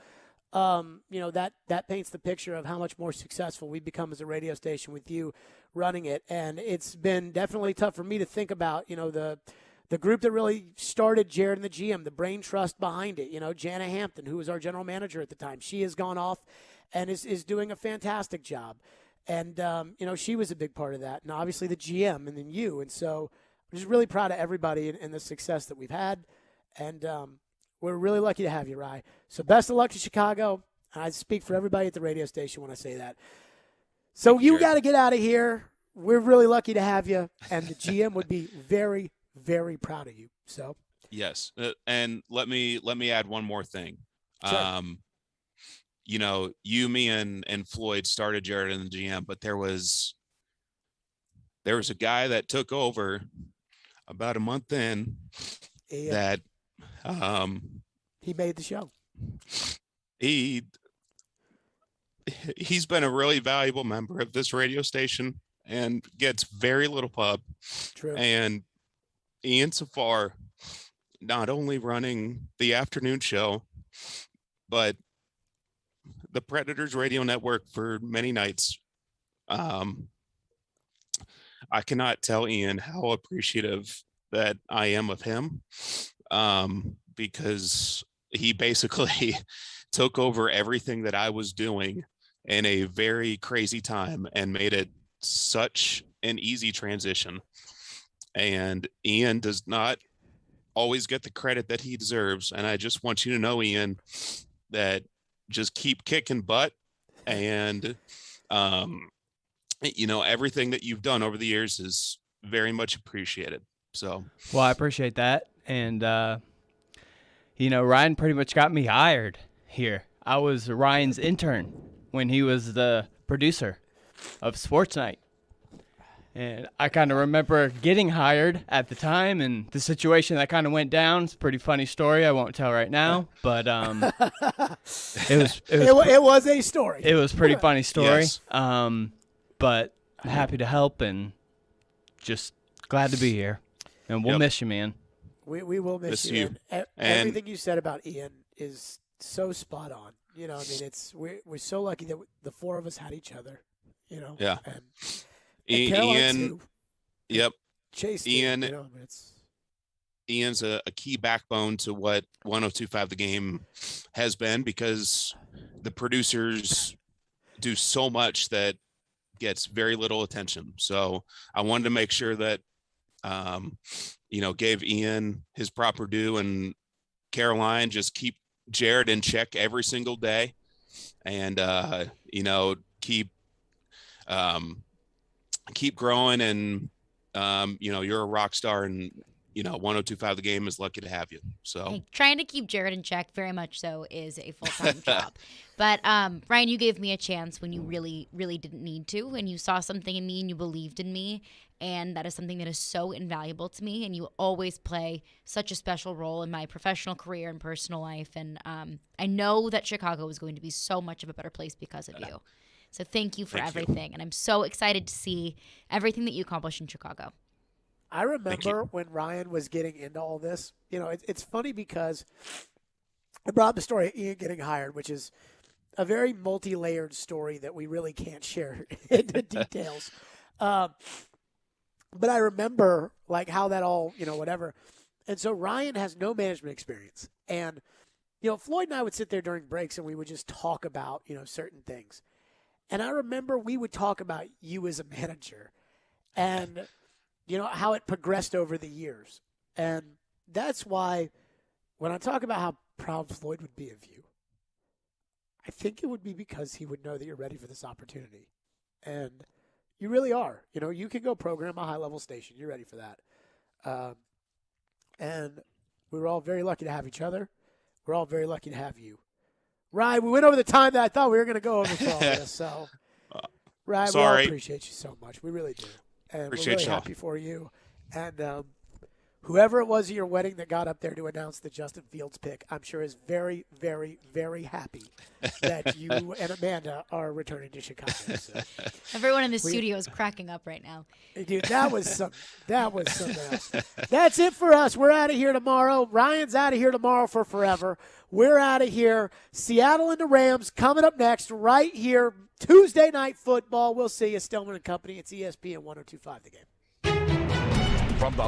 That paints the picture of how much more successful we've become as a radio station with you running it. And it's been definitely tough for me to think about, the group that really started Jared and the GM, the brain trust behind it. Jana Hampton, who was our general manager at the time, she has gone off and is doing a fantastic job. And, she was a big part of that. And obviously the GM, and then you. And so I'm just really proud of everybody and the success that we've had. And we're really lucky to have you, Rye. So best of luck to Chicago. And I speak for everybody at the radio station when I say that. So you got to get out of here. We're really lucky to have you. And the GM would be very, very proud of you. So yes, and let me add one more thing. Sure. You, me, and Floyd started Jared and the GM, but there was a guy that took over about a month in that he made the show. He's been a really valuable member of this radio station and gets very little pub. True. And Ian Safar, not only running the afternoon show, but the Predators radio network for many nights. I cannot tell Ian how appreciative that I am of him, because he basically took over everything that I was doing in a very crazy time and made it such an easy transition. And Ian does not always get the credit that he deserves. And I just want you to know, Ian, that just keep kicking butt, and everything that you've done over the years is very much appreciated. So, well, I appreciate that. And, Ryan pretty much got me hired here. I was Ryan's intern when he was the producer of Sports Night. And I kind of remember getting hired at the time, and the situation that kind of went down. It's a pretty funny story. I won't tell right now, but it was a story. It was a pretty funny story. Yes. But happy to help and just glad to be here. And we'll miss you, man. We will miss you. And everything you said about Ian is so spot on. We're so lucky that the four of us had each other. Yeah. And Ian. too. Yep. Chase. Ian. Too, Ian's a key backbone to what 102.5 The Game has been, because the producers do so much that gets very little attention. So I wanted to make sure that, gave Ian his proper due, and Caroline, just keep Jared in check every single day, and, keep keep growing, and you're a rock star, and 102.5 The Game is lucky to have you. So Hey, trying to keep Jared in check, very much so, is a full-time job. But Ryan, you gave me a chance when you really, really didn't need to, and you saw something in me and you believed in me, and that is something that is so invaluable to me, and you always play such a special role in my professional career and personal life, and I know that Chicago is going to be so much of a better place because of you. So thank you for everything, and I'm so excited to see everything that you accomplish in Chicago. I remember when Ryan was getting into all this. It's funny because I brought up the story of Ian getting hired, which is a very multi-layered story that we really can't share into details. But I remember how that all, whatever. And so Ryan has no management experience. And, Floyd and I would sit there during breaks and we would just talk about, certain things. And I remember we would talk about you as a manager and, how it progressed over the years. And that's why when I talk about how proud Floyd would be of you, I think it would be because he would know that you're ready for this opportunity. And you really are. You can go program a high-level station. You're ready for that. And we were all very lucky to have each other. We're all very lucky to have you. Ryan, we went over the time that I thought we were going to go over for all this. So, Ryan, we all appreciate you so much. We really do. And Appreciate we're really y'all. happy for you. And whoever it was at your wedding that got up there to announce the Justin Fields pick, I'm sure is very, very, very happy that you and Amanda are returning to Chicago. So. Everyone in the studio is cracking up right now. Dude, that was something else. That's it for us. We're out of here tomorrow. Ryan's out of here tomorrow for forever. We're out of here. Seattle and the Rams coming up next right here. Tuesday Night Football. We'll see you. Stillman and Company. It's ESPN 102.5 The Game. From the